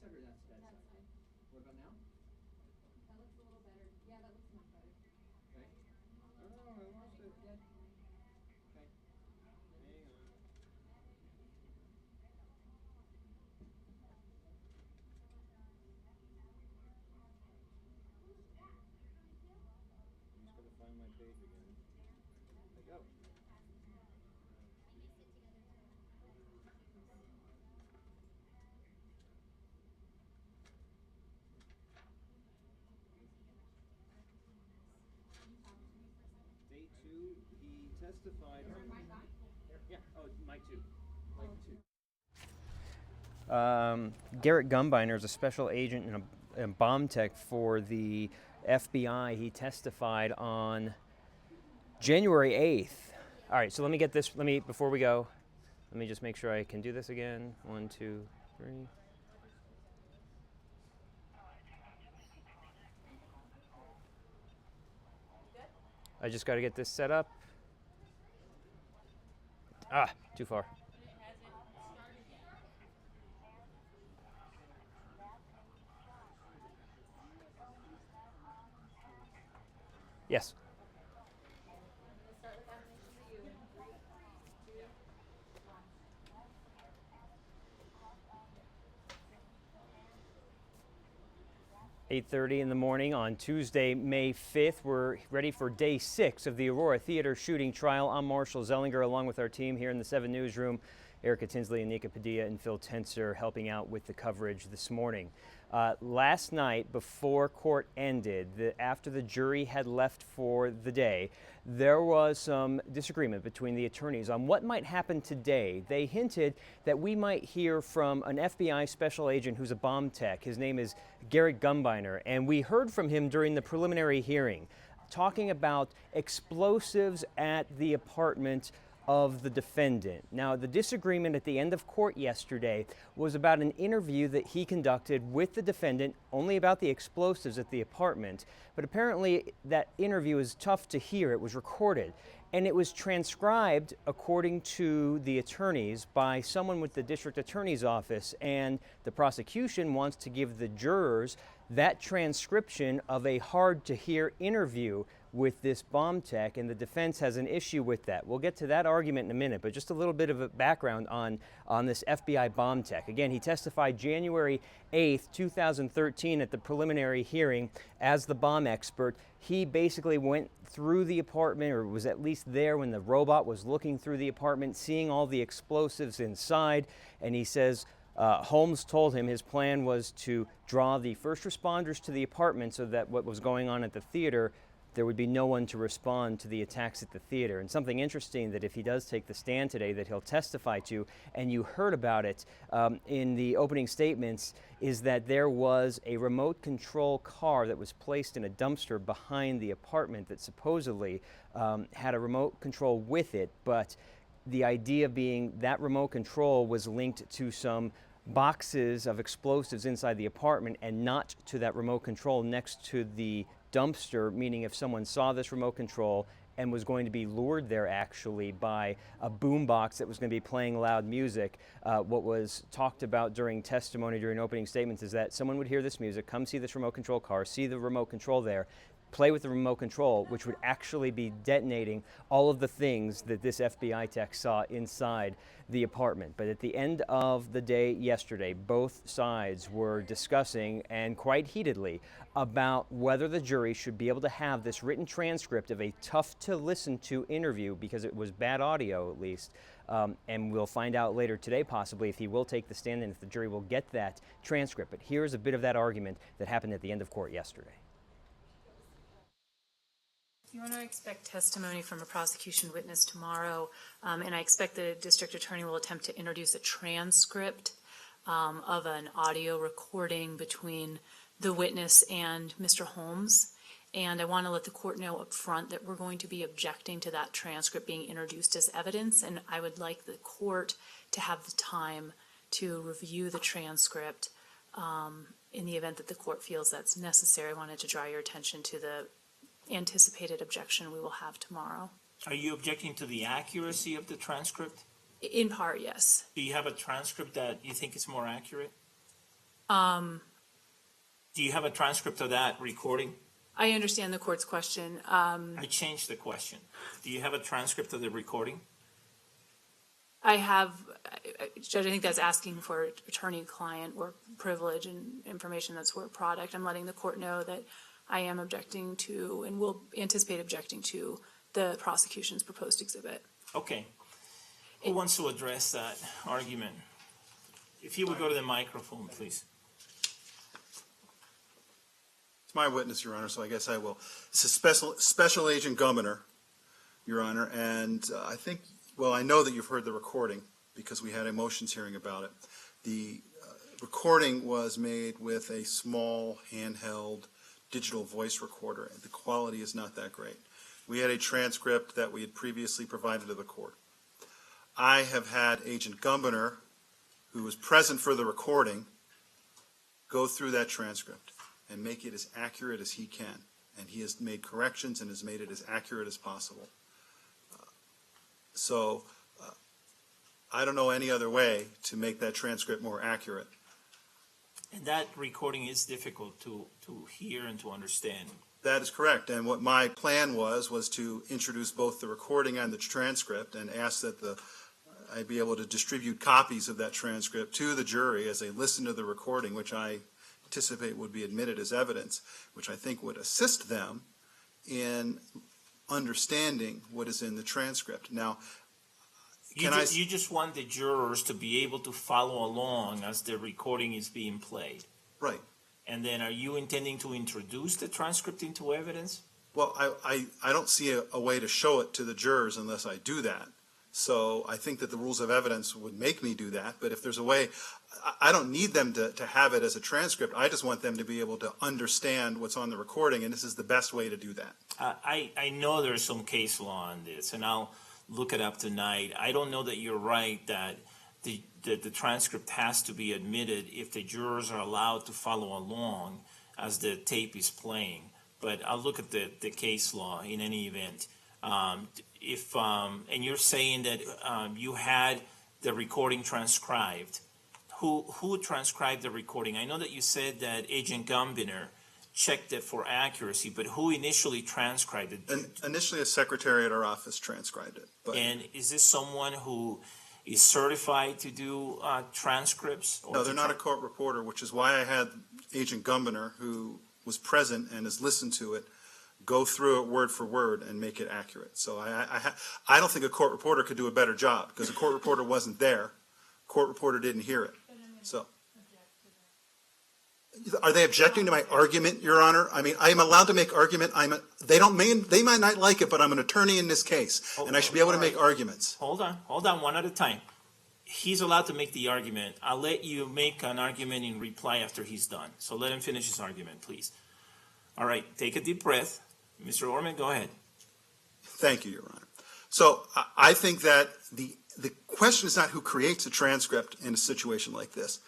bedside or that's bedside? That's fine. What about now? That looks a little better. Yeah, that looks much better. Okay. Oh, I lost it. Good. Okay. Hang on. I'm just gonna find my page again. There you go. Day 2, he testified on. Yeah. Oh, mic 2. Mic 2. Garrett Gumbiner is a special agent and a bomb tech for the FBI. He testified on January 8th. All right, so let me get this. Before we go, let me just make sure I can do this again. 1, 2, 3. I just got to get this set up. Too far. Yes. 8:30 in the morning on Tuesday, May 5th. We're ready for day 6 of the Aurora Theater shooting trial. I'm Marshall Zellinger, along with our team here in the 7 Newsroom. Erica Tinsley and Nika Padilla and Phil Tenser helping out with the coverage this morning. Last night, before court ended, after the jury had left for the day, there was some disagreement between the attorneys on what might happen today. They hinted that we might hear from an FBI special agent who's a bomb tech. His name is Garrett Gumbiner, and we heard from him during the preliminary hearing, talking about explosives at the apartment of the defendant. Now, the disagreement at the end of court yesterday was about an interview that he conducted with the defendant, only about the explosives at the apartment. But apparently that interview is tough to hear. It was recorded, and it was transcribed, according to the attorneys, by someone with the district attorney's office. And the prosecution wants to give the jurors that transcription of a hard-to-hear interview with this bomb tech, and the defense has an issue with that. We'll get to that argument in a minute, but just a little bit of a background on this FBI bomb tech. Again, he testified January 8th, 2013 at the preliminary hearing as the bomb expert. He basically went through the apartment, or was at least there when the robot was looking through the apartment, seeing all the explosives inside, and he says Holmes told him his plan was to draw the first responders to the apartment so that what was going on at the theater, there would be no one to respond to the attacks at the theater. And something interesting that if he does take the stand today that he'll testify to, and you heard about it in the opening statements, is that there was a remote control car that was placed in a dumpster behind the apartment that supposedly had a remote control with it, but the idea being that remote control was linked to some boxes of explosives inside the apartment and not to that remote control next to the dumpster, meaning if someone saw this remote control and was going to be lured there actually by a boombox that was going to be playing loud music, what was talked about during testimony, during opening statements, is that someone would hear this music, come see this remote control car, see the remote control there, play with the remote control, which would actually be detonating all of the things that this FBI tech saw inside the apartment. But at the end of the day yesterday, both sides were discussing, and quite heatedly, about whether the jury should be able to have this written transcript of a tough-to-listen-to interview, because it was bad audio at least, and we'll find out later today possibly if he will take the stand and if the jury will get that transcript. But here's a bit of that argument that happened at the end of court yesterday. Your Honor, I expect testimony from a prosecution witness tomorrow, and I expect the district attorney will attempt to introduce a transcript of an audio recording between the witness and Mr. Holmes. And I want to let the court know up front that we're going to be objecting to that transcript being introduced as evidence, and I would like the court to have the time to review the transcript in the event that the court feels that's necessary. I wanted to draw your attention to the anticipated objection we will have tomorrow. Are you objecting to the accuracy of the transcript? In part, yes. Do you have a transcript that you think is more accurate? Do you have a transcript of that recording? I understand the court's question. I changed the question. Do you have a transcript of the recording? I have, Judge, I think that's asking for attorney-client work privilege and information that's work product. I'm letting the court know that I am objecting to and will anticipate objecting to the prosecution's proposed exhibit. Okay. Who wants to address that argument? If you would go to the microphone, please. It's my witness, Your Honor, so I guess I will. This is Special Agent Guminer, Your Honor, and I think, well, I know that you've heard the recording because we had a motions hearing about it. The recording was made with a small handheld digital voice recorder, and the quality is not that great. We had a transcript that we had previously provided to the court. I have had Agent Guminer, who was present for the recording, go through that transcript and make it as accurate as he can. And he has made corrections and has made it as accurate as possible. So I don't know any other way to make that transcript more accurate. And that recording is difficult to hear and to understand. That is correct. And what my plan was to introduce both the recording and the transcript and ask that I be able to distribute copies of that transcript to the jury as they listen to the recording, which I anticipate would be admitted as evidence, which I think would assist them in understanding what is in the transcript. Now, You just want the jurors to be able to follow along as the recording is being played. Right. And then are you intending to introduce the transcript into evidence? Well, I don't see a way to show it to the jurors unless I do that. So I think that the rules of evidence would make me do that. But if there's a way, I don't need them to have it as a transcript. I just want them to be able to understand what's on the recording, and this is the best way to do that. I know there's some case law on this, and I'll look it up tonight. I don't know that you're right that the transcript has to be admitted if the jurors are allowed to follow along as the tape is playing. But I'll look at the case law in any event. And you're saying that you had the recording transcribed. Who transcribed the recording? I know that you said that Agent Guminer checked it for accuracy, but who initially transcribed it? Initially, a secretary at our office transcribed it. But And is this someone who is certified to do transcripts? no, they're not a court reporter, which is why I had Agent Guminer, who was present and has listened to it, go through it word for word and make it accurate. So I don't think a court reporter could do a better job because a court reporter wasn't there. Court reporter didn't hear it. So are they objecting to my argument, Your Honor? I mean, I am allowed to make argument. They might not like it, but I'm an attorney in this case, and I should be able to make arguments. Hold on, one at a time. He's allowed to make the argument. I'll let you make an argument in reply after he's done. So let him finish his argument, please. All right, take a deep breath. Mr. Orman, go ahead. Thank you, Your Honor. So I think that the question is not who creates a transcript in a situation like this.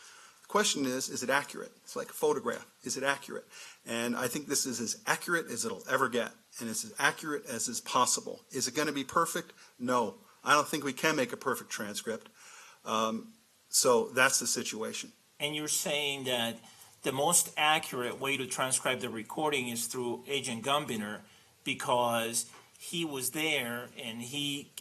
The question is it accurate? It's like a photograph. Is it accurate? And I think this is as accurate as it'll ever get, and it's as accurate as is possible. Is it going to be perfect? No. I don't think we can make a perfect transcript. So that's the situation. And you're saying that the most accurate way to transcribe the recording is through Agent Guminer because he was there and he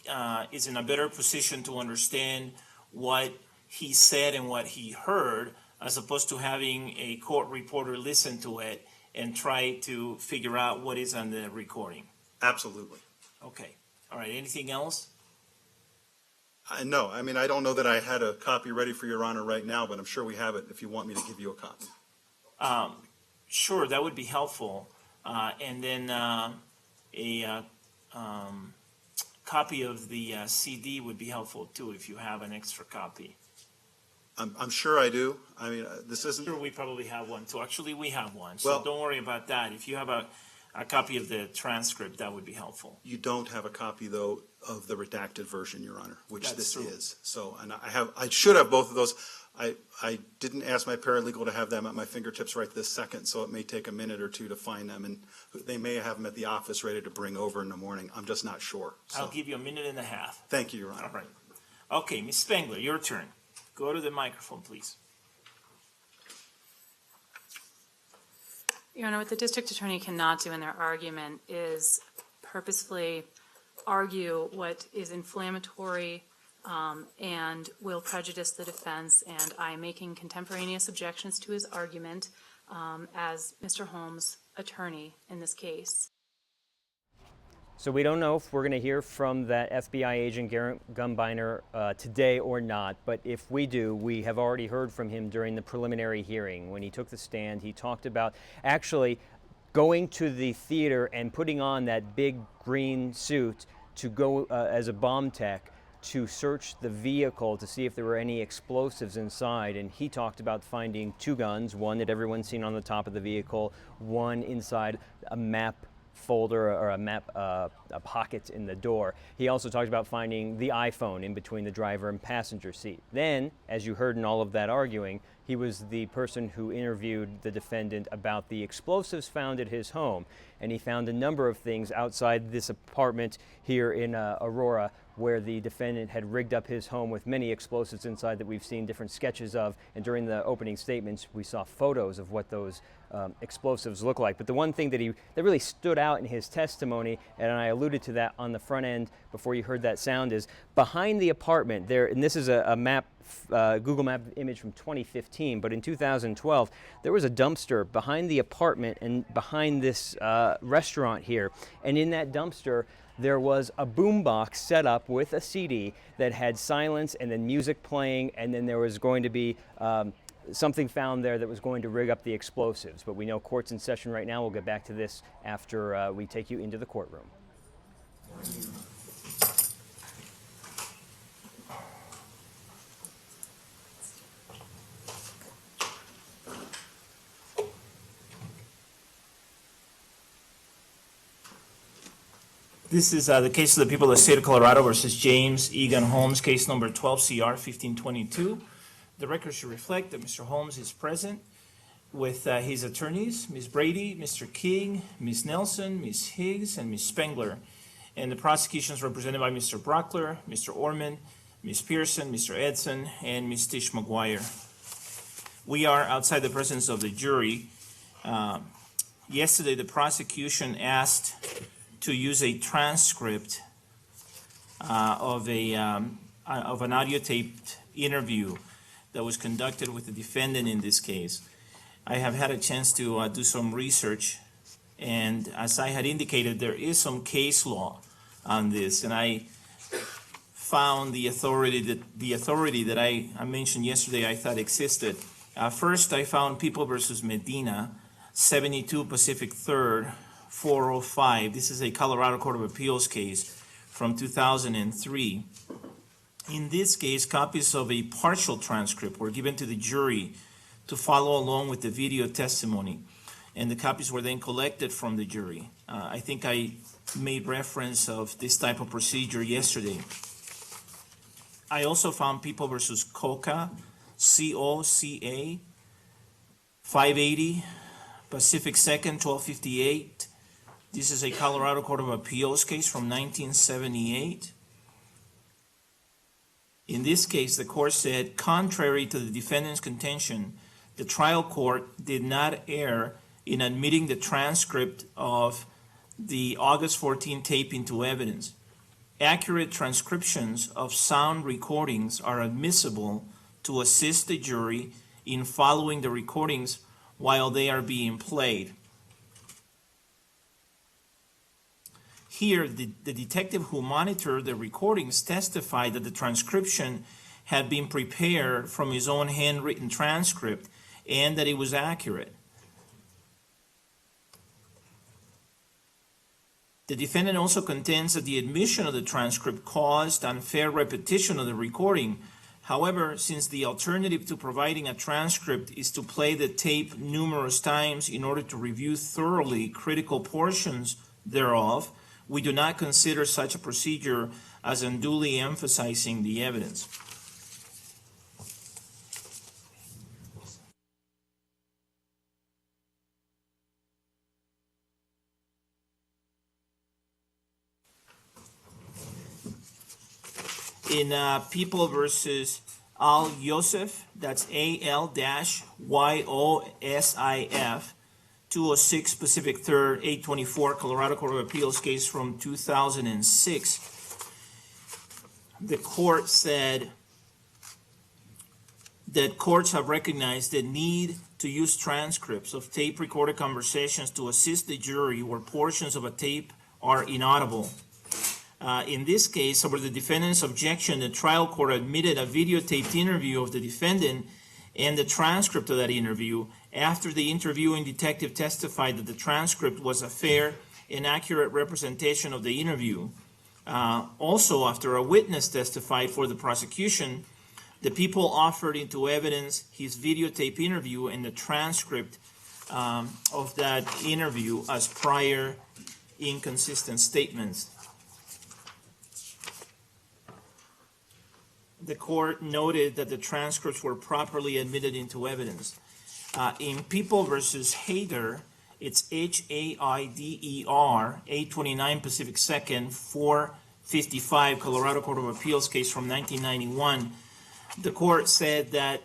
is in a better position to understand what he said and what he heard, as opposed to having a court reporter listen to it and try to figure out what is on the recording. Absolutely. Okay. All right. Anything else? No. I mean, I don't know that I had a copy ready for Your Honor right now, but I'm sure we have it if you want me to give you a copy. Sure, that would be helpful. And then a copy of the CD would be helpful too if you have an extra copy. I'm sure I do. I mean, this isn't. Sure, we probably have one too. Actually, we have one, so Well, don't worry about that. If you have a copy of the transcript, that would be helpful. You don't have a copy, though, of the redacted version, Your Honor, which That's this true. is. So, and I should have both of those. I didn't ask my paralegal to have them at my fingertips right this second, so it may take a minute or two to find them, and they may have them at the office ready to bring over in the morning. I'm just not sure. So, I'll give you a minute and a half. thank you, Your Honor. All right. Okay, Ms. Spengler, your turn. Go to the microphone, please. Your Honor, what the district attorney cannot do in their argument is purposefully argue what is inflammatory and will prejudice the defense, and I am making contemporaneous objections to his argument as Mr. Holmes' attorney in this case. So we don't know if we're going to hear from that FBI agent, Garrett Gumbiner, today or not, but if we do, we have already heard from him during the preliminary hearing. When he took the stand, he talked about actually going to the theater and putting on that big green suit to go as a bomb tech to search the vehicle to see if there were any explosives inside. And he talked about finding 2 guns, one that everyone's seen on the top of the vehicle, one inside a map folder or a map, a pocket in the door. He also talked about finding the iPhone in between the driver and passenger seat. Then, as you heard in all of that arguing, he was the person who interviewed the defendant about the explosives found at his home. And he found a number of things outside this apartment here in Aurora where the defendant had rigged up his home with many explosives inside that we've seen different sketches of. And during the opening statements, we saw photos of what those explosives look like. But the one thing that really stood out in his testimony, and I alluded to that on the front end before you heard that sound, is behind the apartment there, and this is a map, Google Map image from 2015, but in 2012, there was a dumpster behind the apartment and behind this restaurant here. And in that dumpster, there was a boombox set up with a CD that had silence and then music playing, and then there was going to be something found there that was going to rig up the explosives. But we know court's in session right now. We'll get back to this after we take you into the courtroom. This is the case of the people of the state of Colorado versus James Eagan Holmes, case number 12CR 1522. The record should reflect that Mr. Holmes is present with his attorneys, Ms. Brady, Mr. King, Ms. Nelson, Ms. Higgs, and Ms. Spengler. And the prosecution is represented by Mr. Brockler, Mr. Orman, Ms. Pearson, Mr. Edson, and Ms. Tish McGuire. We are outside the presence of the jury. Yesterday, the prosecution asked to use a transcript of an audio taped interview that was conducted with the defendant in this case. I have had a chance to do some research, and as I had indicated, there is some case law on this, and I found the authority that I mentioned yesterday I thought existed. First, I found People versus Medina, 72 Pacific 3rd, 405. This is a Colorado Court of Appeals case from 2003. In this case, copies of a partial transcript were given to the jury to follow along with the video testimony, and the copies were then collected from the jury. I think I made reference of this type of procedure yesterday. I also found People versus Coca, C-O-C-A, 580 Pacific 2nd, 1258. This is a Colorado Court of Appeals case from 1978. In this case, the court said, contrary to the defendant's contention, the trial court did not err in admitting the transcript of the August 14 tape into evidence. Accurate transcriptions of sound recordings are admissible to assist the jury in following the recordings while they are being played. Here, the detective who monitored the recordings testified that the transcription had been prepared from his own handwritten transcript and that it was accurate. The defendant also contends that the admission of the transcript caused unfair repetition of the recording. However, since the alternative to providing a transcript is to play the tape numerous times in order to review thoroughly critical portions thereof, we do not consider such a procedure as unduly emphasizing the evidence. In People versus Al-Yosef, that's A-L-Y-O-S-I-F, 206 Pacific 3rd, 824, Colorado Court of Appeals case from 2006. The court said that courts have recognized the need to use transcripts of tape-recorded conversations to assist the jury where portions of a tape are inaudible. In this case, over the defendant's objection, the trial court admitted a videotaped interview of the defendant and the transcript of that interview after the interviewing detective testified that the transcript was a fair and accurate representation of the interview. Also, after a witness testified for the prosecution, the people offered into evidence his videotape interview and the transcript of that interview as prior inconsistent statements. The court noted that the transcripts were properly admitted into evidence. In People versus Hayder, it's Haider, 829 Pacific 2nd, 455, Colorado Court of Appeals case from 1991. The court said that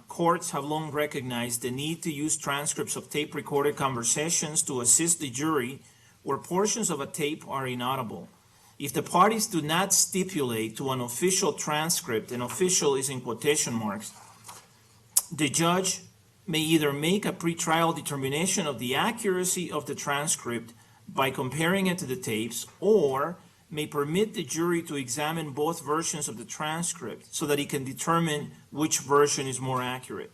courts have long recognized the need to use transcripts of tape-recorded conversations to assist the jury where portions of a tape are inaudible. If the parties do not stipulate to an official transcript, and official is in quotation marks, the judge may either make a pretrial determination of the accuracy of the transcript by comparing it to the tapes, or may permit the jury to examine both versions of the transcript so that it can determine which version is more accurate.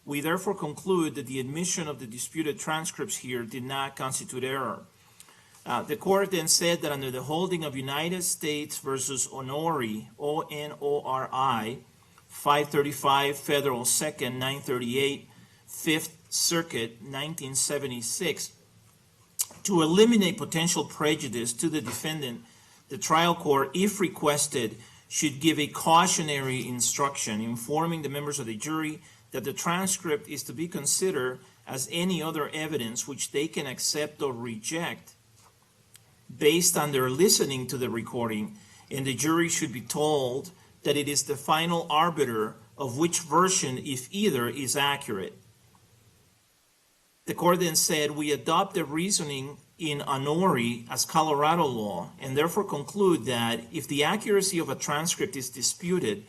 We therefore conclude that the admission of the disputed transcripts here did not constitute error. The court then said that under the holding of United States versus Onori, O-N-O-R-I, 535 Federal 2nd, 938, 5th Circuit, 1976, to eliminate potential prejudice to the defendant, the trial court, if requested, should give a cautionary instruction informing the members of the jury that the transcript is to be considered as any other evidence which they can accept or reject based on their listening to the recording, and the jury should be told that it is the final arbiter of which version, if either, is accurate. The court then said, we adopt the reasoning in Onori as Colorado law, and therefore conclude that if the accuracy of a transcript is disputed,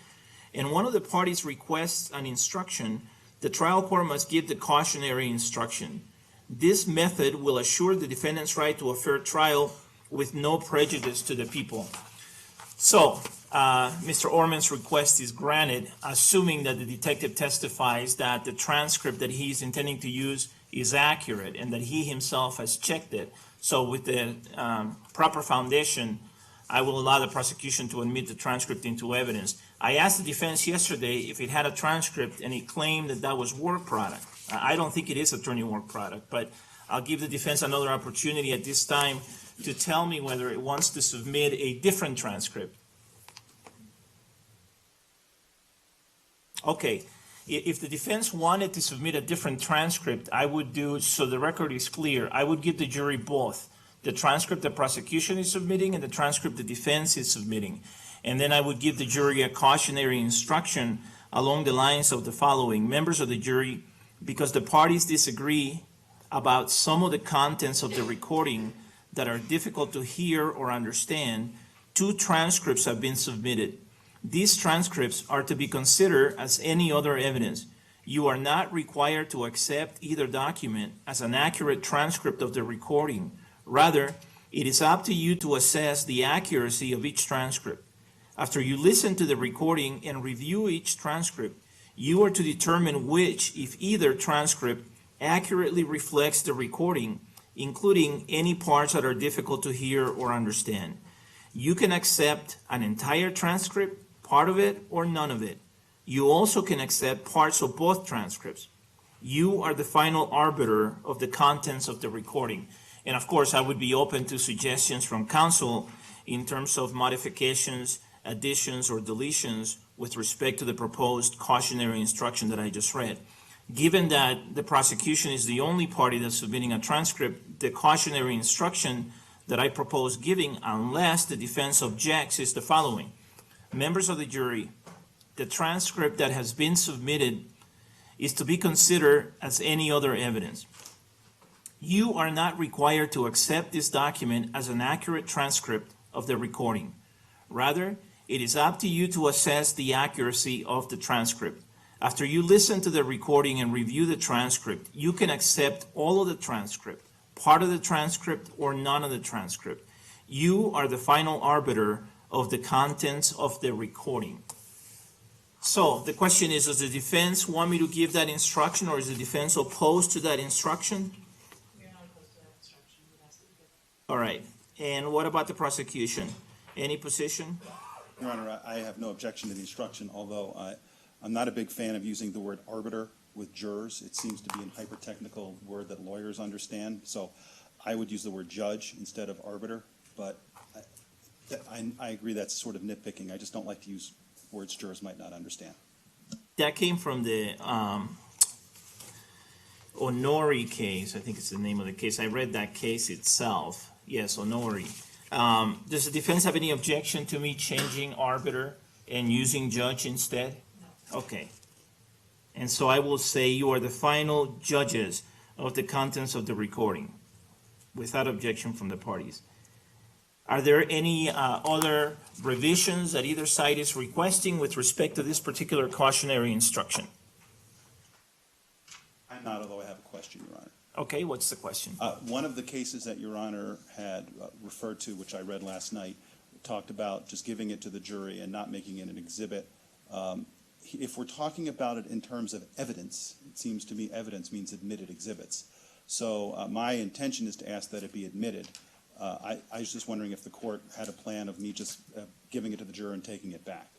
and one of the parties requests an instruction, the trial court must give the cautionary instruction. This method will assure the defendant's right to a fair trial with no prejudice to the people. So, Mr. Orman's request is granted, assuming that the detective testifies that the transcript that he's intending to use is accurate and that he himself has checked it. So with the proper foundation, I will allow the prosecution to admit the transcript into evidence. I asked the defense yesterday if it had a transcript, and it claimed that that was work product. I don't think it is attorney work product, but I'll give the defense another opportunity at this time to tell me whether it wants to submit a different transcript. Okay, if the defense wanted to submit a different transcript, I would do, so the record is clear, I would give the jury both, the transcript the prosecution is submitting and the transcript the defense is submitting. And then I would give the jury a cautionary instruction along the lines of the following. Members of the jury, because the parties disagree about some of the contents of the recording that are difficult to hear or understand, 2 transcripts have been submitted. These transcripts are to be considered as any other evidence. You are not required to accept either document as an accurate transcript of the recording. Rather, it is up to you to assess the accuracy of each transcript. After you listen to the recording and review each transcript, you are to determine which, if either transcript, accurately reflects the recording, including any parts that are difficult to hear or understand. You can accept an entire transcript, part of it, or none of it. You also can accept parts of both transcripts. You are the final arbiter of the contents of the recording. And of course, I would be open to suggestions from counsel in terms of modifications, additions, or deletions with respect to the proposed cautionary instruction that I just read. Given that the prosecution is the only party that's submitting a transcript, the cautionary instruction that I propose giving, unless the defense objects, is the following. Members of the jury, the transcript that has been submitted is to be considered as any other evidence. You are not required to accept this document as an accurate transcript of the recording. Rather, it is up to you to assess the accuracy of the transcript. After you listen to the recording and review the transcript, you can accept all of the transcript, part of the transcript, or none of the transcript. You are the final arbiter of the contents of the recording. So the question is, does the defense want me to give that instruction, or is the defense opposed to that instruction? You're not opposed to that instruction, but that's what you get. All right. And what about the prosecution? Any position? Your Honor, I have no objection to the instruction, although I'm not a big fan of using the word arbiter with jurors. It seems to be a hyper-technical word that lawyers understand, so I would use the word judge instead of arbiter, but I agree that's sort of nitpicking. I just don't like to use words jurors might not understand. That came from the Honori case. I think it's the name of the case. I read that case itself. Yes, Honori. Does the defense have any objection to me changing arbiter and using judge instead? No. Okay. And so I will say you are the final judges of the contents of the recording, without objection from the parties. Are there any other revisions that either side is requesting with respect to this particular cautionary instruction? I'm not, although I have a question, Your Honor. Okay, what's the question? One of the cases that Your Honor had referred to, which I read last night, talked about just giving it to the jury and not making it an exhibit. If we're talking about it in terms of evidence, it seems to me evidence means admitted exhibits. So my intention is to ask that it be admitted. I was just wondering if the court had a plan of me just giving it to the juror and taking it back.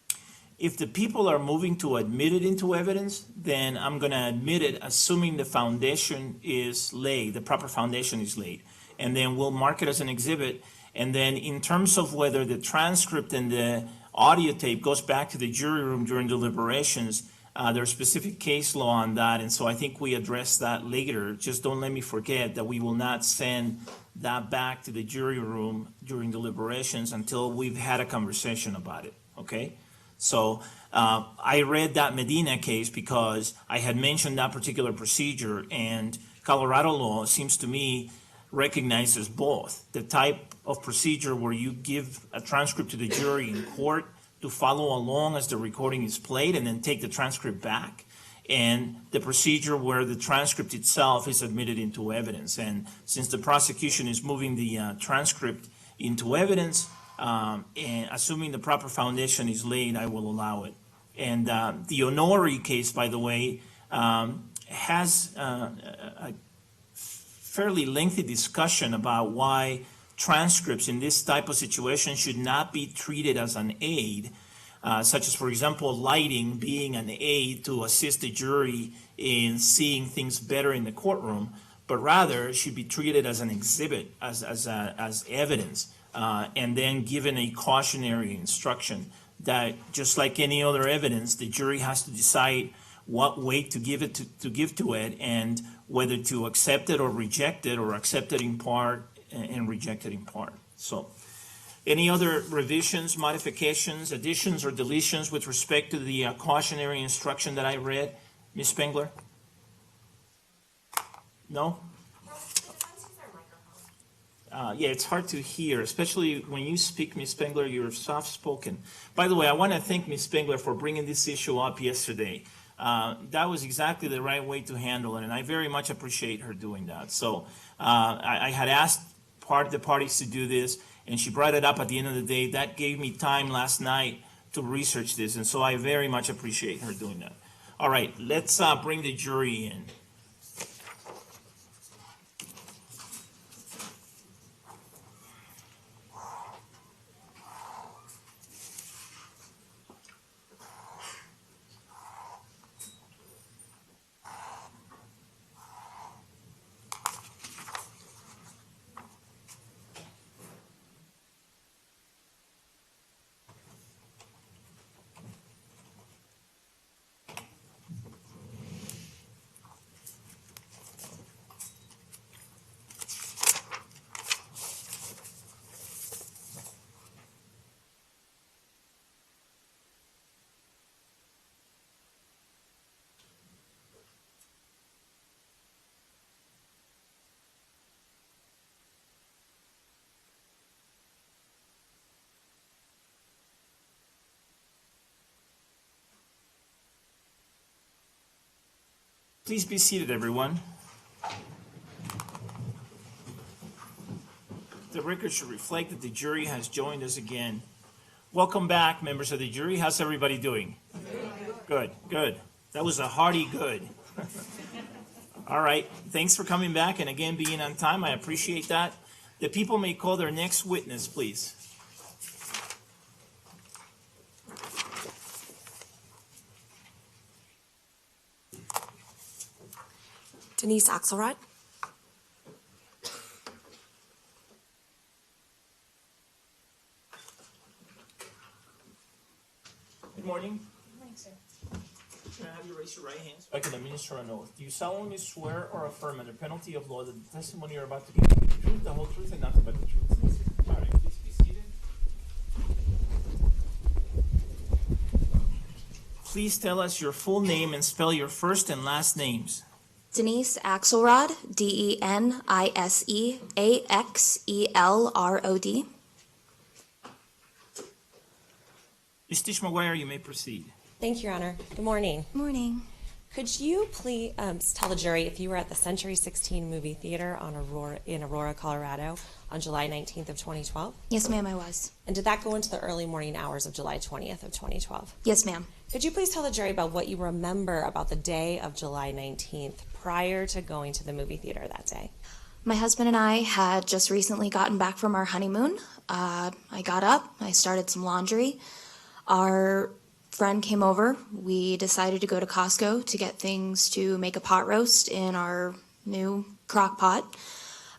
If the people are moving to admit it into evidence, then I'm going to admit it, assuming the foundation is laid, the proper foundation is laid. And then we'll mark it as an exhibit. And then in terms of whether the transcript and the audio tape goes back to the jury room during deliberations, there's specific case law on that. And so I think we address that later. Just don't let me forget that we will not send that back to the jury room during deliberations until we've had a conversation about it, okay? So I read that Medina case because I had mentioned that particular procedure, and Colorado law seems to me recognizes both. The type of procedure where you give a transcript to the jury in court to follow along as the recording is played and then take the transcript back, and the procedure where the transcript itself is admitted into evidence. And since the prosecution is moving the transcript into evidence, and assuming the proper foundation is laid, I will allow it. And the Honori case, by the way, has a fairly lengthy discussion about why transcripts in this type of situation should not be treated as an aid, such as, for example, lighting being an aid to assist the jury in seeing things better in the courtroom, but rather should be treated as an exhibit, as evidence. And then given a cautionary instruction that, just like any other evidence, the jury has to decide what weight to give to it, and whether to accept it or reject it, or accept it in part and reject it in part. So, any other revisions, modifications, additions, or deletions with respect to the cautionary instruction that I read, Ms. Spengler? No? Yeah, it's hard to hear, especially when you speak, Ms. Spengler, you're soft-spoken. By the way, I want to thank Ms. Spengler for bringing this issue up yesterday. That was exactly the right way to handle it, and I very much appreciate her doing that. So I had asked the parties to do this, and she brought it up at the end of the day. That gave me time last night to research this, and so I very much appreciate her doing that. All right, let's bring the jury in. Please be seated, everyone. The record should reflect that the jury has joined us again. Welcome back, members of the jury. How's everybody doing? Good, good. That was a hearty good. All right, thanks for coming back and again being on time. I appreciate that. The people may call their next witness, please. Denise Axelrod. Good morning. Good morning, sir. Can I have you raise your right hand so I can administer an oath? Do you solemnly swear or affirm under penalty of law that the testimony you're about to give is the truth, the whole truth, and nothing but the truth? All right, please be seated. Please tell us your full name and spell your first and last names. Denise Axelrod, DeniseAxelrod. Ms. Tish-McGuire, you may proceed. Thank you, Your Honor. Good morning. Morning. Could you please tell the jury if you were at the Century 16 movie theater in Aurora, Colorado on July 19th of 2012? Yes, ma'am, I was. And did that go into the early morning hours of July 20th of 2012? Yes, ma'am. Could you please tell the jury about what you remember about the day of July 19th prior to going to the movie theater that day? My husband and I had just recently gotten back from our honeymoon. I got up, I started some laundry. Our friend came over. We decided to go to Costco to get things to make a pot roast in our new crock pot.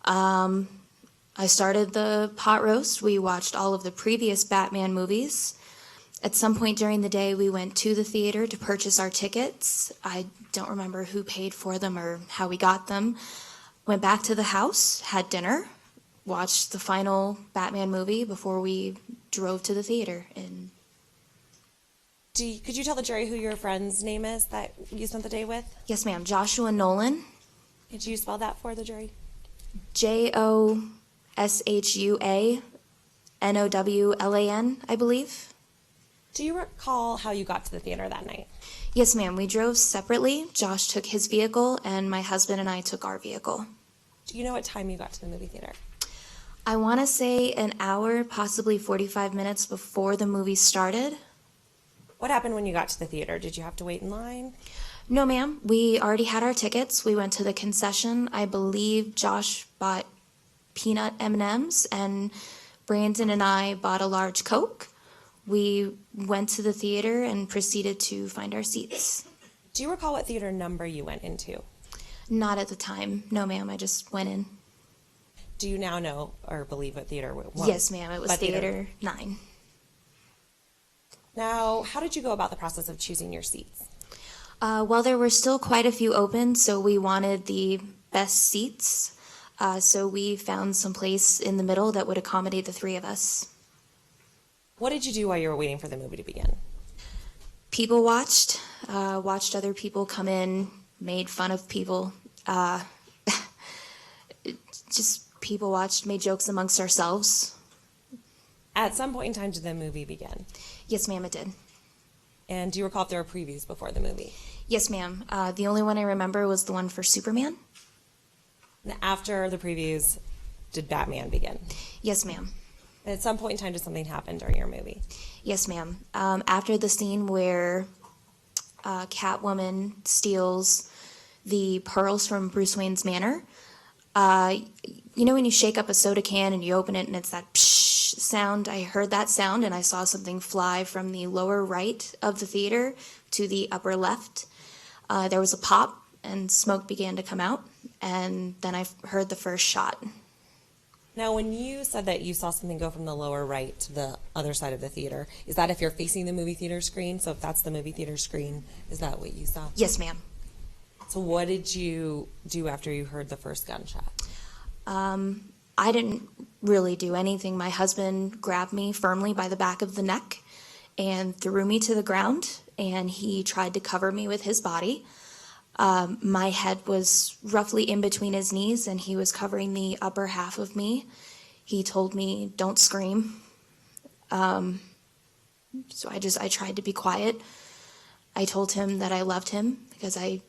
I started the pot roast. We watched all of the previous Batman movies. At some point during the day, we went to the theater to purchase our tickets. I don't remember who paid for them or how we got them. Went back to the house, had dinner, watched the final Batman movie before we drove to the theater. And Could you tell the jury who your friend's name is that you spent the day with? yes, ma'am, Joshua Nolan, Could you spell that for the jury? Joshua I believe. Do you recall how you got to the theater that night? Yes, ma'am, we drove separately. Josh took his vehicle and my husband and I took our vehicle. Do you know what time you got to the movie theater? I want to say an hour, possibly 45 minutes before the movie started. What happened when you got to the theater? Did you have to wait in line? No, ma'am. We already had our tickets. We went to the concession. I believe Josh bought peanut M&Ms and Brandon and I bought a large Coke. We went to the theater and proceeded to find our seats. Do you recall what theater number you went into? Not at the time. No, ma'am. I just went in. Do you now know or believe what theater it was? Yes, ma'am. It was What Theater 9. Now, how did you go about the process of choosing your seats? Well, there were still quite a few open, so we wanted the best seats. So we found some place in the middle that would accommodate the three of us. What did you do while you were waiting for the movie to begin? People watched other people come in, made fun of people. Just people watched, made jokes amongst ourselves. At some point in time, did the movie begin? Yes, ma'am, it did. And do you recall if there were previews before the movie? Yes, ma'am. The only one I remember was the one for Superman. And after the previews, did Batman begin? Yes, ma'am. And at some point in time, did something happen during your movie? Yes, ma'am. After the scene where Catwoman steals the pearls from Bruce Wayne's manor, you know when you shake up a soda can and you open it and it's that psh sound? I heard that sound and I saw something fly from the lower right of the theater to the upper left. There was a pop and smoke began to come out, and then I heard the first shot. Now, when you said that you saw something go from the lower right to the other side of the theater, is that if you're facing the movie theater screen? So if that's the movie theater screen, is that what you saw? Yes, ma'am. So what did you do after you heard the first gunshot? I didn't really do anything. My husband grabbed me firmly by the back of the neck and threw me to the ground, and he tried to cover me with his body. My head was roughly in between his knees, and he was covering the upper half of me. He told me, "Don't scream." So I tried to be quiet. I told him that I loved him because I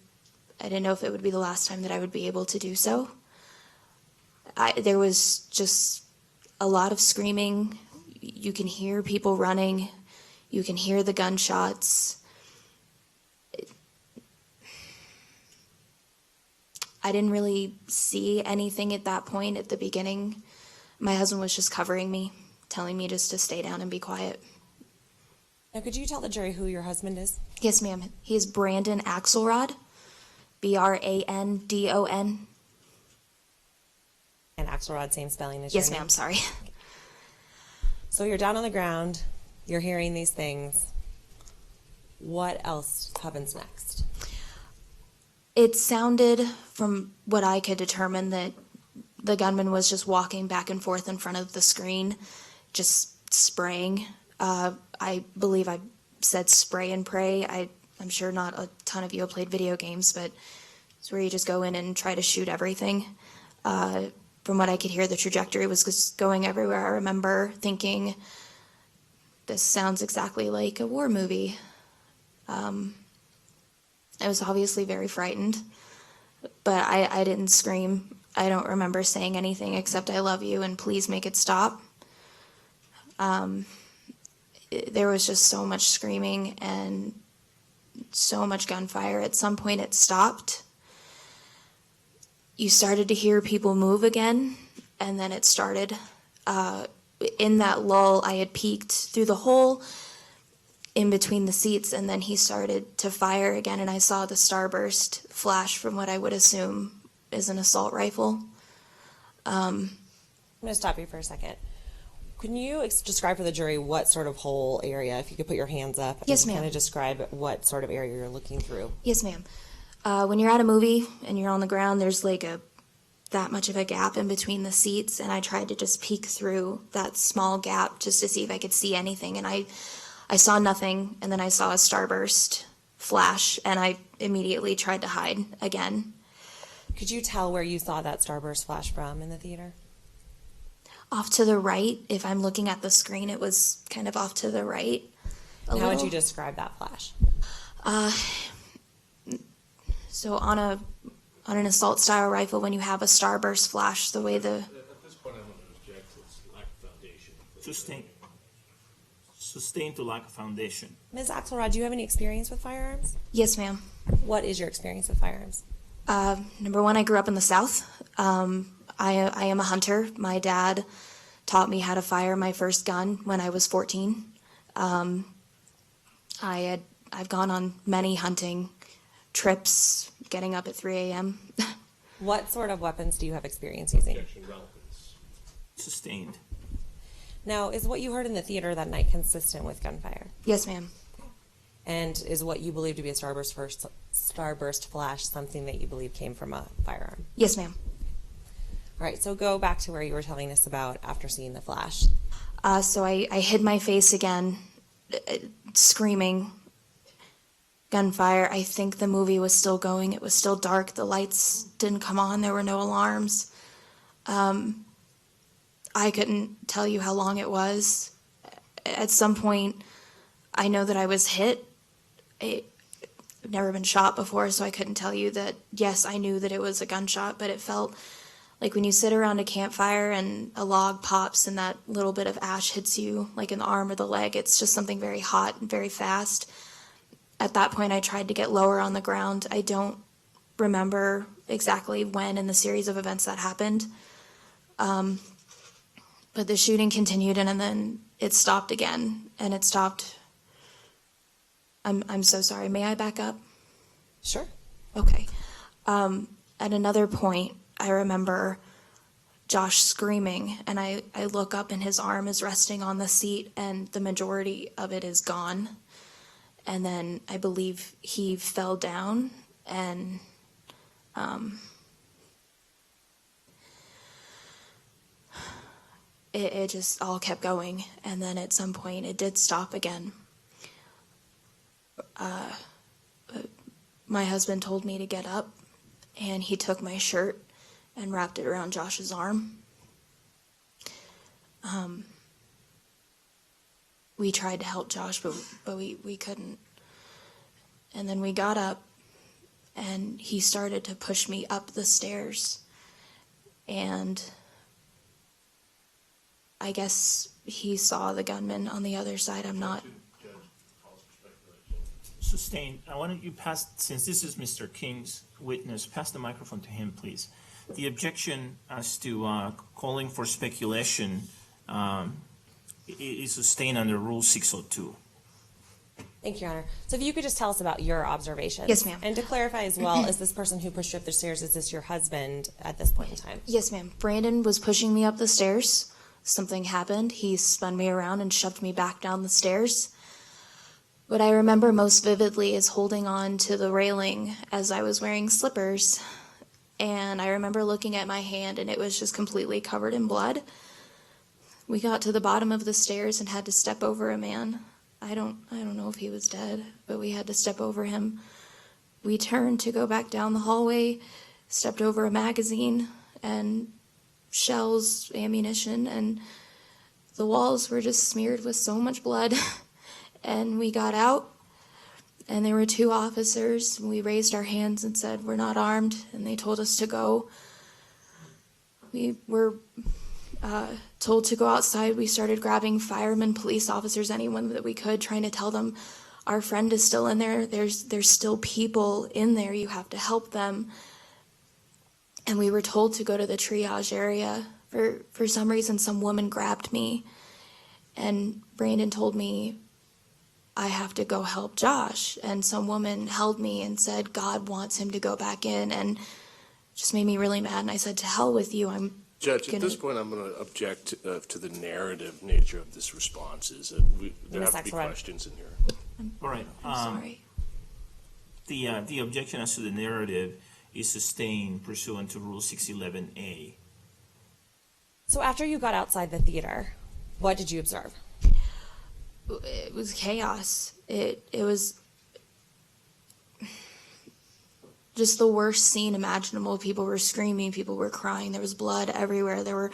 I didn't know if it would be the last time that I would be able to do so. There was just a lot of screaming. You can hear people running. You can hear the gunshots. I didn't really see anything at that point at the beginning. My husband was just covering me, telling me just to stay down and be quiet. Now, could you tell the jury who your husband is? Yes, ma'am. He is Brandon Axelrod, Brandon. And Axelrod, same spelling as Yes, your name? ma'am, sorry. So you're down on the ground, you're hearing these things. What else happens next? It sounded, from what I could determine, that the gunman was just walking back and forth in front of the screen, just spraying. I believe I said spray and pray. I'm sure not a ton of you have played video games, but it's where you just go in and try to shoot everything. From what I could hear, the trajectory was just going everywhere. I remember thinking, this sounds exactly like a war movie. I was obviously very frightened, but I didn't scream. I don't remember saying anything except I love you and please make it stop. There was just so much screaming and so much gunfire. At some point it stopped. You started to hear people move again, and then it started. In that lull, I had peeked through the hole in between the seats, and then he started to fire again, and I saw the starburst flash from what I would assume is an assault rifle. I'm going to stop you for a second. Can you describe for the jury what sort of hole area, if you could put your hands up, Yes, and ma'am. kind of describe what sort of area you're looking through? Yes, ma'am. When you're at a movie and you're on the ground, there's like that much of a gap in between the seats, and I tried to just peek through that small gap just to see if I could see anything, and I saw nothing, and then I saw a starburst flash, and I immediately tried to hide again. Could you tell where you saw that starburst flash from in the theater? Off to the right, if I'm looking at the screen, it was kind of off to the right. How would you describe that flash? So on an assault style rifle, when you have a starburst flash, the way the At this point, I'm going to object to its lack of foundation. Sustained to lack of foundation. Ms. Axelrod, do you have any experience with firearms? Yes, ma'am. What is your experience with firearms? Number one, I grew up in the South. I am a hunter. My dad taught me how to fire my first gun when I was 14. I've gone on many hunting trips, getting up at 3 a.m. What sort of weapons do you have experience using? Objection, relevance. Sustained. Now, is what you heard in the theater that night consistent with gunfire? Yes, ma'am. And is what you believe to be a starburst flash something that you believe came from a firearm? Yes, ma'am. All right, so go back to where you were telling us about after seeing the flash. So I hid my face again, screaming. Gunfire. I think the movie was still going. It was still dark. The lights didn't come on. There were no alarms. I couldn't tell you how long it was. At some point, I know that I was hit. I've never been shot before, so I couldn't tell you that, yes, I knew that it was a gunshot, but it felt like when you sit around a campfire and a log pops and that little bit of ash hits you, like in the arm or the leg, it's just something very hot and very fast. At that point, I tried to get lower on the ground. I don't remember exactly when in the series of events that happened. But the shooting continued, and then it stopped again, and it stopped. I'm so sorry. May I back up? Sure. Okay. At another point, I remember Josh screaming, and I look up, and his arm is resting on the seat, and the majority of it is gone. And then I believe he fell down, and it just all kept going. And then at some point it did stop again. My husband told me to get up, and he took my shirt and wrapped it around Josh's arm. We tried to help Josh, but we couldn't. And then we got up, and he started to push me up the stairs. And I guess he saw the gunman on the other side. I'm not. Sustained. Why don't you pass, since this is Mr. King's witness, pass the microphone to him, please. The objection as to calling for speculation is sustained under Rule 602. Thank you, Your Honor. So if you could just tell us about your observations. Yes, ma'am. And to clarify as well, is this person who pushed you up the stairs, is this your husband at this point in time? Yes, ma'am. Brandon was pushing me up the stairs. Something happened. He spun me around and shoved me back down the stairs. What I remember most vividly is holding on to the railing as I was wearing slippers. And I remember looking at my hand and it was just completely covered in blood. We got to the bottom of the stairs and had to step over a man. I don't know if he was dead, but we had to step over him. We turned to go back down the hallway, stepped over a magazine and shells, ammunition, and the walls were just smeared with so much blood. And we got out, and there were two officers. We raised our hands and said, "We're not armed," and they told us to go. We were told to go outside. We started grabbing firemen, police officers, anyone that we could, trying to tell them, "Our friend is still in there. There's still people in there. You have to help them." And we were told to go to the triage area. For some reason, some woman grabbed me, and Brandon told me, "I have to go help Josh." And some woman held me and said, "God wants him to go back in," and just made me really mad. And I said, "To hell with you. I'm Judge, at this point, I'm going to object to the narrative nature of this response. There have to be questions in here. All right. I'm sorry." The objection as to the narrative is sustained pursuant to Rule 611A. So after you got outside the theater, what did you observe? It was chaos. It was just the worst scene imaginable. People were screaming, people were crying, there was blood everywhere. There were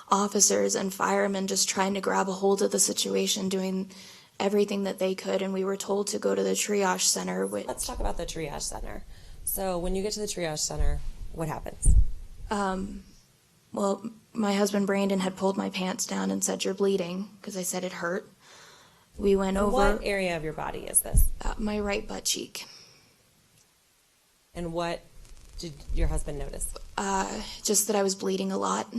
officers and firemen just trying to grab a hold of the situation, doing everything that they could, and we were told to go to the triage center. Let's talk about the triage center. So when you get to the triage center, what happens? Well, my husband Brandon had pulled my pants down and said, "You're bleeding," because I said it hurt. We went over. What area of your body is this? My right butt cheek. And what did your husband notice? Just that I was bleeding a lot.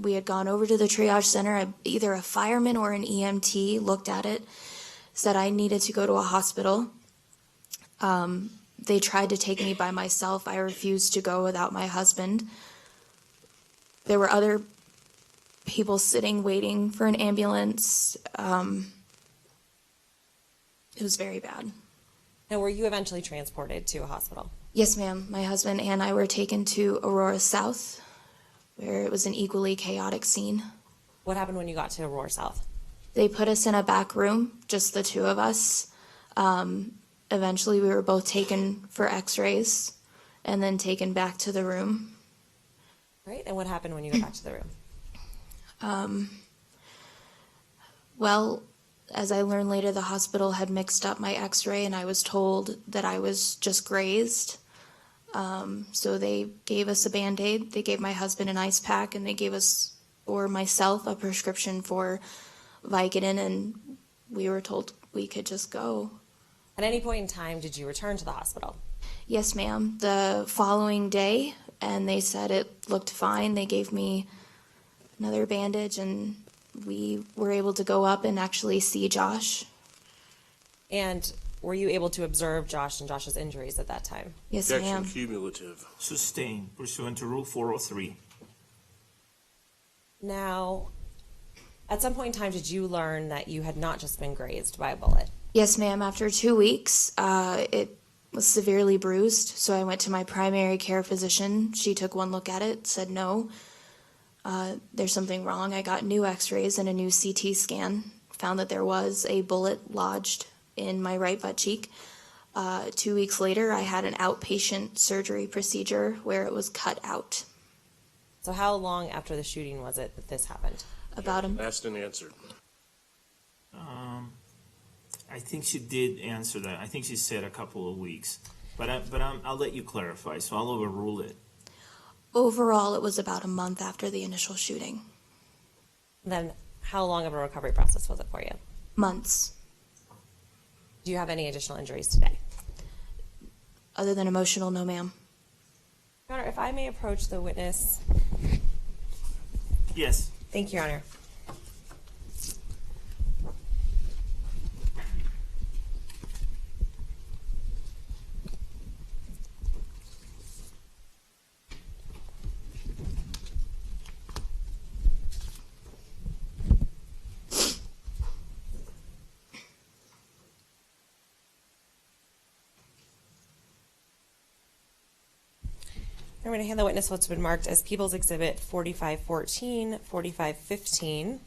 We had gone over to the triage center. Either a fireman or an EMT looked at it, said I needed to go to a hospital. They tried to take me by myself. I refused to go without my husband. There were other people sitting, waiting for an ambulance. It was very bad. Now, were you eventually transported to a hospital? Yes, ma'am. My husband and I were taken to Aurora South, where it was an equally chaotic scene. What happened when you got to Aurora South? They put us in a back room, just the two of us. Eventually, we were both taken for x-rays and then taken back to the room. Right, and what happened when you got back to the room? Well, as I learned later, the hospital had mixed up my x-ray and I was told that I was just grazed. So they gave us a Band-Aid, they gave my husband an ice pack, and they gave us, or myself, a prescription for Vicodin, and we were told we could just go. At any point in time, did you return to the hospital? Yes, ma'am. The following day, and they said it looked fine. They gave me another bandage, and we were able to go up and actually see Josh. And were you able to observe Josh and Josh's injuries at that time? Yes, Objection ma'am. cumulative. Sustained pursuant to Rule 403. Now, at some point in time, did you learn that you had not just been grazed by a bullet? Yes, ma'am. After 2 weeks, it was severely bruised, so I went to my primary care physician. She took one look at it, said no, there's something wrong. I got new x-rays and a new CT scan, found that there was a bullet lodged in my right butt cheek. 2 weeks later, I had an outpatient surgery procedure where it was cut out. So how long after the shooting was it that this happened? About a Asked and answered. I think she did answer that. I think she said a couple of weeks. But I'll let you clarify, so I'll overrule it. Overall, it was about a month after the initial shooting. Then how long of a recovery process was it for you? Months. Do you have any additional injuries today? Other than emotional, no ma'am. Your Honor, if I may approach the witness. Yes. Thank you, Your Honor. I'm going to hand the witness what's been marked as People's Exhibit 4514, 4515,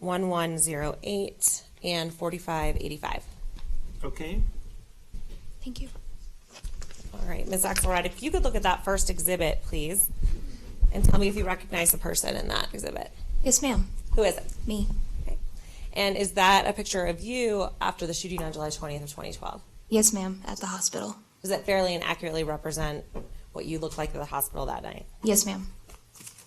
1108, and 4585. Okay. Thank you. All right, Ms. Axelrod, if you could look at that first exhibit, please, and tell me if you recognize the person in that exhibit. Yes, ma'am. Who is it? Me. Okay. And is that a picture of you after the shooting on July 20th of 2012? Yes, ma'am. At the hospital. Does that fairly and accurately represent what you looked like at the hospital that night? Yes, ma'am.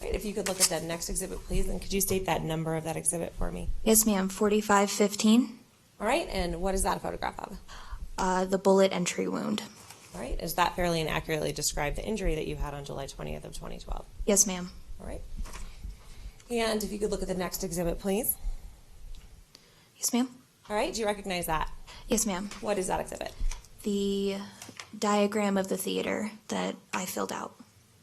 Right, if you could look at that next exhibit, please, and could you state that number of that exhibit for me? Yes, ma'am. 4515. All right, and what is that a photograph of? The bullet entry wound. All right, is that fairly and accurately describe the injury that you had on July 20th of 2012? Yes, ma'am. All right. And if you could look at the next exhibit, please. Yes, ma'am. All right, do you recognize that? Yes, ma'am. What is that exhibit? The diagram of the theater that I filled out.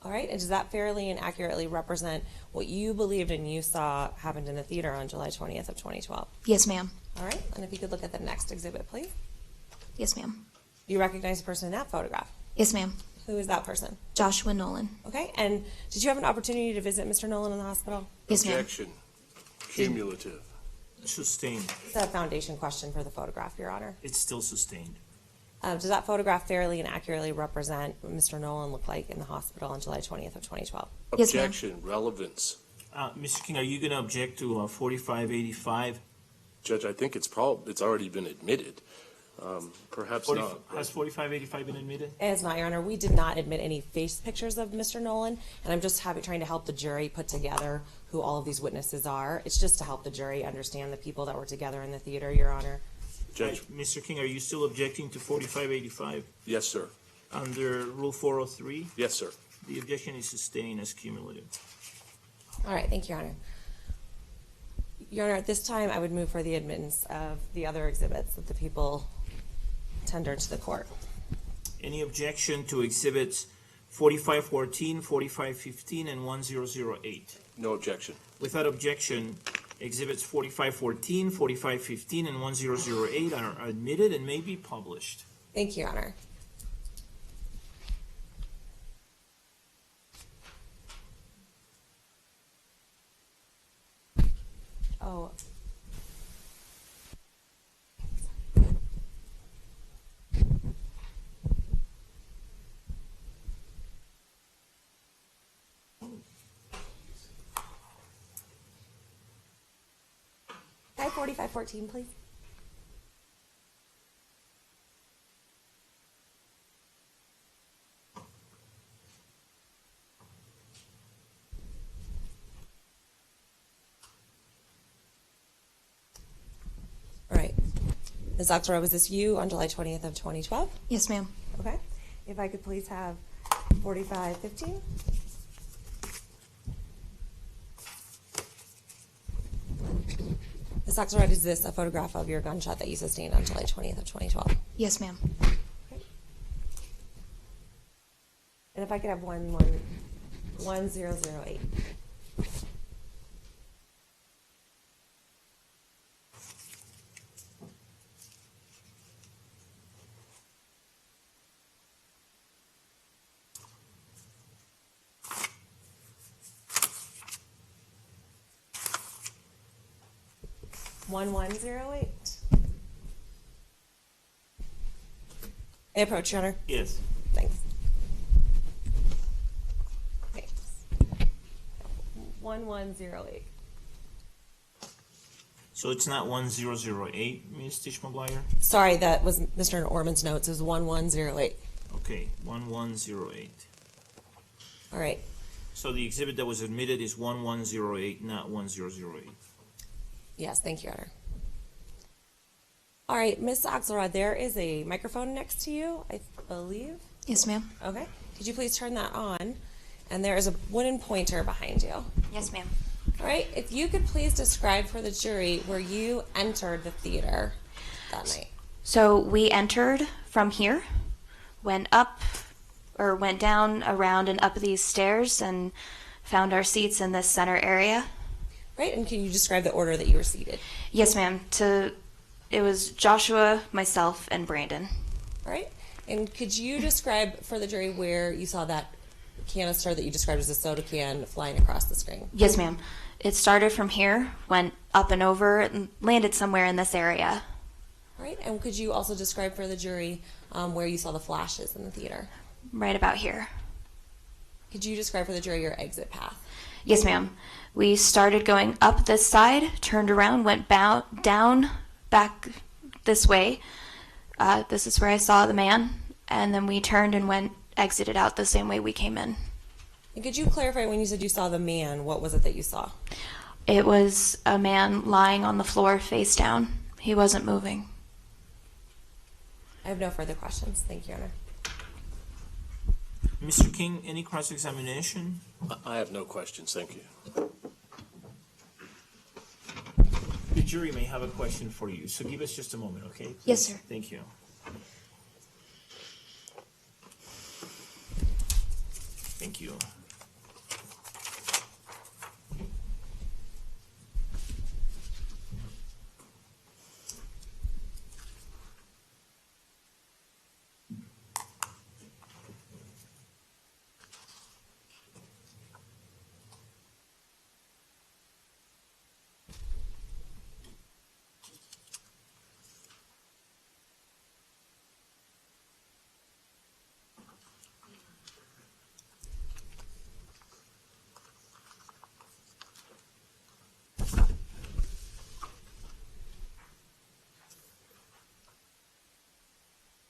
All right, and does that fairly and accurately represent what you believed and you saw happened in the theater on July 20th of 2012? Yes, ma'am. All right, and if you could look at the next exhibit, please. Yes, ma'am. Do you recognize the person in that photograph? Yes, ma'am. Who is that person? Joshua Nolan. Okay, and did you have an opportunity to visit Mr. Nolan in the hospital? Yes, ma'am. Objection. Cumulative. Sustained. It's a foundation question for the photograph, Your Honor. It's still sustained. Does that photograph fairly and accurately represent what Mr. Nolan looked like in the hospital on July 20th of 2012? Yes, ma'am. Objection. Relevance. Mr. King, are you going to object to 4585? Judge, I think it's already been admitted. Perhaps not. Has 4585 been admitted? It has not, Your Honor. We did not admit any face pictures of Mr. Nolan, and I'm just trying to help the jury put together who all of these witnesses are. It's just to help the jury understand the people that were together in the theater, Your Honor. Judge. Mr. King, are you still objecting to 4585 Yes, sir. under Rule 403? Yes, sir. The objection is sustained as cumulative. All right, thank you, Your Honor. Your Honor, at this time, I would move for the admittance of the other exhibits that the people tendered to the court. Any objection to exhibits 4514, 4515, and 1008? No objection. Without objection, exhibits 4514, 4515, and 1008 are admitted and may be published. Thank you, Your Honor. Oh. Can I have 4514, please? All right. Ms. Axelrod, was this you on July 20th of 2012? Yes, ma'am. Okay. If I could please have 4515. Ms. Axelrod, is this a photograph of your gunshot that you sustained on July 20th of 2012? Yes, ma'am. Okay. And if I could have 1008. I approach, Your Honor. Yes. Thanks. Thanks. 1108. So it's not 1008, Ms. Tish-McGuire? Sorry, that was Mr. Orman's notes. It was 1108. Okay, 1108. All right. So the exhibit that was admitted is 1108, not 1008. Yes, thank you, Your Honor. All right, Ms. Axelrod, there is a microphone next to you, I believe. Yes, ma'am. Okay. Could you please turn that on? And there is a wooden pointer behind you. Yes, ma'am. All right. If you could please describe for the jury where you entered the theater that night. So we entered from here, went down, around, and up these stairs, and found our seats in this center area. Right. And can you describe the order that you were seated? Yes, ma'am. It was Joshua, myself, and Brandon. All right. And could you describe for the jury where you saw that canister that you described as a soda can flying across the screen? Yes, ma'am. It started from here, went up and over, and landed somewhere in this area. All right. And could you also describe for the jury where you saw the flashes in the theater? Right about here. Could you describe for the jury your exit path? Yes, ma'am. We started going up this side, turned around, went down, back this way. This is where I saw the man, and then we turned and exited out the same way we came in. And could you clarify when you said you saw the man, what was it that you saw? It was a man lying on the floor face down. He wasn't moving. I have no further questions. Thank you, Your Honor. Mr. King, any cross-examination? I have no questions, thank you. The jury may have a question for you, so give us just a moment, okay? Please? Yes, sir. Thank you. Thank you.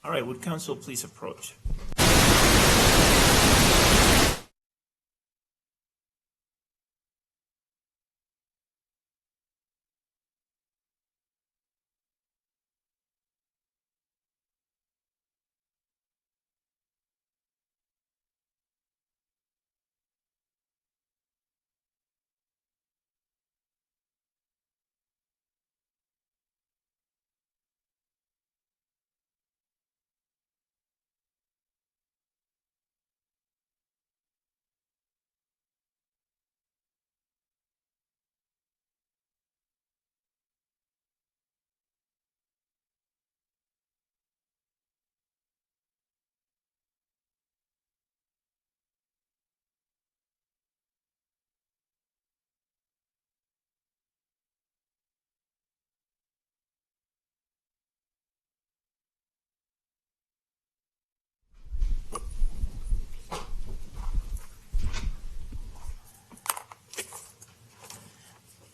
All right, would counsel please approach?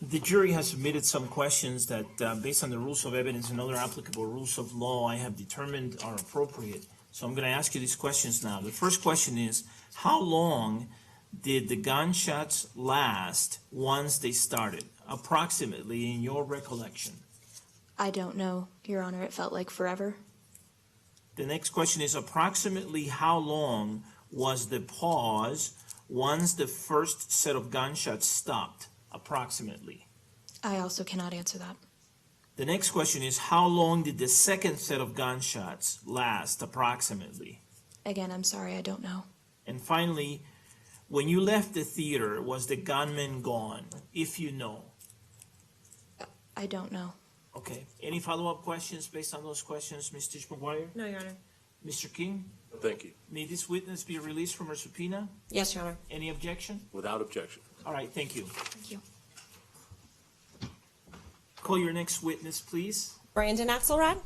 The jury has submitted some questions that, based on the rules of evidence and other applicable rules of law, I have determined are appropriate. So I'm going to ask you these questions now. The first question is, how long did the gunshots last once they started, approximately in your recollection? I don't know, Your Honor. It felt like forever. The next question is, approximately how long was the pause once the first set of gunshots stopped? Approximately. I also cannot answer that. The next question is, how long did the second set of gunshots last approximately? Again, I'm sorry, I don't know. And finally, when you left the theater, was the gunman gone, if you know? I don't know. Okay. Any follow-up questions based on those questions, Ms. Tisch-McGuire? No, Your Honor. Mr. King? Thank you. May this witness be released from her subpoena? Yes, Your Honor. Any objection? Without objection. All right, thank you. Thank you. Call your next witness, please. Brandon Axelrod.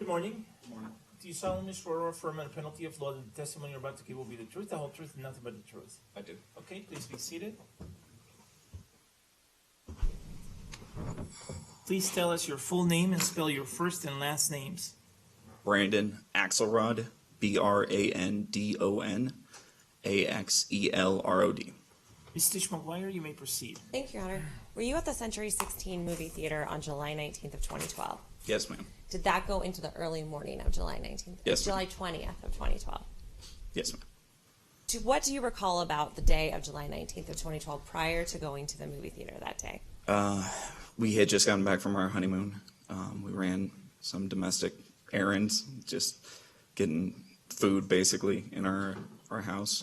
Good morning. Do you solemnly swear or affirm under penalty of law that the testimony you're about to give will be the truth, the whole truth, and nothing but the truth? I do. Okay, please be seated. Please tell us your full name and spell your first and last names. Brandon Axelrod, Brandon Axelrod. Ms. Stitch-McGuire, you may proceed. Thank you, Your Honor. Were you at the Century 16 movie theater on July 19th of 2012? Yes, ma'am. Did that go into the early morning of July 19th? Yes, ma'am. July 20th of 2012. Yes, ma'am. What do you recall about the day of July 19th of 2012 prior to going to the movie theater that day? We had just gotten back from our honeymoon. We ran some domestic errands, just getting food basically in our house.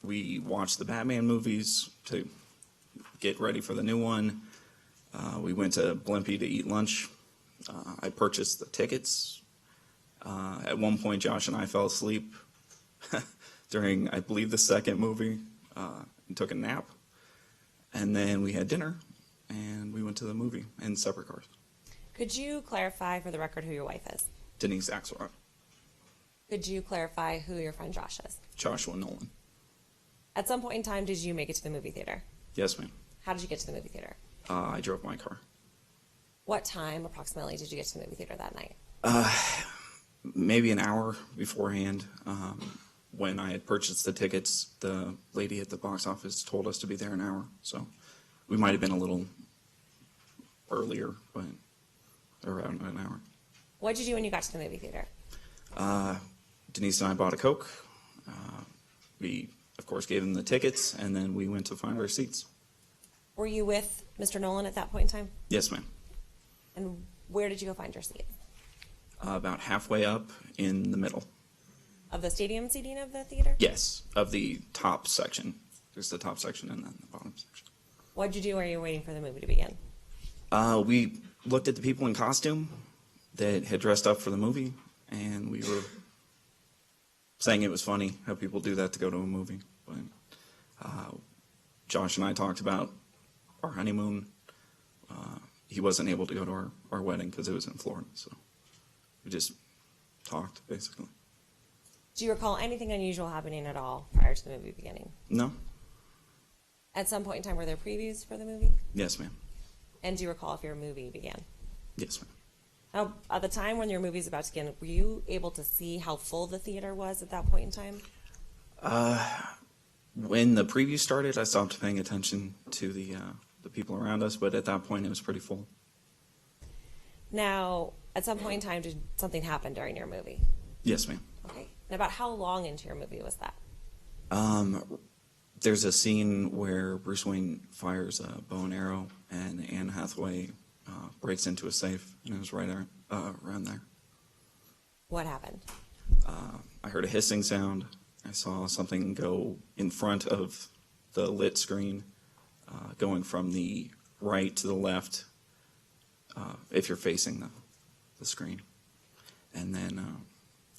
We watched the Batman movies to get ready for the new one. We went to Blimpie to eat lunch. I purchased the tickets. At one point, Josh and I fell asleep during, I believe, the second movie and took a nap. And then we had dinner, and we went to the movie in separate cars. Could you clarify for the record who your wife is? Denise Axelrod, Could you clarify who your friend Josh is? Joshua Nolan. At some point in time, did you make it to the movie theater? Yes, ma'am. How did you get to the movie theater? I drove my car. What time approximately did you get to the movie theater that night? Maybe an hour beforehand. When I had purchased the tickets, the lady at the box office told us to be there an hour. So we might have been a little earlier, but around an hour. What did you do when you got to the movie theater? Denise and I bought a Coke. We, of course, gave them the tickets, and then we went to find our seats. Were you with Mr. Nolan at that point in time? Yes, ma'am. And where did you go find your seat? About halfway up in the middle. Of the stadium seating of the theater? Yes, of the top section. There's the top section and then the bottom section. What did you do while you were waiting for the movie to begin? We looked at the people in costume that had dressed up for the movie, and we were saying it was funny how people do that to go to a movie. But Josh and I talked about our honeymoon. He wasn't able to go to our wedding because it was in Florida, so we just talked, basically. Do you recall anything unusual happening at all prior to the movie beginning? No? At some point in time, were there previews for the movie? Yes, ma'am. And do you recall if your movie began? Yes, ma'am. Now, at the time when your movie was about to begin, were you able to see how full the theater was at that point in time? When the preview started, I stopped paying attention to the people around us, but at that point, it was pretty full. Now, at some point in time, did something happen during your movie? Yes, ma'am. Okay. And about how long into your movie was that? There's a scene where Bruce Wayne fires a bow and arrow, and Anne Hathaway breaks into a safe, and it was right around there. What happened? I heard a hissing sound. I saw something go in front of the lit screen, going from the right to the left, if you're facing the screen. And then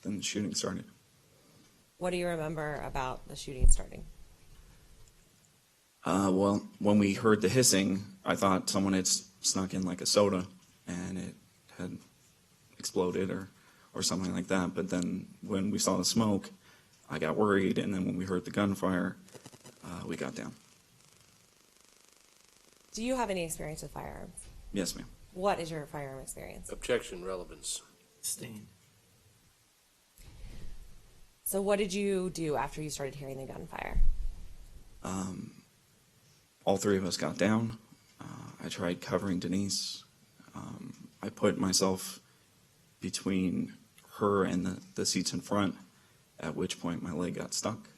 the shooting started. What do you remember about the shooting starting? Well, when we heard the hissing, I thought someone had snuck in like a soda and it had exploded or something like that. But then when we saw the smoke, I got worried. And then when we heard the gunfire, we got down. Do you have any experience with firearms? Yes, ma'am. What is your firearm experience? Objection, relevance. Sustained. So what did you do after you started hearing the gunfire? All three of us got down. I tried covering Denise. I put myself between her and the seats in front, at which point my leg got stuck.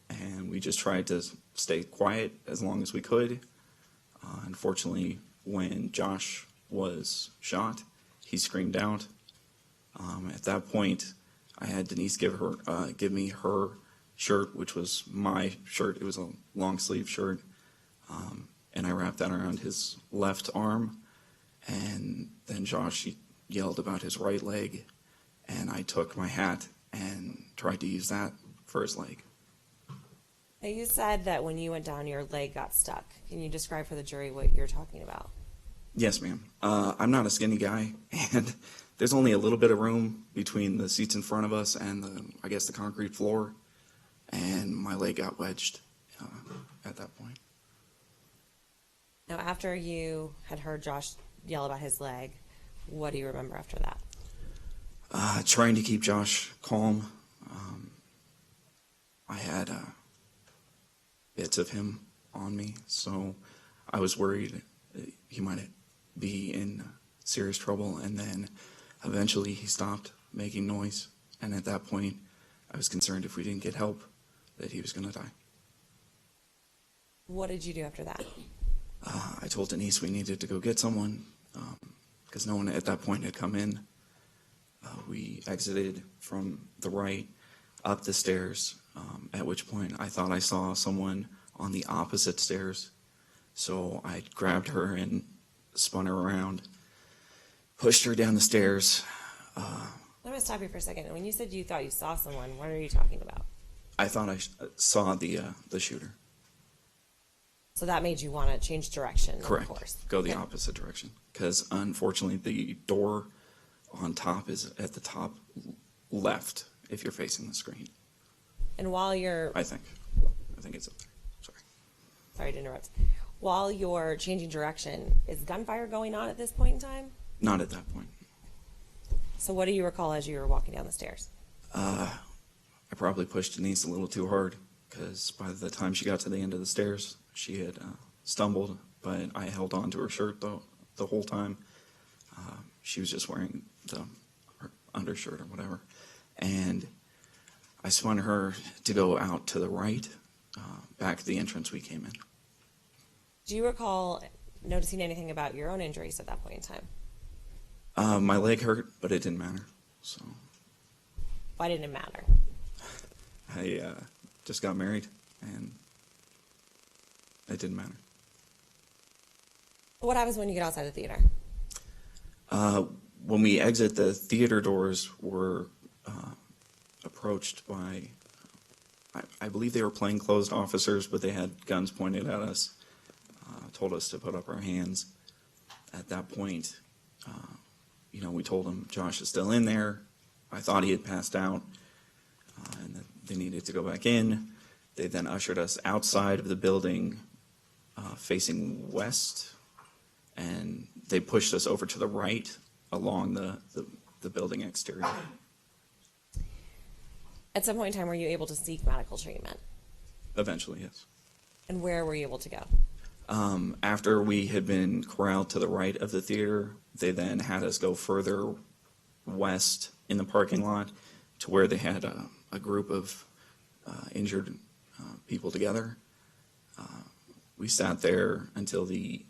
And we just tried to stay quiet as long as we could. Unfortunately, when Josh was shot, he screamed out. At that point, I had Denise give me her shirt, which was my shirt. It was a long sleeve shirt. And I wrapped that around his left arm. And then Josh yelled about his right leg. And I took my hat and tried to use that for his leg. Now you said that when you went down, your leg got stuck. Can you describe for the jury what you're talking about? Yes, ma'am. I'm not a skinny guy, and there's only a little bit of room between the seats in front of us and the concrete floor, and my leg got wedged at that point. Now, after you had heard Josh yell about his leg, what do you remember after that? Trying to keep Josh calm. I had bits of him on me, so I was worried he might be in serious trouble, and then eventually he stopped making noise, and at that point I was concerned if we didn't get help that he was going to die. What did you do after that? I told Denise we needed to go get someone because no one at that point had come in. We exited from the right up the stairs, at which point I thought I saw someone on the opposite stairs. So I grabbed her and spun her around, pushed her down the stairs. Let me stop you for a second. When you said you thought you saw someone, what are you talking about? I thought I saw the shooter. So that made you want to change direction, Correct. Of course. Go the opposite direction. Because unfortunately the door on top is at the top left if you're facing the screen. And while you're... I think it's up there. Sorry to interrupt. While you're changing direction, is gunfire going on at this point in time? Not at that point. So what do you recall as you were walking down the stairs? I probably pushed Denise a little too hard because by the time she got to the end of the stairs, she had stumbled, but I held on to her shirt the whole time. She was just wearing her undershirt or whatever. And I spun her to go out to the right, back to the entrance we came in. Do you recall noticing anything about your own injuries at that point in time? My leg hurt, but it didn't matter. So Why didn't it matter? I just got married, and it didn't matter. What happens when you get outside the theater? When we exit, the theater doors were approached by, I believe they were plainclothes officers, but they had guns pointed at us, told us to put up our hands. At that point, we told them Josh is still in there. I thought he had passed out, and that they needed to go back in. They then ushered us outside of the building, facing west, and they pushed us over to the right along the building exterior. At some point in time, were you able to seek medical treatment? Eventually, yes. And where were you able to go? After we had been corralled to the right of the theater, they then had us go further west in the parking lot to where they had a group of injured people together. We sat there until the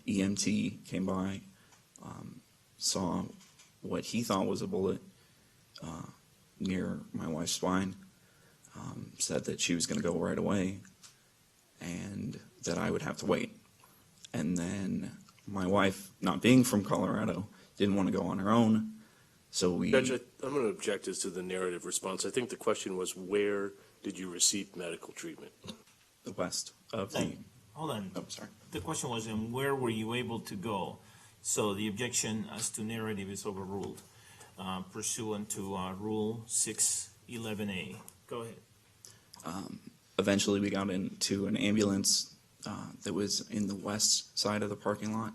EMT came by, saw what he thought was a bullet near my wife's spine, said that she was going to go right away and that I would have to wait. And then my wife, not being from Colorado, didn't want to go on her own, so we... Judge, I'm going to object as to the narrative response. I think the question was, where did you receive medical treatment? The west of the... Hold on. Oh, sorry. The question was, and where were you able to go? So the objection as to narrative is overruled pursuant to Rule 611A. Go ahead. Eventually, we got into an ambulance that was in the west side of the parking lot.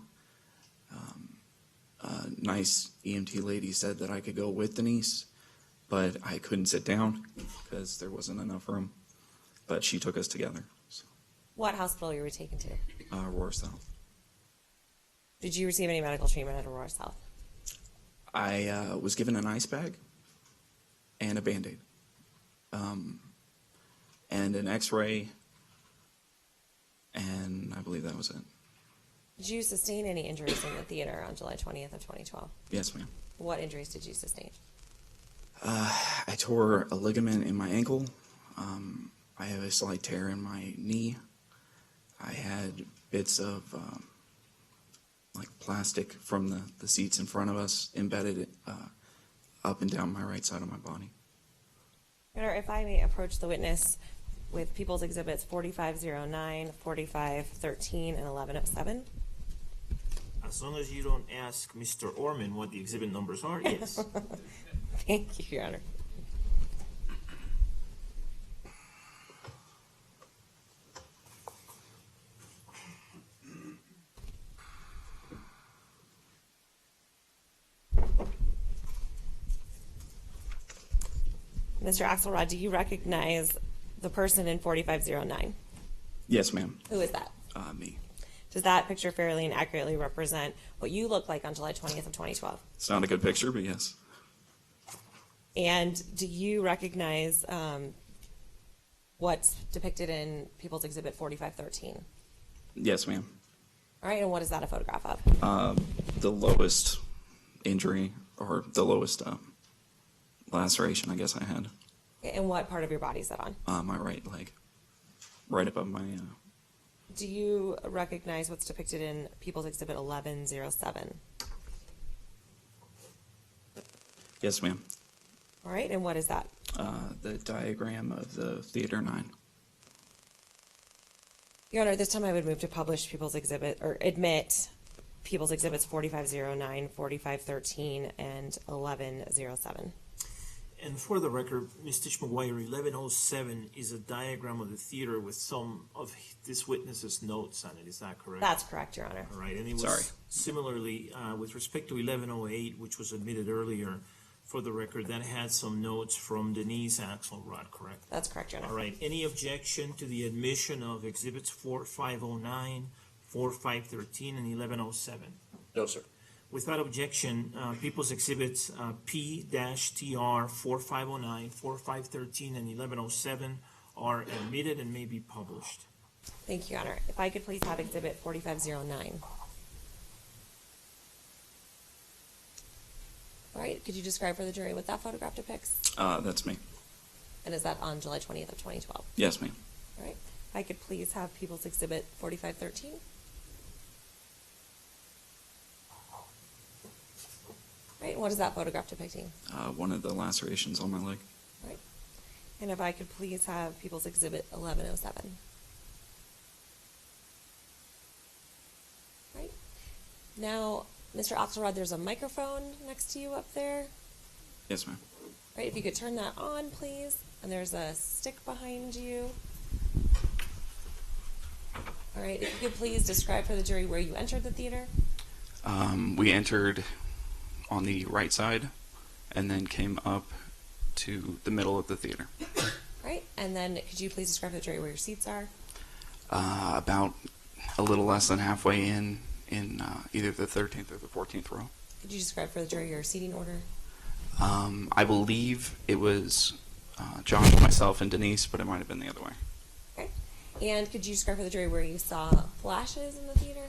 A nice EMT lady said that I could go with Denise, but I couldn't sit down because there wasn't enough room. But she took us together. So. What hospital you were taken to? Aurora South. Did you receive any medical treatment at Aurora South? I was given an ice bag and a Band-Aid. And an x-ray, and I believe that was it. Did you sustain any injuries in the theater on July 20th of 2012? Yes, ma'am. What injuries did you sustain? I tore a ligament in my ankle. I have a slight tear in my knee. I had bits of like plastic from the seats in front of us embedded up and down my right side of my body. If I may approach the witness with People's Exhibits 4509, 4513, and 1107. As long as you don't ask Mr. Orman what the exhibit numbers are, yes. Thank you, Your Honor. Mr. Axelrod, do you recognize the person in 4509? Yes, ma'am. Who is that? Me. Does that picture fairly and accurately represent what you look like on July 20th of 2012? It's not a good picture, but yes. And do you recognize what's depicted in People's Exhibit 4513? Yes, ma'am. All right, and what is that a photograph of? The lowest injury, or the lowest laceration, I guess I had. And what part of your body is that on? My right leg. Right above my... Do you recognize what's depicted in People's Exhibit 1107? Yes, ma'am. All right, and what is that? The diagram of the Theater 9. Your Honor, this time I would move to publish People's Exhibit, or admit People's Exhibits 4509, 4513, and 1107. And for the record, Ms. Tish McGuire, 1107 is a diagram of the theater with some of this witness's notes on it. Is that correct? That's correct, Your Honor. All right, and it was Sorry. similarly with respect to 1108, which was admitted earlier. For the record, that had some notes from Denise Axelrod, correct? That's correct, Your Honor. All right, any objection to the admission of exhibits 4509, 4513, and 1107? No, sir. Without objection, People's Exhibits P-TR 4509, 4513, and 1107 are admitted and may be published. Thank you, Your Honor. If I could please have Exhibit 4509. All right, could you describe for the jury what that photograph depicts? That's me. And is that on July 20th of 2012? Yes, ma'am. All right. If I could please have People's Exhibit 4513. All right, and what is that photograph depicting? One of the lacerations on my leg. All right. And if I could please have People's Exhibit 1107. All right. Now, Mr. Axelrod, there's a microphone next to you up there. Yes, ma'am. All right, if you could turn that on, please. And there's a stick behind you. All right, if you could please describe for the jury where you entered the theater. We entered on the right side and then came up to the middle of the theater. All right, and then could you please describe for the jury where your seats are? About a little less than halfway in either the 13th or the 14th row. Could you describe for the jury your seating order? I believe it was Josh, myself, and Denise, but it might have been the other way. Okay. And could you describe for the jury where you saw flashes in the theater?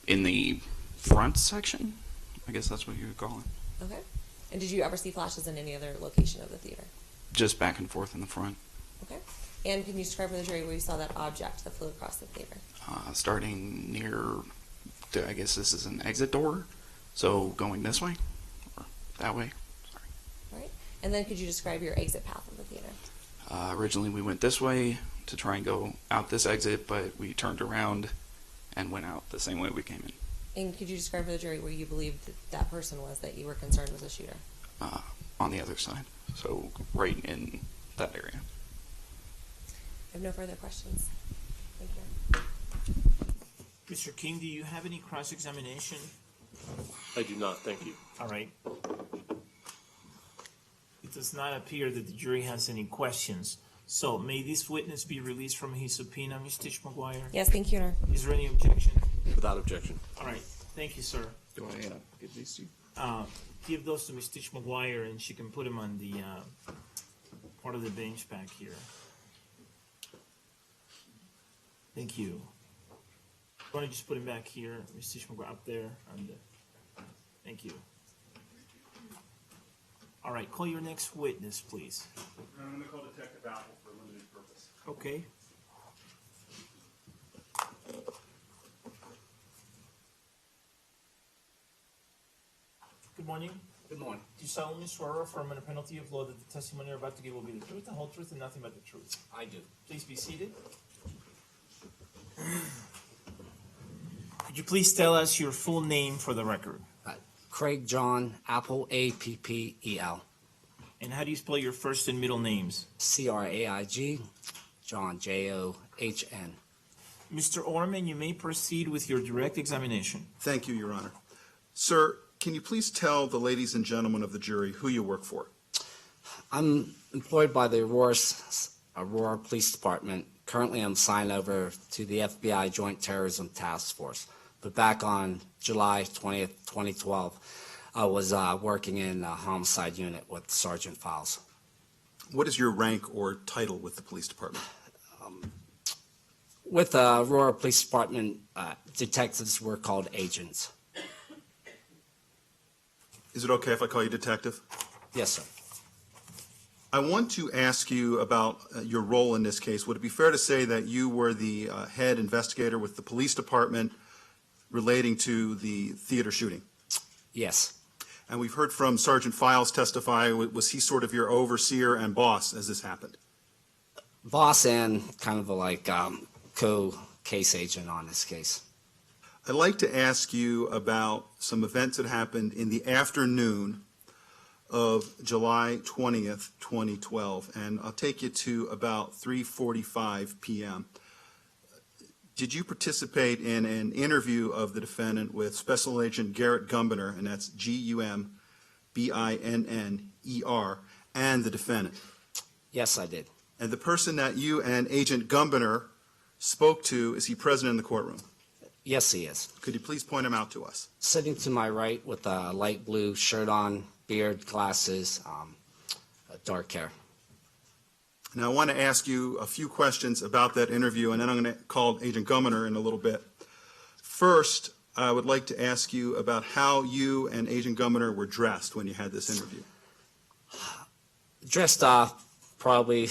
In the front section, I guess that's what you would call it. Okay. And did you ever see flashes in any other location of the theater? Just back and forth in the front. Okay. And can you describe for the jury where you saw that object that flew across the theater? Starting near, I guess this is an exit door, so going this way, or that way. Sorry. All right. And then could you describe your exit path of the theater? Originally we went this way to try and go out this exit, but we turned around and went out the same way we came in. And could you describe for the jury where you believed that person was that you were concerned was a shooter? On the other side, so right in that area. I have no further questions. Thank you. Mr. King, do you have any cross-examination? I do not, thank you. All right. It does not appear that the jury has any questions. So may this witness be released from his subpoena, Ms. Tish McGuire? Yes, thank you, Your Honor. Is there any objection? Without objection. All right. Thank you, sir. Do I give these to you? Give those to Ms. Tish McGuire, and she can put them on the part of the bench back here. Thank you. Why don't you just put him back here, Ms. Tish McGuire, up there. Thank you. All right, call your next witness, please. I'm going to call Detective Apple for a limited purpose. Okay. Good morning. Good morning. Do you solemnly swear or affirm under penalty of law that the testimony you're about to give will be the truth, the whole truth, and nothing but the truth? I do. Please be seated. Could you please tell us your full name for the record? Craig John Apple, Appel. And how do you spell your first and middle names? Craig, John, John. Mr. Orman, you may proceed with your direct examination. Thank you, Your Honor. Sir, can you please tell the ladies and gentlemen of the jury who you work for? I'm employed by the Aurora Police Department. Currently, I'm signed over to the FBI Joint Terrorism Task Force. But back on July 20th, 2012, I was working in a homicide unit with Sergeant Files. What is your rank or title with the police department? With the Aurora Police Department, detectives were called agents. Is it okay if I call you detective? Yes, sir. I want to ask you about your role in this case. Would it be fair to say that you were the head investigator with the police department relating to the theater shooting? Yes. And we've heard from Sergeant Files testify. Was he sort of your overseer and boss as this happened? Boss and kind of like co-case agent on this case. I'd like to ask you about some events that happened in the afternoon of July 20th, 2012, and I'll take you to about 3:45 p.m. Did you participate in an interview of the defendant with Special Agent Garrett Gumbiner, and that's Gumbinner, and the defendant? Yes, I did. And the person that you and Agent Gumbiner spoke to, is he present in the courtroom? Yes, he is. Could you please point him out to us? Sitting to my right with a light blue shirt on, beard, glasses, dark hair. Now, I want to ask you a few questions about that interview, and then I'm going to call Agent Gumbiner in a little bit. First, I would like to ask you about how you and Agent Gumbiner were dressed when you had this interview. Dressed probably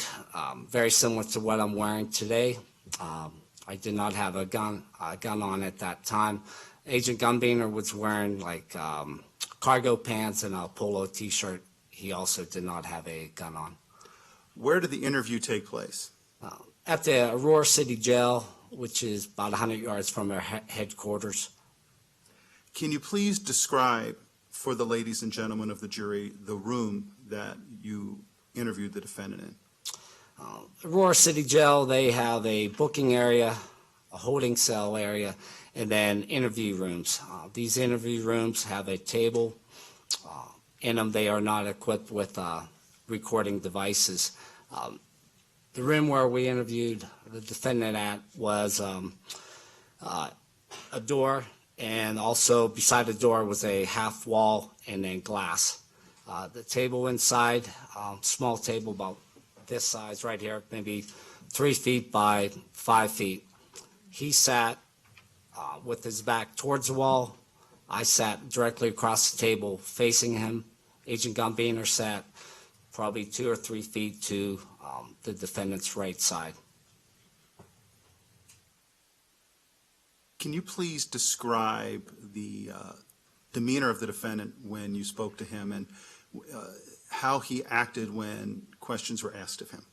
very similar to what I'm wearing today. I did not have a gun on at that time. Agent Gumbiner was wearing like cargo pants and a polo t-shirt. He also did not have a gun on. Where did the interview take place? At the Aurora City Jail, which is about 100 yards from our headquarters. Can you please describe for the ladies and gentlemen of the jury the room that you interviewed the defendant in? Aurora City Jail, they have a booking area, a holding cell area, and then interview rooms. These interview rooms have a table. In them, they are not equipped with recording devices. The room where we interviewed the defendant at was a door, and also beside the door was a half wall and then glass. The table inside, small table about this size right here, maybe 3 feet by 5 feet. He sat with his back towards the wall. I sat directly across the table facing him. Agent Gumbiner sat probably 2 or 3 feet to the defendant's right side. Can you please describe the demeanor of the defendant when you spoke to him and how he acted when questions were asked of him?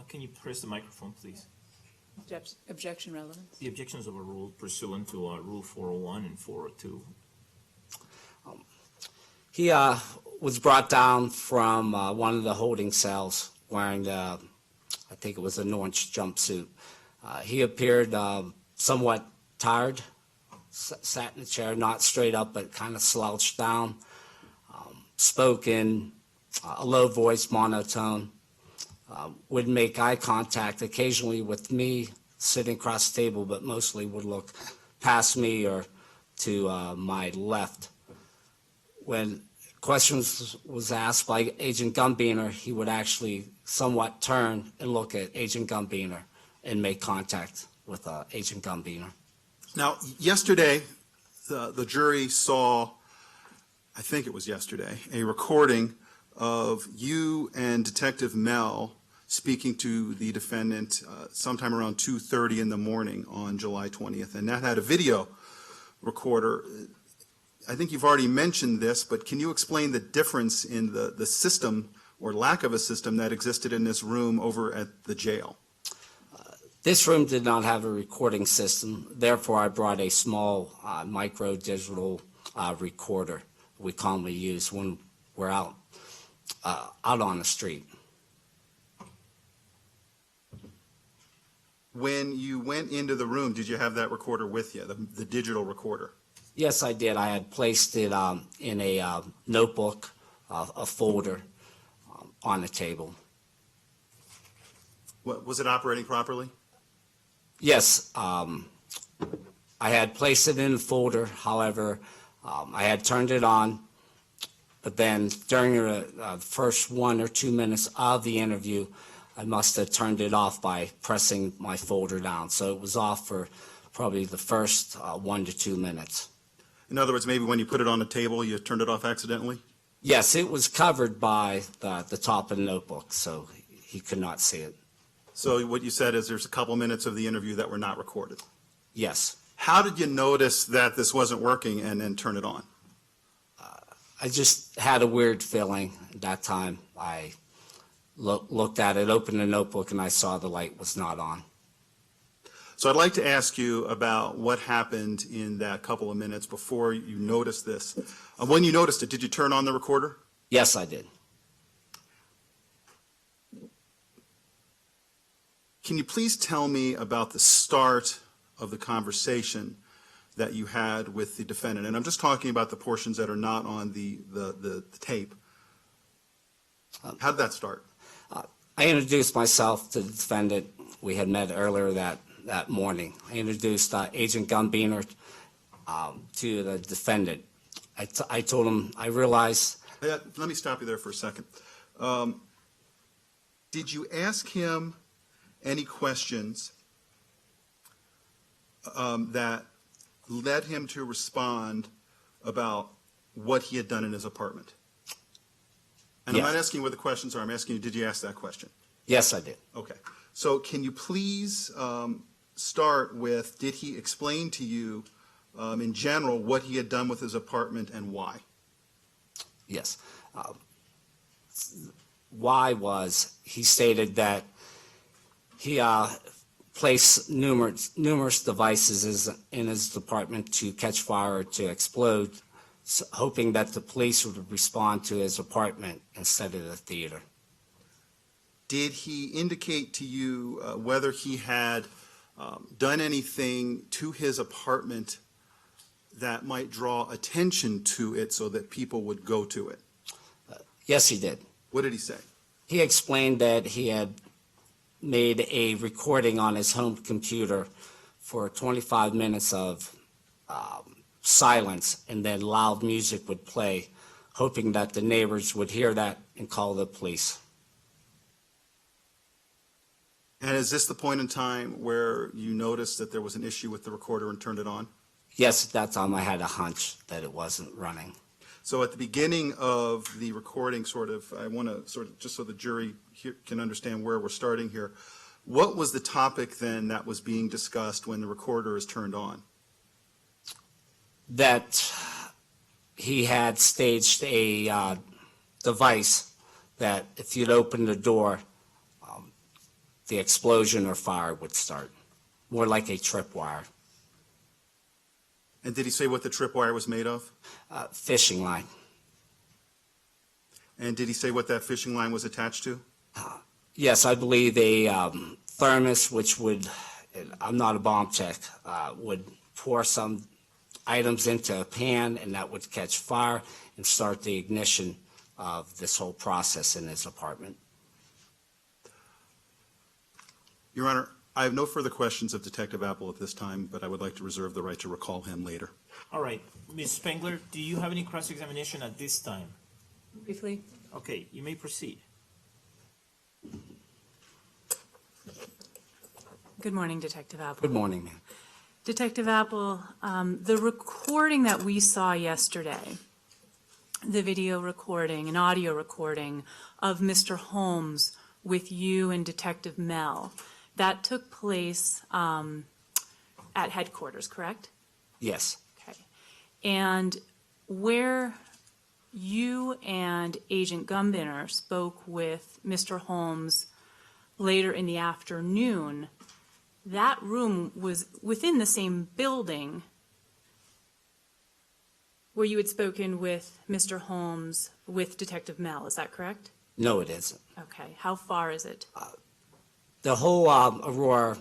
Can you press the microphone, please? Objection relevance. The objections overruled pursuant to Rule 401 and 402. He was brought down from one of the holding cells wearing, I think it was an orange jumpsuit. He appeared somewhat tired, sat in a chair, not straight up, but kind of slouched down, spoke in a low voice, monotone, would make eye contact occasionally with me sitting across the table, but mostly would look past me or to my left. When questions was asked by Agent Gumbiner, he would actually somewhat turn and look at Agent Gumbiner and make contact with Agent Gumbiner. Now, yesterday, the jury saw, I think it was yesterday, a recording of you and Detective Mel speaking to the defendant sometime around 2:30 in the morning on July 20th, and that had a video recorder. I think you've already mentioned this, but can you explain the difference in the system or lack of a system that existed in this room over at the jail? This room did not have a recording system, therefore I brought a small micro digital recorder we commonly use when we're out on the street. When you went into the room, did you have that recorder with you, the digital recorder? Yes, I did. I had placed it in a notebook, a folder on the table. Was it operating properly? Yes, I had placed it in the folder. However, I had turned it on, but then during the first 1 or 2 minutes of the interview, I must have turned it off by pressing my folder down. So it was off for probably the first 1 to 2 minutes. In other words, maybe when you put it on the table, you turned it off accidentally? Yes, it was covered by the top of the notebook, so he could not see it. So what you said is there's a couple minutes of the interview that were not recorded. Yes. How did you notice that this wasn't working and then turn it on? I just had a weird feeling at that time. I looked at it, opened the notebook, and I saw the light was not on. So I'd like to ask you about what happened in that couple of minutes before you noticed this. When you noticed it, did you turn on the recorder? Yes, I did. Can you please tell me about the start of the conversation that you had with the defendant? And I'm just talking about the portions that are not on the tape. How did that start? I introduced myself to the defendant. We had met earlier that morning. I introduced Agent Gunbeaner to the defendant. I told him, I realized... Let me stop you there for a second. Did you ask him any questions that led him to respond about what he had done in his apartment? And Yes. I'm not asking you what the questions are. I'm asking you, did you ask that question? Yes, I did. Okay. So can you please start with, did he explain to you in general what he had done with his apartment and why? Yes. Why was he stated that he placed numerous devices in his apartment to catch fire or to explode, hoping that the police would respond to his apartment instead of the theater. Did he indicate to you whether he had done anything to his apartment that might draw attention to it so that people would go to it? Yes, he did. What did he say? He explained that he had made a recording on his home computer for 25 minutes of silence, and then loud music would play, hoping that the neighbors would hear that and call the police. And is this the point in time where you noticed that there was an issue with the recorder and turned it on? Yes, at that time I had a hunch that it wasn't running. So at the beginning of the recording, I want to just so the jury can understand where we're starting here, what was the topic then that was being discussed when the recorder is turned on? That he had staged a device that if you'd open the door, the explosion or fire would start, more like a tripwire. And did he say what the tripwire was made of? Fishing line. And did he say what that fishing line was attached to? Yes, I believe a thermos, which would, I'm not a bomb tech, would pour some items into a pan, and that would catch fire and start the ignition of this whole process in his apartment. Your Honor, I have no further questions of Detective Apple at this time, but I would like to reserve the right to recall him later. All right, Ms. Spengler, do you have any cross-examination at this time? Briefly, Okay, you may proceed. Good morning, Detective Apple. Good morning, ma'am. Detective Apple, the recording that we saw yesterday, the video recording and audio recording of Mr. Holmes with you and Detective Mel, that took place at headquarters, correct? Yes. Okay. And where you and Agent Gunbeaner spoke with Mr. Holmes later in the afternoon, that room was within the same building where you had spoken with Mr. Holmes with Detective Mel, is that correct? No, it isn't. Okay, how far is it? The whole Aurora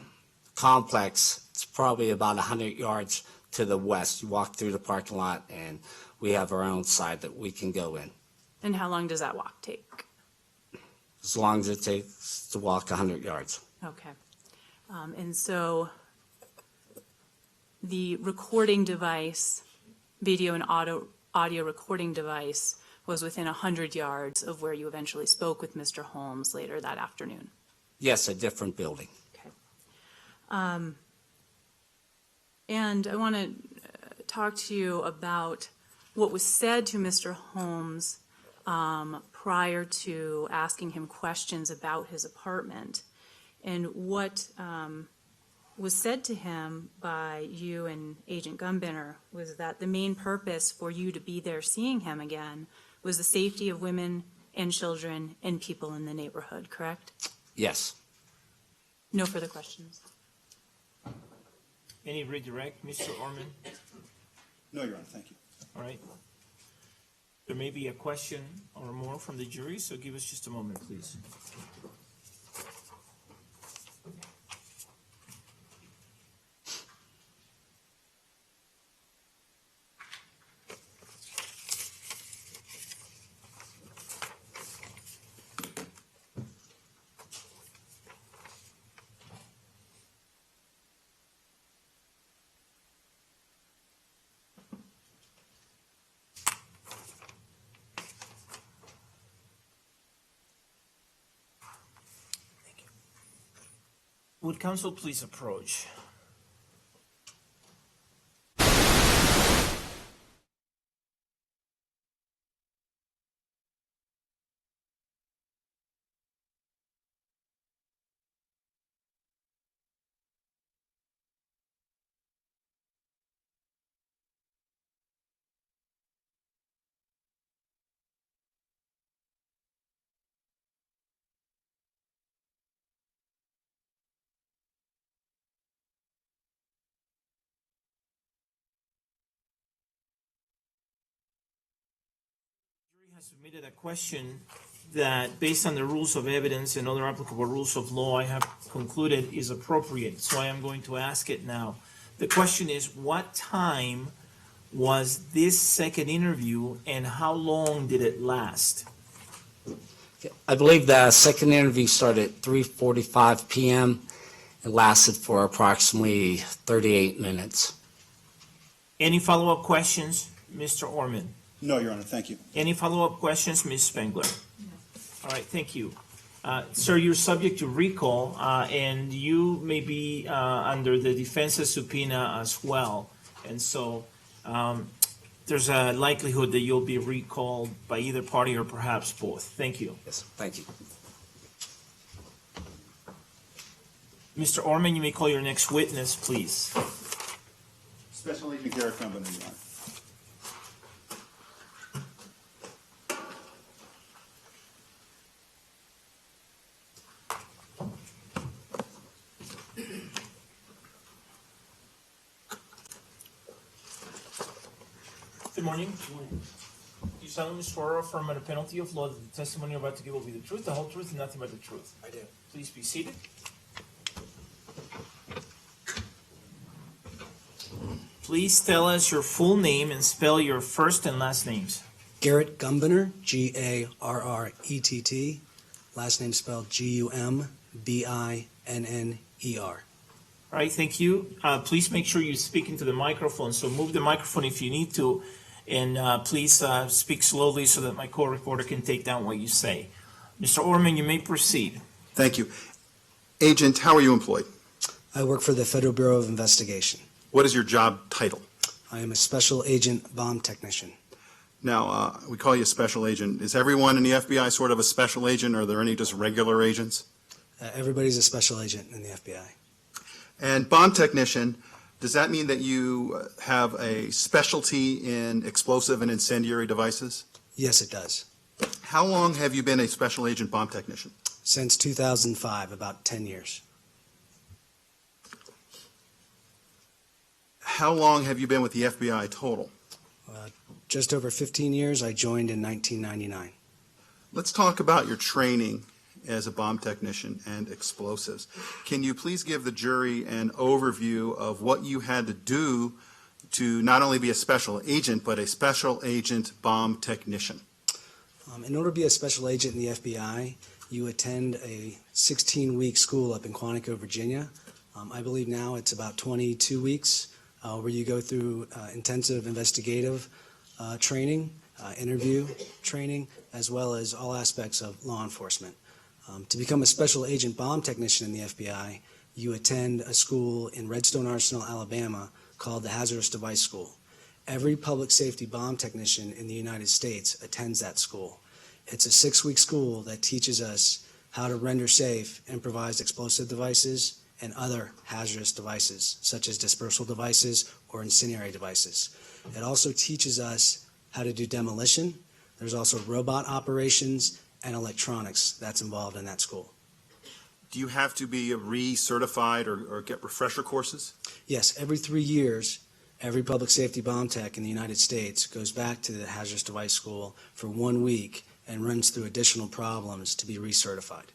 complex is probably about 100 yards to the west. You walk through the parking lot, and we have our own side that we can go in, And how long does that walk take? as long as it takes to walk 100 yards. Okay. And so the recording device, video and audio recording device, was within 100 yards of where you eventually spoke with Mr. Holmes later that afternoon. Yes, a different building. Okay. And I want to talk to you about what was said to Mr. Holmes prior to asking him questions about his apartment. And what was said to him by you and Agent Gunbinner was that the main purpose for you to be there seeing him again was the safety of women and children and people in the neighborhood, correct? Yes. No further questions. Any redirect, Mr. Orman? No, Your Honor, thank you. All right. There may be a question or more from the jury, so give us just a moment, please. Would counsel please approach? Has submitted a question that, based on the rules of evidence and other applicable rules of law, I have concluded is appropriate, so I am going to ask it now. The question is, what time was this second interview and how long did it last? I believe the second interview started at 3:45 p.m. It lasted for approximately 38 minutes. Any follow-up questions, Mr. Orman? No, Your Honor, thank you. Any follow-up questions, Ms. Spengler? No. All right, thank you. Sir, you're subject to recall, and you may be under the defense's subpoena as well. And so there's a likelihood that you'll be recalled by either party or perhaps both. Thank you. Yes, thank you. Mr. Orman, you may call your next witness, please. Special Agent Garrett Gunbinner, Your Honor. Good morning. You solemnly swear or affirm under penalty of law that the testimony you're about to give will be the truth, the whole truth, and nothing but the truth? I do. Please be seated. Please tell us your full name and spell your first and last names. Garrett Gunbinner, Garrett. Last name spelled Gumbinner. All right, thank you. Please make sure you speak into the microphone. So move the microphone if you need to, and please speak slowly so that my co-reporter can take down what you say. Mr. Orman, you may proceed. Thank you. Agent, how are you employed? I work for the Federal Bureau of Investigation. What is your job title? I am a special agent bomb technician. Now, we call you a special agent. Is everyone in the FBI sort of a special agent, or are there any just regular agents? Everybody's a special agent in the FBI. And bomb technician, does that mean that you have a specialty in explosive and incendiary devices? Yes, it does. How long have you been a special agent bomb technician? Since 2005, about 10 years. How long have you been with the FBI total? Just over 15 years. I joined in 1999. Let's talk about your training as a bomb technician and explosives. Can you please give the jury an overview of what you had to do to not only be a special agent, but a special agent bomb technician? In order to be a special agent in the FBI, you attend a 16-week school up in Quantico, Virginia. I believe now it's about 22 weeks where you go through intensive investigative training, interview training, as well as all aspects of law enforcement. To become a special agent bomb technician in the FBI, you attend a school in Redstone Arsenal, Alabama, called the Hazardous Device School. Every public safety bomb technician in the United States attends that school. It's a 6-week school that teaches us how to render safe improvised explosive devices and other hazardous devices, such as dispersal devices or incendiary devices. It also teaches us how to do demolition. There's also robot operations and electronics that's involved in that school. Do you have to be recertified or get refresher courses? Yes, every 3 years, every public safety bomb tech in the United States goes back to the Hazardous Device School for 1 week and runs through additional problems to be recertified.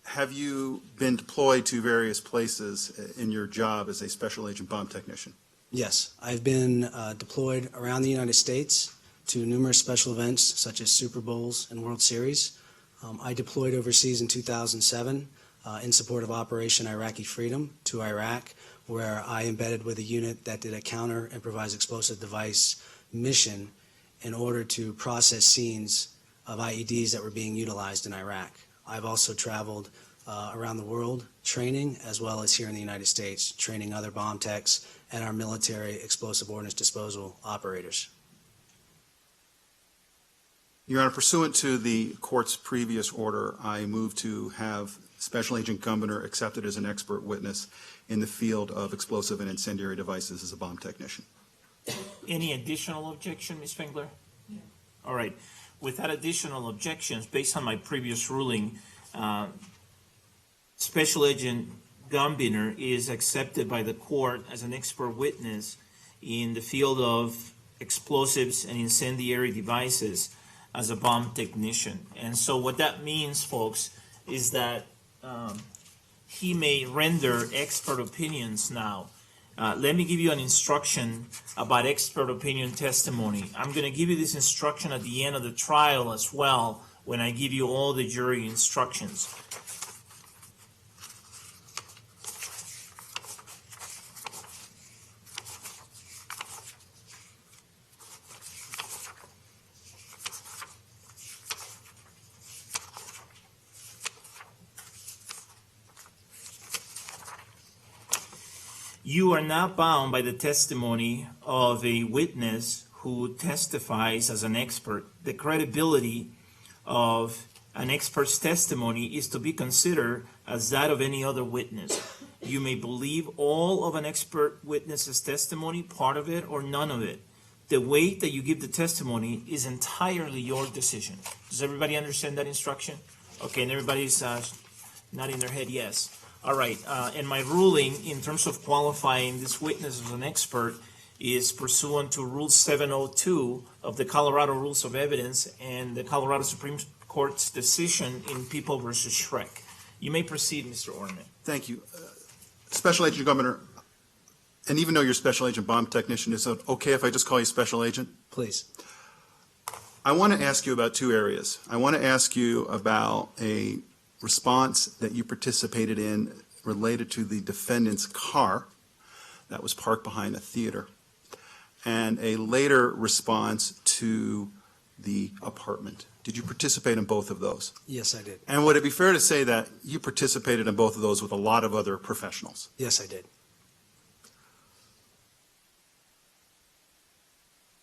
Have you been deployed to various places in your job as a special agent bomb technician? Yes, I've been deployed around the United States to numerous special events such as Super Bowls and World Series. I deployed overseas in 2007 in support of Operation Iraqi Freedom to Iraq, where I embedded with a unit that did a counter improvised explosive device mission in order to process scenes of IEDs that were being utilized in Iraq. I've also traveled around the world training, as well as here in the United States, training other bomb techs and our military explosive ordnance disposal operators. Your Honor, pursuant to the court's previous order, I move to have Special Agent Gumbiner accepted as an expert witness in the field of explosive and incendiary devices as a bomb technician. Any additional objection, Ms. Spengler? No. All right. Without additional objections, based on my previous ruling, Special Agent Gumbiner is accepted by the court as an expert witness in the field of explosives and incendiary devices as a bomb technician. And so what that means, folks, is that he may render expert opinions now. Let me give you an instruction about expert opinion testimony. I'm going to give you this instruction at the end of the trial as well, when I give you all the jury instructions. You are not bound by the testimony of a witness who testifies as an expert. The credibility of an expert's testimony is to be considered as that of any other witness. You may believe all of an expert witness's testimony, part of it or none of it. The weight that you give the testimony is entirely your decision. Does everybody understand that instruction? Okay, and everybody's nodding their head yes. All right, and my ruling in terms of qualifying this witness as an expert is pursuant to Rule 702 of the Colorado Rules of Evidence and the Colorado Supreme Court's decision in People v. Schreck. You may proceed, Mr. Orman. Thank you. Special Agent Gumbiner, and even though you're Special Agent bomb technician, is it okay if I just call you Special Agent? Please. I want to ask you about two areas. I want to ask you about a response that you participated in related to the defendant's car that was parked behind a theater, and a later response to the apartment. Did you participate in both of those? Yes, I did. And would it be fair to say that you participated in both of those with a lot of other professionals? Yes, I did.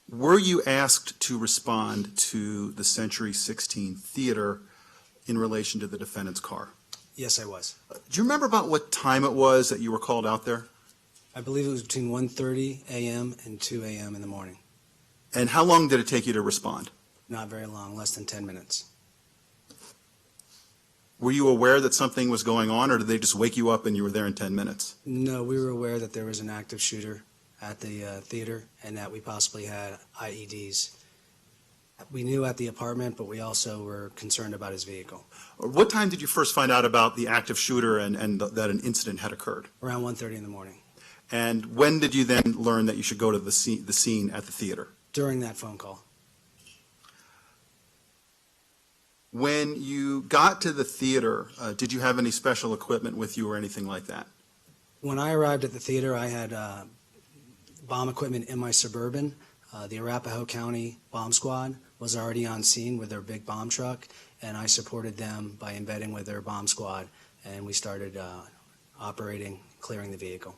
Were you asked to respond to the Century 16 theater in relation to the defendant's car? Yes, I was. Do you remember about what time it was that you were called out there? I believe it was between 1:30 a.m. and 2 a.m. in the morning. And how long did it take you to respond? Not very long, less than 10 minutes. Were you aware that something was going on, or did they just wake you up and you were there in 10 minutes? No, we were aware that there was an active shooter at the theater and that we possibly had IEDs. We knew at the apartment, but we also were concerned about his vehicle. What time did you first find out about the active shooter and that an incident had occurred? Around 1:30 in the morning. And when did you then learn that you should go to the scene at the theater? During that phone call. When you got to the theater, did you have any special equipment with you or anything like that? When I arrived at the theater, I had bomb equipment in my Suburban. The Arapahoe County Bomb Squad was already on scene with their big bomb truck, and I supported them by embedding with their bomb squad, and we started operating, clearing the vehicle.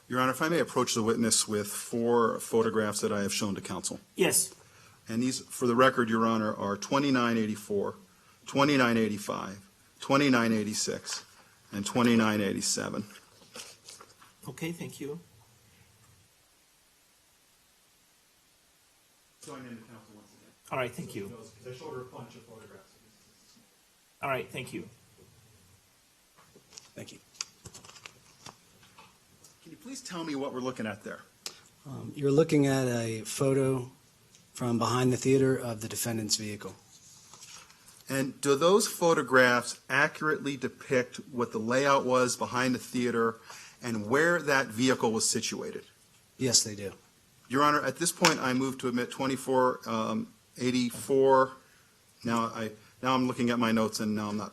Your Honor, if I may approach the witness with 4 photographs that I have shown to counsel. Yes. And these, for the record, Your Honor, are 2984, 2985, 2986, and 2987. Okay, thank you. All right, thank you. I showed her a bunch of photographs. All right, thank you. Thank you. Can you please tell me what we're looking at there? You're looking at a photo from behind the theater of the defendant's vehicle. And do those photographs accurately depict what the layout was behind the theater and where that vehicle was situated? Yes, they do. Your Honor, at this point, I move to admit 2484. Now I'm looking at my notes, and now I'm not.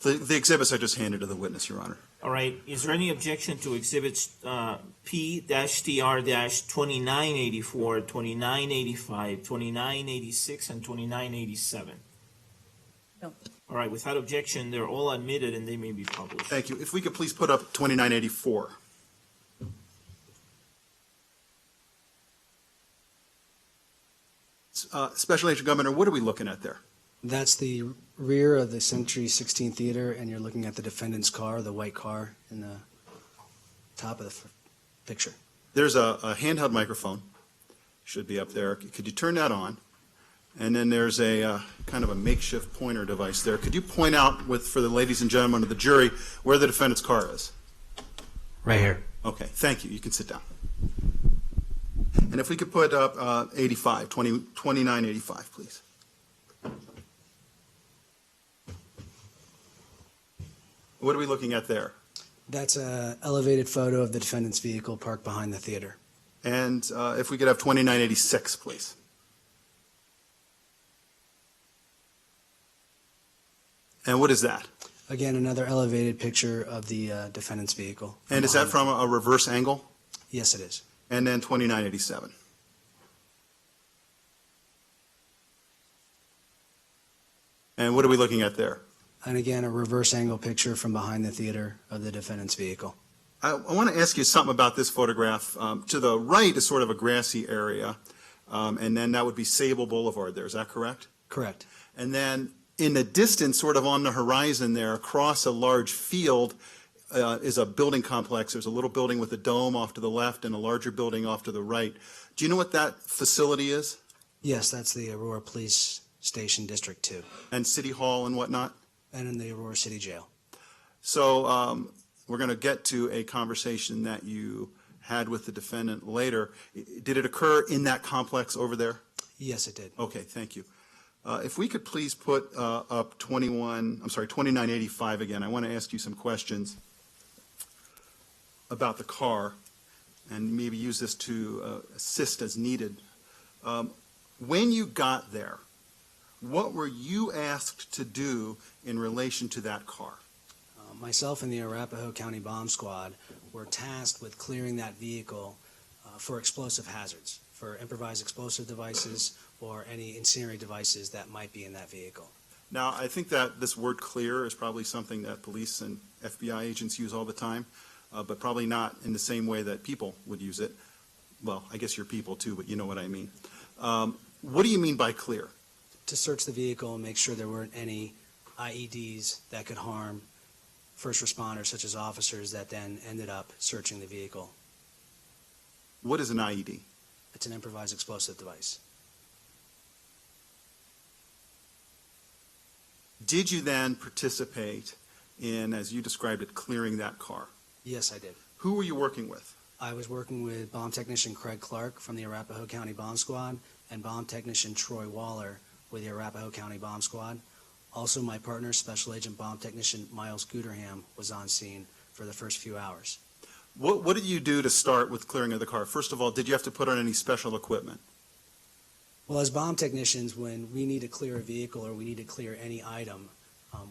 The exhibits I just handed to the witness, Your Honor. All right, is there any objection to exhibits P-TR-2984, 2985, 2986, and 2987? No. All right, without objection, they're all admitted and they may be published. Thank you. If we could please put up 2984. Special Agent Governor, what are we looking at there? That's the rear of the Century 16 Theater, and you're looking at the defendant's car, the white car, in the top of the picture. There's a handheld microphone, should be up there. Could you turn that on? And then there's a kind of a makeshift pointer device there. Could you point out for the ladies and gentlemen of the jury where the defendant's car is? Right here. Okay, thank you. You can sit down. And if we could put up 2985, please. What are we looking at there? That's an elevated photo of the defendant's vehicle parked behind the theater. And if we could have 2986, please. And what is that? Again, another elevated picture of the defendant's vehicle. And is that from a reverse angle? Yes, it is. And then 2987. And what are we looking at there? And again, a reverse angle picture from behind the theater of the defendant's vehicle. I want to ask you something about this photograph. To the right is sort of a grassy area, and then that would be Sable Boulevard there. Is that correct? Correct. And then in the distance, sort of on the horizon there, across a large field, is a building complex. There's a little building with a dome off to the left and a larger building off to the right. Do you know what that facility is? Yes, that's the Aurora Police Station District 2. And City Hall and whatnot? And in the Aurora City Jail. So we're going to get to a conversation that you had with the defendant later. Did it occur in that complex over there? Yes, it did. Okay, thank you. If we could please put up 2985 again. I want to ask you some questions about the car and maybe use this to assist as needed. When you got there, what were you asked to do in relation to that car? Myself and the Arapahoe County Bomb Squad were tasked with clearing that vehicle for explosive hazards, for improvised explosive devices or any incendiary devices that might be in that vehicle. Now, I think that this word clear is probably something that police and FBI agents use all the time, but probably not in the same way that people would use it. Well, I guess you're people too, but you know what I mean. What do you mean by clear? To search the vehicle and make sure there weren't any IEDs that could harm first responders, such as officers, that then ended up searching the vehicle. What is an IED? It's an improvised explosive device. Did you then participate in, as you described it, clearing that car? Yes, I did. Who were you working with? I was working with bomb technician Craig Clark from the Arapahoe County Bomb Squad and bomb technician Troy Waller with the Arapahoe County Bomb Squad. Also, my partner, Special Agent Bomb Technician Miles Gooderham, was on scene for the first few hours. What did you do to start with clearing of the car? First of all, did you have to put on any special equipment? Well, as bomb technicians, when we need to clear a vehicle or we need to clear any item,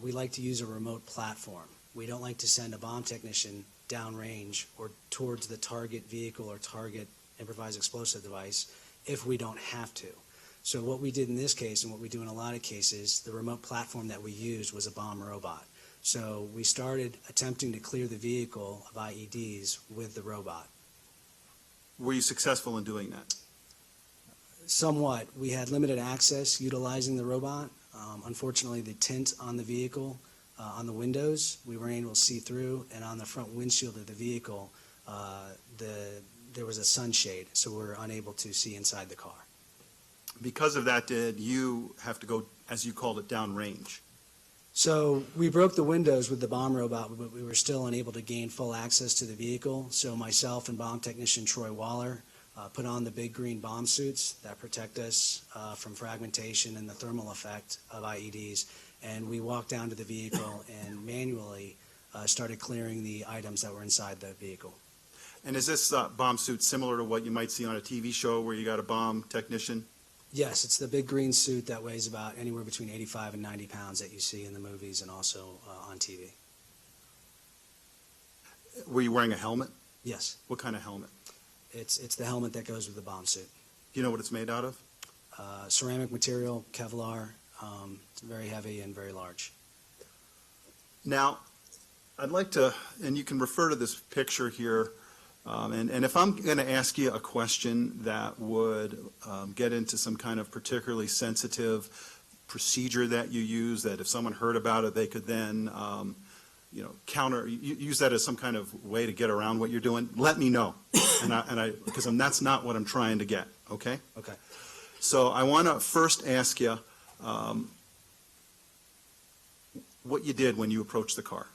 we like to use a remote platform. We don't like to send a bomb technician downrange or towards the target vehicle or target improvised explosive device if we don't have to. So what we did in this case, and what we do in a lot of cases, the remote platform that we used was a bomb robot. So we started attempting to clear the vehicle of IEDs with the robot. Were you successful in doing that? Somewhat. We had limited access utilizing the robot. Unfortunately, the tint on the vehicle, on the windows, we weren't able to see through, and on the front windshield of the vehicle, there was a sunshade, so we were unable to see inside the car. Because of that, did you have to go, as you called it, downrange? So we broke the windows with the bomb robot, but we were still unable to gain full access to the vehicle. So myself and bomb technician Troy Waller put on the big green bomb suits that protect us from fragmentation and the thermal effect of IEDs. And we walked down to the vehicle and manually started clearing the items that were inside the vehicle. And is this bomb suit similar to what you might see on a TV show where you got a bomb technician? Yes, it's the big green suit that weighs about anywhere between 85 and 90 pounds that you see in the movies and also on TV. Were you wearing a helmet? Yes, What kind of helmet? it's the helmet that goes with the bomb suit. Do you know what it's made out of? Ceramic material, Kevlar, it's very heavy and very large. Now, I'd like to, and you can refer to this picture here, and if I'm going to ask you a question that would get into some kind of particularly sensitive procedure that you use, that if someone heard about it, they could then, use that as some kind of way to get around what you're doing, let me know, because that's not what I'm trying to get, okay? Okay. So I want to first ask you what you did when you approached the car.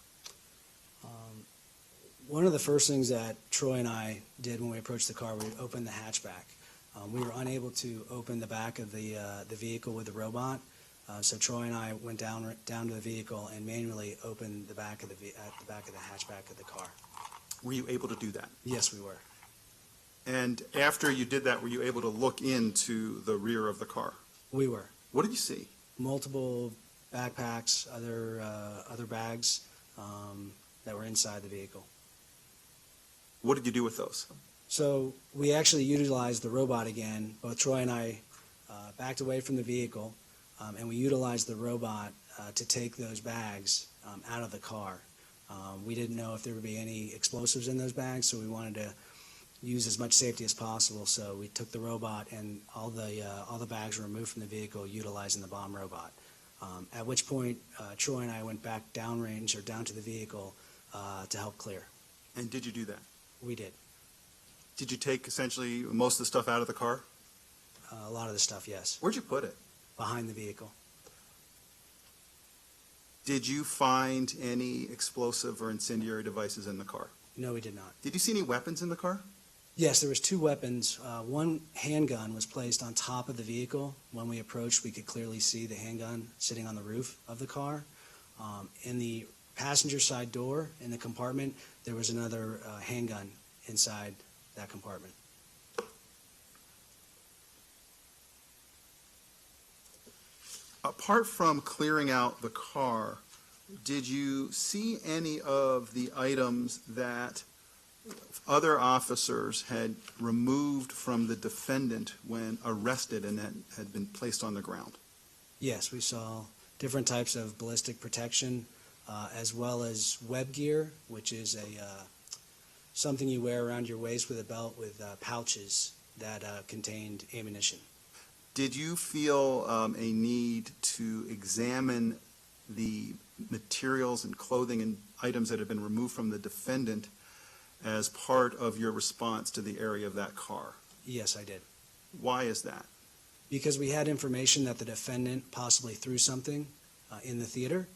One of the first things that Troy and I did when we approached the car, we opened the hatchback. We were unable to open the back of the vehicle with the robot, so Troy and I went down to the vehicle and manually opened the back of the hatchback of the car. Were you able to do that? Yes, we were. And after you did that, were you able to look into the rear of the car? We were. What did you see? Multiple backpacks, other bags that were inside the vehicle. What did you do with those? So we actually utilized the robot again. Both Troy and I backed away from the vehicle, and we utilized the robot to take those bags out of the car. We didn't know if there would be any explosives in those bags, so we wanted to use as much safety as possible. So we took the robot, and all the bags were removed from the vehicle utilizing the bomb robot. At which point, Troy and I went back downrange or down to the vehicle to help clear. And did you do that? We did. Did you take essentially most of the stuff out of the car? A lot of the stuff, yes. Where'd you put it? Behind the vehicle. Did you find any explosive or incendiary devices in the car? No, we did not. Did you see any weapons in the car? Yes, there was two weapons. One handgun was placed on top of the vehicle. When we approached, we could clearly see the handgun sitting on the roof of the car. In the passenger side door in the compartment, there was another handgun inside that compartment. Apart from clearing out the car, did you see any of the items that other officers had removed from the defendant when arrested and that had been placed on the ground? Yes, we saw different types of ballistic protection, as well as web gear, which is something you wear around your waist with a belt with pouches that contained ammunition. Did you feel a need to examine the materials and clothing and items that had been removed from the defendant as part of your response to the area of that car? Yes, I did. Why is that? Because we had information that the defendant possibly threw something in the theater.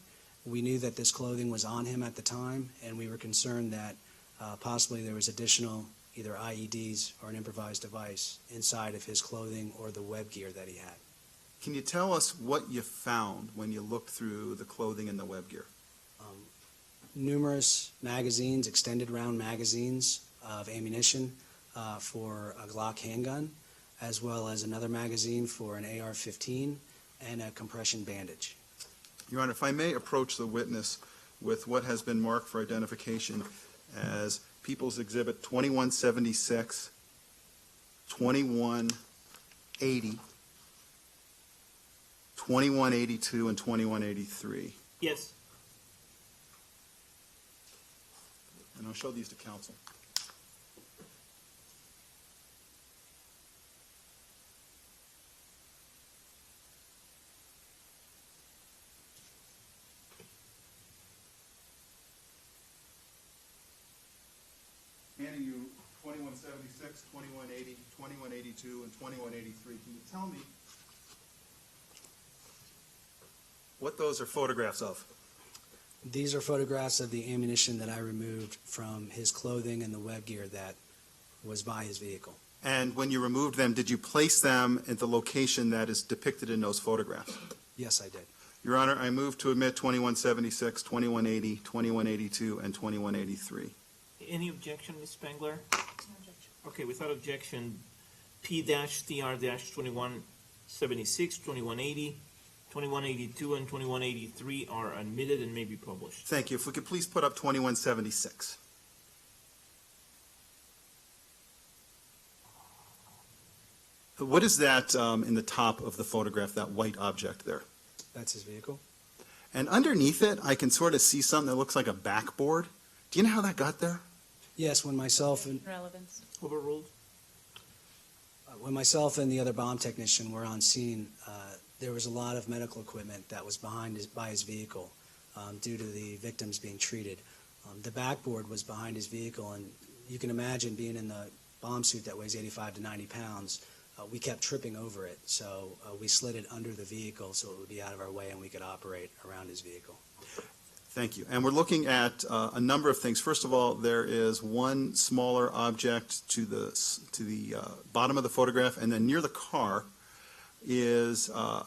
We knew that this clothing was on him at the time, and we were concerned that possibly there was additional either IEDs or an improvised device inside of his clothing or the web gear that he had. Can you tell us what you found when you looked through the clothing and the web gear? Numerous magazines, extended round magazines of ammunition for a Glock handgun, as well as another magazine for an AR-15 and a compression bandage. Your Honor, if I may approach the witness with what has been marked for identification as People's Exhibit 2176, 2180, 2182, and 2183. Yes. And I'll show these to counsel. Handing you 2176, 2180, 2182, and 2183. Can you tell me what those are photographs of? These are photographs of the ammunition that I removed from his clothing and the web gear that was by his vehicle. And when you removed them, did you place them at the location that is depicted in those photographs? Yes, I did. Your Honor, I move to admit 2176, 2180, 2182, and 2183. Any objection, Ms. Spangler? No objection. Okay, without objection, P-TR-2176, 2180, 2182, and 2183 are admitted and may be published. Thank you. If we could please put up 2176. What is that in the top of the photograph, that white object there? That's his vehicle. And underneath it, I can sort of see something that looks like a backboard. Do you know how that got there? Yes, when myself and Relevance. Overruled. the other bomb technician were on scene, there was a lot of medical equipment that was by his vehicle due to the victims being treated. The backboard was behind his vehicle, and you can imagine being in the bomb suit that weighs 85 to 90 pounds. We kept tripping over it, so we slid it under the vehicle so it would be out of our way and we could operate around his vehicle. Thank you. And we're looking at a number of things. First of all, there is one smaller object to the bottom of the photograph, and then near the car is a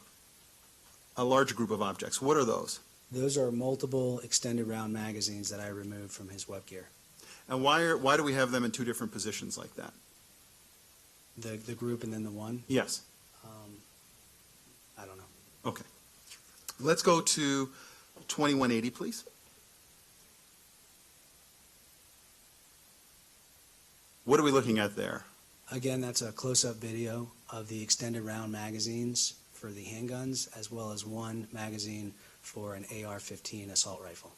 large group of objects. What are those? Those are multiple extended round magazines that I removed from his web gear. And why do we have them in two different positions like that? The group and then the one? Yes. I don't know. Okay. Let's go to 2180, please. What are we looking at there? Again, that's a close-up video of the extended round magazines for the handguns, as well as one magazine for an AR-15 assault rifle.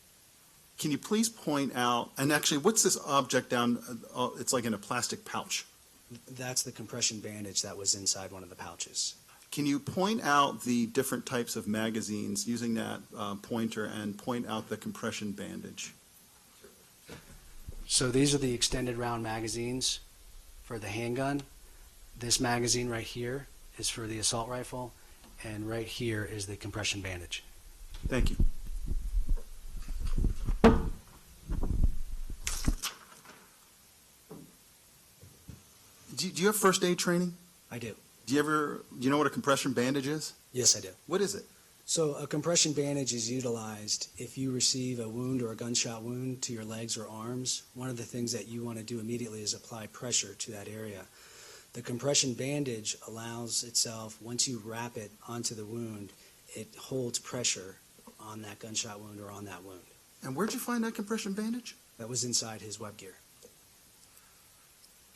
Can you please point out, and actually, what's this object down, it's like in a plastic pouch. That's the compression bandage that was inside one of the pouches. Can you point out the different types of magazines using that pointer and point out the compression bandage? So these are the extended round magazines for the handgun. This magazine right here is for the assault rifle, and right here is the compression bandage. Thank you. Do you have first aid training? I do. Do you know what a compression bandage is? Yes, I do. What is it? So a compression bandage is utilized if you receive a wound or a gunshot wound to your legs or arms. One of the things that you want to do immediately is apply pressure to that area. The compression bandage allows itself, once you wrap it onto the wound, it holds pressure on that gunshot wound or on that wound. And where'd you find that compression bandage? That was inside his web gear.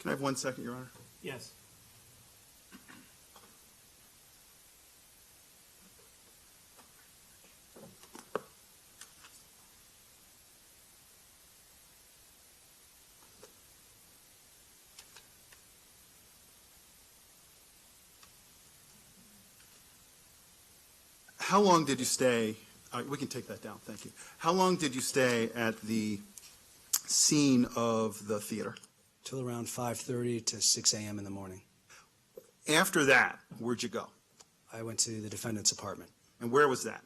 Can I have 1 second, Your Honor? Yes. How long did you stay? We can take that down, thank you. How long did you stay at the scene of the theater? Till around 5:30 to 6 a.m. in the morning. After that, where'd you go? I went to the defendant's apartment, And where was that?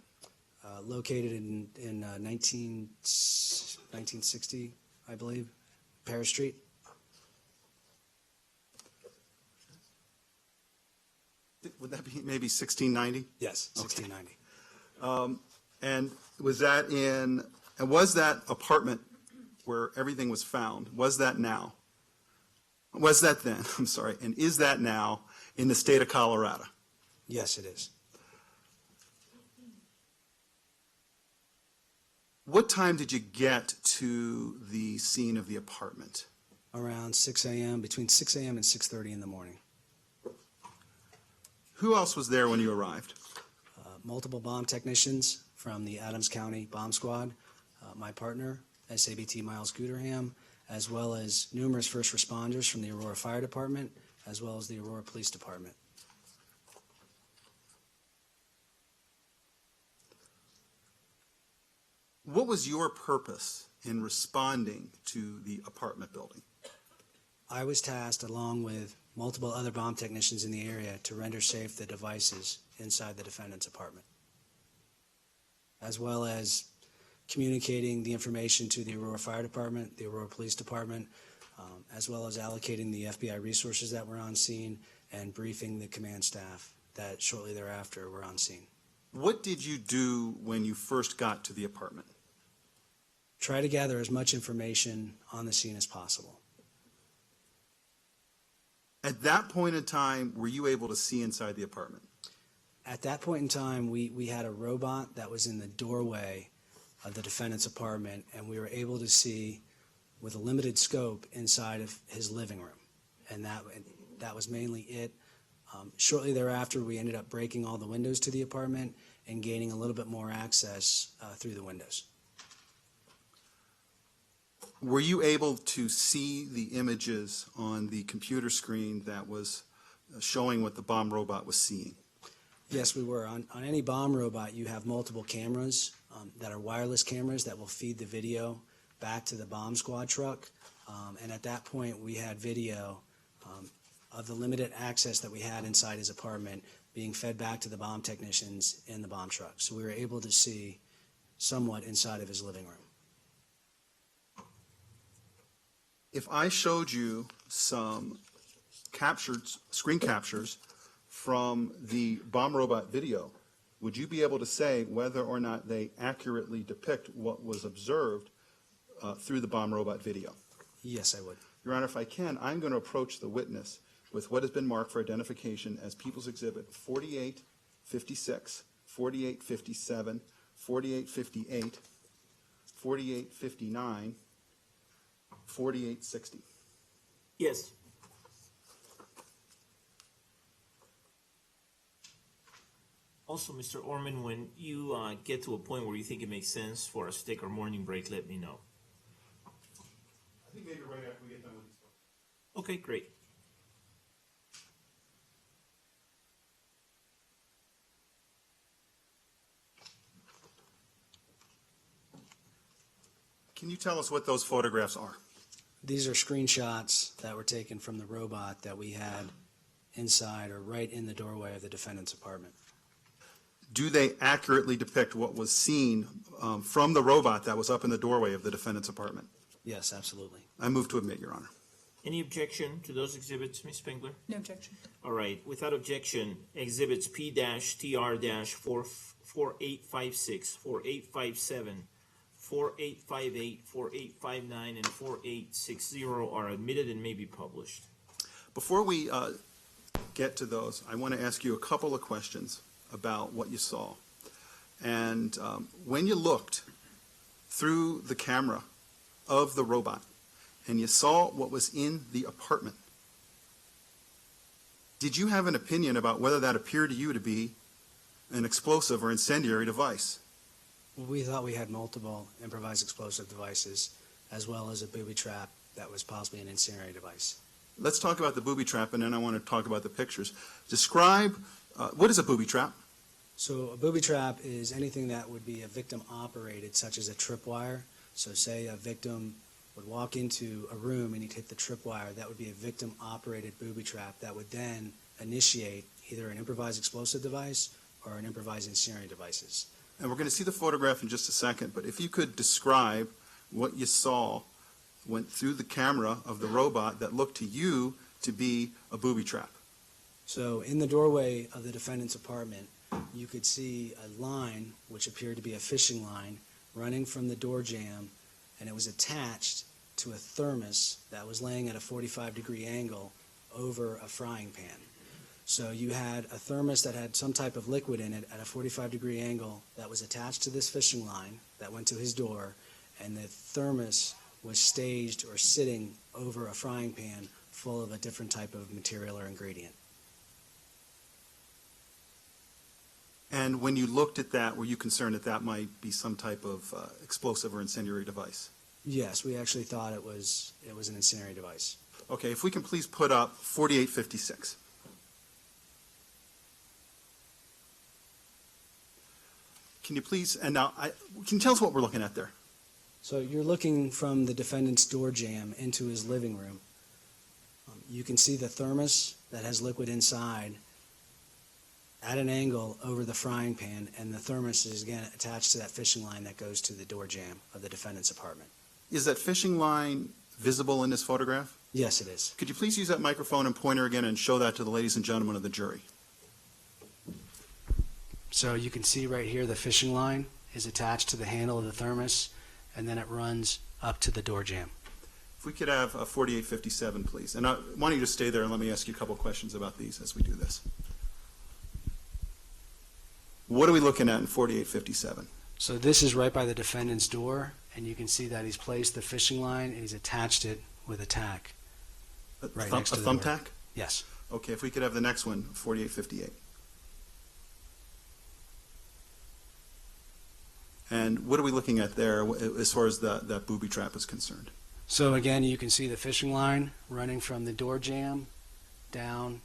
located in 1960, I believe, Paris Street. Would that be maybe 1690? Yes, 1690. And was that apartment where everything was found, was that then, I'm sorry, and is that now in the state of Colorado? Yes, it is. What time did you get to the scene of the apartment? Around 6 a.m., between 6 a.m. and 6:30 in the morning. Who else was there when you arrived? Multiple bomb technicians from the Adams County Bomb Squad, my partner, SABT Miles Guterham, as well as numerous first responders from the Aurora Fire Department, as well as the Aurora Police Department. What was your purpose in responding to the apartment building? I was tasked, along with multiple other bomb technicians in the area, to render safe the devices inside the defendant's apartment, as well as communicating the information to the Aurora Fire Department, the Aurora Police Department, as well as allocating the FBI resources that were on scene and briefing the command staff that shortly thereafter were on scene. What did you do when you first got to the apartment? Try to gather as much information on the scene as possible. At that point in time, were you able to see inside the apartment? At that point in time, we had a robot that was in the doorway of the defendant's apartment, and we were able to see with a limited scope inside of his living room. And that was mainly it. Shortly thereafter, we ended up breaking all the windows to the apartment and gaining a little bit more access through the windows. Were you able to see the images on the computer screen that was showing what the bomb robot was seeing? Yes, we were. On any bomb robot, you have multiple cameras that are wireless cameras that will feed the video back to the bomb squad truck. And at that point, we had video of the limited access that we had inside his apartment being fed back to the bomb technicians in the bomb truck. So we were able to see somewhat inside of his living room. If I showed you some screen captures from the bomb robot video, would you be able to say whether or not they accurately depict what was observed through the bomb robot video? Yes, I would. Your Honor, if I can, I'm going to approach the witness with what has been marked for identification as People's Exhibit 4856, 4857, 4858, 4859, 4860. Yes. Also, Mr. Orman, when you get to a point where you think it makes sense for us to take our morning break, let me know. I think maybe right after we get done with these folks. Okay, great. Can you tell us what those photographs are? These are screenshots that were taken from the robot that we had inside or right in the doorway of the defendant's apartment. Do they accurately depict what was seen from the robot that was up in the doorway of the defendant's apartment? Yes, absolutely. I move to admit, Your Honor. Any objection to those exhibits, Ms. Spengler? No objection. All right, without objection, exhibits P-TR-4856, 4857, 4858, 4859, and 4860 are admitted and may be published. Before we get to those, I want to ask you a couple of questions about what you saw. And when you looked through the camera of the robot and you saw what was in the apartment, did you have an opinion about whether that appeared to you to be an explosive or incendiary device? We thought we had multiple improvised explosive devices, as well as a booby trap that was possibly an incendiary device. Let's talk about the booby trap, and then I want to talk about the pictures. Describe, what is a booby trap? So a booby trap is anything that would be a victim operated, such as a tripwire. So say a victim would walk into a room and he'd hit the tripwire, that would be a victim operated booby trap that would then initiate either an improvised explosive device or an improvised incendiary devices. And we're going to see the photograph in just a second, but if you could describe what you saw went through the camera of the robot that looked to you to be a booby trap. So in the doorway of the defendant's apartment, you could see a line, which appeared to be a fishing line, running from the door jamb, and it was attached to a thermos that was laying at a 45-degree angle over a frying pan. So you had a thermos that had some type of liquid in it at a 45-degree angle that was attached to this fishing line that went to his door, and the thermos was staged or sitting over a frying pan full of a different type of material or ingredient. And when you looked at that, were you concerned that that might be some type of explosive or incendiary device? Yes, we actually thought it was an incendiary device. Okay, if we can please put up 4856. Can you please, and now, can you tell us what we're looking at there? So you're looking from the defendant's door jamb into his living room. You can see the thermos that has liquid inside at an angle over the frying pan, and the thermos is again attached to that fishing line that goes to the door jamb of the defendant's apartment. Is that fishing line visible in this photograph? Yes, it is. Could you please use that microphone and pointer again and show that to the ladies and gentlemen of the jury? So you can see right here the fishing line is attached to the handle of the thermos, and then it runs up to the door jamb. If we could have 4857, please. And why don't you just stay there and let me ask you a couple of questions about these as we do this. What are we looking at in 4857? So this is right by the defendant's door, and you can see that he's placed the fishing line and he's attached it with a tack. Right next to the door. thumbtack? Yes. Okay, if we could have the next one, 4858. And what are we looking at there as far as that booby trap is concerned? So again, you can see the fishing line running from the door jamb down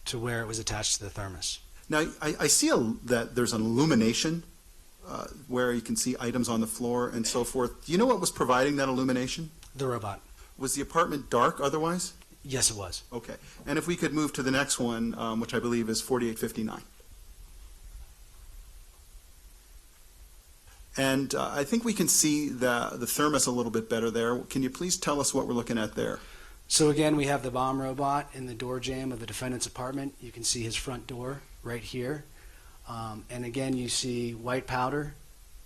to where it was attached to the thermos. Now, I see that there's an illumination where you can see items on the floor and so forth. Do you know what was providing that illumination? The robot. Was the apartment dark otherwise? Yes, it was. Okay. And if we could move to the next one, which I believe is 4859. And I think we can see the thermos a little bit better there. Can you please tell us what we're looking at there? So again, we have the bomb robot in the door jamb of the defendant's apartment. You can see his front door right here. And again, you see white powder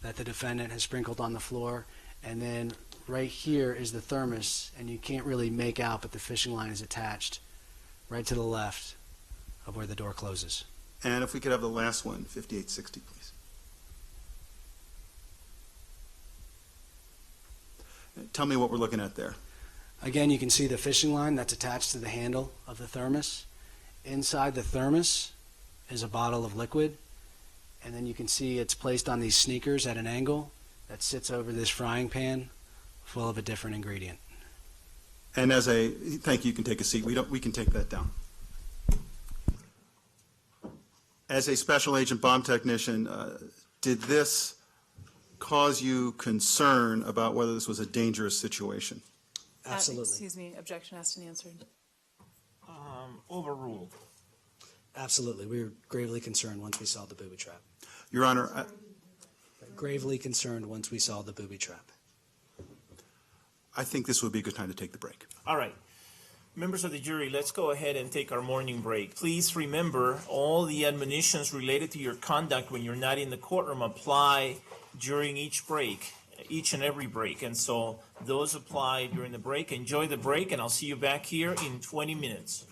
that the defendant has sprinkled on the floor. And then right here is the thermos, and you can't really make out, but the fishing line is attached right to the left of where the door closes. And if we could have the last one, 5860, please. Tell me what we're looking at there. Again, you can see the fishing line that's attached to the handle of the thermos. Inside the thermos is a bottle of liquid, and then you can see it's placed on these sneakers at an angle that sits over this frying pan full of a different ingredient. And thank you, you can take a seat. We can take that down. As a special agent bomb technician, did this cause you concern about whether this was a dangerous situation? Absolutely. Excuse me, objection asked and answered. Overruled. Absolutely. We were gravely concerned once we saw the booby trap. Your Honor, Gravely concerned once we saw the booby trap. I think this would be a good time to take the break. All right. Members of the jury, let's go ahead and take our morning break. Please remember all the admonitions related to your conduct when you're not in the courtroom apply during each break, each and every break. And so those apply during the break. Enjoy the break, and I'll see you back here in 20 minutes.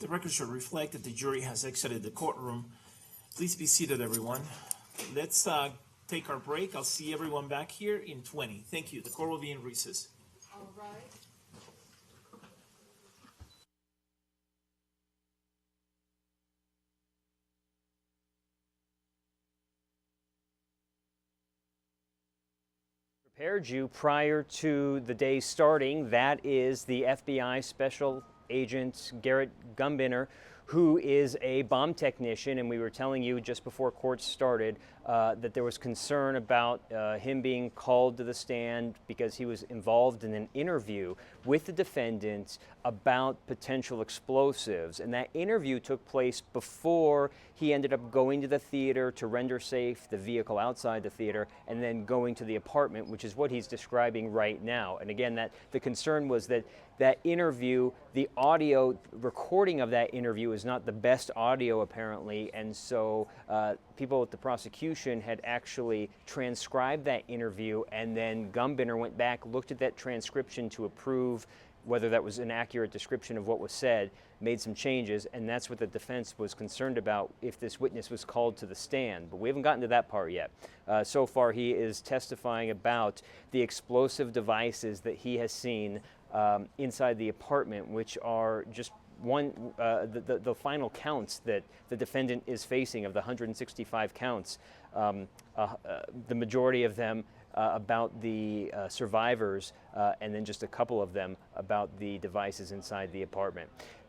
The record should reflect that the jury has exited the courtroom. Please be seated, everyone. Let's take our break. I'll see everyone back here in 20. Thank you. The court will be in recess. All right. Prepared you prior to the day starting. That is the FBI Special Agent Garrett Gumbinder, who is a bomb technician, and we were telling you just before court started that there was concern about him being called to the stand because he was involved in an interview with the defendant about potential explosives. And that interview took place before he ended up going to the theater to render safe the vehicle outside the theater and then going to the apartment, which is what he's describing right now. And again, that the concern was that that interview, the audio recording of that interview is not the best audio apparently, and so people at the prosecution had actually transcribed that interview, and then Gumbinder went back, looked at that transcription to approve whether that was an accurate description of what was said, made some changes, and that's what the defense was concerned about if this witness was called to the stand. But we haven't gotten to that part yet. So far, he is testifying about the explosive devices that he has seen inside the apartment, which are just the final counts that the defendant is facing of the 165 counts. The majority of them about the survivors, and then just a couple of them about the devices inside the apartment.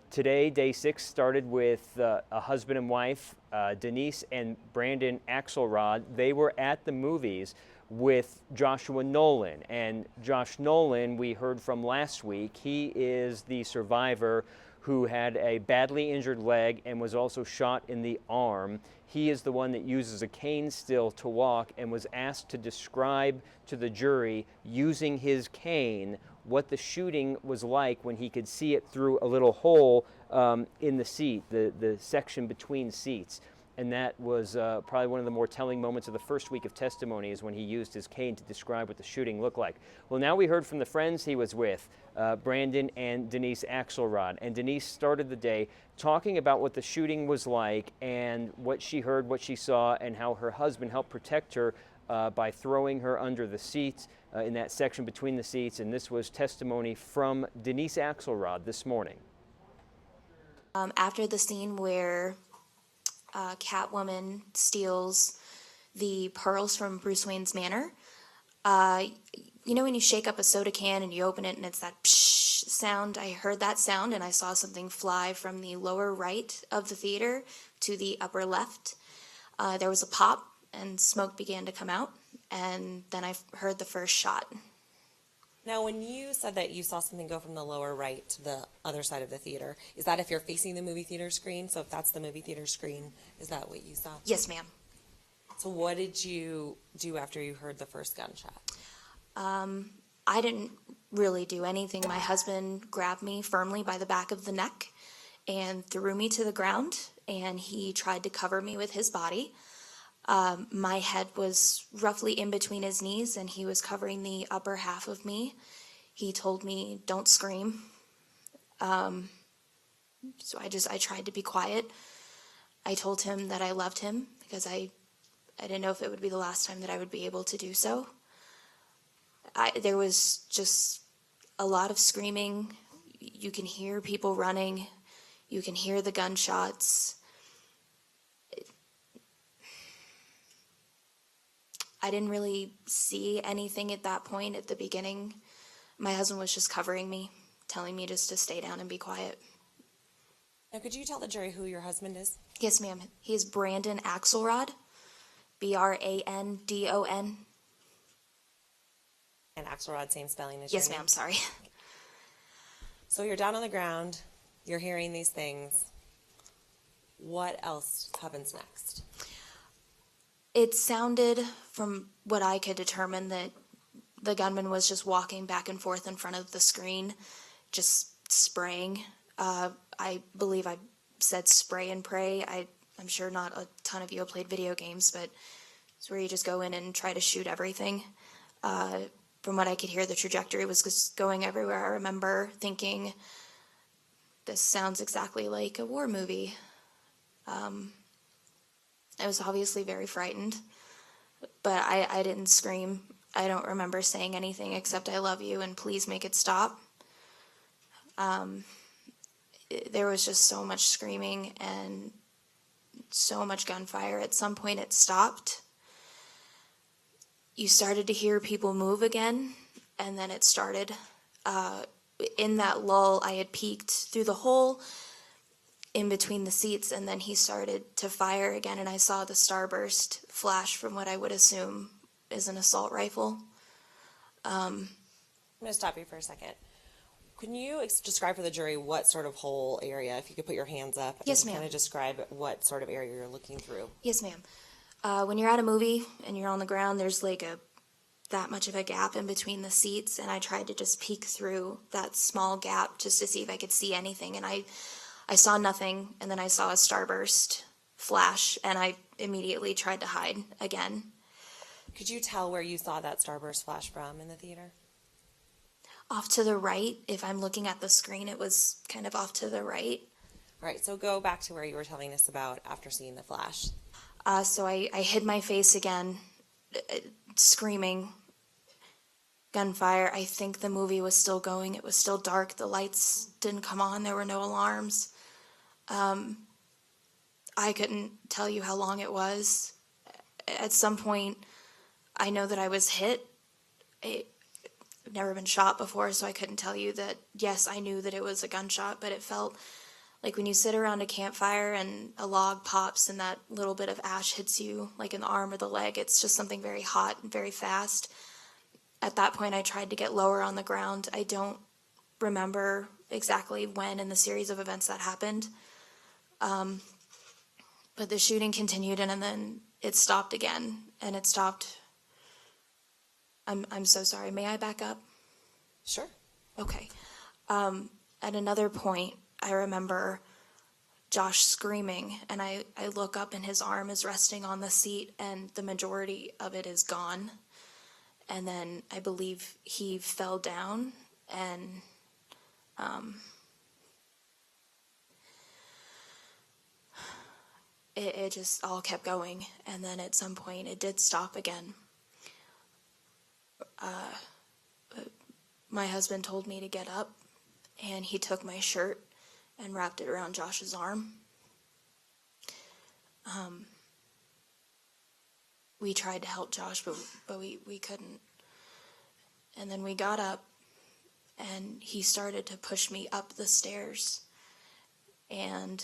Today, day 6 started with a husband and wife, Denise and Brandon Axelrod. They were at the movies with Joshua Nolan. And Josh Nolan, we heard from last week, he is the survivor who had a badly injured leg and was also shot in the arm. He is the one that uses a cane still to walk and was asked to describe to the jury, using his cane, what the shooting was like when he could see it through a little hole in the seat, the section between seats. And that was probably one of the more telling moments of the first week of testimony, is when he used his cane to describe what the shooting looked like. Well, now we heard from the friends he was with, Brandon and Denise Axelrod. And Denise started the day talking about what the shooting was like and what she heard, what she saw, and how her husband helped protect her by throwing her under the seat in that section between the seats. And this was testimony from Denise Axelrod this morning. After the scene where Catwoman steals the pearls from Bruce Wayne's manor, you know when you shake up a soda can and you open it and it's that psh sound? I heard that sound and I saw something fly from the lower right of the theater to the upper left. There was a pop and smoke began to come out, and then I heard the first shot. Now, when you said that you saw something go from the lower right to the other side of the theater, is that if you're facing the movie theater screen? So if that's the movie theater screen, is that what you saw? Yes, ma'am. So what did you do after you heard the first gunshot? I didn't really do anything. My husband grabbed me firmly by the back of the neck and threw me to the ground, and he tried to cover me with his body. My head was roughly in between his knees, and he was covering the upper half of me. He told me, "Don't scream." So I tried to be quiet. I told him that I loved him because I didn't know if it would be the last time that I would be able to do so. There was just a lot of screaming. You can hear people running. You can hear the gunshots. I didn't really see anything at that point at the beginning. My husband was just covering me, telling me just to stay down and be quiet. Now, could you tell the jury who your husband is? Yes, ma'am. He's Brandon Axelrod, Brandon. And Axelrod, same spelling as Yes, your name? ma'am, sorry. So you're down on the ground, you're hearing these things. What else happens next? It sounded, from what I could determine, that the gunman was just walking back and forth in front of the screen, just spraying. I believe I said spray and pray. I'm sure not a ton of you have played video games, but it's where you just go in and try to shoot everything. From what I could hear, the trajectory was just going everywhere. I remember thinking, this sounds exactly like a war movie. I was obviously very frightened, but I didn't scream. I don't remember saying anything except "I love you" and "please make it stop." There was just so much screaming and so much gunfire. At some point it stopped. You started to hear people move again, and then it started. In that lull, I had peeked through the hole in between the seats, and then he started to fire again, and I saw the starburst flash from what I would assume is an assault rifle. I'm going to stop you for a second. Can you describe for the jury what sort of hole area, if you could put your hands up, Yes, and ma'am. kind of describe what sort of area you're looking through? Yes, ma'am. When you're at a movie and you're on the ground, there's like that much of a gap in between the seats, and I tried to just peek through that small gap just to see if I could see anything, and I saw nothing, and then I saw a starburst flash, and I immediately tried to hide again. Could you tell where you saw that starburst flash from in the theater? Off to the right, if I'm looking at the screen, it was kind of off to the right. All right, so go back to where you were telling us about after seeing the flash. So I hid my face again, screaming, gunfire. I think the movie was still going. It was still dark. The lights didn't come on. There were no alarms. I couldn't tell you how long it was. At some point, I know that I was hit. I've never been shot before, so I couldn't tell you that, yes, I knew that it was a gunshot, but it felt like when you sit around a campfire and a log pops and that little bit of ash hits you, like in the arm or the leg, it's just something very hot and very fast. At that point, I tried to get lower on the ground. I don't remember exactly when in the series of events that happened. But the shooting continued, and then it stopped again, and it stopped. I'm so sorry. May I back up? Sure. Okay. At another point, I remember Josh screaming, and I look up, and his arm is resting on the seat, and the majority of it is gone. And then I believe he fell down, and it just all kept going. And then at some point, it did stop again. My husband told me to get up, and he took my shirt and wrapped it around Josh's arm. We tried to help Josh, but we couldn't. And then we got up, and he started to push me up the stairs. And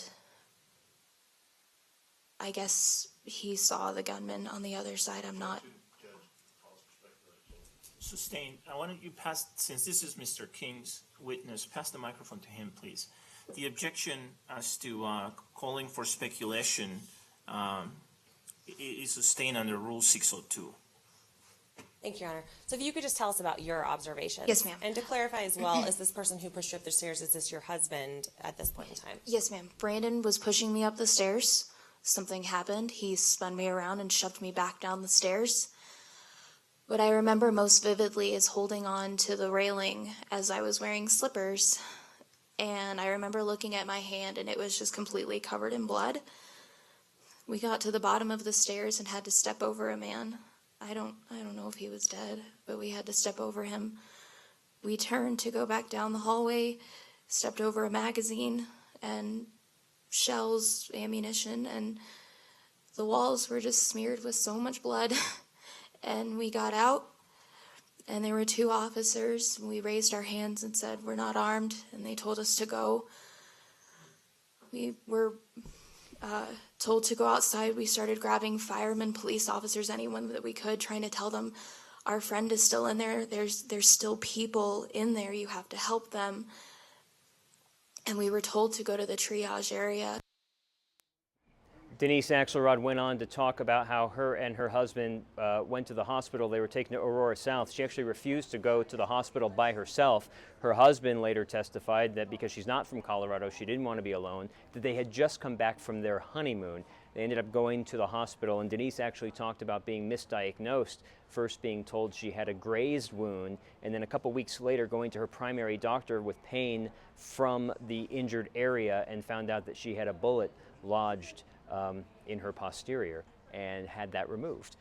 I guess he saw the gunman on the other side. I'm not. Sustained. I wanted you pass, since this is Mr. King's witness, pass the microphone to him, please. The objection as to calling for speculation is sustained under Rule 602. Thank you, Your Honor. So if you could just tell us about your observations. Yes, ma'am. And to clarify as well, is this person who pushed you up the stairs, is this your husband at this point in time? Yes, ma'am. Brandon was pushing me up the stairs. Something happened. He spun me around and shoved me back down the stairs. What I remember most vividly is holding on to the railing as I was wearing slippers. And I remember looking at my hand, and it was just completely covered in blood. We got to the bottom of the stairs and had to step over a man. I don't know if he was dead, but we had to step over him. We turned to go back down the hallway, stepped over a magazine and shells, ammunition, and the walls were just smeared with so much blood. And we got out, and there were two officers. We raised our hands and said, "We're not armed," and they told us to go. We were told to go outside. We started grabbing firemen, police officers, anyone that we could, trying to tell them, "Our friend is still in there. There's still people in there. You have to help them." And we were told to go to the triage area. Denise Axelrod went on to talk about how her and her husband went to the hospital. They were taken to Aurora South. She actually refused to go to the hospital by herself. Her husband later testified that because she's not from Colorado, she didn't want to be alone, that they had just come back from their honeymoon. They ended up going to the hospital, and Denise actually talked about being misdiagnosed, first being told she had a grazed wound, and then a couple weeks later going to her primary doctor with pain from the injured area and found out that she had a bullet lodged in her posterior and had that removed.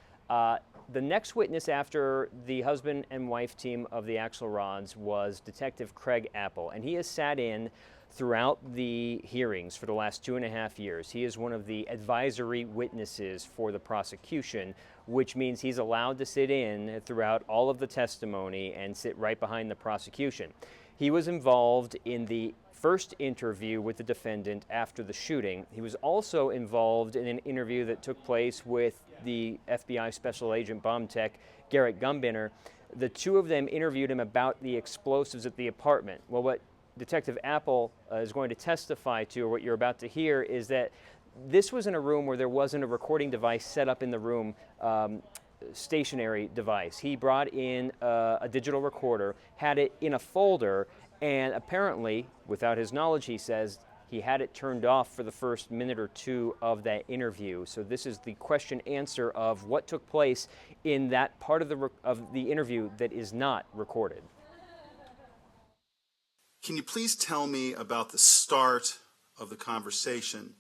The next witness after the husband and wife team of the Axelrods was Detective Craig Apple, and he has sat in throughout the hearings for the last 2.5 years. He is one of the advisory witnesses for the prosecution, which means he's allowed to sit in throughout all of the testimony and sit right behind the prosecution. He was involved in the first interview with the defendant after the shooting. He was also involved in an interview that took place with the FBI Special Agent bomb tech, Garrett Gumbinder. The two of them interviewed him about the explosives at the apartment. Well, what Detective Apple is going to testify to, or what you're about to hear, is that this was in a room where there wasn't a recording device set up in the room, stationary device. He brought in a digital recorder, had it in a folder, and apparently, without his knowledge, he says, he had it turned off for the first minute or two of that interview. So this is the question answer of what took place in that part of the interview that is not recorded. Can you please tell me about the start of the conversation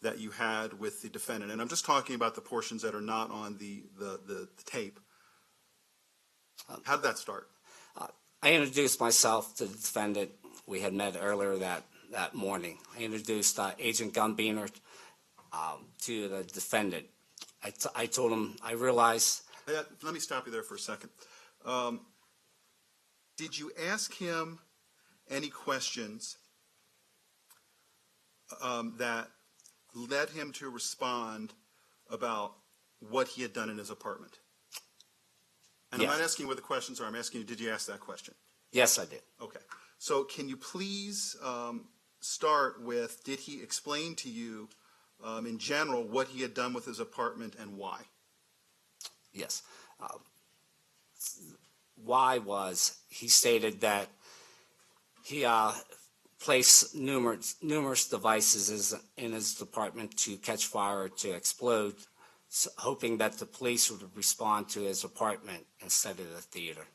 that you had with the defendant? And I'm just talking about the portions that are not on the tape. How did that start? I introduced myself to the defendant. We had met earlier that morning. I introduced Agent Gumbinder to the defendant. I told him, I realized... Let me stop you there for a second. Did you ask him any questions that led him to respond about what he had done in his apartment? And Yes. I'm not asking you what the questions are. I'm asking you, did you ask that question? Yes, I did. Okay. So can you please start with, did he explain to you in general what he had done with his apartment and why? Yes. Why was, he stated that he placed numerous devices in his apartment to catch fire or to explode, hoping that the police would respond to his apartment instead of the theater.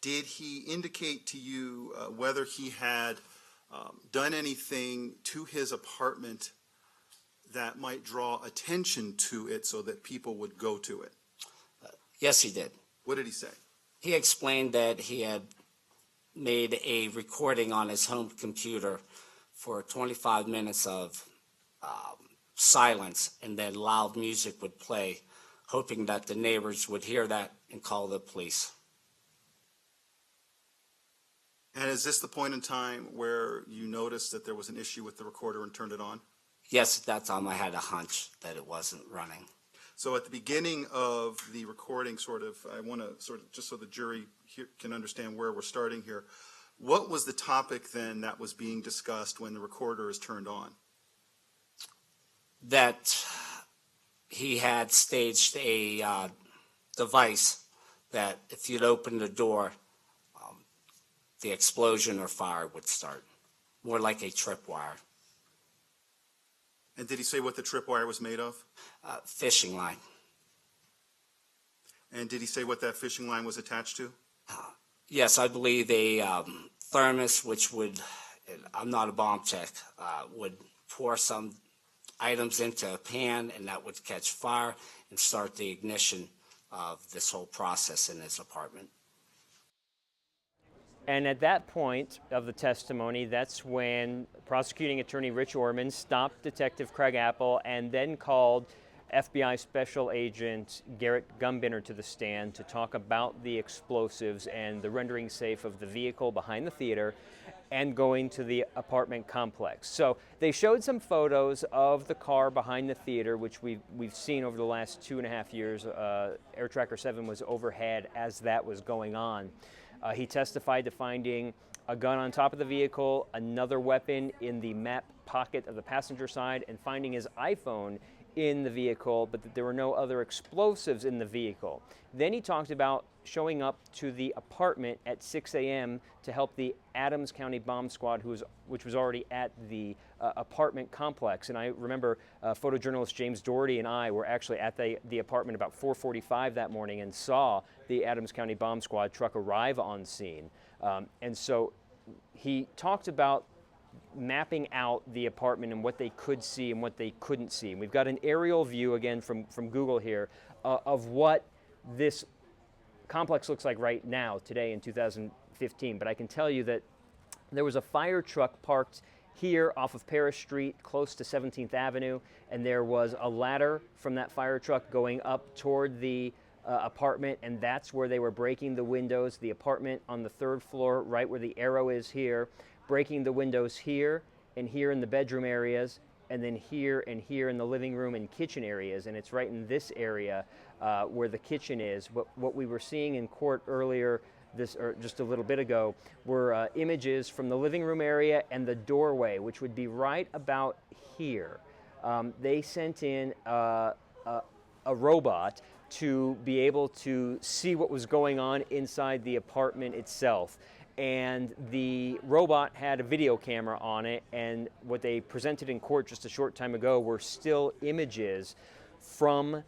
Did he indicate to you whether he had done anything to his apartment that might draw attention to it so that people would go to it? Yes, he did. What did he say? He explained that he had made a recording on his home computer for 25 minutes of silence, and then loud music would play, hoping that the neighbors would hear that and call the police. And is this the point in time where you noticed that there was an issue with the recorder and turned it on? Yes, at that time I had a hunch that it wasn't running. So at the beginning of the recording, I want to just so the jury can understand where we're starting here, what was the topic then that was being discussed when the recorder is turned on? That he had staged a device that if you'd open the door, the explosion or fire would start, more like a tripwire. And did he say what the tripwire was made of? Fishing line. And did he say what that fishing line was attached to? Yes, I believe a thermos, which would, I'm not a bomb tech, would pour some items into a pan, and that would catch fire and start the ignition of this whole process in his apartment. And at that point of the testimony, that's when prosecuting attorney Rich Orman stopped Detective Craig Apple and then called FBI Special Agent Garrett Gumbinder to the stand to talk about the explosives and the rendering safe of the vehicle behind the theater and going to the apartment complex. So they showed some photos of the car behind the theater, which we've seen over the last 2.5 years. Air Tracker 7 was overhead as that was going on. He testified to finding a gun on top of the vehicle, another weapon in the map pocket of the passenger side, and finding his iPhone in the vehicle, but that there were no other explosives in the vehicle. Then he talked about showing up to the apartment at 6 a.m. to help the Adams County Bomb Squad, which was already at the apartment complex. And I remember photojournalist James Doherty and I were actually at the apartment about 4:45 that morning and saw the Adams County Bomb Squad truck arrive on scene. And so he talked about mapping out the apartment and what they could see and what they couldn't see. And we've got an aerial view, again, from Google here, of what this complex looks like right now, today in 2015. But I can tell you that there was a fire truck parked here off of Paris Street, close to 17th Avenue, and there was a ladder from that fire truck going up toward the apartment, and that's where they were breaking the windows. The apartment on the 3rd floor, right where the arrow is here, breaking the windows here and here in the bedroom areas, and then here and here in the living room and kitchen areas. And it's right in this area where the kitchen is. What we were seeing in court earlier, or just a little bit ago, were images from the living room area and the doorway, which would be right about here. They sent in a robot to be able to see what was going on inside the apartment itself. And the robot had a video camera on it, and what they presented in court just a short time ago were still images from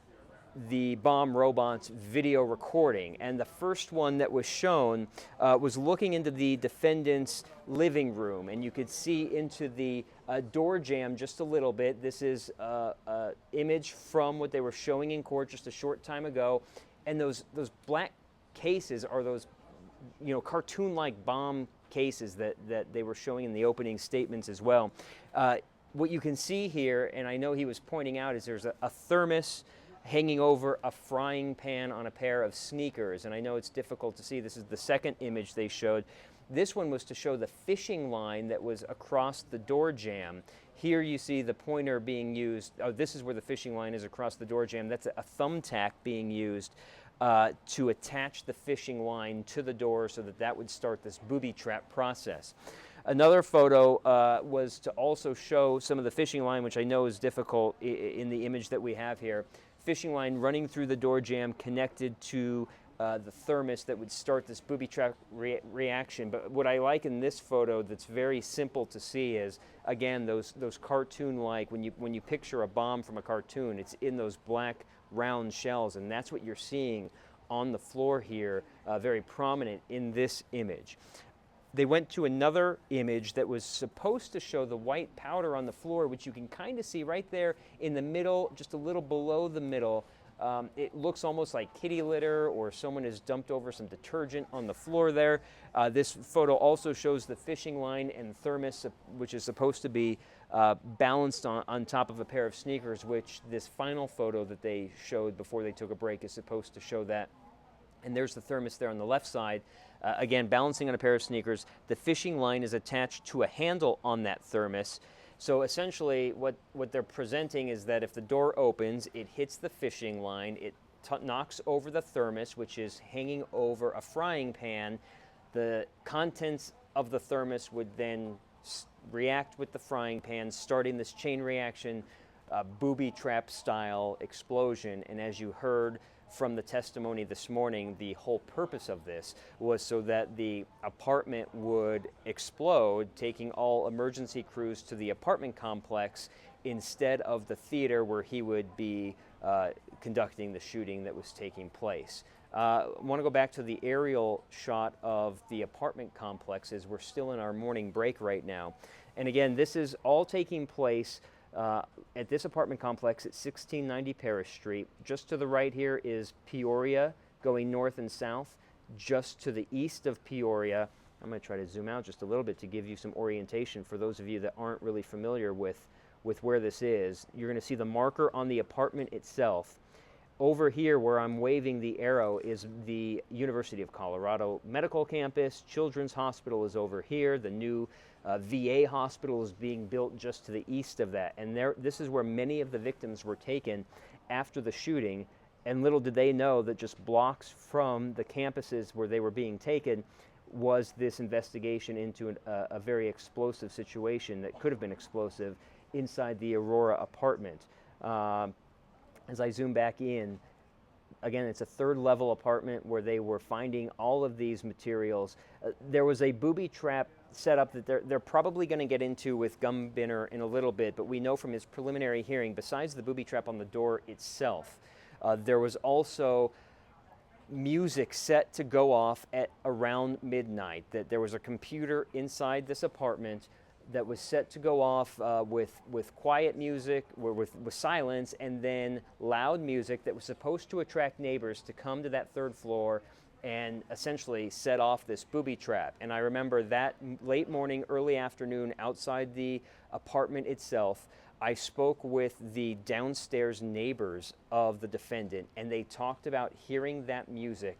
the bomb robot's video recording. And the first one that was shown was looking into the defendant's living room, and you could see into the door jamb just a little bit. This is an image from what they were showing in court just a short time ago. And those black cases are those cartoon-like bomb cases that they were showing in the opening statements as well. What you can see here, and I know he was pointing out, is there's a thermos hanging over a frying pan on a pair of sneakers. And I know it's difficult to see. This is the second image they showed. This one was to show the fishing line that was across the door jamb. Here you see the pointer being used. Oh, this is where the fishing line is across the door jamb. That's a thumbtack being used to attach the fishing line to the door so that would start this booby trap process. Another photo was to also show some of the fishing line, which I know is difficult in the image that we have here. Fishing line running through the door jamb connected to the thermos that would start this booby trap reaction. But what I like in this photo that's very simple to see is, again, those cartoon-like, when you picture a bomb from a cartoon, it's in those black round shells, and that's what you're seeing on the floor here, very prominent in this image. They went to another image that was supposed to show the white powder on the floor, which you can kind of see right there in the middle, just a little below the middle. It looks almost like kitty litter, or someone has dumped over some detergent on the floor there. This photo also shows the fishing line and thermos, which is supposed to be balanced on top of a pair of sneakers, which this final photo that they showed before they took a break is supposed to show that. And there's the thermos there on the left side. Again, balancing on a pair of sneakers. The fishing line is attached to a handle on that thermos. So essentially what they're presenting is that if the door opens, it hits the fishing line, it knocks over the thermos, which is hanging over a frying pan. The contents of the thermos would then react with the frying pan, starting this chain reaction, booby trap style explosion. And as you heard from the testimony this morning, the whole purpose of this was so that the apartment would explode, taking all emergency crews to the apartment complex instead of the theater where he would be conducting the shooting that was taking place. I want to go back to the aerial shot of the apartment complexes. We're still in our morning break right now. And again, this is all taking place at this apartment complex at 1690 Paris Street. Just to the right here is Peoria, going north and south. Just to the east of Peoria, I'm going to try to zoom out just a little bit to give you some orientation for those of you that aren't really familiar with where this is. You're going to see the marker on the apartment itself. Over here where I'm waving the arrow is the University of Colorado Medical Campus. Children's Hospital is over here. The new VA hospital is being built just to the east of that. And this is where many of the victims were taken after the shooting. And little did they know that just blocks from the campuses where they were being taken was this investigation into a very explosive situation that could have been explosive inside the Aurora apartment. As I zoom back in, Again, it's a third-level apartment where they were finding all of these materials. There was a booby trap set up that they're probably going to get into with Gumbinner in a little bit, but we know from his preliminary hearing, besides the booby trap on the door itself, there was also music set to go off at around midnight, that there was a computer inside this apartment that was set to go off with quiet music, or with silence, and then loud music that was supposed to attract neighbors to come to that third floor and essentially set off this booby trap. And I remember that late morning, early afternoon, outside the apartment itself, I spoke with the downstairs neighbors of the defendant, and they talked about hearing that music,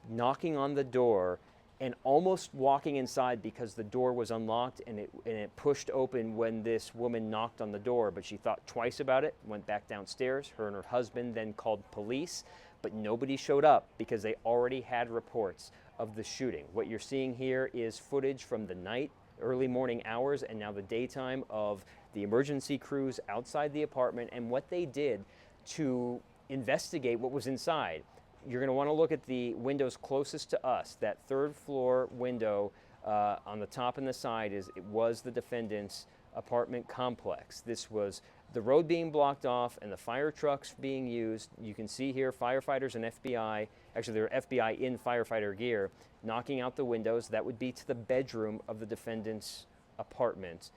knocking on the door, and almost walking inside because the door was unlocked and it pushed open when this woman knocked on the door. But she thought twice about it, went back downstairs. Her and her husband then called police, but nobody showed up because they already had reports of the shooting. What you're seeing here is footage from the night, early morning hours, and now the daytime of the emergency crews outside the apartment and what they did to investigate what was inside. You're going to want to look at the windows closest to us. That third floor window on the top and the side was the defendant's apartment complex. This was the road being blocked off and the fire trucks being used. You can see here firefighters and FBI, actually they're FBI in firefighter gear, knocking out the windows. That would be to the bedroom of the defendant's apartment.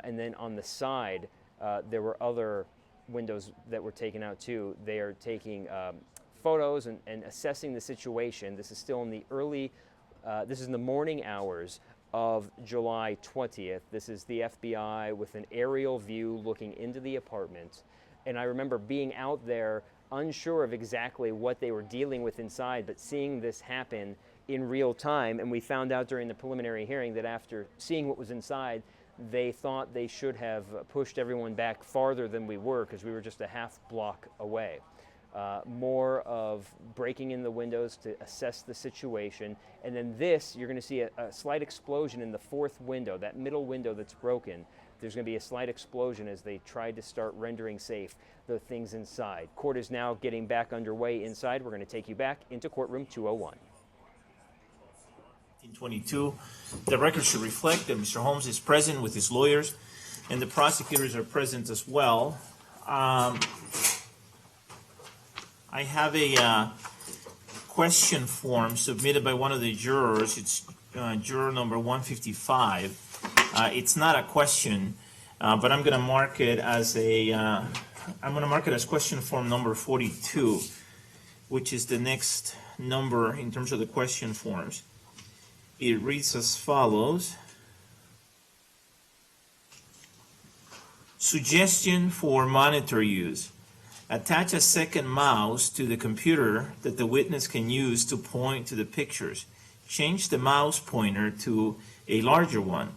And then on the side, there were other windows that were taken out too. They are taking photos and assessing the situation. This is still in the this is in the morning hours of July 20th. This is the FBI with an aerial view looking into the apartment. And I remember being out there unsure of exactly what they were dealing with inside, but seeing this happen in real time. And we found out during the preliminary hearing that after seeing what was inside, they thought they should have pushed everyone back farther than we were because we were just a half block away. More of breaking in the windows to assess the situation. And then this, you're going to see a slight explosion in the fourth window, that middle window that's broken. There's going to be a slight explosion as they tried to start rendering safe the things inside. Court is now getting back underway inside. We're going to take you back into courtroom 201. 1922. The record should reflect that Mr. Holmes is present with his lawyers, and the prosecutors are present as well. I have a question form submitted by one of the jurors. It's juror number 155. It's not a question, but I'm going to mark it as question form number 42, which is the next number in terms of the question forms. It reads as follows. Suggestion for monitor use. Attach a second mouse to the computer that the witness can use to point to the pictures. Change the mouse pointer to a larger one.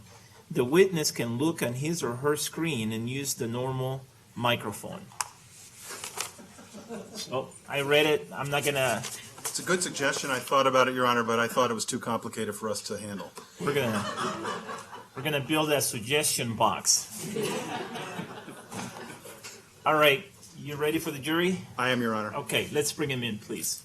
The witness can look on his or her screen and use the normal microphone. So I read it. I'm not gonna. It's a good suggestion. I thought about it, Your Honor, but I thought it was too complicated for us to handle. We're gonna build a suggestion box. All right. You ready for the jury? I am, Your Honor. Okay, let's bring him in, please.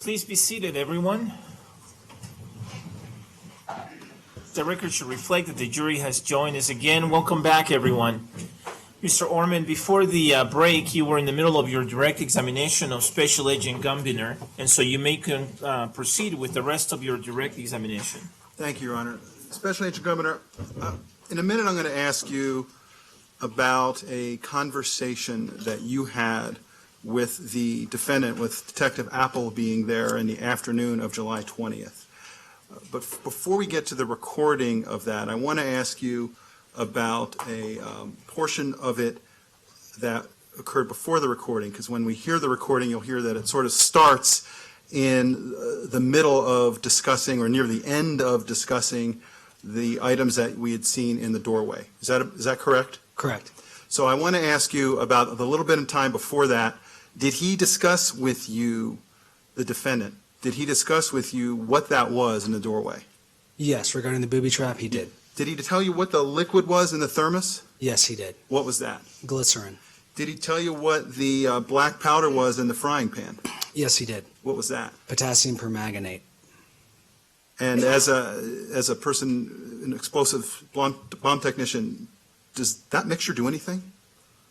Please be seated, everyone. The record should reflect that the jury has joined us again. Welcome back, everyone. Mr. Orman, before the break, you were in the middle of your direct examination of Special Agent Gumbiner, and so you may proceed with the rest of your direct examination. Thank you, Your Honor. Special Agent Governor, in a minute I'm going to ask you about a conversation that you had with the defendant, with Detective Apple being there in the afternoon of July 20th. But before we get to the recording of that, I want to ask you about a portion of it that occurred before the recording, because when we hear the recording, you'll hear that it sort of starts in the middle of discussing, or near the end of discussing, the items that we had seen in the doorway. Is that correct? Correct. So I want to ask you about the little bit of time before that. Did he discuss with you, the defendant, did he discuss with you what that was in the doorway? Yes, regarding the booby trap, he did. Did he tell you what the liquid was in the thermos? Yes, he did. What was that? Glycerin. Did he tell you what the black powder was in the frying pan? Yes, he did. What was that? Potassium permanganate. And as a person, an explosive bomb technician, does that mixture do anything?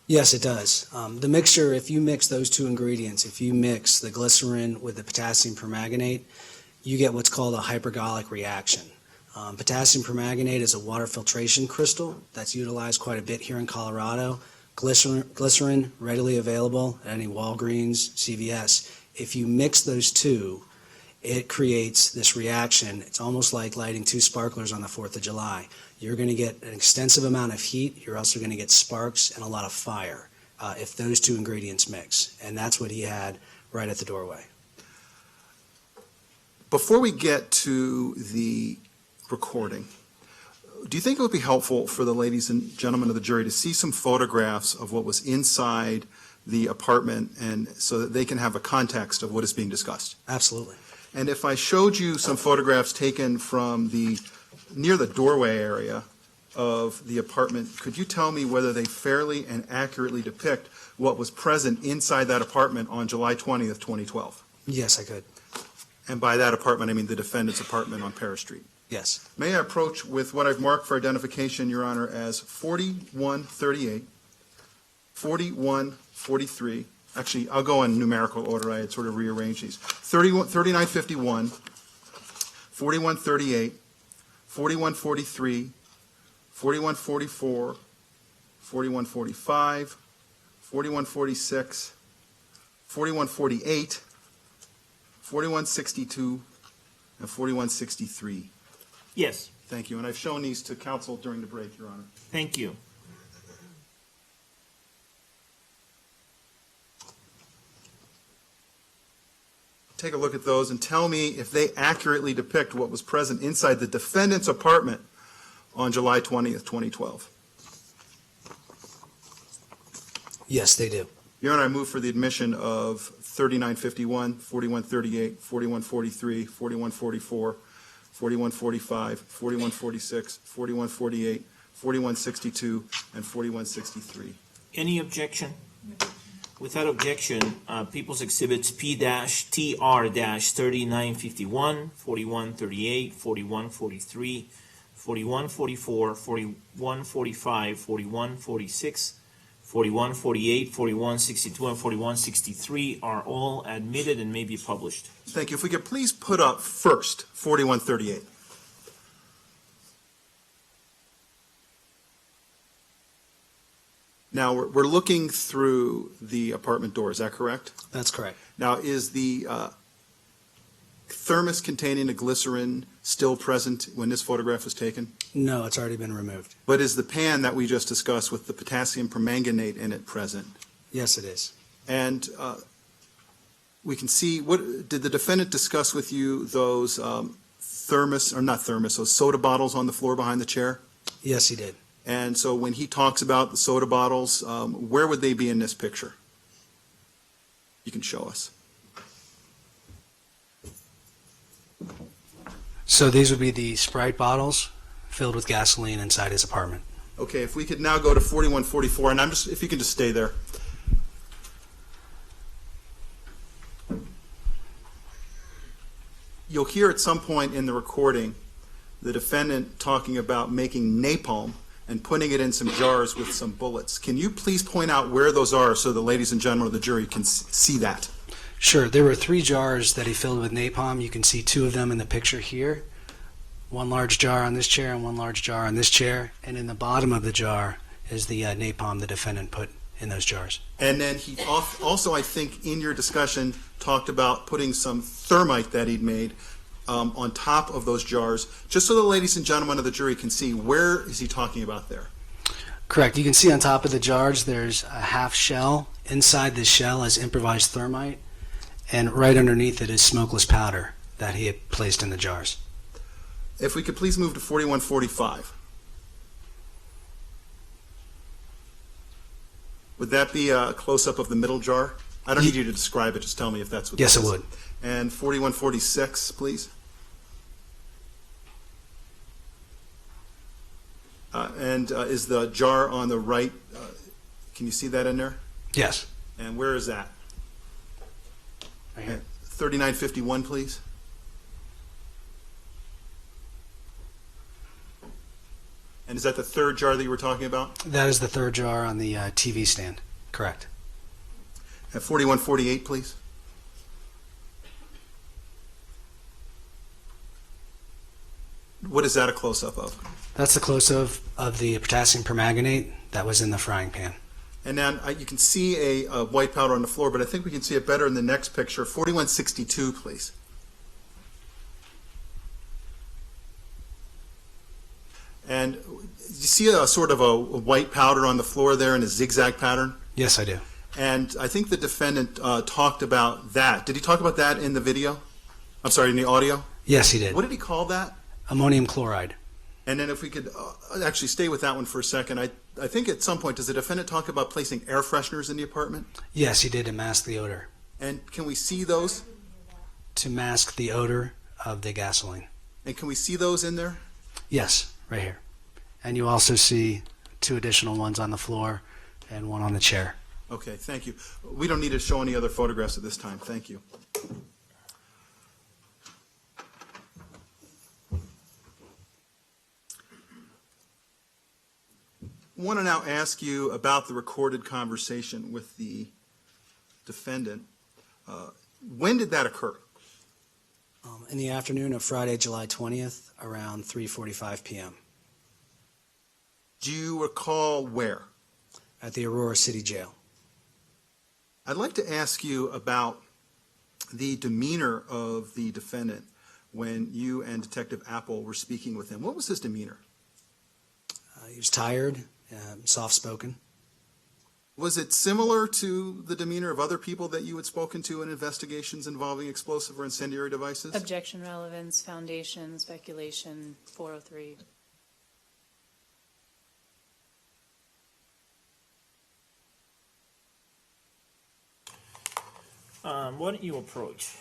Yes, it does. The mixture, if you mix those two ingredients, if you mix the glycerin with the potassium permanganate, you get what's called a hypergolic reaction. Potassium permanganate is a water filtration crystal that's utilized quite a bit here in Colorado. Glycerin readily available at any Walgreens, CVS. If you mix those two, it creates this reaction. It's almost like lighting two sparklers on the 4th of July. You're going to get an extensive amount of heat. You're also going to get sparks and a lot of fire if those two ingredients mix. And that's what he had right at the doorway. Before we get to the recording, do you think it would be helpful for the ladies and gentlemen of the jury to see some photographs of what was inside the apartment, and so that they can have a context of what is being discussed? Absolutely. And if I showed you some photographs taken from near the doorway area of the apartment, could you tell me whether they fairly and accurately depict what was present inside that apartment on July 20th, 2012? Yes, I could. And by that apartment, I mean the defendant's apartment on Paris Street. Yes. May I approach with what I've marked for identification, Your Honor, as 4138, 4143. Actually, I'll go in numerical order. I had sort of rearranged these. 3951, 4138, 4143, 4144, 4145, 4146, 4148, 4162, and 4163. Yes. Thank you. And I've shown these to counsel during the break, Your Honor. Thank you. Take a look at those and tell me if they accurately depict what was present inside the defendant's apartment on July 20th, 2012. Yes, they do. Your Honor, I move for the admission of 3951, 4138, 4143, 4144, 4145, 4146, 4148, 4162, and 4163. Any objection? Without objection, People's Exhibits P-TR-3951, 4138, 4143, 4144, 4145, 4146, 4148, 4162, and 4163 are all admitted and may be published. Thank you. If we could please put up first 4138. Now, we're looking through the apartment door, is that correct? That's correct. Now, is the thermos containing the glycerin still present when this photograph was taken? No, it's already been removed. But is the pan that we just discussed with the potassium permanganate in it present? Yes, it is. And we can see, what did the defendant discuss with you those those soda bottles on the floor behind the chair? Yes, he did. And so when he talks about the soda bottles, where would they be in this picture? You can show us. So these would be the Sprite bottles filled with gasoline inside his apartment. Okay, if we could now go to 4144, and if you can just stay there. you'll hear at some point in the recording the defendant talking about making napalm and putting it in some jars with some bullets. Can you please point out where those are so the ladies and gentlemen of the jury can see that? Sure. There were 3 jars that he filled with napalm. You can see 2 of them in the picture here. 1 large jar on this chair and 1 large jar on this chair. And in the bottom of the jar is the napalm the defendant put in those jars. And then he also, I think, in your discussion, talked about putting some thermite that he'd made on top of those jars, just so the ladies and gentlemen of the jury can see, where is he talking about there? Correct. You can see on top of the jars there's a half shell. Inside this shell is improvised thermite, and right underneath it is smokeless powder that he had placed in the jars. If we could please move to 4145. Would that be a close-up of the middle jar? I don't need you to describe it, just tell me if that's what Yes, that it is. would. And 4146, please. Is the jar on the right, can you see that in there? Yes. And where is that? Right here. 3951, please. And is that the third jar that you were talking about? That is the 3rd jar on the TV stand. Correct. And 4148, please. What is that a close-up of? That's the close-up of the potassium permanganate that was in the frying pan. And now you can see a white powder on the floor, but I think we can see it better in the next picture. 4162, please. And you see a sort of a white powder on the floor there in a zigzag pattern? Yes, I do. And I think the defendant talked about that. Did he talk about that in the video? I'm sorry, in the audio? Yes, he did. What did he call that? Ammonium chloride. And then if we could actually stay with that one for a second, I think at some point, does the defendant talk about placing air fresheners in the apartment? Yes, he did, to mask the odor. And can we see those? To mask the odor of the gasoline. And can we see those in there? Yes, right here. And you also see 2 additional ones on the floor and 1 on the chair. Okay, thank you. We don't need to show any other photographs at this time. Thank you. I want to now ask you about the recorded conversation with the defendant. When did that occur? In the afternoon of Friday, July 20th, around 3:45 p.m. Do you recall where? at the Aurora City Jail. I'd like to ask you about the demeanor of the defendant when you and Detective Apple were speaking with him. What was his demeanor? He was tired, soft-spoken. Was it similar to the demeanor of other people that you had spoken to in investigations involving explosive or incendiary devices? Objection, relevance, foundation, speculation, 403. Why don't you approach?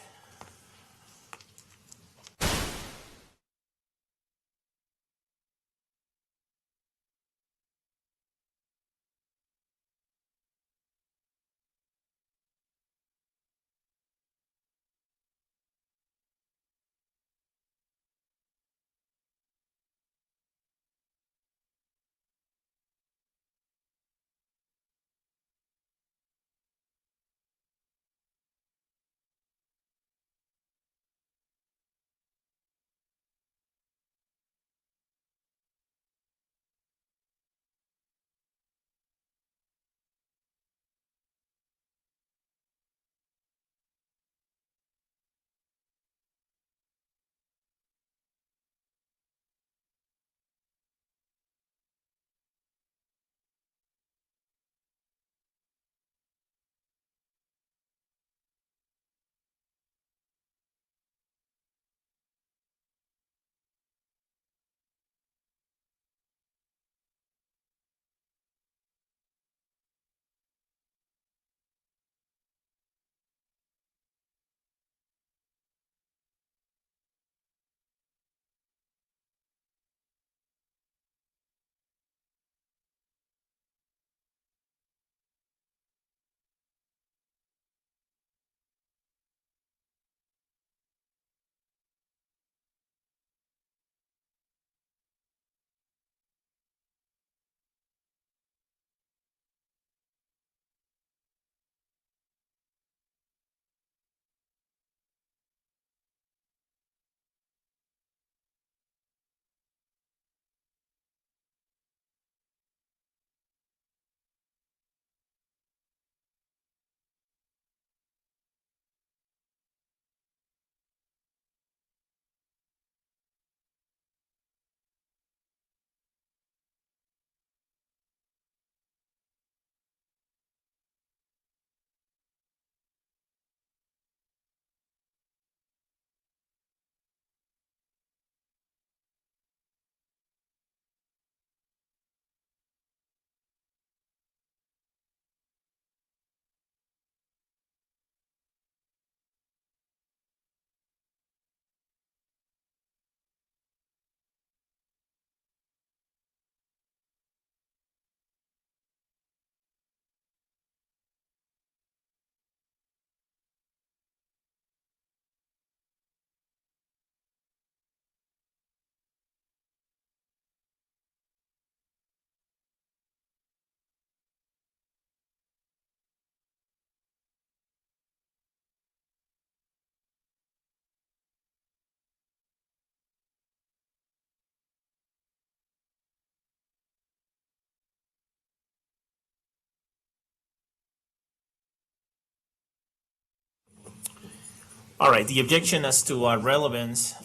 All right, the objection as to relevance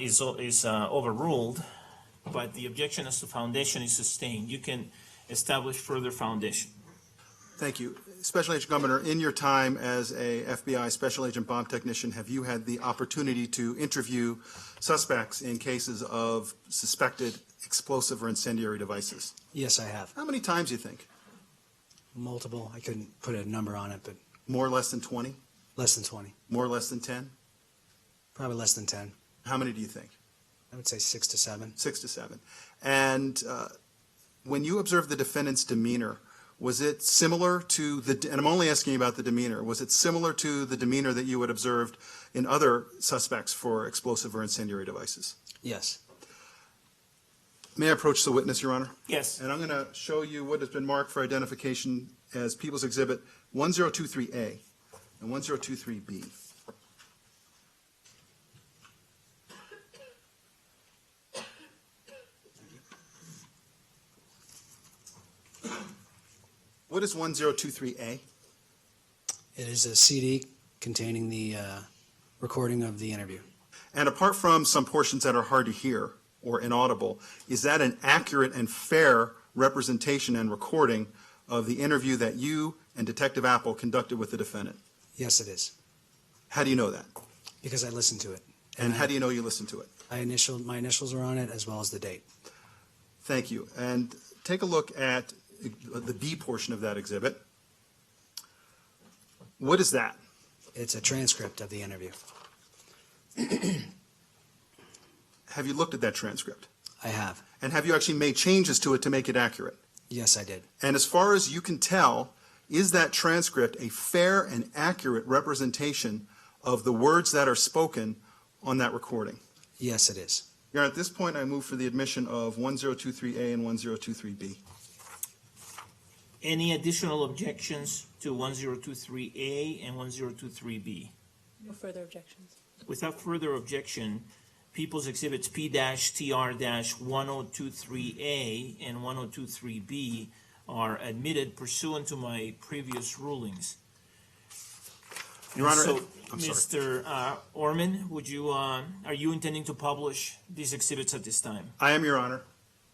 is overruled, but the objection as to foundation is sustained. You can establish further foundation. Thank you. Special Agent Guminer, in your time as a FBI Special Agent bomb technician, have you had the opportunity to interview suspects in cases of suspected explosive or incendiary devices? Yes, I have. How many times, you think? Multiple. I couldn't put a number on it, but More or less than 20? less than 20. More or less than 10? Probably less than 10. How many do you think? I would say 6 to 7. 6 to 7. And when you observed the defendant's demeanor, was it similar to the, and I'm only asking about the demeanor, was it similar to the demeanor that you had observed in other suspects for explosive or incendiary devices? Yes. May I approach the witness, Your Honor? Yes. And I'm going to show you what has been marked for identification as People's Exhibit 1023A and 1023B. What is 1023A? It is a CD containing the recording of the interview. And apart from some portions that are hard to hear or inaudible, is that an accurate and fair representation and recording of the interview that you and Detective Apple conducted with the defendant? Yes, it is. How do you know that? Because I listened to it. And how do you know you listened to it? My initials are on it as well as the date. Thank you. And take a look at the B portion of that exhibit. What is that? It's a transcript of the interview. Have you looked at that transcript? I have. And have you actually made changes to it to make it accurate? Yes, I did. And as far as you can tell, is that transcript a fair and accurate representation of the words that are spoken on that recording? Yes, it is. Your Honor, at this point, I move for the admission of 1023A and 1023B. Any additional objections to 1023A and 1023B? No further objections. Without further objection, People's Exhibits P-TR-1023A and 1023B are admitted pursuant to my previous rulings. Your Honor, So, I'm sorry. Mr. Orman, would you, are you intending to publish these exhibits at this time? I am, Your Honor.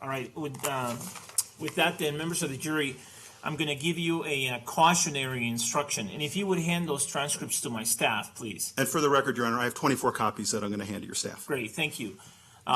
All right, with that then, members of the jury, I'm going to give you a cautionary instruction, and if you would hand those transcripts to my staff, please. And for the record, Your Honor, I have 24 copies that I'm going to hand to your staff. Great, thank you.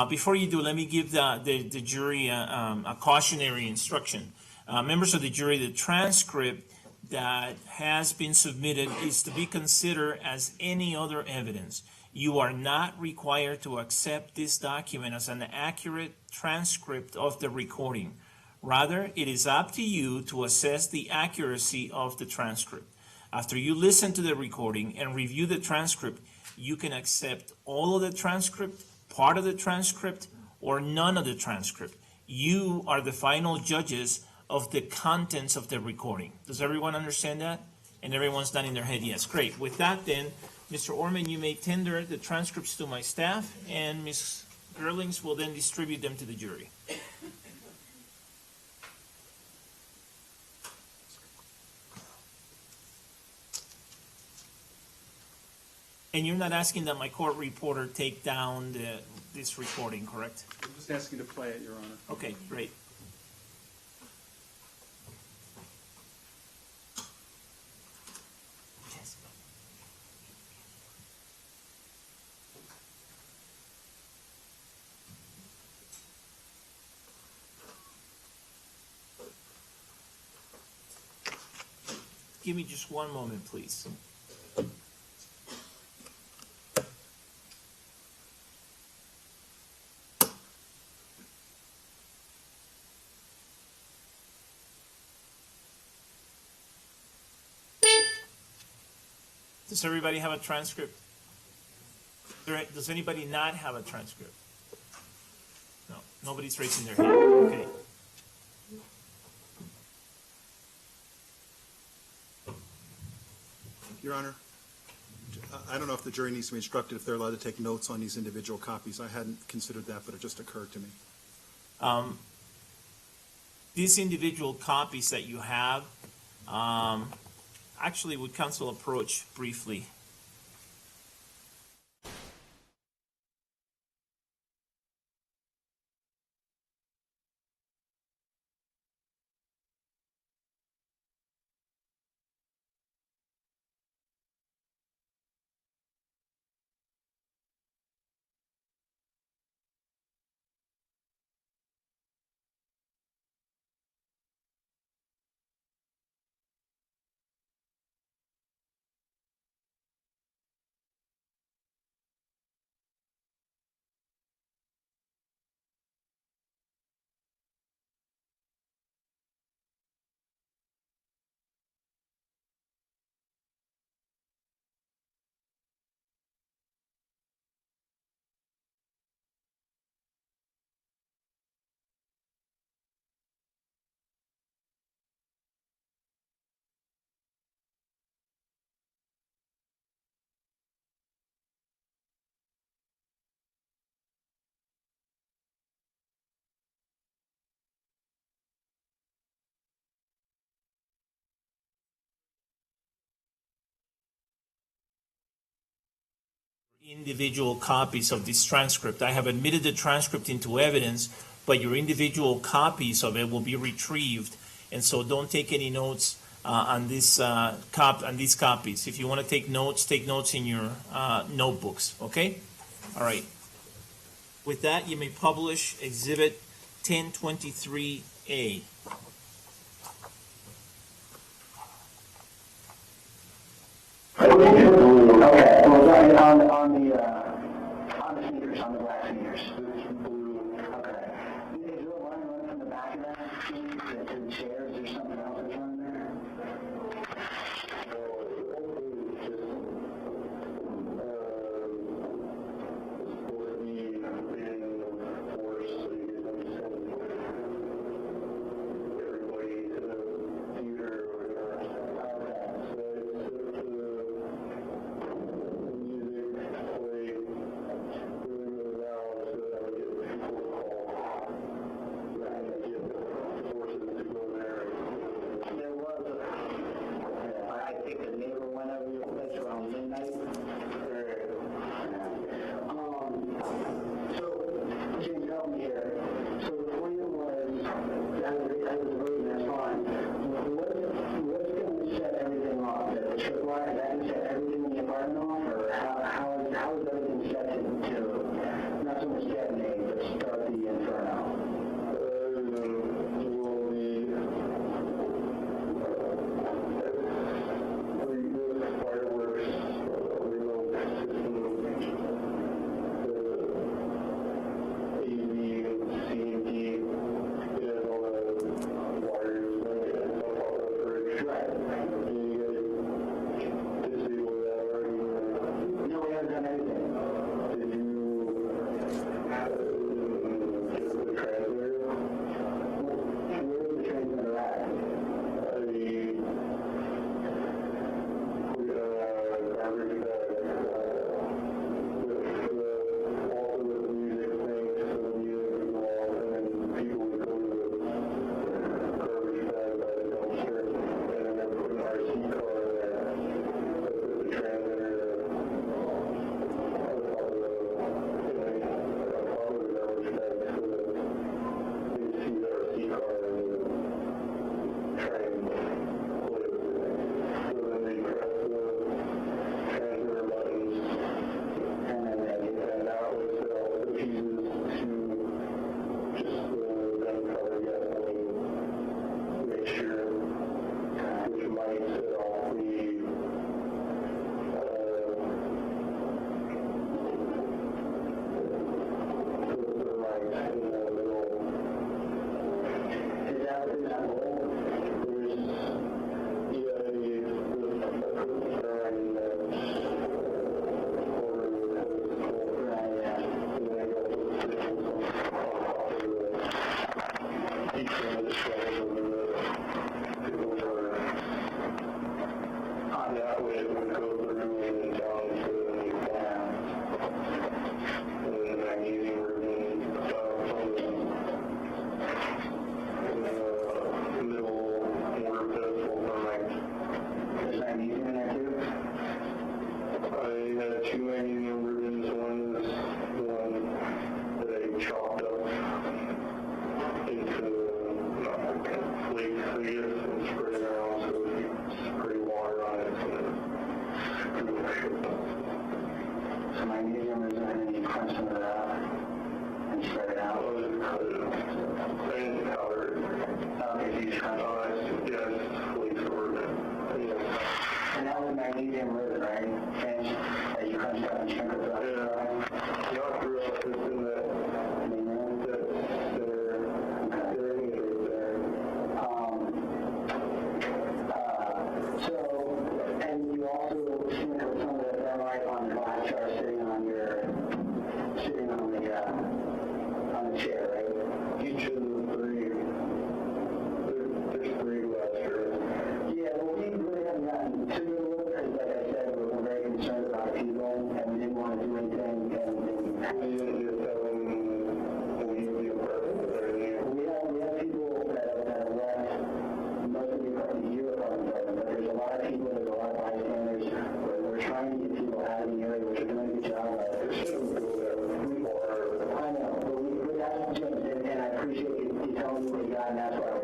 Before you do, let me give the jury a cautionary instruction. Members of the jury, the transcript that has been submitted is to be considered as any other evidence. You are not required to accept this document as an accurate transcript of the recording. Rather, it is up to you to assess the accuracy of the transcript. After you listen to the recording and review the transcript, you can accept all of the transcript, part of the transcript, or none of the transcript. You are the final judges of the contents of the recording. Does everyone understand that? And everyone's done in their head, yes. Great. With that then, Mr. Orman, you may tender the transcripts to my staff, and Ms. Gerlings will then distribute them to the jury. And you're not asking that my court reporter take down this recording, correct? I'm just asking to play it, Your Honor. Okay, great. Give me just one moment, please. Does everybody have a transcript? Does anybody not have a transcript? No, nobody's raising their hand. Okay. Your Honor, I don't know if the jury needs to be instructed if they're allowed to take notes on these individual copies. I hadn't considered that, but it just occurred to me. These individual copies that you have, actually, would counsel approach briefly? Individual copies of this transcript. I have admitted the transcript into evidence, but your individual copies of it will be retrieved. And so don't take any notes on these copies. If you want to take notes in your notebooks, okay? All right. With that, you may publish Exhibit 1023A. Okay, well, on the sneakers, on the black sneakers. Okay. Is there a line running from the back of that to the chairs? Is there something else that's running there?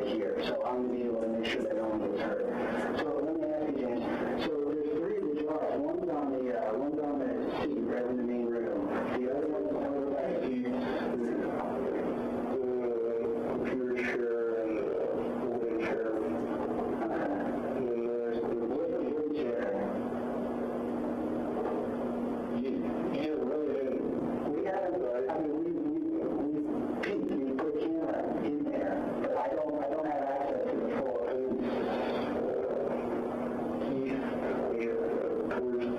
right here. So I'm going to be able to make sure that no one gets hurt. So let me ask you, James. So there's three of the jars. One's on the seat right in the main room. The other one's on the back seat. The computer chair and the wooden chair. Okay. And then there's the wooden chair. You really didn't. We haven't. I mean, we peeked. We put a camera in there, but I don't have access to the full. Towards the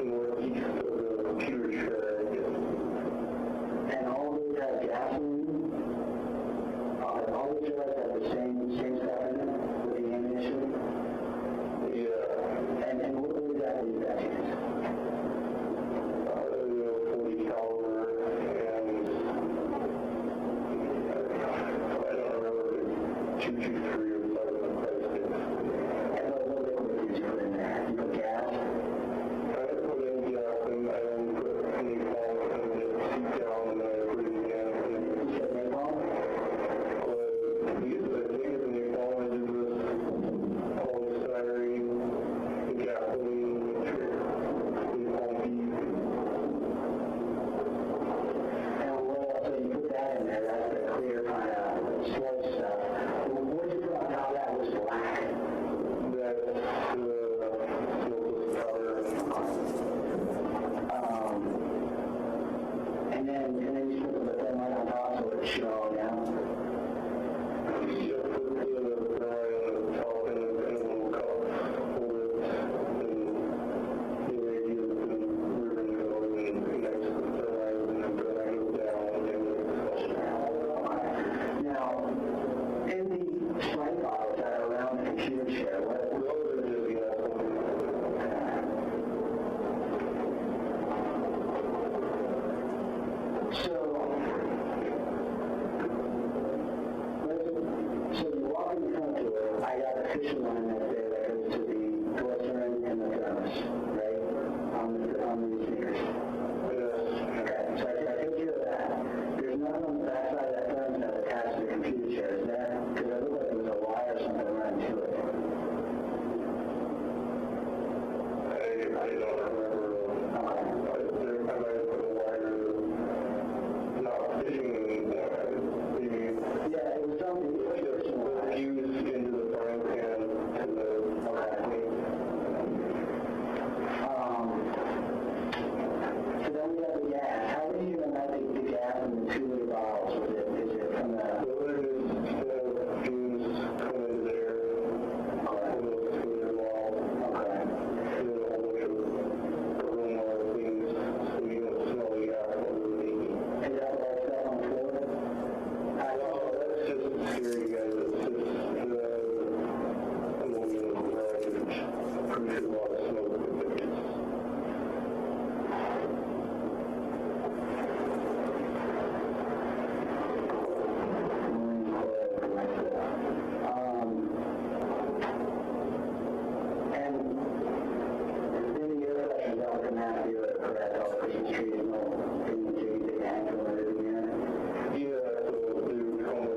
northeast of the computer chair. And all those have gasoline. All the jars have the same stuff in them with the ammunition. Yeah. And what exactly is that? 40 caliber and I don't remember 223 or something. And what liquid did you put in there? You put gas? I didn't put any gas in. I only put any foam and it seeped down and then I put it in gas. You said napalm? The thing is napalm is this polystyrene, gasoline, napalm bead. And what else? So you put that in there, that's the clear kind of sludge stuff. What did you put on top of that was black? That's smokeless powder. And then you put the thermite on top so it should all down. You put the thermite on the top and a little cup, hold it, and the idea is the ribbon goes and connects the thermite and then the thermite goes down and then now, in the Sprite bottles that are around the computer chair, what are just gasoline? So you walk in the front door, I got a fishing line that's there that goes to the glycerin and the thermos, right? On the sneakers. Yes. Okay, so I take care of that. There's nothing on the backside of that thermos that's attached to the computer chair, is there? Because it looked like there was a wire or something running to it. I don't remember. Okay. I might have put a wire, not fishing wire, maybe. Yeah, it was something fused into the frying pan to the so then we have the gas. How do you know the gas in the 2 liter bottles? Is it from the... fumes come into there. Okay. From those 2 liter bottles. Okay. And then a whole bunch of aroma things so you don't smell the gas over the baby. Is that all stuff on the floor? That's just to scare you guys. It's just the aluminum produces a lot of smoke with it. And any other questions about the map here at all Christmas trees and all things that you can hang from everything here? Yeah, so they would come and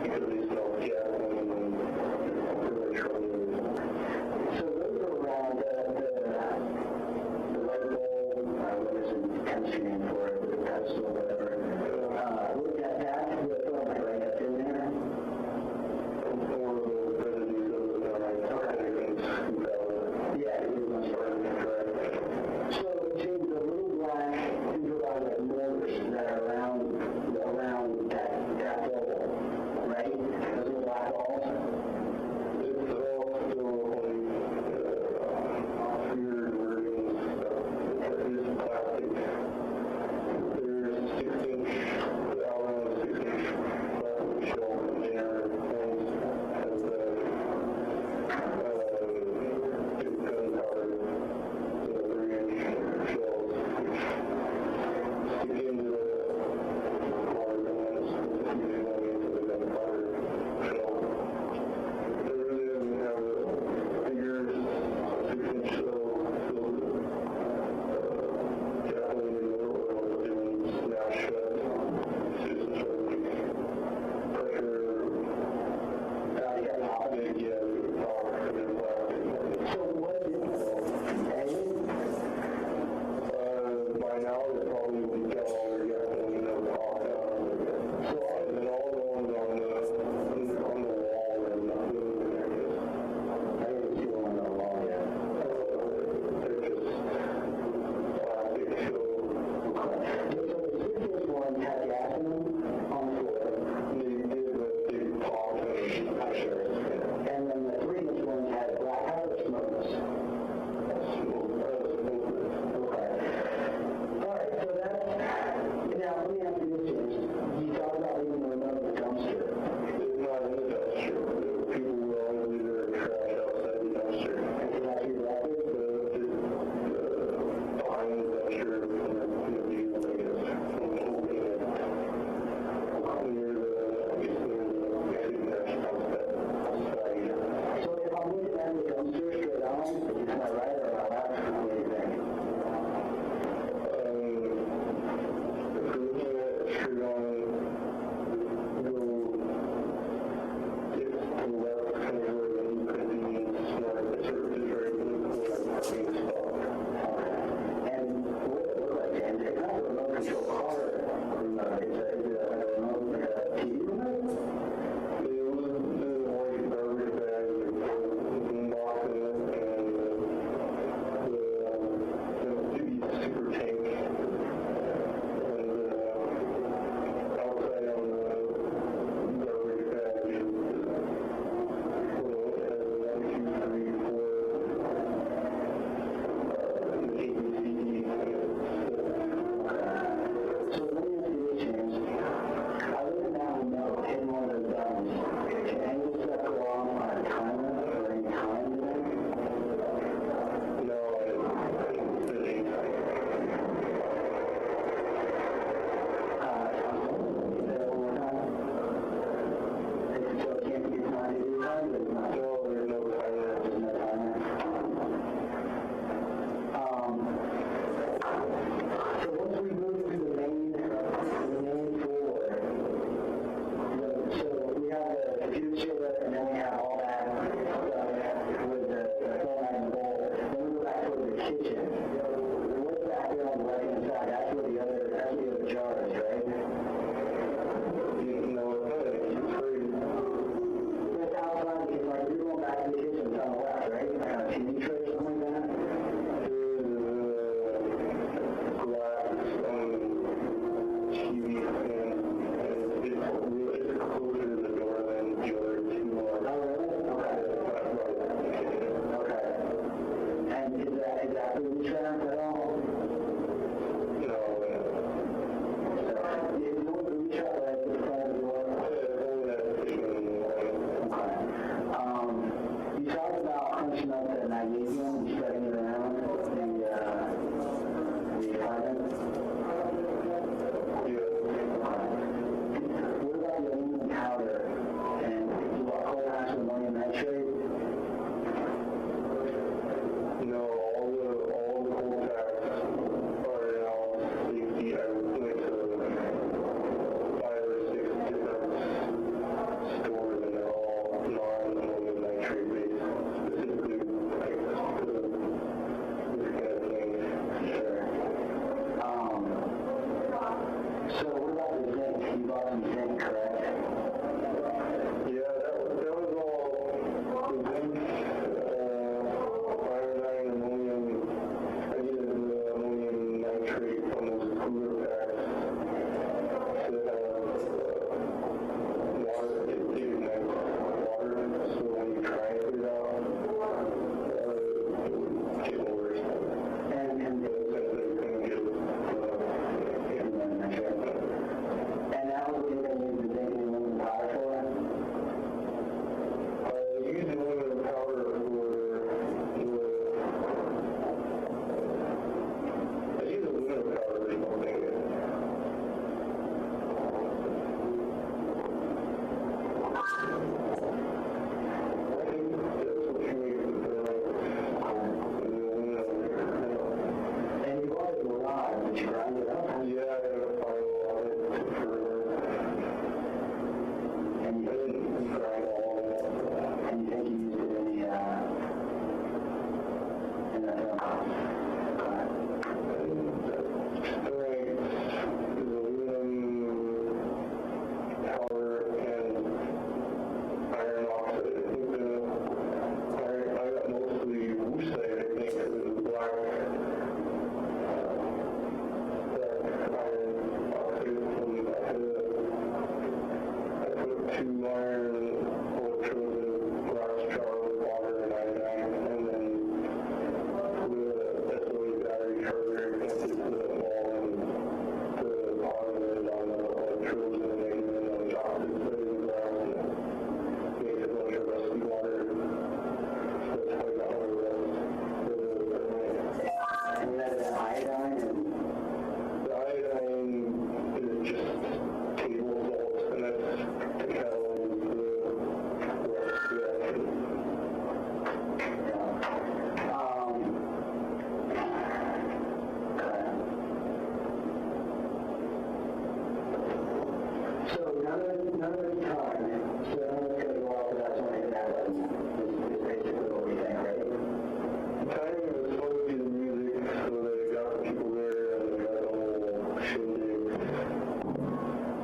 because they smell gasoline and really trouble. So those are around the light bulb, what is it, chemistry name for it, the pedestal or whatever. Look at that, the thermite right up in there. Or the residues of the thermite. Yeah, it was correct. So, James, the little black improvised mortars that are around that bowl, right? Those little black balls? It's all still weird versions stuff. It's plastic. There's 6-inch, around 6-inch plastic shell in there. Has the gunpowder, the 3-inch shells, which stick into the water guns, usually going into the gunpowder shell. It really doesn't have the bigger 6-inch shell filled with gasoline and oil that they would smash shut. and by now they probably would get all their gasoline in their pocket. So and then all the ones on the wall and nothing in there. I didn't see one on the wall yet. They're just plastic filled. So the sixth one had gas in them on the floor. They popped and I'm sure. And then the 3-inch ones had black powder smokeless. Okay. All right, so iodine? The iodine is just table salt, and that's to catalyze the reaction. So none of the time, so none of it's going to go off without someone hitting that button, is basically what we think, right? The timing was supposed to be the music, so they got the people there, and they got the whole shindig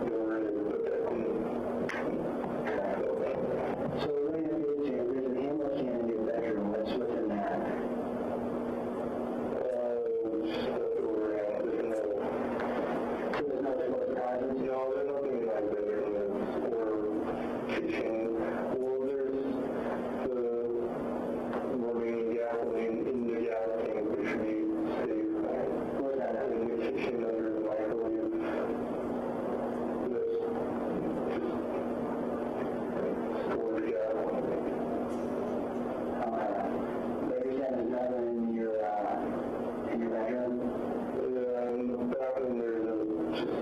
going, but that didn't. So we're going to have to get there's an ammo can in your bedroom. What's within that? Stuff that we're at, there's no... So there's no explosive items? No, there's nothing in my bedroom or kitchen. Well, there's the remaining gasoline in the gas tank, which should be safe. Where's that? In the kitchen under the microwave. That's just stored gas. But you're saying there's nothing in your bedroom? In the bathroom there's just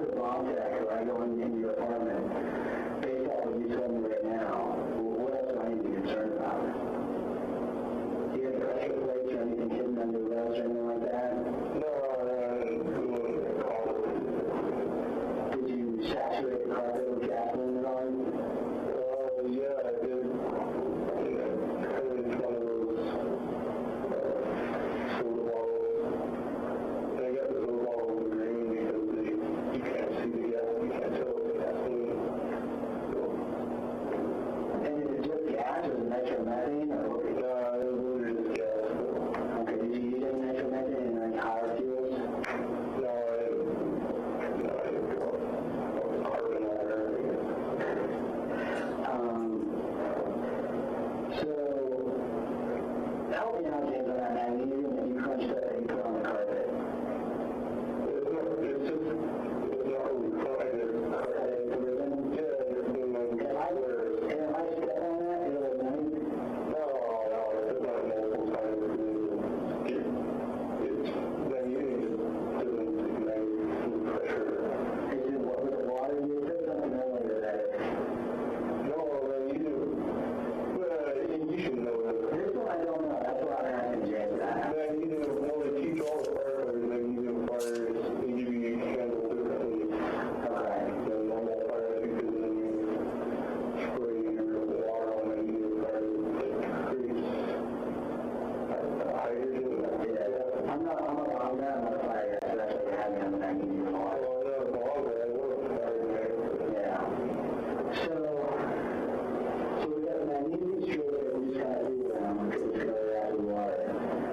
after the bomb attack, when I go into your apartment, based off what you told me right now, what else do I need to be concerned about? Do you have pressure plates or anything hidden under the rugs or anything like that? No, did you saturate the carpet with gasoline at all? Yeah, I did. It's one of those soda bottles. And I got the soda bottle with green because you can't see the gas, you can't tell it's gasoline. And is it just gas or is it nitromethane or what? No, it was literally just gas. Okay, did you use any nitromethane in any higher fuels? No, I didn't go carbon water. So, help me out, James, on that magnesium that you crunched up that you put on the carpet. It's not really crying, it's the ribbon. Yeah, if I step on that, it'll ignite? No, it's not multiple times. Magnesium doesn't ignite pressure. Is it what with the water? You said something earlier that no, magnesium. You should know that. This one I don't know. That's what I'm asking, James. Magnesium, well, they teach all the firefighters magnesium fires. They give you each candle differently. Okay. Than normal fires because then you spray your water on magnesium fires. It creates hydrogen. Yeah. I'm a bomb guy. I'm not a fire guy. So that's what you're having on the magnesium fire. Well, I'm not a bomb guy. I was a fire guy. Yeah. So we got the magnesium strip that we just got to do because it's going to out of the water.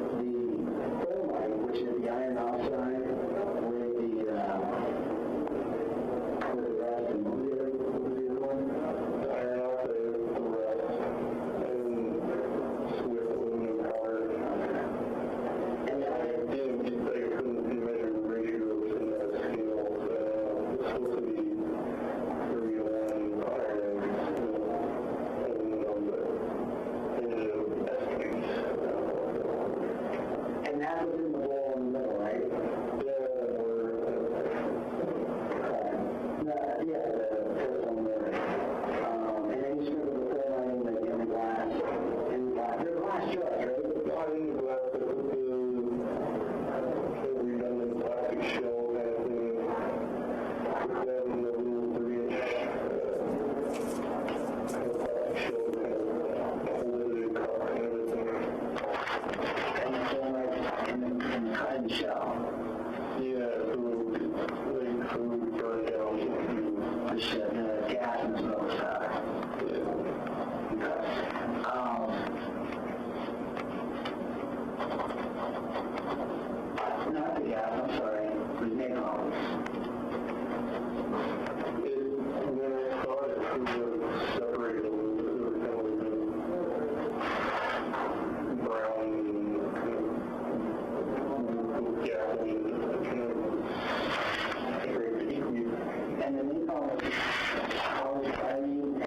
The thermite, which is the iron oxide, with the rest, and what was the other one? The iron oxide with the rest, and with aluminum powder. And I couldn't measure the ratios in that scale. It's supposed to be 3:1 iron. And that was in the bowl in the middle, right? Yeah, the first one there. And then you sprinkled the thermite in the glass. They're glass jars, right? Not in the glass, but the redundant plastic shell kind of thing. Put that in the little 3-inch plastic shell kind of lidded cup and everything. And the thermite in the cutting shell. Yeah, food burned down the gas and smoke stuff. Not the gas, I'm sorry. It was napalm. When I saw it, it was separated a little bit. It was kind of like brown gasoline. And the napalm was, I mean,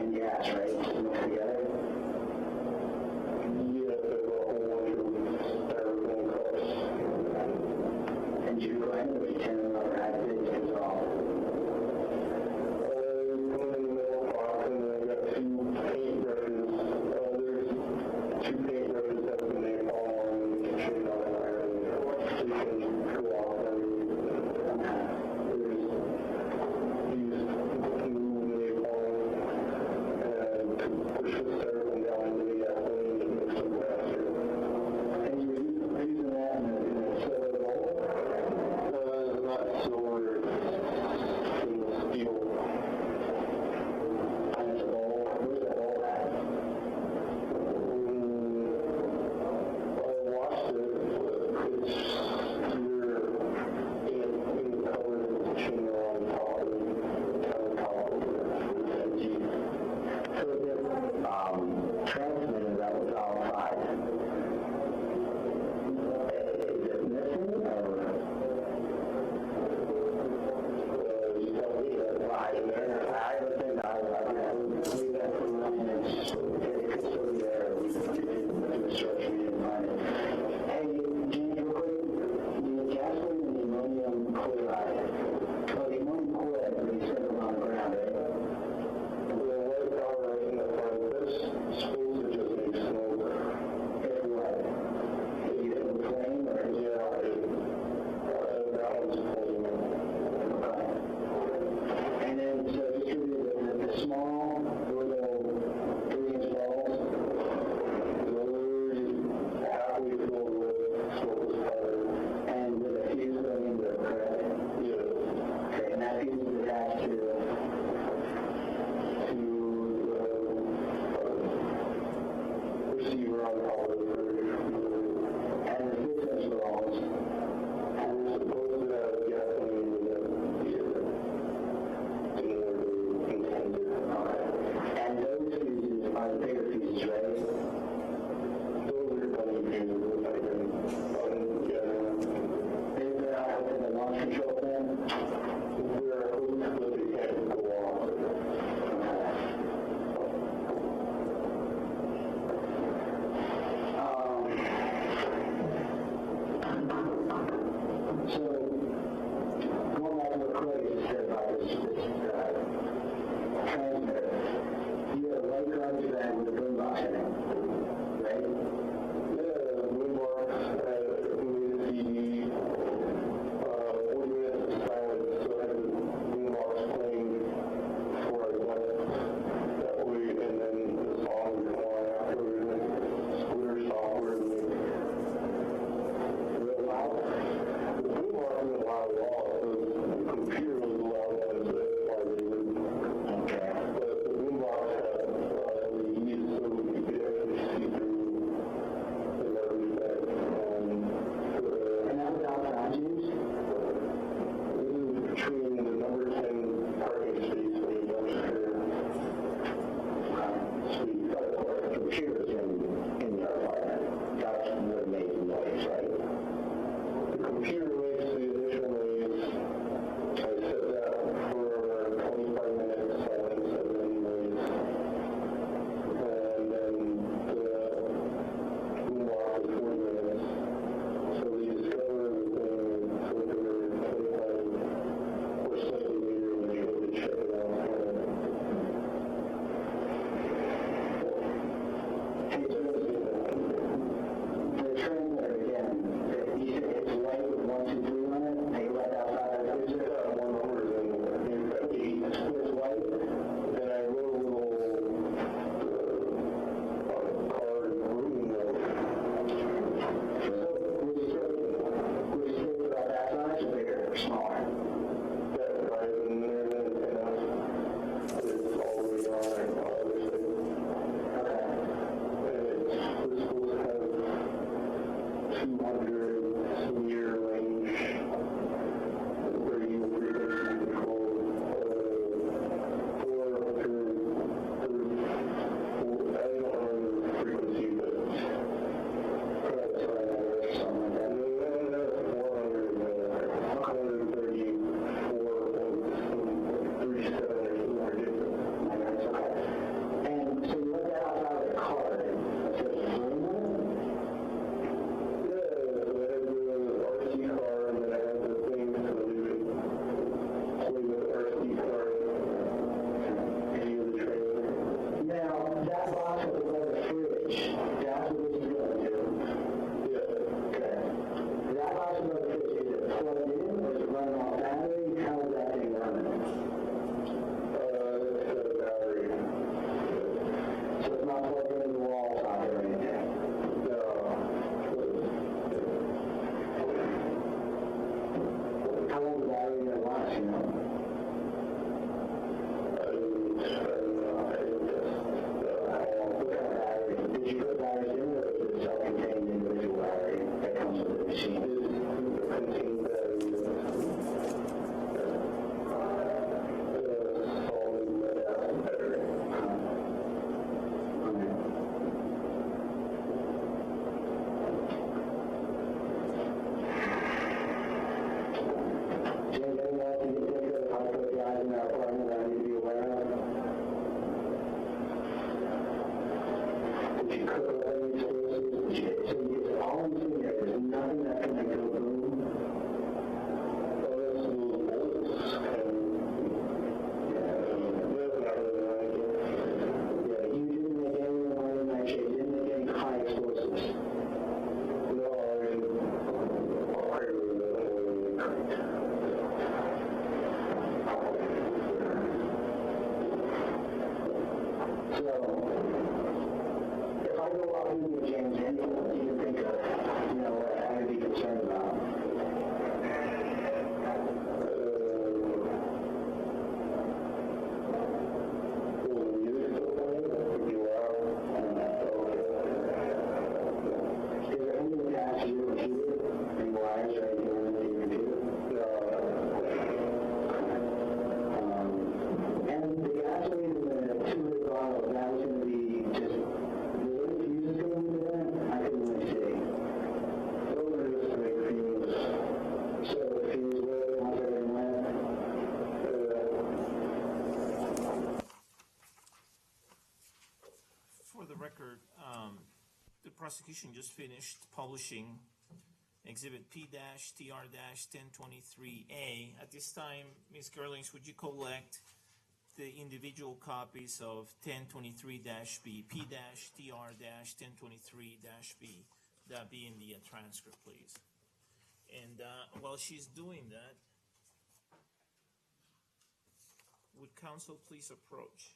you cook up any explosives? So it's all in the same area. There's nothing that can like go boom. Well, that's little bullets. Yeah, you didn't make any ammonium nitrate. You didn't make any high explosives. No, So, if I go up with you, James, anything that you can think of, what I would be concerned about? Is there anything attached to your computer? Any wires or anything on your computer? No. And the gasoline in the 2-liter bottle, that was going to be just, was there any fuses going into that? I couldn't really see. Those are just like fumes. So the fuse lit once everything went? For the record, the prosecution just finished publishing Exhibit P-TR-1023A. At this time, Ms. Gerlings, would you collect the individual copies of 1023-B, P-TR-1023-B, that be in the transcript, please? And while she's doing that, would counsel please approach?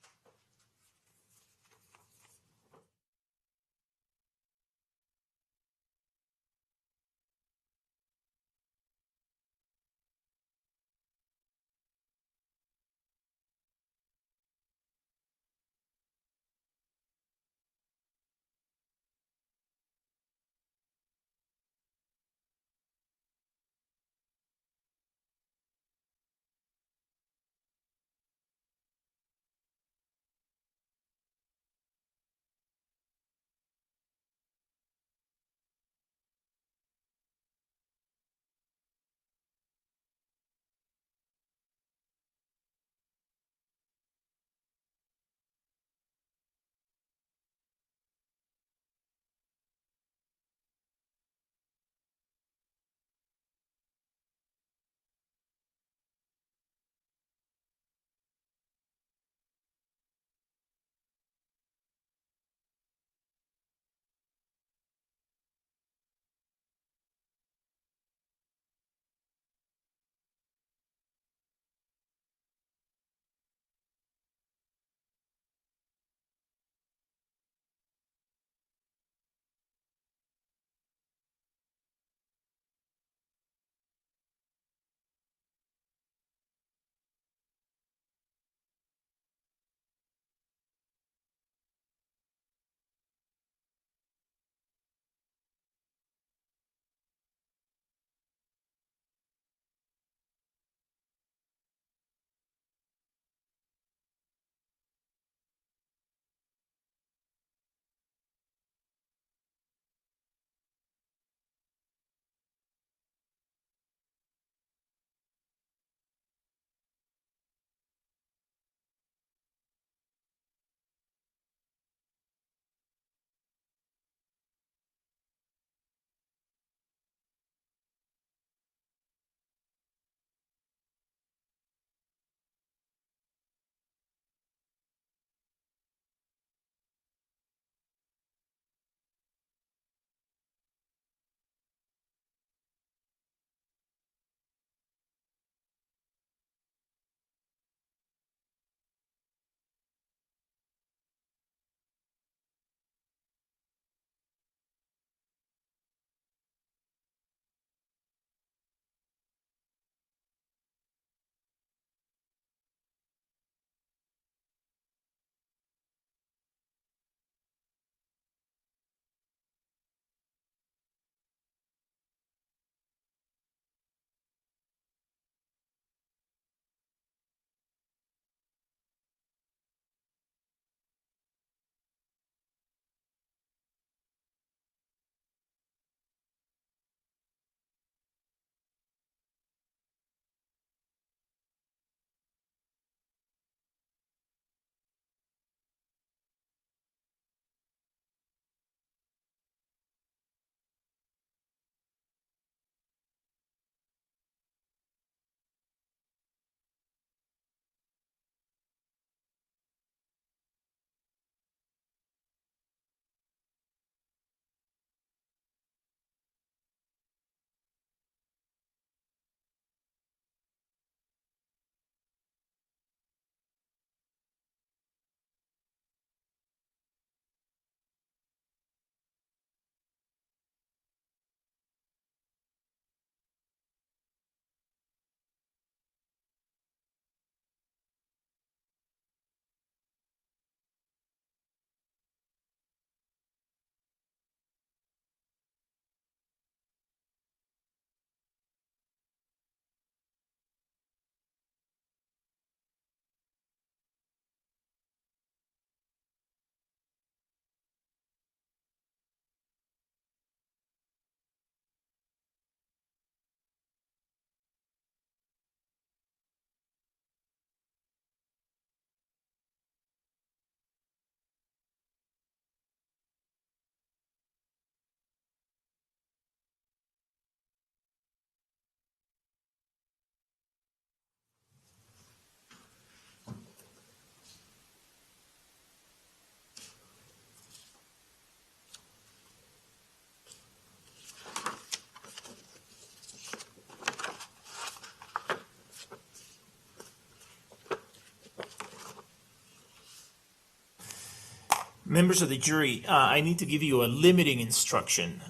Members of the jury, I need to give you a limiting instruction.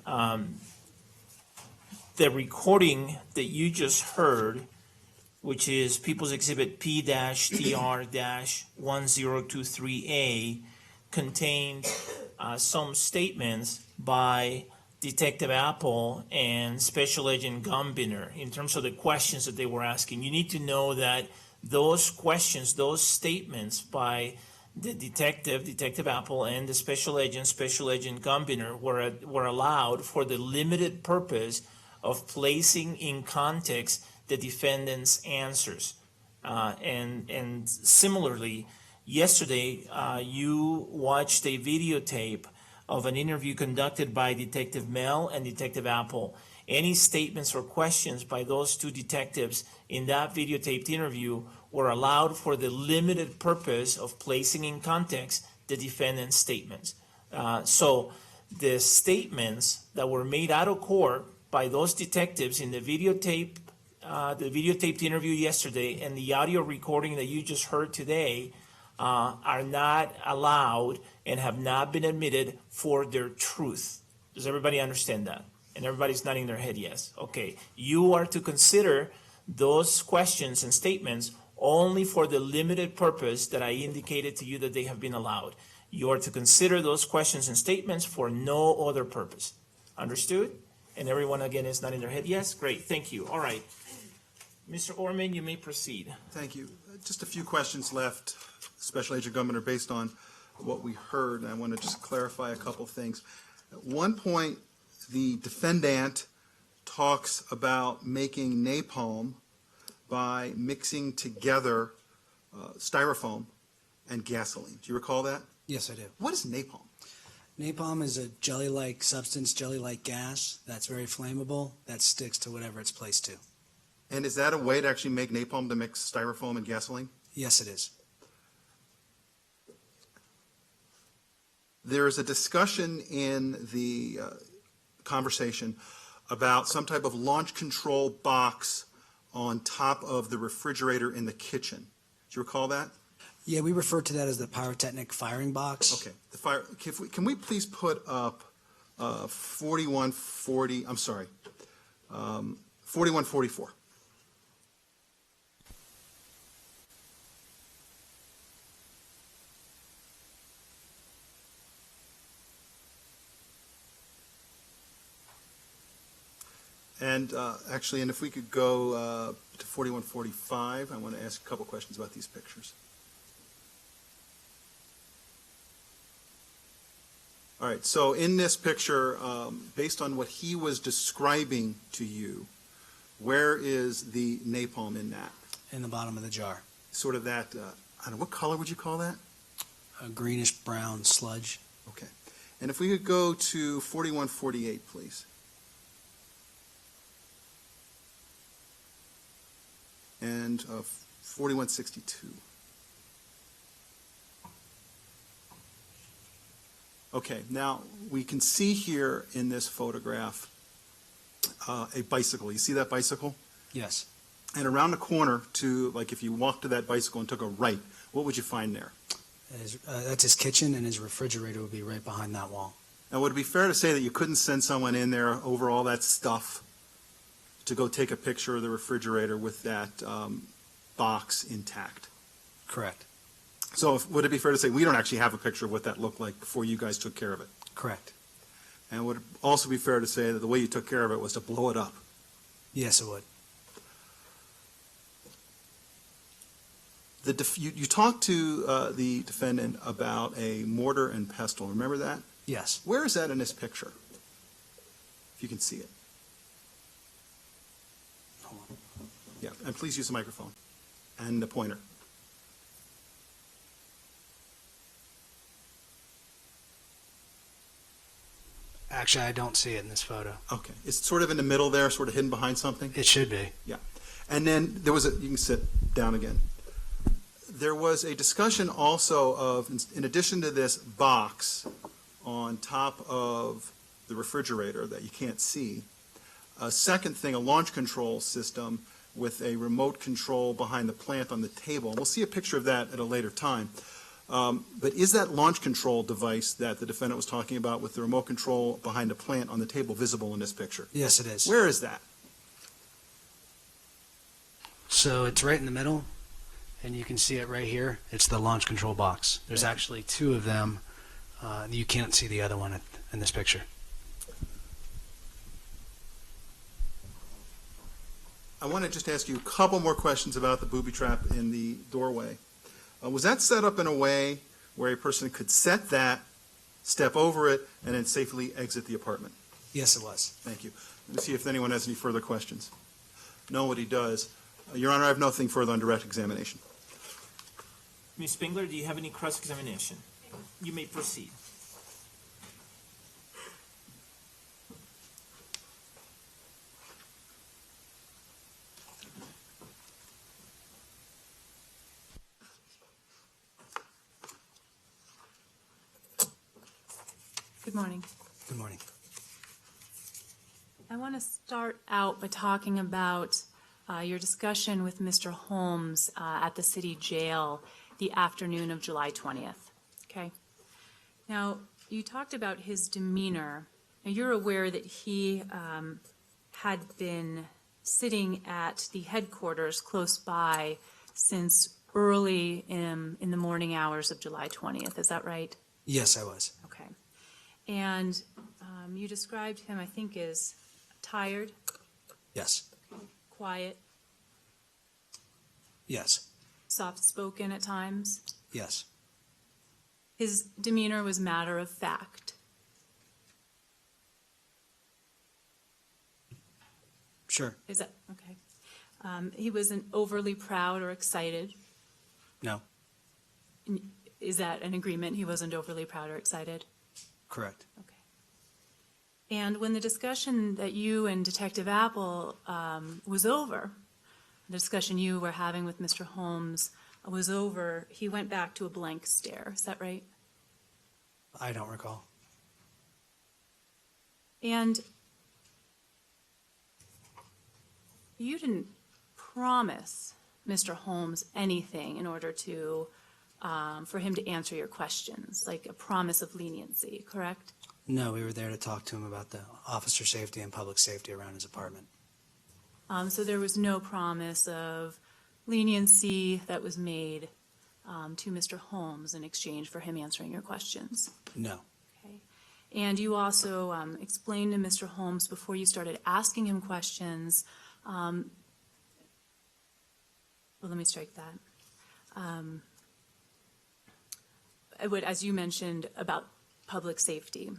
The recording that you just heard, which is People's Exhibit P-TR-1023A, contained some statements by Detective Apple and Special Agent Gumbiner in terms of the questions that they were asking. You need to know that those questions, those statements by the Detective Apple, and the Special Agent Gumbiner were allowed for the limited purpose of placing in context the defendant's answers. And similarly, yesterday, you watched a videotape of an interview conducted by Detective Mel and Detective Apple. Any statements or questions by those two detectives in that videotaped interview were allowed for the limited purpose of placing in context the defendant's statements. So the statements that were made out of court by those detectives in the videotaped interview yesterday and the audio recording that you just heard today are not allowed and have not been admitted for their truth. Does everybody understand that? And everybody's nodding their head yes. Okay. You are to consider those questions and statements only for the limited purpose that I indicated to you that they have been allowed. You are to consider those questions and statements for no other purpose. Understood? And everyone again is nodding their head yes? Great. Thank you. All right. Mr. Orman, you may proceed. Thank you. Just a few questions left, Special Agent Gumbiner, based on what we heard. And I want to just clarify a couple things. At one point, the defendant talks about making napalm by mixing together styrofoam and gasoline. Do you recall that? Yes, I do. What is napalm? Napalm is a jelly-like substance, jelly-like gas that's very flammable that sticks to whatever it's placed to. And is that a way to actually make napalm to mix styrofoam and gasoline? Yes, it is. There is a discussion in the conversation about some type of launch control box on top of the refrigerator in the kitchen. Do you recall that? Yeah, we refer to that as the pyrotechnic firing box. Okay. The fire. Can we please put up 4140? I'm sorry, 4144. And actually, and if we could go to 4145, I want to ask a couple questions about these pictures. All right, so in this picture, based on what he was describing to you, where is the napalm in that? In the bottom of the jar. Sort of that, I don't know, what color would you call that? A greenish brown sludge. Okay. And if we could go to 4148, please. And 4162. Okay, now we can see here in this photograph a bicycle. You see that bicycle? Yes. And around the corner to, like if you walked to that bicycle and took a right, what would you find there? That's his kitchen, and his refrigerator would be right behind that wall. Now, would it be fair to say that you couldn't send someone in there over all that stuff to go take a picture of the refrigerator with that box intact? Correct. So would it be fair to say we don't actually have a picture of what that looked like before you guys took care of it? Correct. And would it also be fair to say that the way you took care of it was to blow it up? Yes, it would. You talked to the defendant about a mortar and pestle. Remember that? Yes. Where is that in this picture? If you can see it. Hold on. Yeah, and please use the microphone and the pointer. Actually, I don't see it in this photo. Okay. It's sort of in the middle there, sort of hidden behind something? It should be. Yeah. And then there was you can sit down again. There was a discussion also of, in addition to this box on top of the refrigerator that you can't see, a second thing, a launch control system with a remote control behind the plant on the table. And we'll see a picture of that at a later time. But is that launch control device that the defendant was talking about with the remote control behind a plant on the table visible in this picture? Yes, it is. Where is that? So it's right in the middle, and you can see it right here. It's the launch control box. There's actually two of them. You can't see the other one in this picture. I want to just ask you a couple more questions about the booby trap in the doorway. Was that set up in a way where a person could set that, step over it, and then safely exit the apartment? Yes, it was. Thank you. Let me see if anyone has any further questions. Nobody does. Your Honor, I have nothing further on direct examination. Ms. Spengler, do you have any cross-examination? You may proceed. Good morning. Good morning. I want to start out by talking about your discussion with Mr. Holmes at the city jail the afternoon of July 20th. Okay. Now, you talked about his demeanor. Now, you're aware that he had been sitting at the headquarters close by since early in the morning hours of July 20th. Is that right? Yes, I was. Okay. And you described him, I think, as tired, Yes. quiet, Yes. soft-spoken at times. Yes. His demeanor was matter of fact. Sure. Is that, okay. He wasn't overly proud or excited. No. Is that an agreement? He wasn't overly proud or excited? Correct. Okay. And when the discussion that you and Detective Apple was over, the discussion you were having with Mr. Holmes was over, he went back to a blank stare. Is that right? I don't recall. And you didn't promise Mr. Holmes anything in order to, for him to answer your questions, like a promise of leniency, correct? No, we were there to talk to him about the officer safety and public safety around his apartment. So there was no promise of leniency that was made to Mr. Holmes in exchange for him answering your questions. No. Okay. And you also explained to Mr. Holmes before you started asking him questions, well, let me strike that. As you mentioned about public safety,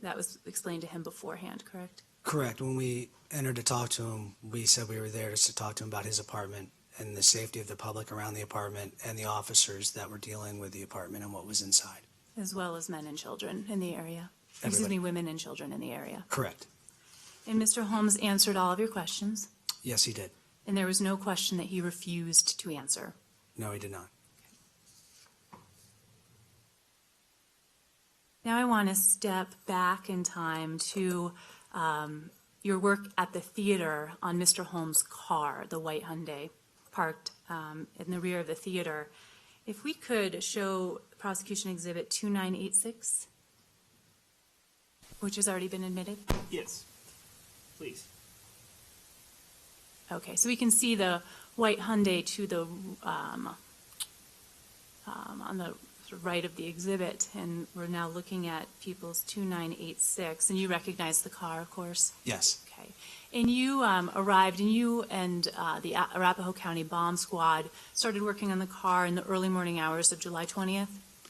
that was explained to him beforehand, correct? Correct. When we entered to talk to him, we said we were there just to talk to him about his apartment and the safety of the public around the apartment and the officers that were dealing with the apartment and what was inside. As well as men and children in the area. Excuse Everybody. me, women and children in the area. Correct. And Mr. Holmes answered all of your questions, Yes, he did. and there was no question that he refused to answer. No, he did not. Now I want to step back in time to your work at the theater on Mr. Holmes' car, the white Hyundai, parked in the rear of the theater. If we could show Prosecution Exhibit 2986, which has already been admitted. Yes, please. Okay, so we can see the white Hyundai to the on the sort of right of the exhibit, and we're now looking at People's 2986, and you recognize the car, of course? Yes. Okay. And you arrived, and you and the Arapahoe County Bomb Squad started working on the car in the early morning hours of July 20th?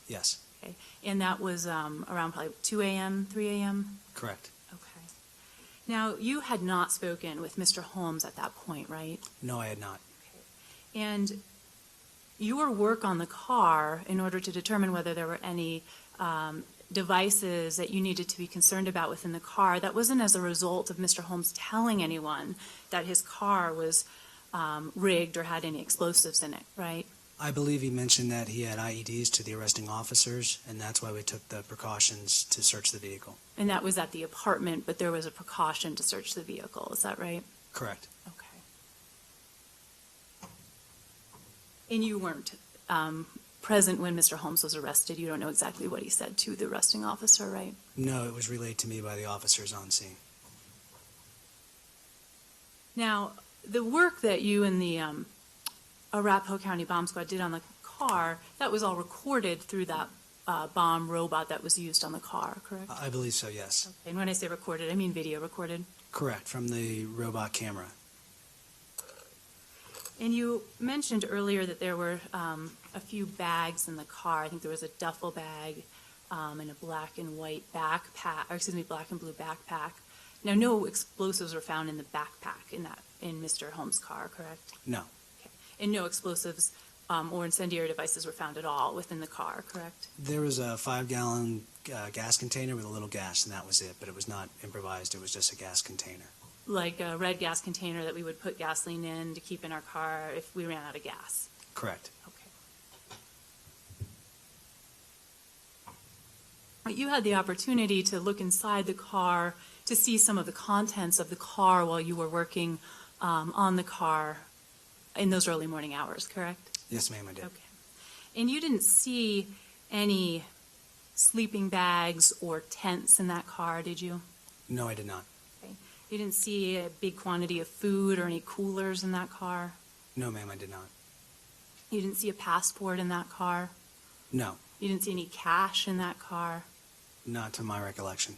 Yes. Okay. And that was around probably 2 a.m., 3 a.m.? Correct. Okay. Now, you had not spoken with Mr. Holmes at that point, right? No, I had not. And your work on the car, in order to determine whether there were any devices that you needed to be concerned about within the car, that wasn't as a result of Mr. Holmes telling anyone that his car was rigged or had any explosives in it, right? I believe he mentioned that he had IEDs to the arresting officers, and that's why we took the precautions to search the vehicle. And that was at the apartment, but there was a precaution to search the vehicle, is that right? Correct. Okay. And you weren't present when Mr. Holmes was arrested. You don't know exactly what he said to the arresting officer, right? No, it was relayed to me by the officers on scene. Now, the work that you and the Arapahoe County Bomb Squad did on the car, that was all recorded through that bomb robot that was used on the car, correct? I believe so, yes. Okay. And when I say recorded, I mean video recorded. Correct, from the robot camera. And you mentioned earlier that there were a few bags in the car. I think there was a duffel bag and a black and white backpack, or excuse me, black and blue backpack. Now, no explosives were found in the backpack in Mr. Holmes' car, correct? No, Okay. And no explosives or incendiary devices were found at all within the car, correct? there was a 5-gallon gas container with a little gas, and that was it, but it was not improvised, it was just a gas container. Like a red gas container that we would put gasoline in to keep in our car if we ran out of gas. Correct. Okay. But you had the opportunity to look inside the car to see some of the contents of the car while you were working on the car in those early morning hours, correct? Yes, ma'am, I did. Okay. And you didn't see any sleeping bags or tents in that car, did you? No, I did not. Okay. You didn't see a big quantity of food or any coolers in that car? No, ma'am, I did not. You didn't see a passport in that car? No, You didn't see any cash in that car? not to my recollection.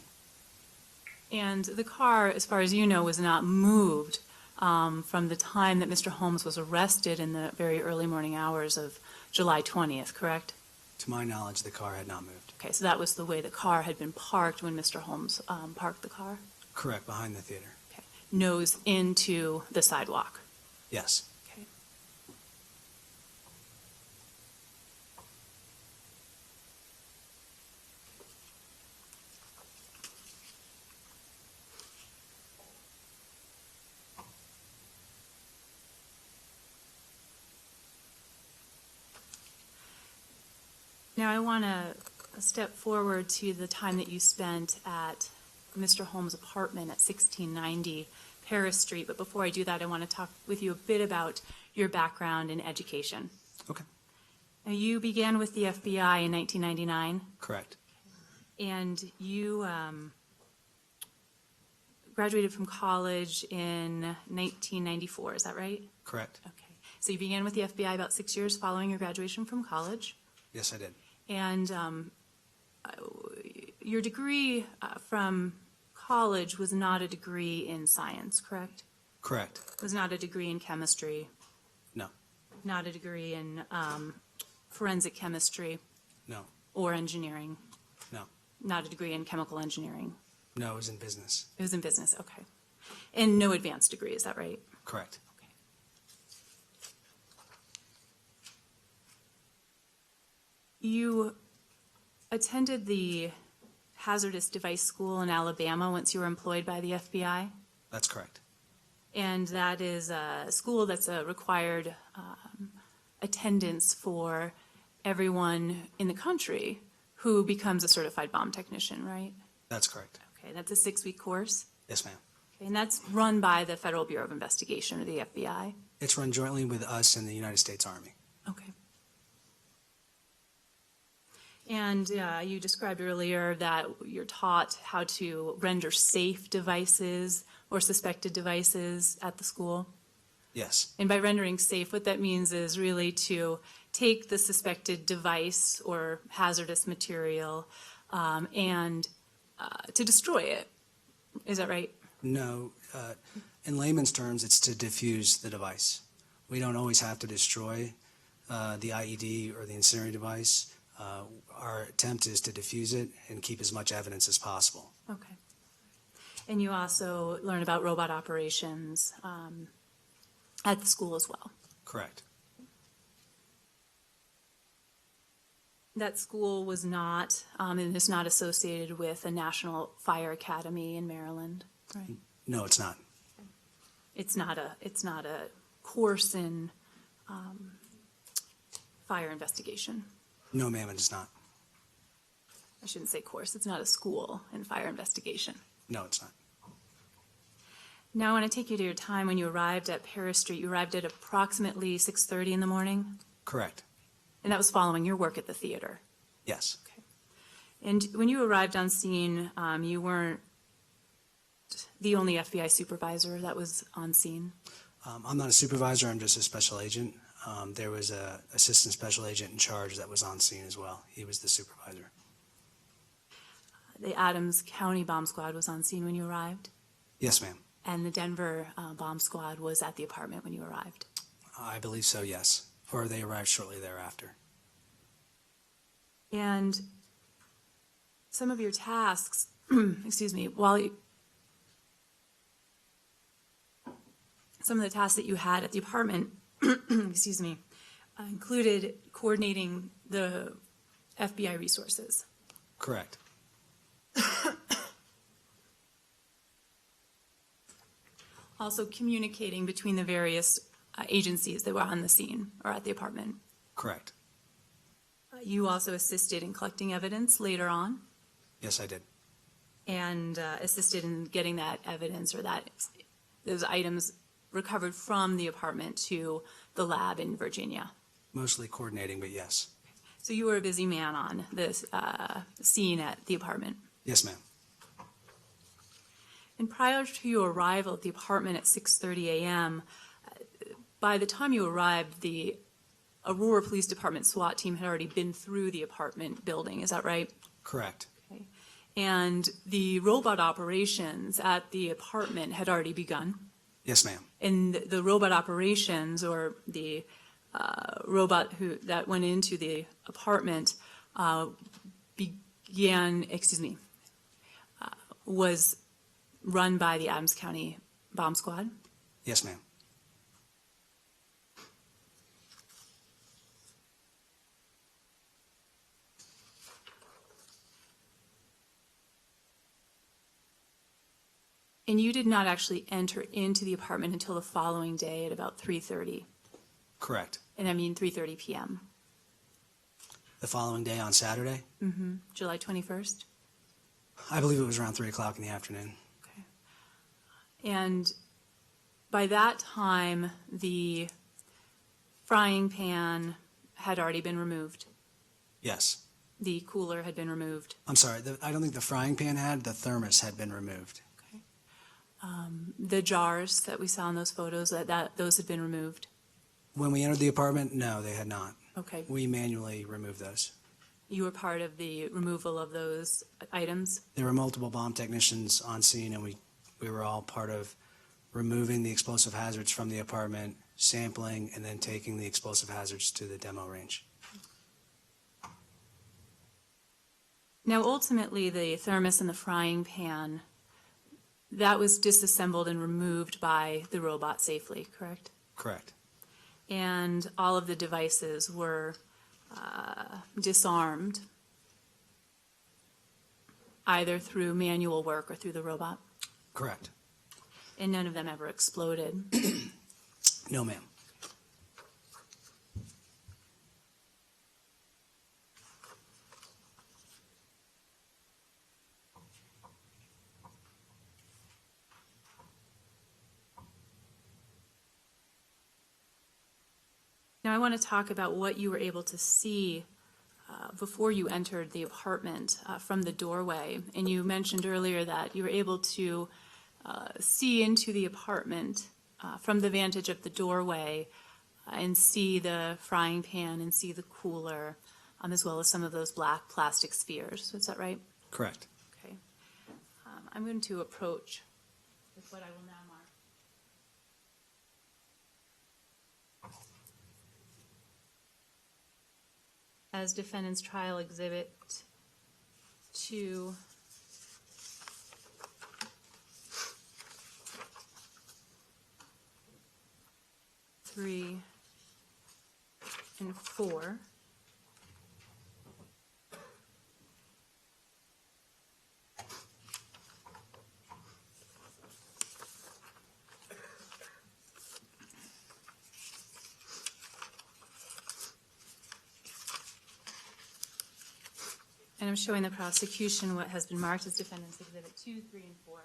And the car, as far as you know, was not moved from the time that Mr. Holmes was arrested in the very early morning hours of July 20th, correct? To my knowledge, the car had not moved. Okay, so that was the way the car had been parked when Mr. Holmes parked the car? Correct, behind the theater. Okay. Nose into the sidewalk? Yes. Okay. Now, I want to step forward to the time that you spent at Mr. Holmes' apartment at 1690 Paris Street. But before I do that, I want to talk with you a bit about your background in education. Okay. Now, you began with the FBI in 1999, Correct. and you graduated from college in 1994. Is that right? Correct. Okay. So you began with the FBI about 6 years following your graduation from college. Yes, I did. And your degree from college was not a degree in science, correct? Correct. Was not a degree in chemistry, No. not a degree in forensic chemistry No. or engineering, No. not a degree in chemical engineering. No, it was in business. It was in business, okay. And no advanced degree, is that right? Correct. You attended the hazardous device school in Alabama once you were employed by the FBI? That's correct. And that is a school that's a required attendance for everyone in the country who becomes a certified bomb technician, right? That's correct. Okay, that's a 6-week course. Yes, ma'am. Okay, and that's run by the Federal Bureau of Investigation or the FBI. It's run jointly with us and the United States Army. Okay. And you described earlier that you're taught how to render safe devices or suspected devices at the school. Yes. And by rendering safe, what that means is really to take the suspected device or hazardous material and to destroy it. Is that right? No. In layman's terms, it's to defuse the device. We don't always have to destroy the IED or the incendiary device. Our attempt is to defuse it and keep as much evidence as possible. Okay. And you also learn about robot operations at the school as well. Correct. That school was not, and is not associated with a National Fire Academy in Maryland, right? No, it's not. It's not a course in fire investigation. No, ma'am, it is not. I shouldn't say course, it's not a school in fire investigation. No, it's not. Now I want to take you to your time when you arrived at Paris Street. You arrived at approximately 6:30 in the morning. Correct. And that was following your work at the theater? Yes. And when you arrived on scene, you weren't the only FBI supervisor that was on scene? I'm not a supervisor, I'm just a special agent. There was a assistant special agent in charge that was on scene as well. He was the supervisor. The Adams County Bomb Squad was on scene when you arrived? Yes, ma'am. And the Denver Bomb Squad was at the apartment when you arrived? I believe so, yes. Or they arrived shortly thereafter. And some of your tasks, excuse me, some of the tasks that you had at the apartment, excuse me, included coordinating the FBI resources. Correct. Also communicating between the various agencies that were on the scene or at the apartment. Correct. You also assisted in collecting evidence later on Yes, I did. and assisted in getting that evidence or those items recovered from the apartment to the lab in Virginia. Mostly coordinating, but yes. So you were a busy man on this scene at the apartment. Yes, ma'am. And prior to your arrival at the apartment at 6:30 a.m., by the time you arrived, the Aurora Police Department SWAT team had already been through the apartment building. Is that right? Correct. Okay. And the robot operations at the apartment had already begun. Yes, ma'am. And the robot operations, or the robot that went into the apartment, was run by the Adams County Bomb Squad. Yes, ma'am. And you did not actually enter into the apartment until the following day at about 3:30. Correct. And I mean 3:30 p.m. The following day on Saturday, July 21st. I believe it was around 3 o'clock in the afternoon. Okay. And by that time, the frying pan had already been removed. Yes. The cooler had been removed. I'm sorry, I don't think the frying pan the thermos had been removed. The jars that we saw in those photos, those had been removed. When we entered the apartment, no, they had not. Okay. We manually removed those. You were part of the removal of those items? There were multiple bomb technicians on scene, and we were all part of removing the explosive hazards from the apartment, sampling, and then taking the explosive hazards to the demo range. Now, ultimately, the thermos and the frying pan, that was disassembled and removed by the robot safely, correct? Correct. And all of the devices were disarmed, either through manual work or through the robot? Correct. And none of them ever exploded? No, ma'am. Now, I want to talk about what you were able to see before you entered the apartment from the doorway. And you mentioned earlier that you were able to see into the apartment from the vantage of the doorway and see the frying pan and see the cooler, as well as some of those black plastic spheres. Is that right? Correct. Okay. I'm going to approach with what I will now mark. As Defendant's Trial Exhibit 2, three, and 4. And I'm showing the prosecution what has been marked as Defendant's Exhibit 2, 3, and 4.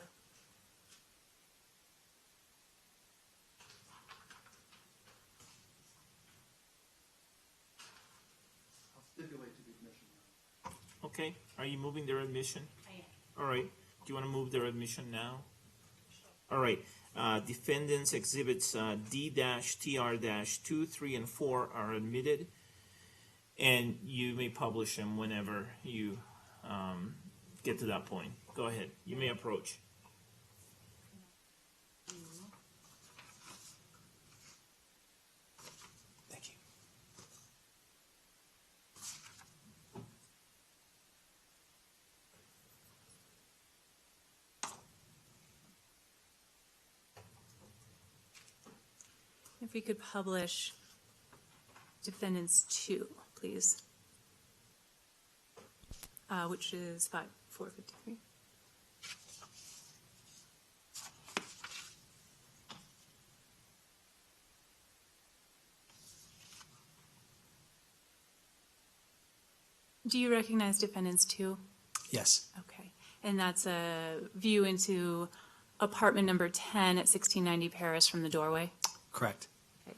Okay, are you moving their admission? I am. All right, do you want to move their admission now? All right, defendants exhibits D-TR-2, 3, and 4 are admitted, and you may publish them whenever you get to that point. Go ahead, you may approach. Thank you. If we could publish defendants 2, please. Which is 453. Do you recognize defendants 2? Yes. Okay. And that's a view into apartment number 10 at 1690 Paris from the doorway? Correct. Okay.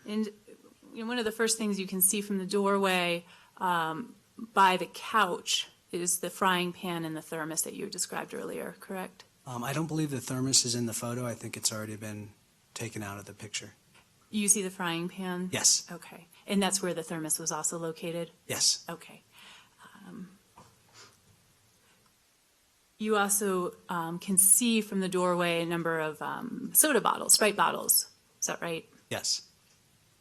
And one of the first things you can see from the doorway by the couch is the frying pan and the thermos that you described earlier, correct? I don't believe the thermos is in the photo. I think it's already been taken out of the picture. You see the frying pan? Yes. Okay. And that's where the thermos was also located? Yes. Okay. You also can see from the doorway a number of soda bottles, Sprite bottles. Is that right? Yes.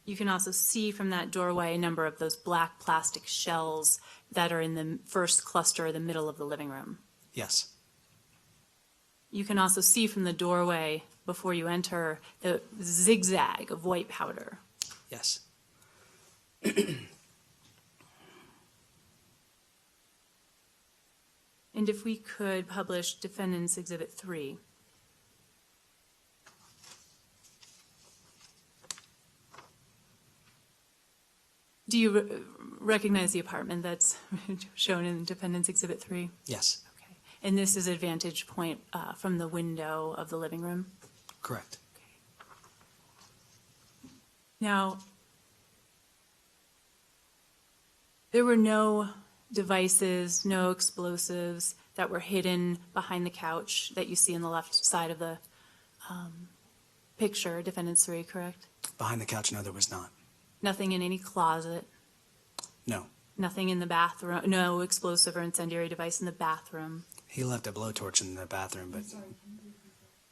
You can also see from that doorway a number of those black plastic shells that are in the first cluster, the middle of the living room. Yes. You can also see from the doorway before you enter the zigzag of white powder. Yes. And if we could publish Defendant's Exhibit 3. Do you recognize the apartment that's shown in Defendant's Exhibit 3? Yes. Okay. And this is a vantage point from the window of the living room? Correct. Now, there were no devices, no explosives that were hidden behind the couch that you see on the left side of the picture, Defendant's 3, correct? Behind the couch, no, there was not. Nothing in any closet? No. Nothing in the bathroom? No explosive or incendiary device in the bathroom? He left a blowtorch in the bathroom, but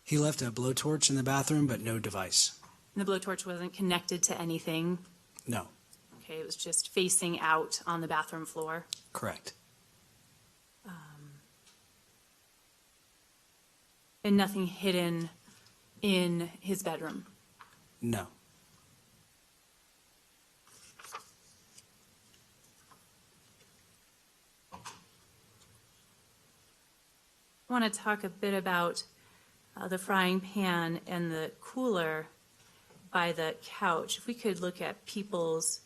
he left a blowtorch in the bathroom, but no device. And the blowtorch wasn't connected to anything? No. Okay, it was just facing out on the bathroom floor? Correct. And nothing hidden in his bedroom? No. I want to talk a bit about the frying pan and the cooler by the couch. If we could look at People's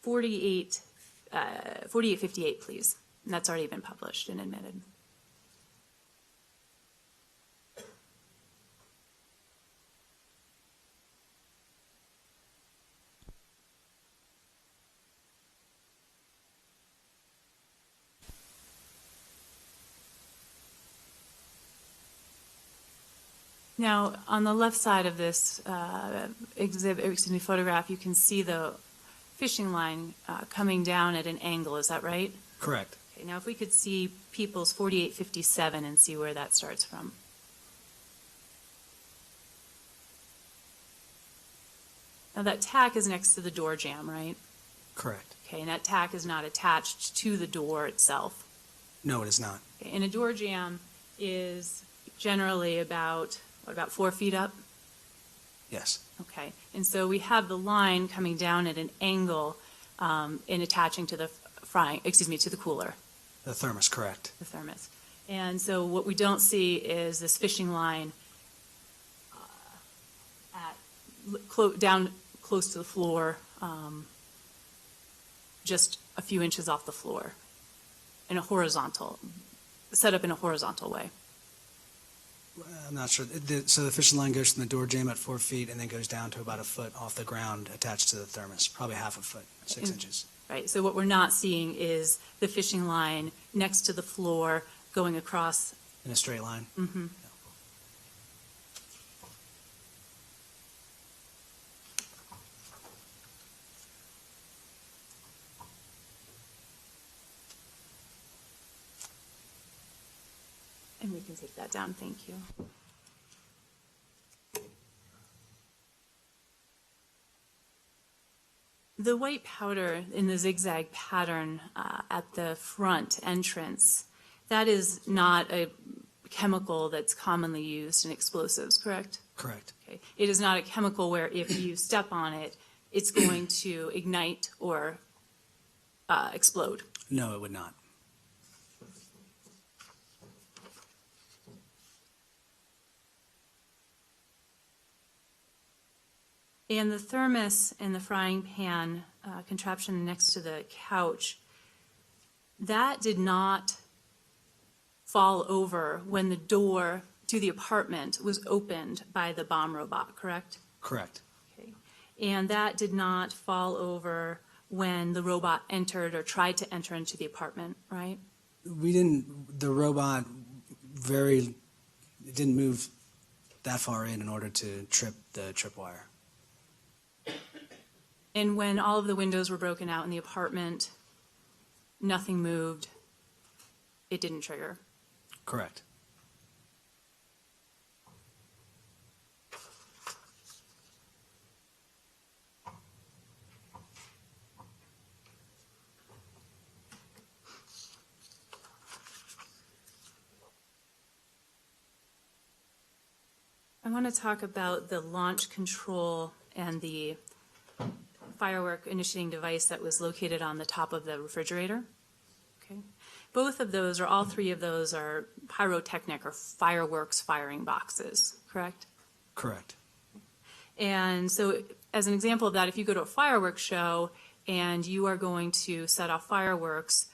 4858, please. And that's already been published and admitted. Now, on the left side of this photograph, you can see the fishing line coming down at an angle. Is that right? Correct. Okay, now if we could see People's 4857 and see where that starts from. Now that tack is next to the door jamb, right? Correct. Okay, and that tack is not attached to the door itself. No, it is not. Okay, and a door jamb is generally about 4 feet up? Yes. Okay, and so we have the line coming down at an angle and attaching to the to the cooler, The thermos, correct. the thermos. And so what we don't see is this fishing line down close to the floor, just a few inches off the floor, set up in a horizontal way. I'm not sure. So the fishing line goes from the door jamb at 4 feet and then goes down to about a foot off the ground attached to the thermos, probably half a foot, 6 inches. Right, so what we're not seeing is the fishing line next to the floor going across. In a straight line. Mhm. And we can take that down, thank you. The white powder in the zigzag pattern at the front entrance, that is not a chemical that's commonly used in explosives, correct? Correct. Okay. It is not a chemical where if you step on it, it's going to ignite or explode. No, it would not. And the thermos and the frying pan contraption next to the couch, that did not fall over when the door to the apartment was opened by the bomb robot, correct? Correct. Okay. And that did not fall over when the robot entered or tried to enter into the apartment, right? The robot it didn't move that far in order to trip the tripwire. And when all of the windows were broken out in the apartment, nothing moved, it didn't trigger. Correct. I want to talk about the launch control and the firework initiating device that was located on the top of the refrigerator. Okay. Both of those, or all three of those, are pyrotechnic or fireworks firing boxes, correct? Correct. And so as an example of that, if you go to a fireworks show and you are going to set off fireworks,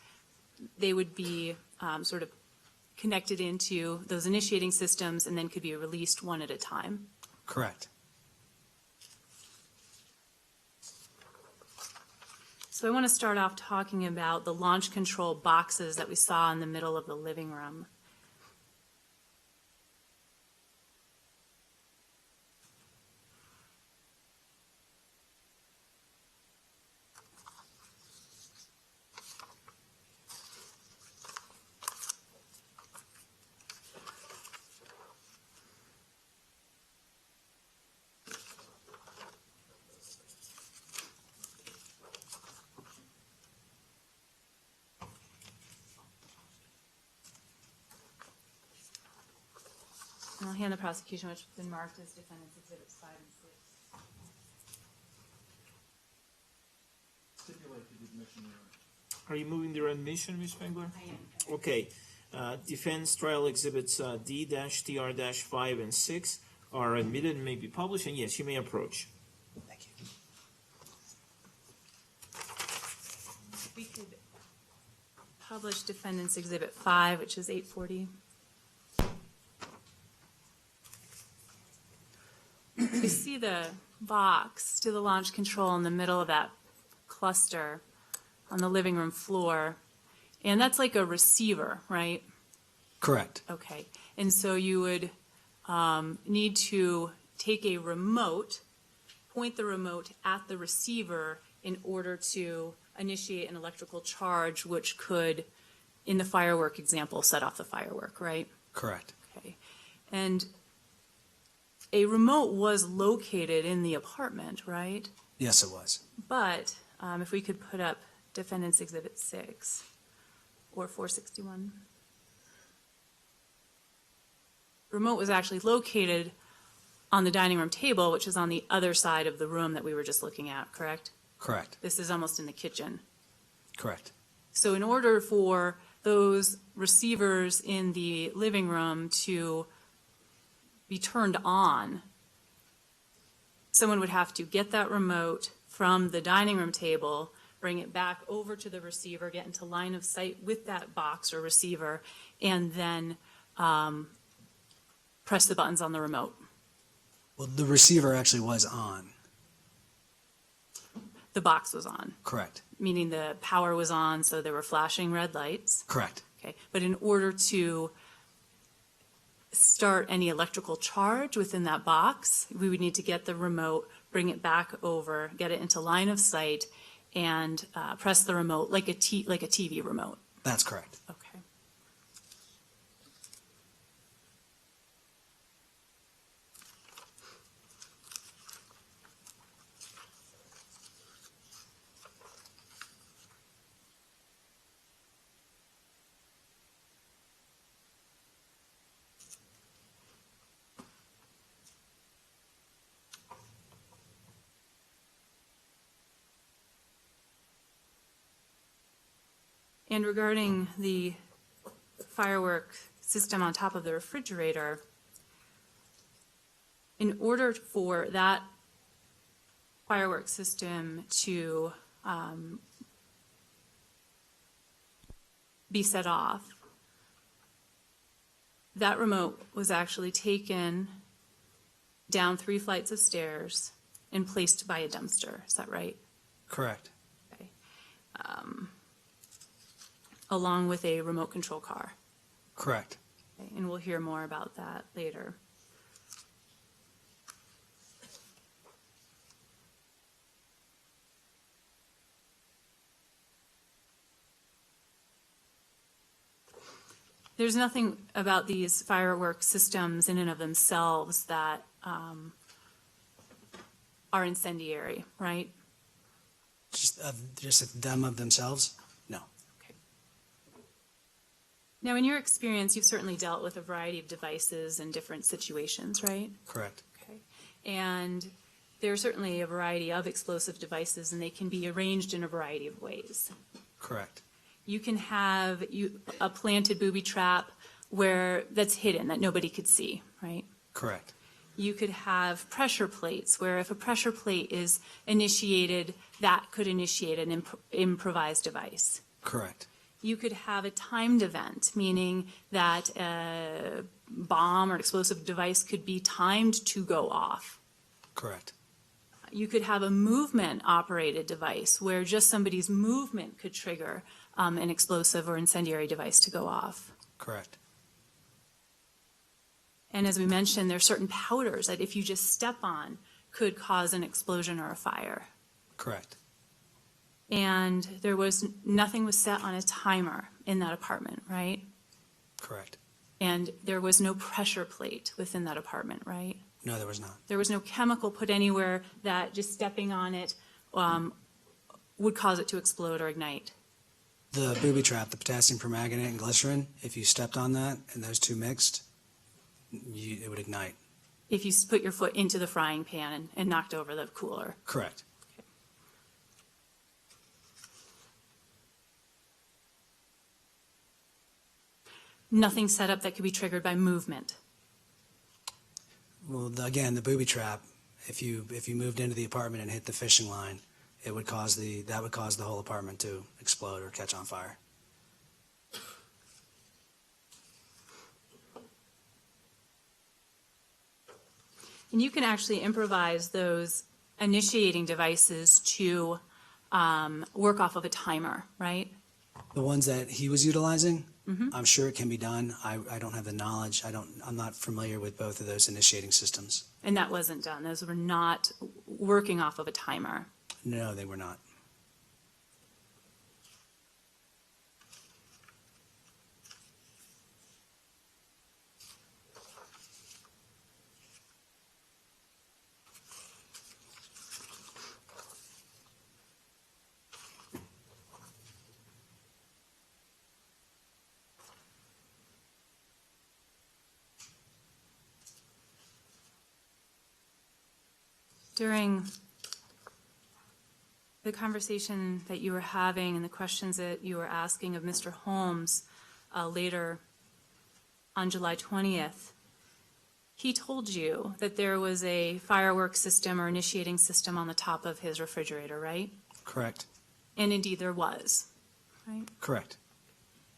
they would be sort of connected into those initiating systems and then could be released one at a time. Correct. So I want to start off talking about the launch control boxes that we saw in the middle of the living room. I'll hand the prosecution, which has been marked as defendants exhibits 5 and 6. Are you moving the admission, Ms. Spengler? I am. Okay. Defense trial exhibits D-TR-5 and 6 are admitted and may be published, and yes, you may approach. Thank you. We could publish defendants exhibit 5, which is 840. You see the box to the launch control in the middle of that cluster on the living room floor, and that's like a receiver, right? Correct. Okay, and so you would need to take a remote, point the remote at the receiver in order to initiate an electrical charge, which could, in the firework example, set off the firework, right? Correct. Okay, and a remote was located in the apartment, right? Yes, it was. But if we could put up defendants exhibit 6 or 461. Remote was actually located on the dining room table, which is on the other side of the room that we were just looking at, correct? Correct. This is almost in the kitchen. Correct. So in order for those receivers in the living room to be turned on, someone would have to get that remote from the dining room table, bring it back over to the receiver, get into line of sight with that box or receiver, and then press the buttons on the remote. Well, the receiver actually was on. The box was on, Correct. meaning the power was on, so there were flashing red lights. Correct. Okay, but in order to start any electrical charge within that box, we would need to get the remote, bring it back over, get it into line of sight, and press the remote like a TV remote. That's correct. Okay. And regarding the firework system on top of the refrigerator, in order for that firework system to be set off, that remote was actually taken down 3 flights of stairs and placed by a dumpster. Is that right? Correct. Okay. Along with a remote control car. Correct. Okay, and we'll hear more about that later. There's nothing about these firework systems in and of themselves that are incendiary, right? Just them of themselves? No. Now, in your experience, you've certainly dealt with a variety of devices in different situations, right? Correct. Okay. And there are certainly a variety of explosive devices, and they can be arranged in a variety of ways. Correct. You can have a planted booby trap where that's hidden, that nobody could see, right? Correct. You could have pressure plates where if a pressure plate is initiated, that could initiate an improvised device. Correct. You could have a timed event, meaning that a bomb or explosive device could be timed to go off. Correct. You could have a movement-operated device where just somebody's movement could trigger an explosive or incendiary device to go off. Correct. And as we mentioned, there are certain powders that if you just step on could cause an explosion or a fire. Correct. And nothing was set on a timer in that apartment, right? Correct. And there was no pressure plate within that apartment, right? No, there was not. There was no chemical put anywhere that just stepping on it would cause it to explode or ignite. The booby trap, the potassium permanganate and glycerin, if you stepped on that and those two mixed, it would ignite. If you put your foot into the frying pan and knocked over the cooler. Correct. Nothing set up that could be triggered by movement. Well, again, the booby trap, if you moved into the apartment and hit the fishing line, that would cause the whole apartment to explode or catch on fire. And you can actually improvise those initiating devices to work off of a timer, right? The ones that he was utilizing, I'm sure it can be done. I don't have the knowledge. I'm not familiar with both of those initiating systems. And that wasn't done. Those were not working off of a timer. No, they were not. During the conversation that you were having and the questions that you were asking of Mr. Holmes later on July 20th, he told you that there was a fireworks system or initiating system on the top of his refrigerator, right? Correct. And indeed there was, right? Correct.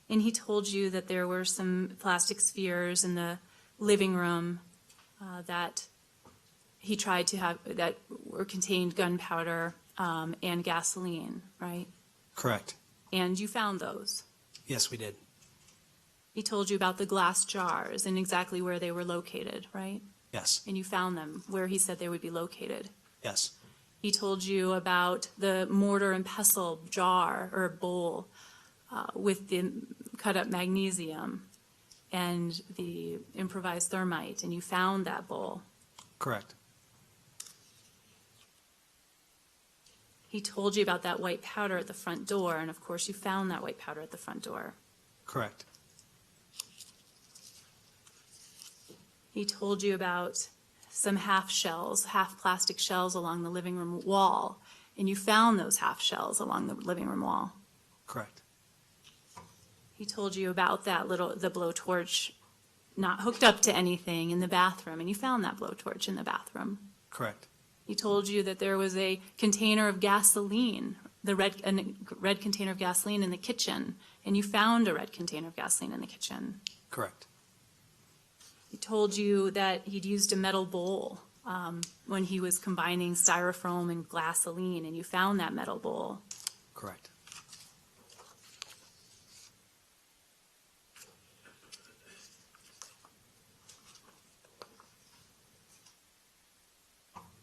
And he told you that there were some plastic spheres in the living room that he tried to have, that were contained gunpowder and gasoline, right? Correct. And you found those. Yes, we did. He told you about the glass jars and exactly where they were located, right? Yes. And you found them where he said they would be located. Yes. He told you about the mortar and pestle jar or bowl with the cut up magnesium and the improvised thermite, and you found that bowl. Correct. He told you about that white powder at the front door, and of course you found that white powder at the front door. Correct. He told you about some half shells, half plastic shells along the living room wall, and you found those half shells along the living room wall. Correct. He told you about the blowtorch not hooked up to anything in the bathroom, and you found that blowtorch in the bathroom. Correct. He told you that there was a container of gasoline, a red container of gasoline in the kitchen, and you found a red container of gasoline in the kitchen. Correct. He told you that he'd used a metal bowl when he was combining styrofoam and gasoline, and you found that metal bowl. Correct.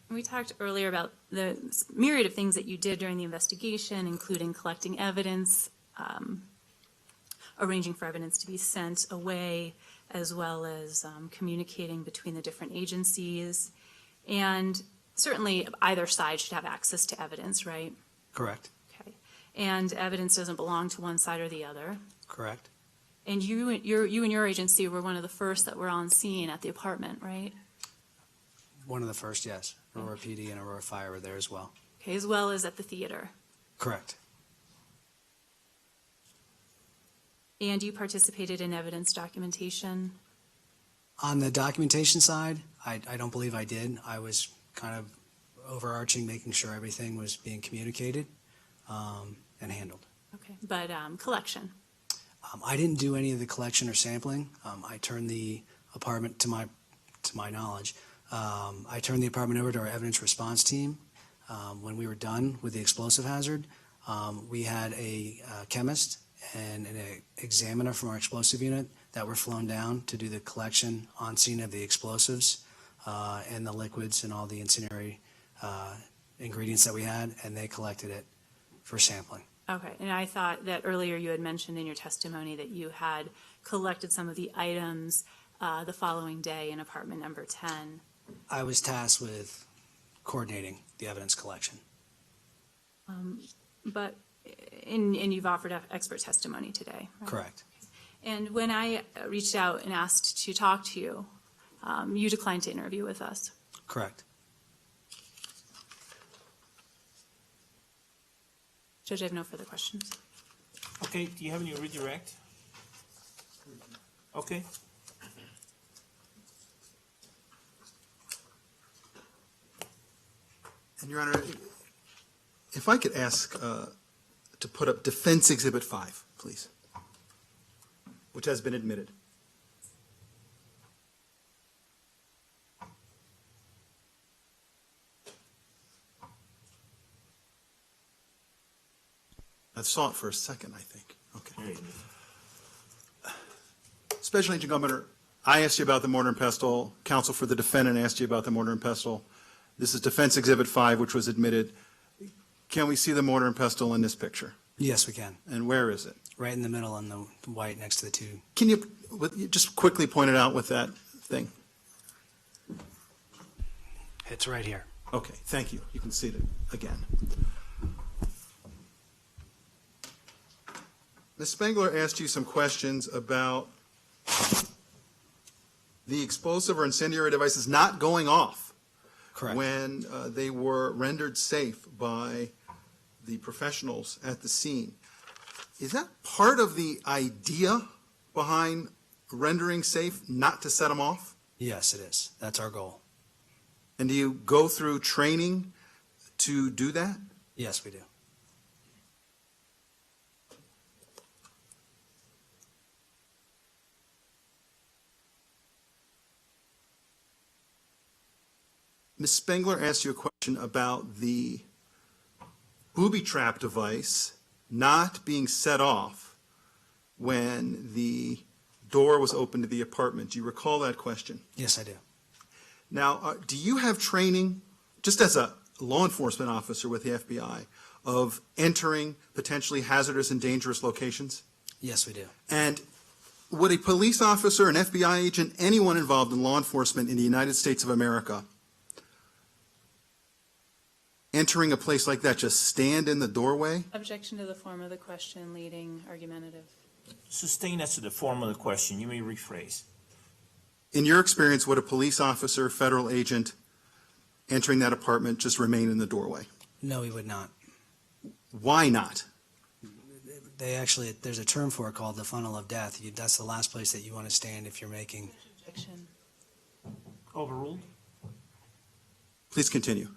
We talked earlier about the myriad of things that you did during the investigation, including collecting evidence, arranging for evidence to be sent away, as well as communicating between the different agencies. And certainly either side should have access to evidence, right? Correct. Okay. And evidence doesn't belong to one side or the other. Correct. And you and your agency were one of the first that were on scene at the apartment, right? One of the first, yes. Aurora PD and Aurora Fire were there as well. Okay, as well as at the theater. Correct. And you participated in evidence documentation? On the documentation side, I don't believe I did. I was kind of overarching, making sure everything was being communicated and handled. Okay, but collection? I didn't do any of the collection or sampling. I turned the apartment, to my knowledge, I turned the apartment over to our evidence response team. When we were done with the explosive hazard, we had a chemist and an examiner from our explosive unit that were flown down to do the collection on scene of the explosives and the liquids and all the incendiary ingredients that we had, and they collected it for sampling. Okay, and I thought that earlier you had mentioned in your testimony that you had collected some of the items the following day in apartment number 10. I was tasked with coordinating the evidence collection. But, and you've offered expert testimony today, right? Correct. And when I reached out and asked to talk to you, you declined to interview with us. Correct. Judge, I have no further questions. Okay, do you have any redirect? Okay. And Your Honor, if I could ask to put up Defense Exhibit 5, please, which has been admitted. I saw it for a second, I think. Okay. Special Agent Governor, I asked you about the mortar and pestle. Counsel for the defendant asked you about the mortar and pestle. This is Defense Exhibit 5, which was admitted. Can we see the mortar and pestle in this picture? Yes, we can. And where is it? Right in the middle on the white next to the two. Can you just quickly point it out with that thing? It's right here. Okay, thank you. You can see it again. Ms. Spengler asked you some questions about the explosive or incendiary devices not going off. Correct. When they were rendered safe by the professionals at the scene. Is that part of the idea behind rendering safe, not to set them off? Yes, it is. That's our goal. And do you go through training to do that? Yes, we do. Ms. Spengler asked you a question about the booby trap device not being set off when the door was opened to the apartment. Do you recall that question? Yes, I do. Now, do you have training, just as a law enforcement officer with the FBI, of entering potentially hazardous and dangerous locations? Yes, we do. And would a police officer, an FBI agent, anyone involved in law enforcement in the United States of America, entering a place like that, just stand in the doorway? Objection to the form of the question, leading argumentative. Sustained as to the form of the question, you may rephrase. In your experience, would a police officer, federal agent, entering that apartment just remain in the doorway? No, we would not. Why not? There's a term for it called the funnel of death. That's the last place that you want to stand if you're making. Objection. Overruled. Please continue.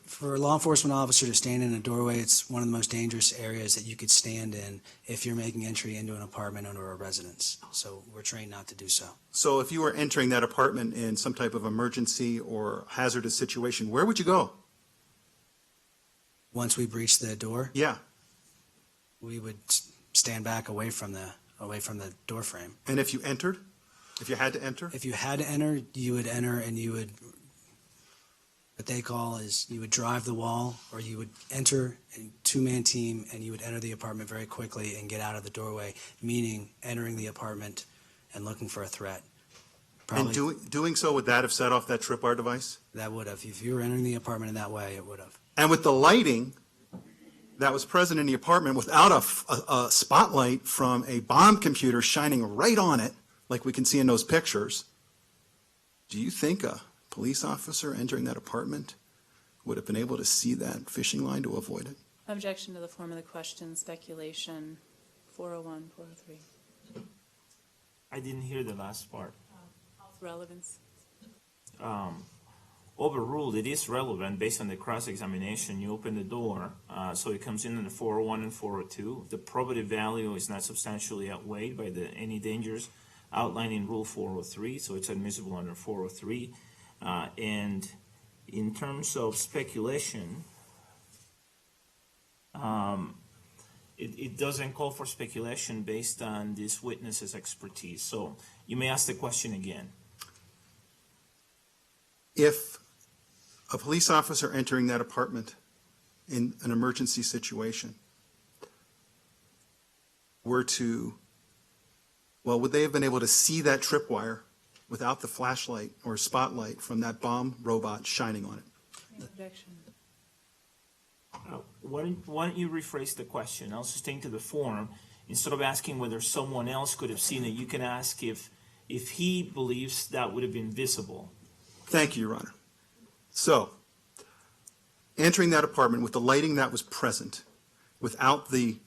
For a law enforcement officer to stand in a doorway, it's one of the most dangerous areas that you could stand in if you're making entry into an apartment or a residence. So we're trained not to do so. So if you were entering that apartment in some type of emergency or hazardous situation, where would you go? Once we breach the door, Yeah. we would stand back away from the door frame. And if you entered? If you had to enter? If you had to enter, you would enter and you would, what they call is, you would drive the wall, or you would enter a two-man team and you would enter the apartment very quickly and get out of the doorway, meaning entering the apartment and looking for a threat. And doing so, would that have set off that tripwire device? That would have. If you were entering the apartment in that way, it would have. And with the lighting that was present in the apartment, without a spotlight from a bomb computer shining right on it, like we can see in those pictures, do you think a police officer entering that apartment would have been able to see that fishing line to avoid it? Objection to the form of the question, speculation, 401, 403. I didn't hear the last part. Health relevance. Overruled, it is relevant based on the cross-examination. You open the door, so it comes in the 401 and 402. The probative value is not substantially outweighed by any dangers outlined in Rule 403, so it's admissible under 403. And in terms of speculation, it doesn't call for speculation based on this witness's expertise. So you may ask the question again. If a police officer entering that apartment in an emergency situation were to, well, would they have been able to see that tripwire without the flashlight or spotlight from that bomb robot shining on it? Objection. Why don't you rephrase the question? I'll sustain to the form. Instead of asking whether someone else could have seen it, you can ask if he believes that would have been visible. Thank you, Your Honor. So, entering that apartment with the lighting that was present, without the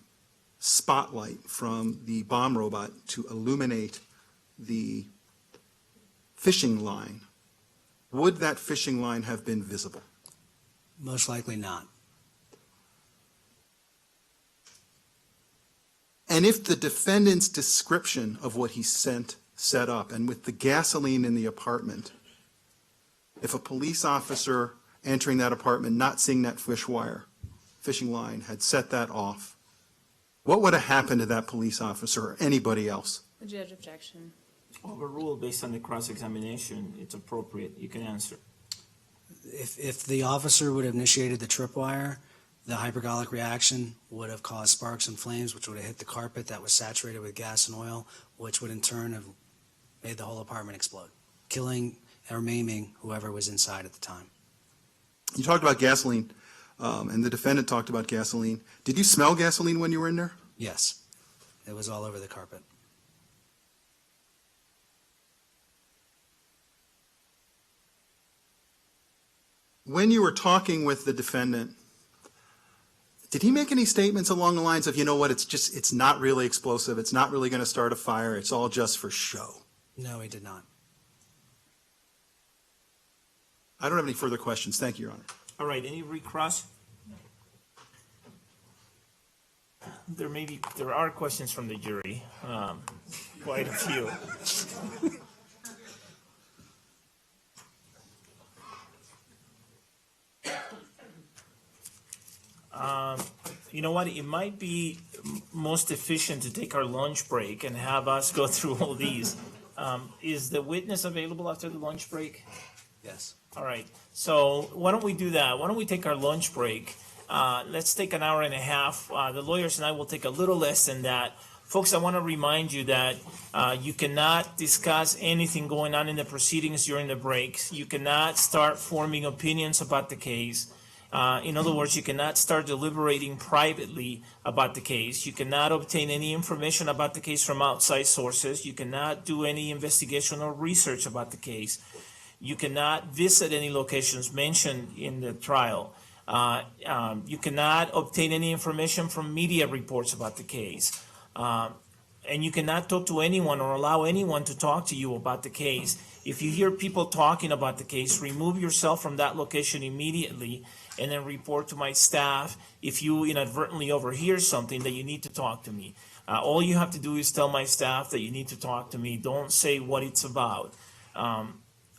spotlight from the bomb robot to illuminate the fishing line, would that fishing line have been visible? Most likely not. And if the defendant's description of what he set up, and with the gasoline in the apartment, if a police officer entering that apartment, not seeing that fishing line, had set that off, what would have happened to that police officer or anybody else? The judge, objection. Overruled based on the cross-examination, it's appropriate. You can answer. If the officer would have initiated the tripwire, the hypergolic reaction would have caused sparks and flames, which would have hit the carpet that was saturated with gas and oil, which would in turn have made the whole apartment explode, killing or maiming whoever was inside at the time. You talked about gasoline, and the defendant talked about gasoline. Did you smell gasoline when you were in there? Yes. It was all over the carpet. When you were talking with the defendant, did he make any statements along the lines of, you know what, it's not really explosive, it's not really going to start a fire, it's all just for show? No, he did not. I don't have any further questions. Thank you, Your Honor. All right, any recross? There are questions from the jury, quite a few. you know what, it might be most efficient to take our lunch break and have us go through all these. Is the witness available after the lunch break? Yes. All right, so why don't we do that? Why don't we take our lunch break? Let's take an hour and a half. The lawyers and I will take a little less than that. Folks, I want to remind you that you cannot discuss anything going on in the proceedings during the breaks. You cannot start forming opinions about the case. In other words, you cannot start deliberating privately about the case. You cannot obtain any information about the case from outside sources. You cannot do any investigation or research about the case. You cannot visit any locations mentioned in the trial. You cannot obtain any information from media reports about the case. And you cannot talk to anyone or allow anyone to talk to you about the case. If you hear people talking about the case, remove yourself from that location immediately and then report to my staff if you inadvertently overhear something that you need to talk to me. All you have to do is tell my staff that you need to talk to me. Don't say what it's about.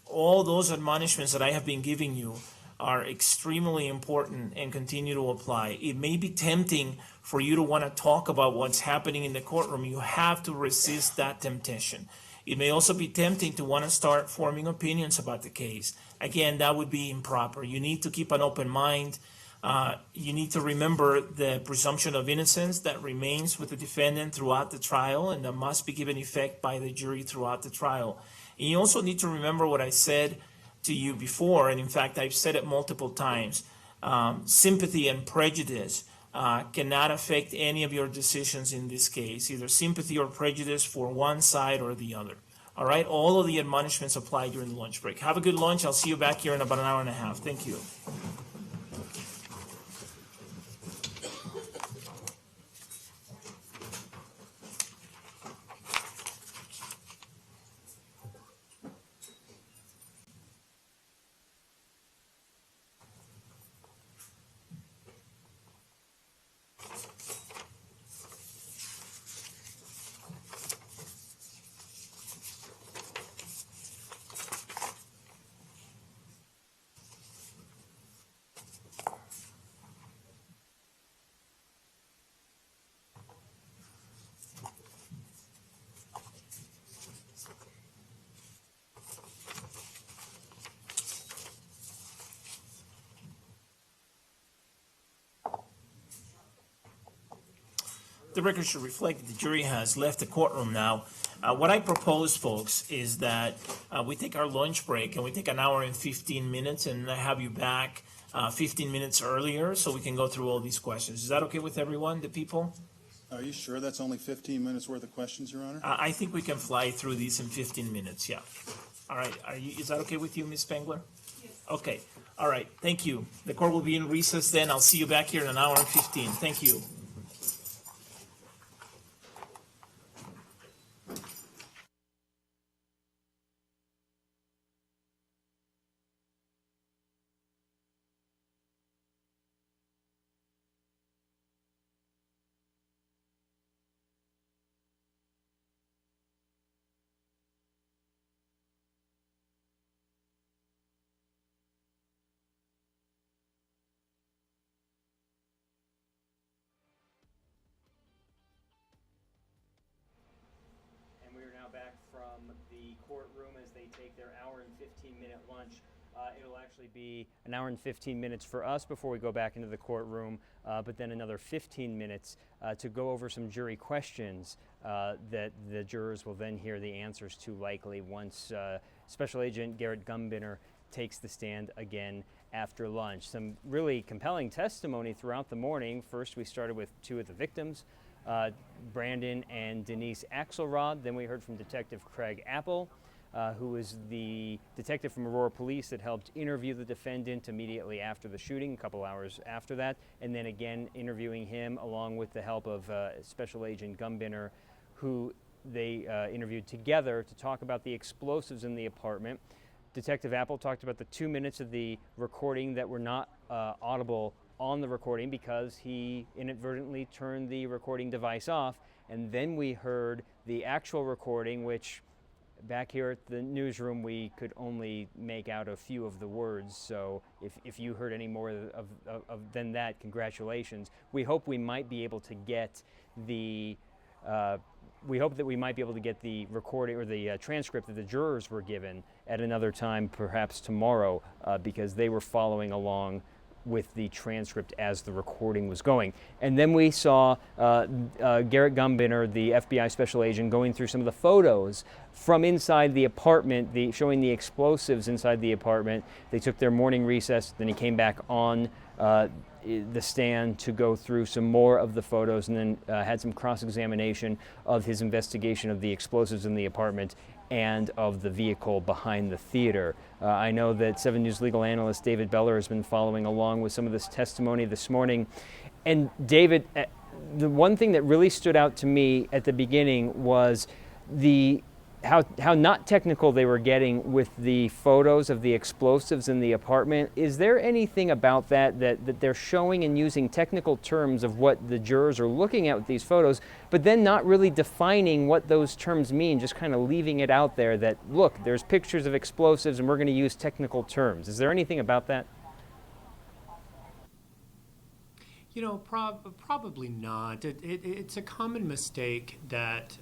All those admonishments that I have been giving you are extremely important and continue to apply. It may be tempting for you to want to talk about what's happening in the courtroom. You have to resist that temptation. It may also be tempting to want to start forming opinions about the case. Again, that would be improper. You need to keep an open mind. You need to remember the presumption of innocence that remains with the defendant throughout the trial and that must be given effect by the jury throughout the trial. And you also need to remember what I said to you before, and in fact, I've said it multiple times. Sympathy and prejudice cannot affect any of your decisions in this case, either sympathy or prejudice for one side or the other. All right, all of the admonishments apply during the lunch break. Have a good lunch. I'll see you back here in about an hour and a half. Thank you. The record should reflect that the jury has left the courtroom now. What I propose, folks, is that we take our lunch break and we take an hour and 15 minutes and I have you back 15 minutes earlier so we can go through all these questions. Is that okay with everyone, the people? Are you sure that's only 15 minutes worth of questions, Your Honor? I think we can fly through these in 15 minutes, yeah. All right, is that okay with you, Ms. Spengler? Yes. Okay, all right, thank you. The court will be in recess then. I'll see you back here in an hour and 15. Thank you. We are now back from the courtroom as they take their hour and 15-minute lunch. It'll actually be an hour and 15 minutes for us before we go back into the courtroom, but then another 15 minutes to go over some jury questions that the jurors will then hear the answers to likely once Special Agent Garrett Gumbinner takes the stand again after lunch. Some really compelling testimony throughout the morning. First, we started with two of the victims, Brandon and Denise Axelrod. Then we heard from Detective Craig Apple, who was the detective from Aurora Police that helped interview the defendant immediately after the shooting, a couple hours after that, and then again interviewing him along with the help of Special Agent Gumbinner, who they interviewed together to talk about the explosives in the apartment. Detective Apple talked about the 2 minutes of the recording that were not audible on the recording because he inadvertently turned the recording device off, and then we heard the actual recording, which back here at the newsroom, we could only make out a few of the words. So if you heard any more than that, congratulations. We hope we might be able to get the we hope that we might be able to get the recording or the transcript that the jurors were given at another time, perhaps tomorrow, because they were following along with the transcript as the recording was going. And then we saw Garrett Gumbinner, the FBI special agent, going through some of the photos from inside the apartment, showing the explosives inside the apartment. They took their morning recess, then he came back on the stand to go through some more of the photos, and then had some cross-examination of his investigation of the explosives in the apartment and of the vehicle behind the theater. I know that 7 News legal analyst David Beller has been following along with some of this testimony this morning. And David, the one thing that really stood out to me at the beginning was how not technical they were getting with the photos of the explosives in the apartment. Is there anything about that they're showing and using technical terms of what the jurors are looking at with these photos, but then not really defining what those terms mean, just kind of leaving it out there that, look, there's pictures of explosives and we're going to use technical terms? Is there anything about that? You know, probably not. It's a common mistake that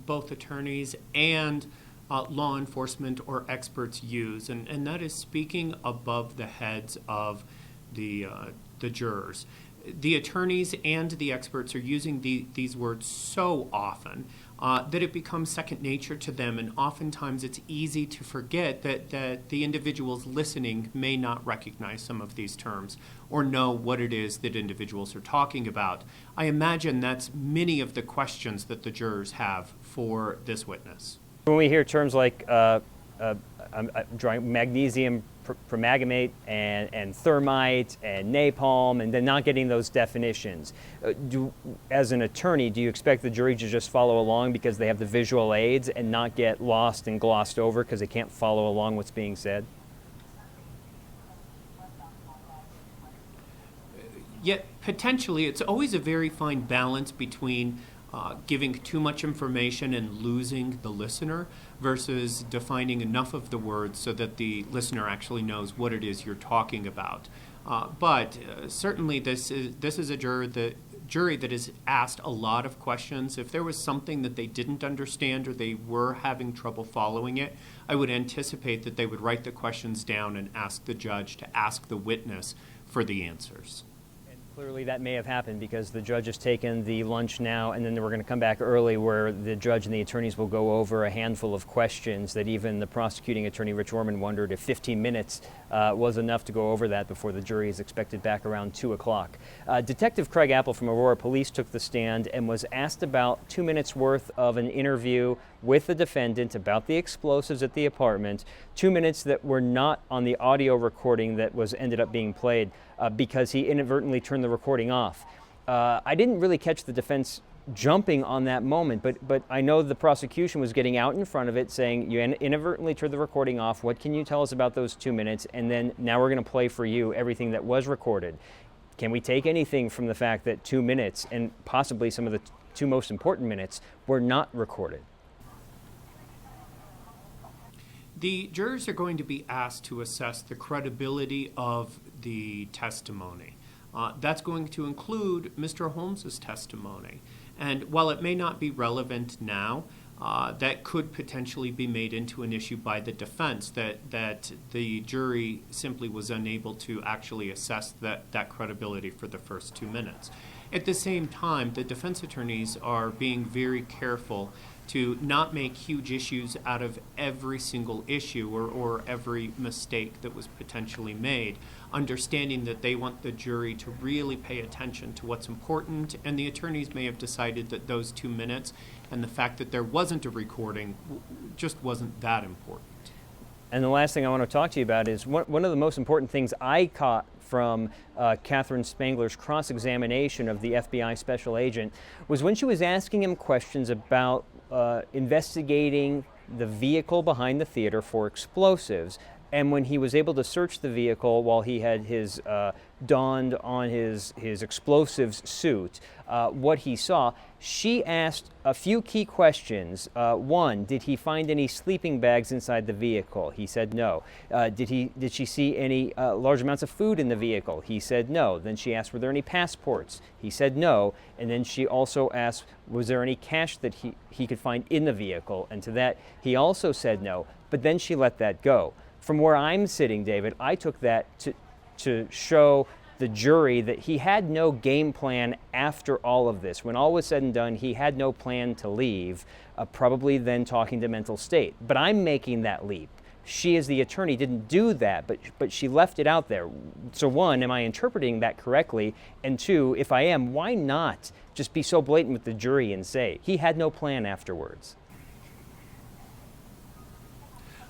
both attorneys and law enforcement or experts use, and that is speaking above the heads of the jurors. The attorneys and the experts are using these words so often that it becomes second nature to them, and oftentimes it's easy to forget that the individuals listening may not recognize some of these terms or know what it is that individuals are talking about. I imagine that's many of the questions that the jurors have for this witness. When we hear terms like I'm drawing magnesium permanganate and thermite and napalm, and then not getting those definitions, as an attorney, do you expect the jury to just follow along because they have the visual aids and not get lost and glossed over because they can't follow along what's being said? Yet potentially it's always a very fine balance between giving too much information and losing the listener versus defining enough of the words so that the listener actually knows what it is you're talking about. But certainly this is a jury that is asked a lot of questions. If there was something that they didn't understand or they were having trouble following it, I would anticipate that they would write the questions down and ask the judge to ask the witness for the answers. Clearly that may have happened because the judge has taken the lunch now, and then we're going to come back early where the judge and the attorneys will go over a handful of questions that even the prosecuting attorney, Rich Orman, wondered if 15 minutes was enough to go over that before the jury is expected back around 2 o'clock. Detective Craig Apple from Aurora Police took the stand and was asked about 2 minutes worth of an interview with the defendant about the explosives at the apartment, 2 minutes that were not on the audio recording that ended up being played because he inadvertently turned the recording off. I didn't really catch the defense jumping on that moment, but I know the prosecution was getting out in front of it saying, you inadvertently turned the recording off. What can you tell us about those 2 minutes? And then now we're going to play for you everything that was recorded. Can we take anything from the fact that 2 minutes and possibly some of the two most important minutes were not recorded? The jurors are going to be asked to assess the credibility of the testimony. That's going to include Mr. Holmes's testimony. And while it may not be relevant now, that could potentially be made into an issue by the defense that the jury simply was unable to actually assess that credibility for the first 2 minutes. At the same time, the defense attorneys are being very careful to not make huge issues out of every single issue or every mistake that was potentially made, understanding that they want the jury to really pay attention to what's important, and the attorneys may have decided that those 2 minutes and the fact that there wasn't a recording just wasn't that important. And the last thing I want to talk to you about is one of the most important things I caught from Catherine Spangler's cross-examination of the FBI special agent was when she was asking him questions about investigating the vehicle behind the theater for explosives. And when he was able to search the vehicle while he had his donned on his explosives suit, what he saw, she asked a few key questions. One, did he find any sleeping bags inside the vehicle? He said no. Did she see any large amounts of food in the vehicle? He said no. Then she asked, were there any passports? He said no. And then she also asked, was there any cash that he could find in the vehicle? And to that, he also said no. But then she let that go. From where I'm sitting, David, I took that to show the jury that he had no game plan after all of this. When all was said and done, he had no plan to leave, probably then talking to mental state. But I'm making that leap. She, as the attorney, didn't do that, but she left it out there. So one, am I interpreting that correctly? And two, if I am, why not just be so blatant with the jury and say he had no plan afterwards?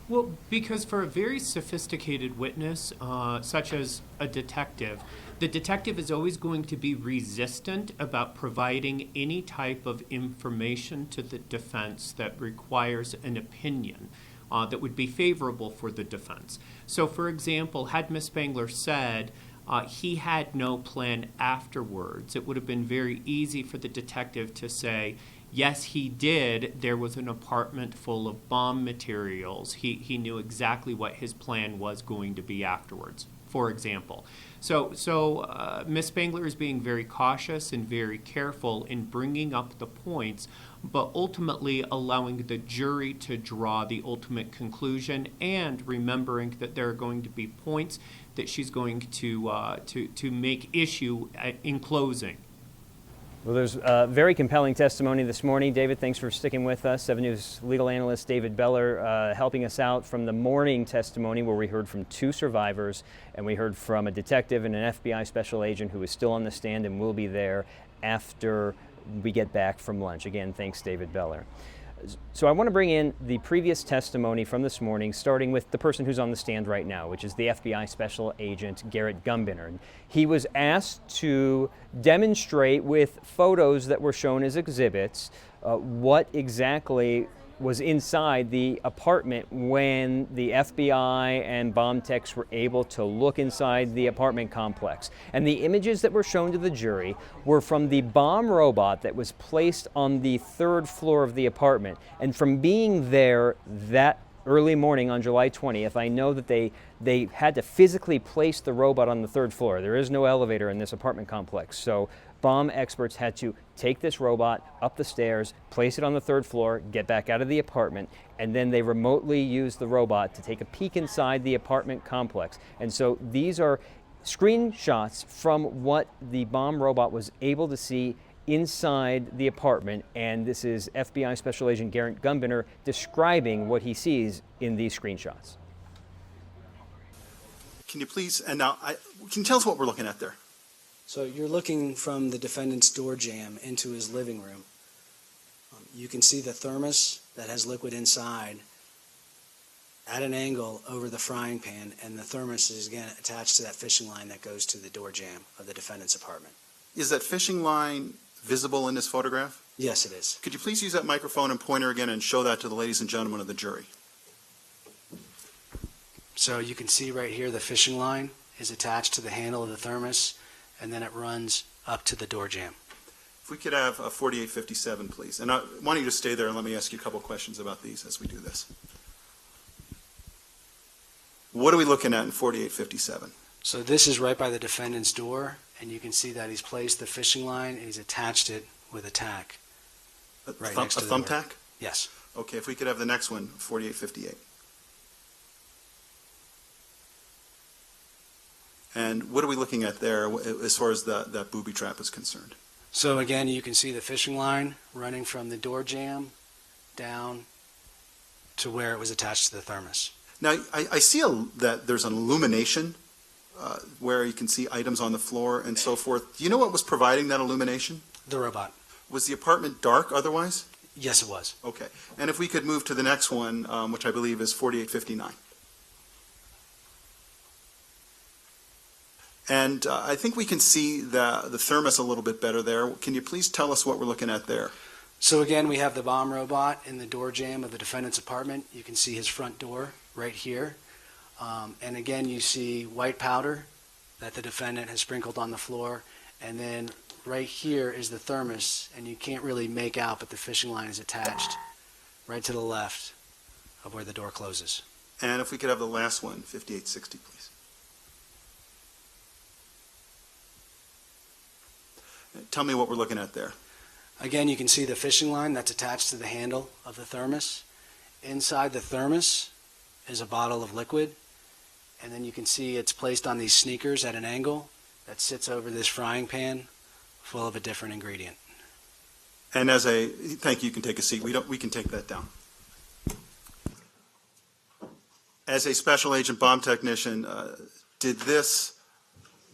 Well, because for a very sophisticated witness, such as a detective, the detective is always going to be resistant about providing any type of information to the defense that requires an opinion that would be favorable for the defense. So, for example, had Ms. Spangler said he had no plan afterwards, it would have been very easy for the detective to say, yes, he did. There was an apartment full of bomb materials. He knew exactly what his plan was going to be afterwards, for example. So Ms. Spangler is being very cautious and very careful in bringing up the points, but ultimately allowing the jury to draw the ultimate conclusion and remembering that there are going to be points that she's going to make issue in closing. Well, there's very compelling testimony this morning. David, thanks for sticking with us. 7 News legal analyst David Beller helping us out from the morning testimony where we heard from 2 survivors and we heard from a detective and an FBI special agent who is still on the stand and will be there after we get back from lunch. Again, thanks, David Beller. So I want to bring in the previous testimony from this morning, starting with the person who's on the stand right now, which is the FBI Special Agent Garrett Gumbinnor. He was asked to demonstrate with photos that were shown as exhibits what exactly was inside the apartment when the FBI and bomb techs were able to look inside the apartment complex. And the images that were shown to the jury were from the bomb robot that was placed on the 3rd floor of the apartment. And from being there that early morning on July 20th, I know that they had to physically place the robot on the 3rd floor. There is no elevator in this apartment complex. So bomb experts had to take this robot up the stairs, place it on the 3rd floor, get back out of the apartment, and then they remotely used the robot to take a peek inside the apartment complex. And so these are screenshots from what the bomb robot was able to see inside the apartment, and this is FBI Special Agent Garrett Gumbinnor describing what he sees in these screenshots. Can you please, and now, can you tell us what we're looking at there? So you're looking from the defendant's door jamb into his living room. You can see the thermos that has liquid inside at an angle over the frying pan, and the thermos is again attached to that fishing line that goes to the door jamb of the defendant's apartment. Is that fishing line visible in this photograph? Yes, it is. Could you please use that microphone and pointer again and show that to the ladies and gentlemen of the jury? So you can see right here the fishing line is attached to the handle of the thermos, and then it runs up to the door jamb. If we could have a 4857, please. And why don't you just stay there and let me ask you a couple questions about these as we do this. What are we looking at in 4857? So this is right by the defendant's door, and you can see that he's placed the fishing line and he's attached it with a tack. Right next to the door. Thumbtack? Yes. Okay, if we could have the next one, 4858. And what are we looking at there as far as that booby trap is concerned? So again, you can see the fishing line running from the door jamb down to where it was attached to the thermos. Now, I see that there's an illumination where you can see items on the floor and so forth. Do you know what was providing that illumination? The robot. Was the apartment dark otherwise? Yes, it was. Okay. And if we could move to the next one, which I believe is 4859. And I think we can see the thermos a little bit better there. Can you please tell us what we're looking at there? So again, we have the bomb robot in the door jamb of the defendant's apartment. You can see his front door right here. And again, you see white powder that the defendant has sprinkled on the floor. And then right here is the thermos, and you can't really make out, but the fishing line is attached right to the left of where the door closes. And if we could have the last one, 5860, please. Tell me what we're looking at there. Again, you can see the fishing line that's attached to the handle of the thermos. Inside the thermos is a bottle of liquid, and then you can see it's placed on these sneakers at an angle that sits over this frying pan full of a different ingredient. And thank you, you can take a seat. We can take that down. As a special agent bomb technician, did this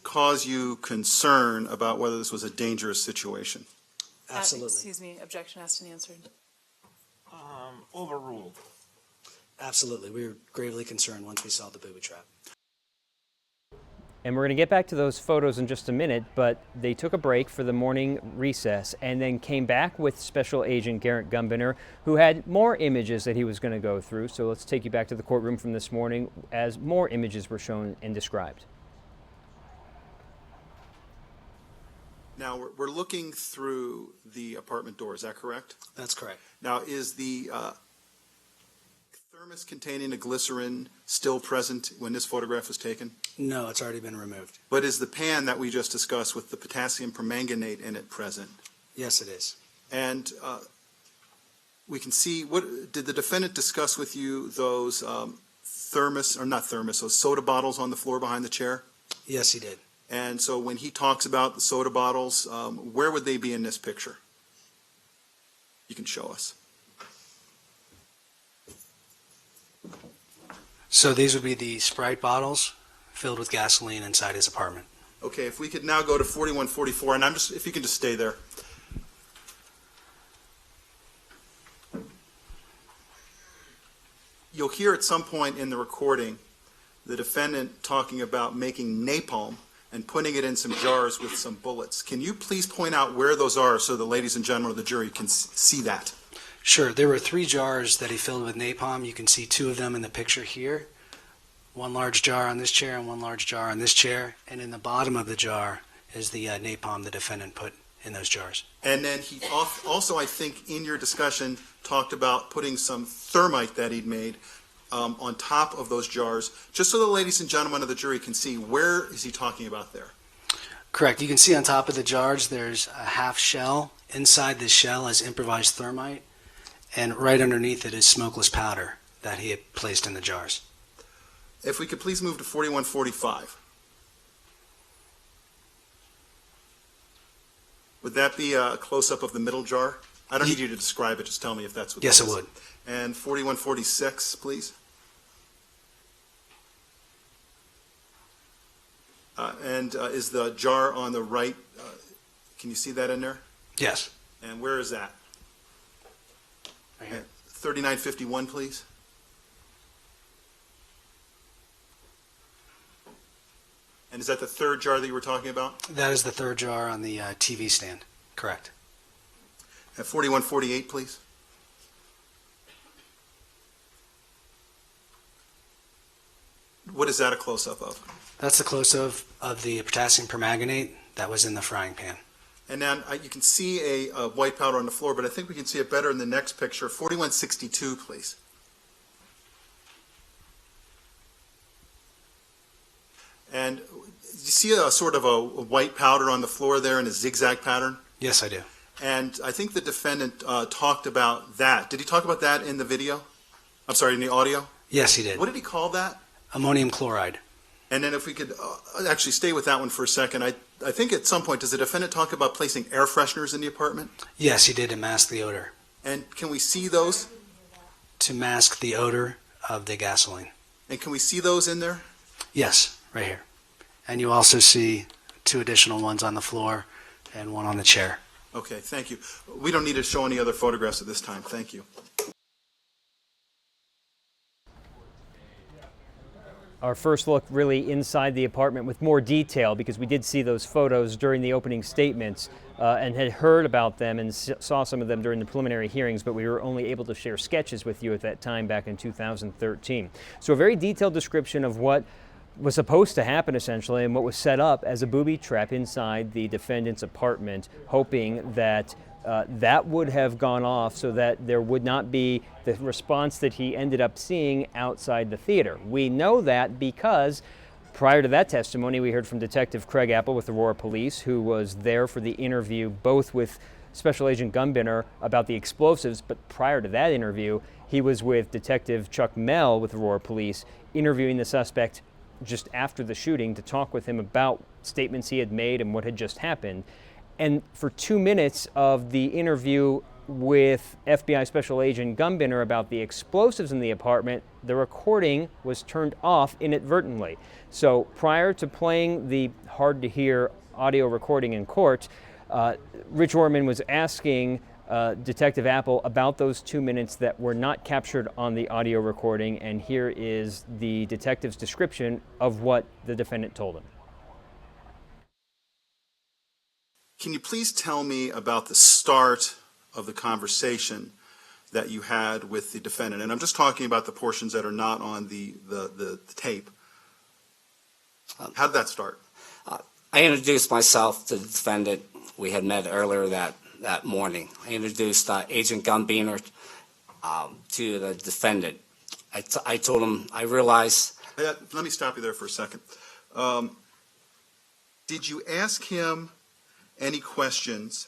cause you concern about whether this was a dangerous situation? Absolutely. Excuse me, objection asked and answered. Overruled. Absolutely. We were gravely concerned once we saw the booby trap. And we're going to get back to those photos in just a minute, but they took a break for the morning recess and then came back with Special Agent Garrett Gumbiner, who had more images that he was going to go through. So let's take you back to the courtroom from this morning as more images were shown and described. Now, we're looking through the apartment door, is that correct? That's correct. Now, is the thermos containing a glycerin still present when this photograph was taken? No, it's already been removed. But is the pan that we just discussed with the potassium permanganate in it present? Yes, it is. And we can see, did the defendant discuss with you those those soda bottles on the floor behind the chair? Yes, he did. And so when he talks about the soda bottles, where would they be in this picture? You can show us. So these would be the Sprite bottles filled with gasoline inside his apartment. Okay, if we could now go to 4144, and if you can just stay there. You'll hear at some point in the recording the defendant talking about making napalm and putting it in some jars with some bullets. Can you please point out where those are so the ladies and gentlemen of the jury can see that? Sure. There were 3 jars that he filled with napalm. You can see 2 of them in the picture here. 1 large jar on this chair and 1 large jar on this chair. And in the bottom of the jar is the napalm the defendant put in those jars. And then he also, I think, in your discussion, talked about putting some thermite that he'd made on top of those jars, just so the ladies and gentlemen of the jury can see, where is he talking about there? Correct. You can see on top of the jars there's a half shell. Inside this shell is improvised thermite, and right underneath it is smokeless powder that he had placed in the jars. If we could please move to 4145. Would that be a close-up of the middle jar? I don't need you to describe it, just tell me if that's what Yes, that it is. would. And 4146, please. Is the jar on the right, can you see that in there? Yes. And where is that? Right here. 3951, please. And is that the third jar that you were talking about? That is the 3rd jar on the TV stand. Correct. At 4148, please. What is that a close-up of? That's the close-up of the potassium permanganate that was in the frying pan. And then you can see a white powder on the floor, but I think we can see it better in the next picture. 4162, please. And you see a sort of a white powder on the floor there in a zigzag pattern? Yes, I do. And I think the defendant talked about that. Did he talk about that in the video? I'm sorry, in the audio? Yes, he did. What did he call that? Ammonium chloride. And then if we could actually stay with that one for a second, I think at some point, does the defendant talk about placing air fresheners in the apartment? Yes, he did, to mask the odor. And can we see those? To mask the odor of the gasoline. And can we see those in there? Yes, right here. And you also see 2 additional ones on the floor and 1 on the chair. Okay, thank you. We don't need to show any other photographs at this time. Thank you. Our first look really inside the apartment with more detail, because we did see those photos during the opening statements and had heard about them and saw some of them during the preliminary hearings, but we were only able to share sketches with you at that time back in 2013. So a very detailed description of what was supposed to happen essentially and what was set up as a booby trap inside the defendant's apartment, hoping that that would have gone off so that there would not be the response that he ended up seeing outside the theater. We know that because prior to that testimony, we heard from Detective Craig Apple with Aurora Police, who was there for the interview both with Special Agent Gunbinner about the explosives, but prior to that interview, he was with Detective Chuck Mell with Aurora Police interviewing the suspect just after the shooting to talk with him about statements he had made and what had just happened. And for 2 minutes of the interview with FBI Special Agent Gunbinner about the explosives in the apartment, the recording was turned off inadvertently. So prior to playing the hard-to-hear audio recording in court, Rich Orman was asking Detective Apple about those 2 minutes that were not captured on the audio recording, and here is the detective's description of what the defendant told him. Can you please tell me about the start of the conversation that you had with the defendant? And I'm just talking about the portions that are not on the tape. How did that start? I introduced myself to the defendant. We had met earlier that morning. I introduced Agent Gunbinner to the defendant. I told him I realized... Let me stop you there for a second. Did you ask him any questions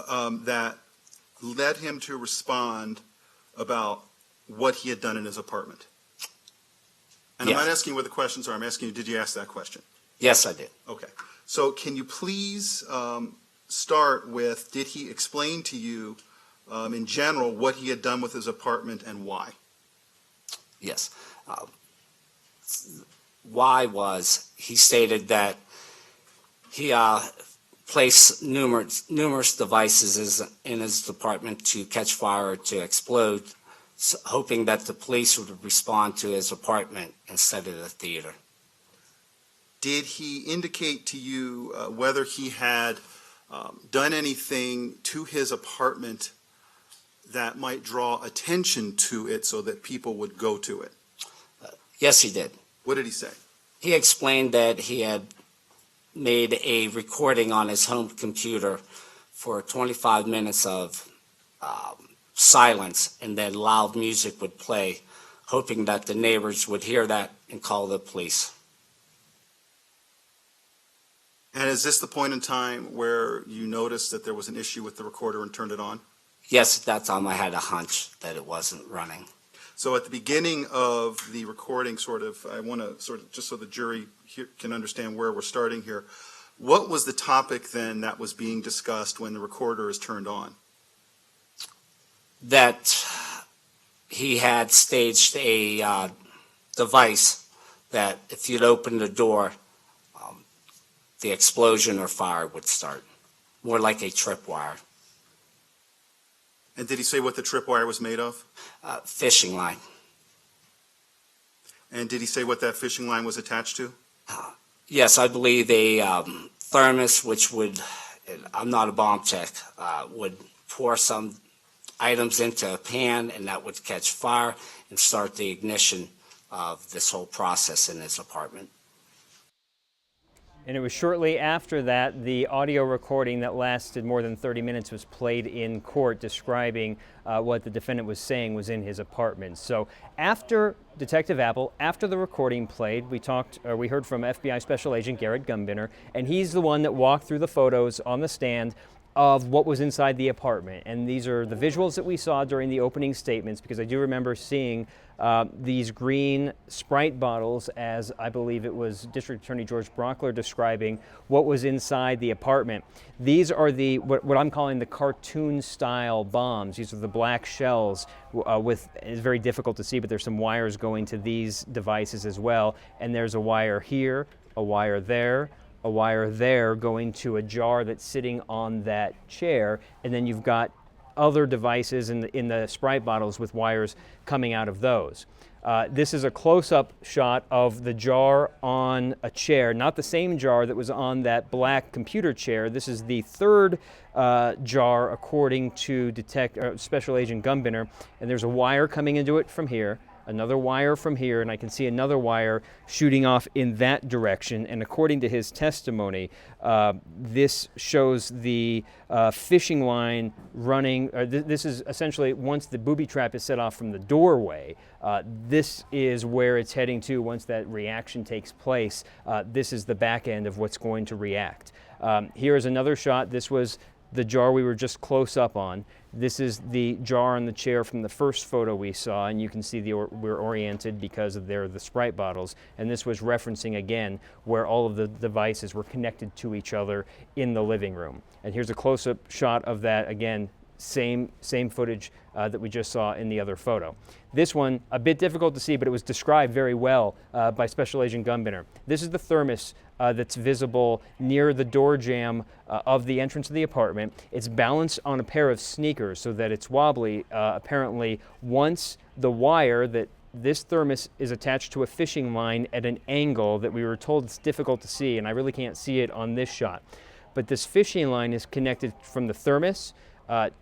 that led him to respond about what he had done in his apartment? And Yes. I'm not asking you what the questions are. I'm asking you, did you ask that question? Yes, I did. Okay. So can you please start with, did he explain to you in general what he had done with his apartment and why? Yes. Why was he stated that he placed numerous devices in his apartment to catch fire or to explode, hoping that the police would respond to his apartment instead of the theater. Did he indicate to you whether he had done anything to his apartment that might draw attention to it so that people would go to it? Yes, he did. What did he say? He explained that he had made a recording on his home computer for 25 minutes of silence, and then loud music would play, hoping that the neighbors would hear that and call the police. And is this the point in time where you noticed that there was an issue with the recorder and turned it on? Yes, at that time I had a hunch that it wasn't running. So at the beginning of the recording, I want to just so the jury can understand where we're starting here, what was the topic then that was being discussed when the recorder is turned on? That he had staged a device that if you'd open the door, the explosion or fire would start, more like a tripwire. And did he say what the tripwire was made of? Fishing line. And did he say what that fishing line was attached to? Yes, I believe a thermos, which would, I'm not a bomb tech, would pour some items into a pan, and that would catch fire and start the ignition of this whole process in his apartment. And it was shortly after that the audio recording that lasted more than 30 minutes was played in court describing what the defendant was saying was in his apartment. So after Detective Apple, after the recording played, we heard from FBI Special Agent Garrett Gunbinner, and he's the one that walked through the photos on the stand of what was inside the apartment. And these are the visuals that we saw during the opening statements, because I do remember seeing these green Sprite bottles, as I believe it was District Attorney George Brockler describing what was inside the apartment. These are what I'm calling the cartoon-style bombs. These are the black shells it's very difficult to see, but there's some wires going to these devices as well. And there's a wire here, a wire there, a wire there going to a jar that's sitting on that chair, and then you've got other devices in the Sprite bottles with wires coming out of those. This is a close-up shot of the jar on a chair, not the same jar that was on that black computer chair. This is the third jar, according to Special Agent Gunbinner, and there's a wire coming into it from here, another wire from here, and I can see another wire shooting off in that direction. And according to his testimony, this shows the fishing line running. This is essentially once the booby trap is set off from the doorway. This is where it's heading to once that reaction takes place. This is the back end of what's going to react. Here is another shot. This was the jar we were just close up on. This is the jar on the chair from the first photo we saw, and you can see we're oriented because of the Sprite bottles. And this was referencing again where all of the devices were connected to each other in the living room. And here's a close-up shot of that again. Same footage that we just saw in the other photo. This one, a bit difficult to see, but it was described very well by Special Agent Gunbinner. This is the thermos that's visible near the door jamb of the entrance of the apartment. It's balanced on a pair of sneakers so that it's wobbly. Apparently, once the wire that this thermos is attached to a fishing line at an angle that we were told it's difficult to see, and I really can't see it on this shot. But this fishing line is connected from the thermos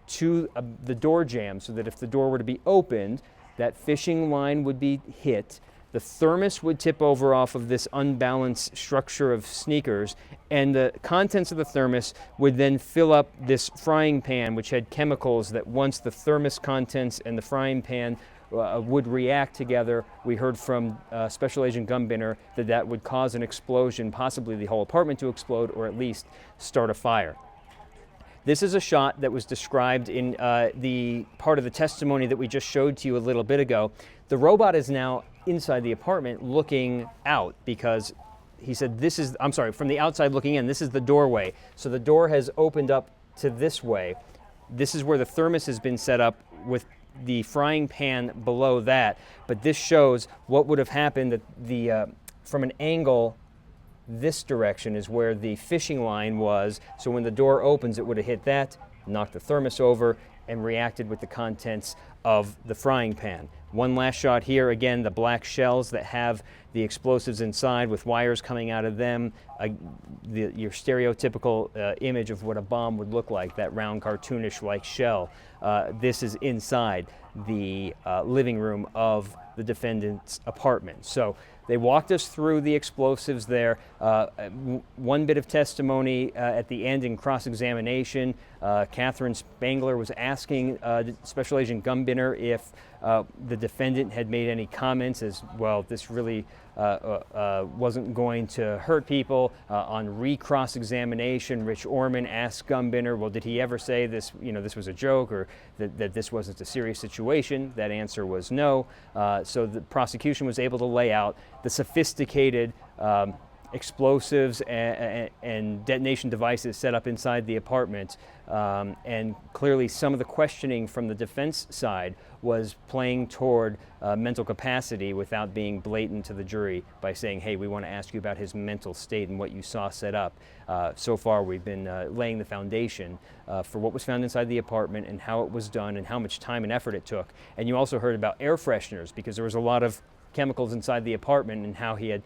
to the door jamb, so that if the door were to be opened, that fishing line would be hit. The thermos would tip over off of this unbalanced structure of sneakers, and the contents of the thermos would then fill up this frying pan, which had chemicals that once the thermos contents and the frying pan would react together. We heard from Special Agent Gunbinner that would cause an explosion, possibly the whole apartment to explode, or at least start a fire. This is a shot that was described in the part of the testimony that we just showed to you a little bit ago. The robot is now inside the apartment looking out because he said from the outside looking in, this is the doorway. So the door has opened up to this way. This is where the thermos has been set up with the frying pan below that. But this shows what would have happened from an angle. This direction is where the fishing line was, so when the door opens, it would have hit that, knocked the thermos over, and reacted with the contents of the frying pan. One last shot here, again, the black shells that have the explosives inside with wires coming out of them, your stereotypical image of what a bomb would look like, that round cartoonish-like shell. This is inside the living room of the defendant's apartment. So they walked us through the explosives there. One bit of testimony at the end in cross-examination, Catherine Spangler was asking Special Agent Gunbinner if the defendant had made any comments as, well, this really wasn't going to hurt people. On re-cross-examination, Rich Orman asked Gunbinner, well, did he ever say this, this was a joke, or that this wasn't a serious situation? That answer was no. So the prosecution was able to lay out the sophisticated explosives and detonation devices set up inside the apartment. And clearly some of the questioning from the defense side was playing toward mental capacity without being blatant to the jury by saying, hey, we want to ask you about his mental state and what you saw set up. So far we've been laying the foundation for what was found inside the apartment and how it was done and how much time and effort it took. And you also heard about air fresheners, because there was a lot of chemicals inside the apartment and how he had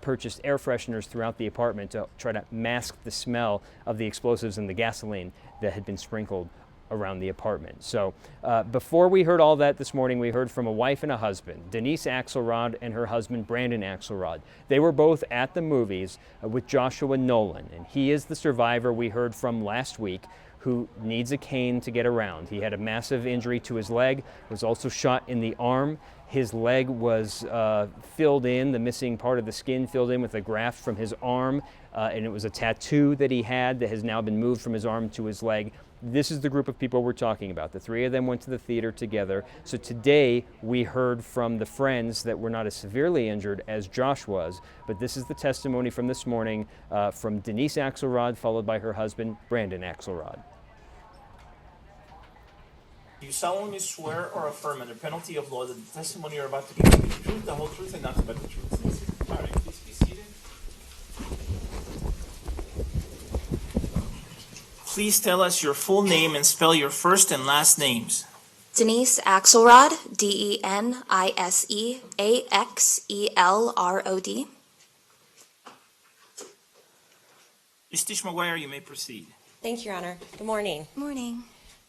purchased air fresheners throughout the apartment to try to mask the smell of the explosives and the gasoline that had been sprinkled around the apartment. So before we heard all that this morning, we heard from a wife and a husband, Denise Axelrod and her husband, Brandon Axelrod. They were both at the movies with Joshua Nolan, and he is the survivor we heard from last week who needs a cane to get around. He had a massive injury to his leg, was also shot in the arm. His leg was filled in, the missing part of the skin filled in with a graft from his arm, and it was a tattoo that he had that has now been moved from his arm to his leg. This is the group of people we're talking about. The three of them went to the theater together. So today we heard from the friends that were not as severely injured as Josh was, but this is the testimony from this morning from Denise Axelrod, followed by her husband, Brandon Axelrod. Do you solemnly swear or affirm under penalty of law that the testimony you're about to give is the truth, the whole truth, and nothing but the truth? All right, please be seated. Please tell us your full name and spell your first and last names. Denise Axelrod, DeniseAxelrod. Ms. Tisch-McGuire, you may proceed. Thank you, Your Honor. Good morning. Morning.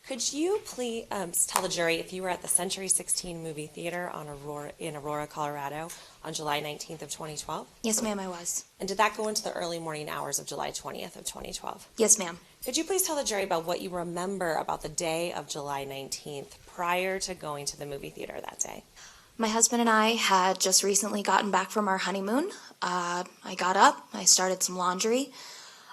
Could you please tell the jury if you were at the Century 16 movie theater in Aurora, Colorado on July 19th of 2012? Yes, ma'am, I was. And did that go into the early morning hours of July 20th of 2012? Yes, ma'am. Could you please tell the jury about what you remember about the day of July 19th prior to going to the movie theater that day? My husband and I had just recently gotten back from our honeymoon. I got up, I started some laundry.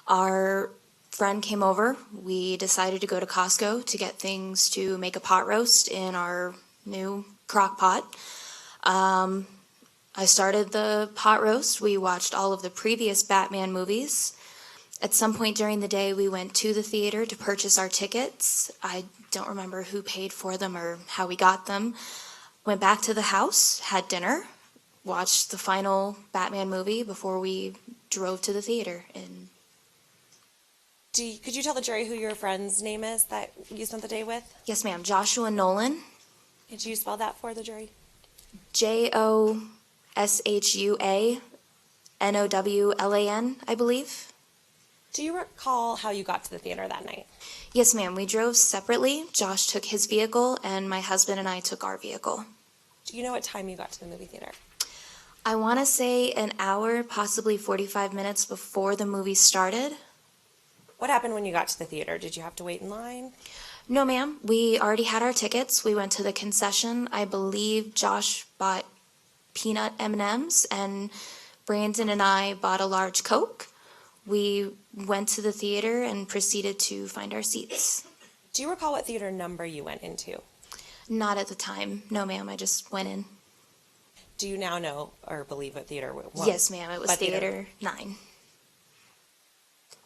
Our friend came over. We decided to go to Costco to get things to make a pot roast in our new crock pot. I started the pot roast. We watched all of the previous Batman movies. At some point during the day, we went to the theater to purchase our tickets. I don't remember who paid for them or how we got them. Went back to the house, had dinner, watched the final Batman movie before we drove to the theater. And could you tell the jury who your friend's name is that you spent the day with? yes, ma'am, Joshua Nolan, Could you spell that for the jury? Joshuanowlan, I believe. Do you recall how you got to the theater that night? Yes, ma'am, we drove separately. Josh took his vehicle, and my husband and I took our vehicle. Do you know what time you got to the movie theater? I want to say an hour, possibly 45 minutes before the movie started. What happened when you got to the theater? Did you have to wait in line? No, ma'am. We already had our tickets. We went to the concession. I believe Josh bought peanut M&Ms, and Brandon and I bought a large Coke. We went to the theater and proceeded to find our seats. Do you recall what theater number you went into? Not at the time. No, ma'am. I just went in. Do you now know or believe what theater it was? Yes, ma'am. It was What Theater 9.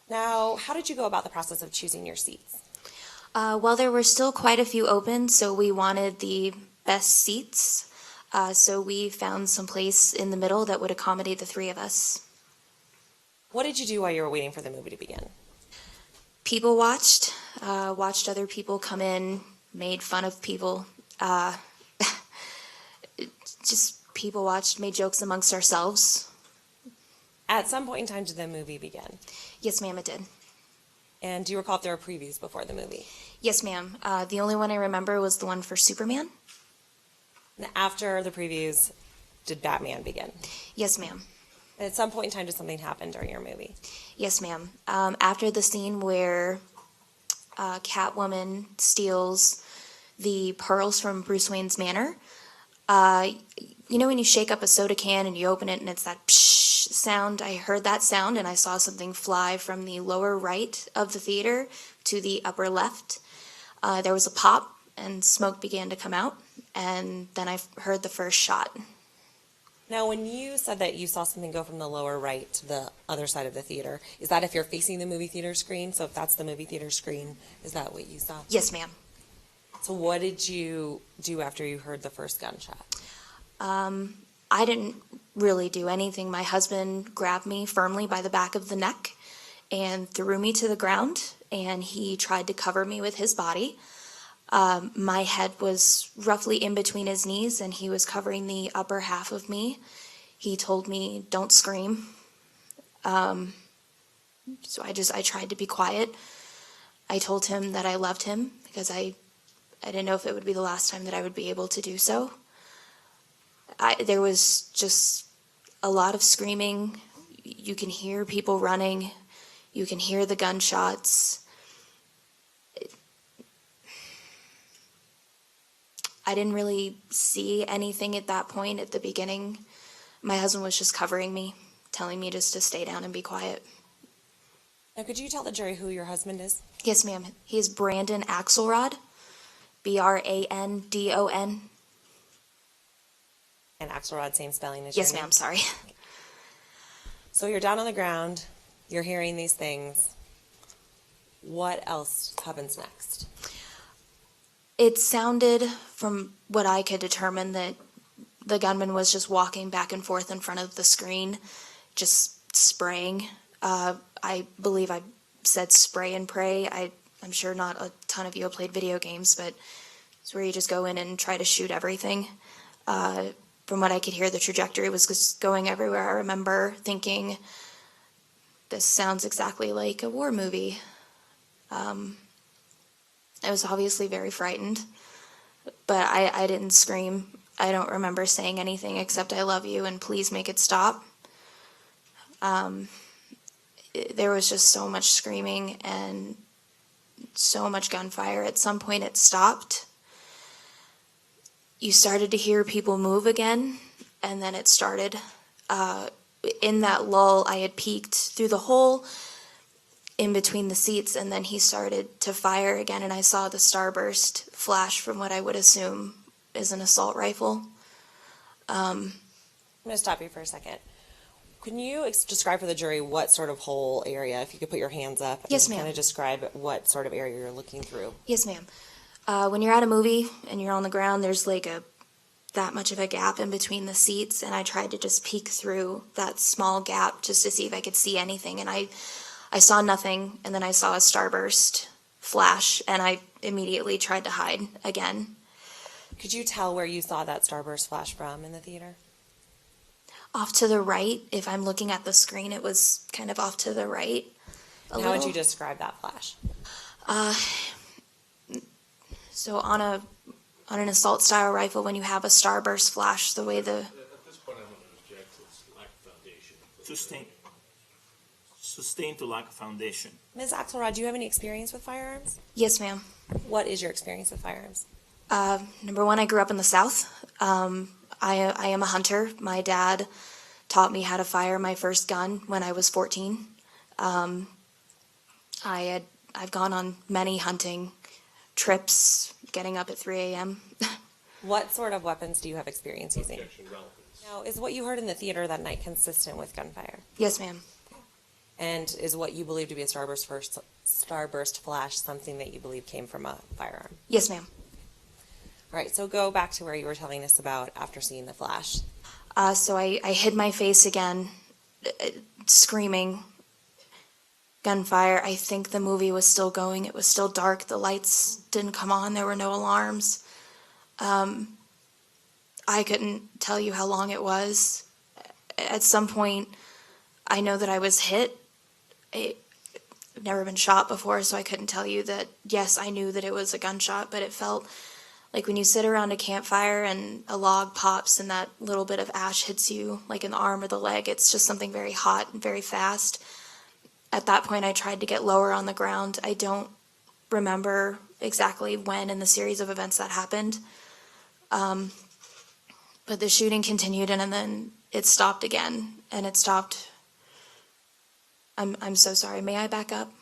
Now, how did you go about the process of choosing your seats? Well, there were still quite a few open, so we wanted the best seats. So we found some place in the middle that would accommodate the three of us. What did you do while you were waiting for the movie to begin? People watched other people come in, made fun of people. Just people watched, made jokes amongst ourselves. At some point in time, did the movie begin? Yes, ma'am, it did. And do you recall if there were previews before the movie? Yes, ma'am. The only one I remember was the one for Superman. And after the previews, did Batman begin? Yes, ma'am. And at some point in time, did something happen during your movie? Yes, ma'am. After the scene where Catwoman steals the pearls from Bruce Wayne's manor, you know when you shake up a soda can and you open it and it's that psh sound? I heard that sound and I saw something fly from the lower right of the theater to the upper left. There was a pop and smoke began to come out, and then I heard the first shot. Now, when you said that you saw something go from the lower right to the other side of the theater, is that if you're facing the movie theater screen? So if that's the movie theater screen, is that what you saw? Yes, ma'am. So what did you do after you heard the first gunshot? I didn't really do anything. My husband grabbed me firmly by the back of the neck and threw me to the ground, and he tried to cover me with his body. My head was roughly in between his knees, and he was covering the upper half of me. He told me, "Don't scream." So I tried to be quiet. I told him that I loved him because I didn't know if it would be the last time that I would be able to do so. There was just a lot of screaming. You can hear people running. You can hear the gunshots. I didn't really see anything at that point at the beginning. My husband was just covering me, telling me just to stay down and be quiet. Now, could you tell the jury who your husband is? Yes, ma'am. He's Brandon Axelrod, Brandon. And Axelrod, same spelling as Yes, your name? ma'am, sorry. So you're down on the ground, you're hearing these things. What else happens next? It sounded, from what I could determine, that the gunman was just walking back and forth in front of the screen, just spraying. I believe I said spray and pray. I'm sure not a ton of you have played video games, but it's where you just go in and try to shoot everything. From what I could hear, the trajectory was just going everywhere. I remember thinking, this sounds exactly like a war movie. I was obviously very frightened, but I didn't scream. I don't remember saying anything except I love you and please make it stop. There was just so much screaming and so much gunfire. At some point it stopped. You started to hear people move again, and then it started. In that lull, I had peeked through the hole in between the seats, and then he started to fire again, and I saw the starburst flash from what I would assume is an assault rifle. I'm going to stop you for a second. Can you describe for the jury what sort of hole area, if you could put your hands up, Yes, and ma'am. kind of describe what sort of area you're looking through? Yes, ma'am. When you're at a movie and you're on the ground, there's like that much of a gap in between the seats, and I tried to just peek through that small gap just to see if I could see anything, and I saw nothing, and then I saw a starburst flash, and I immediately tried to hide again. Could you tell where you saw that starburst flash from in the theater? Off to the right, if I'm looking at the screen, it was kind of off to the right. How would you describe that flash? So on an assault style rifle, when you have a starburst flash, the way the At this point, I'm going to object to lack of foundation. Sustained to lack of foundation. Ms. Axelrod, do you have any experience with firearms? Yes, ma'am. What is your experience with firearms? Number one, I grew up in the South. I am a hunter. My dad taught me how to fire my first gun when I was 14. I've gone on many hunting trips, getting up at 3 a.m. What sort of weapons do you have experience using? Objection, relevance. Now, is what you heard in the theater that night consistent with gunfire? Yes, ma'am. And is what you believe to be a starburst flash something that you believe came from a firearm? Yes, ma'am. All right, so go back to where you were telling us about after seeing the flash. So I hid my face again, screaming. Gunfire. I think the movie was still going. It was still dark. The lights didn't come on. There were no alarms. I couldn't tell you how long it was. At some point, I know that I was hit. I've never been shot before, so I couldn't tell you that, yes, I knew that it was a gunshot, but it felt like when you sit around a campfire and a log pops and that little bit of ash hits you, like in the arm or the leg, it's just something very hot and very fast. At that point, I tried to get lower on the ground. I don't remember exactly when in the series of events that happened. But the shooting continued, and then it stopped again, and it stopped. I'm so sorry. May I back up?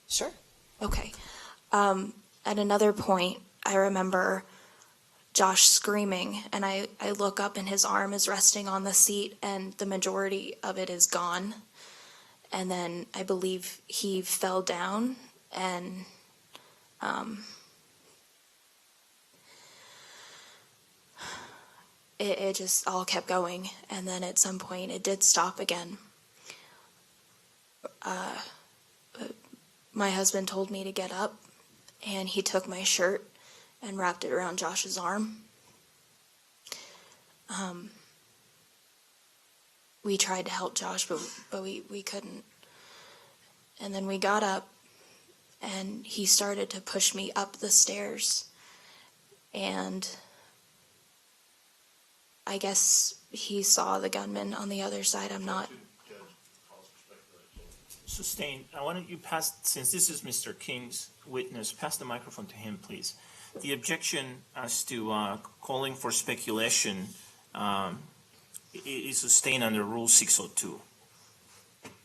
Sure. Okay. At another point, I remember Josh screaming, and I look up, and his arm is resting on the seat, and the majority of it is gone. And then I believe he fell down, and it just all kept going. And then at some point it did stop again. My husband told me to get up, and he took my shirt and wrapped it around Josh's arm. We tried to help Josh, but we couldn't. And then we got up, and he started to push me up the stairs. And I guess he saw the gunman on the other side. I'm not. Sustained. Why don't you pass, since this is Mr. King's witness, pass the microphone to him, please. The objection as to calling for speculation is sustained under Rule 602.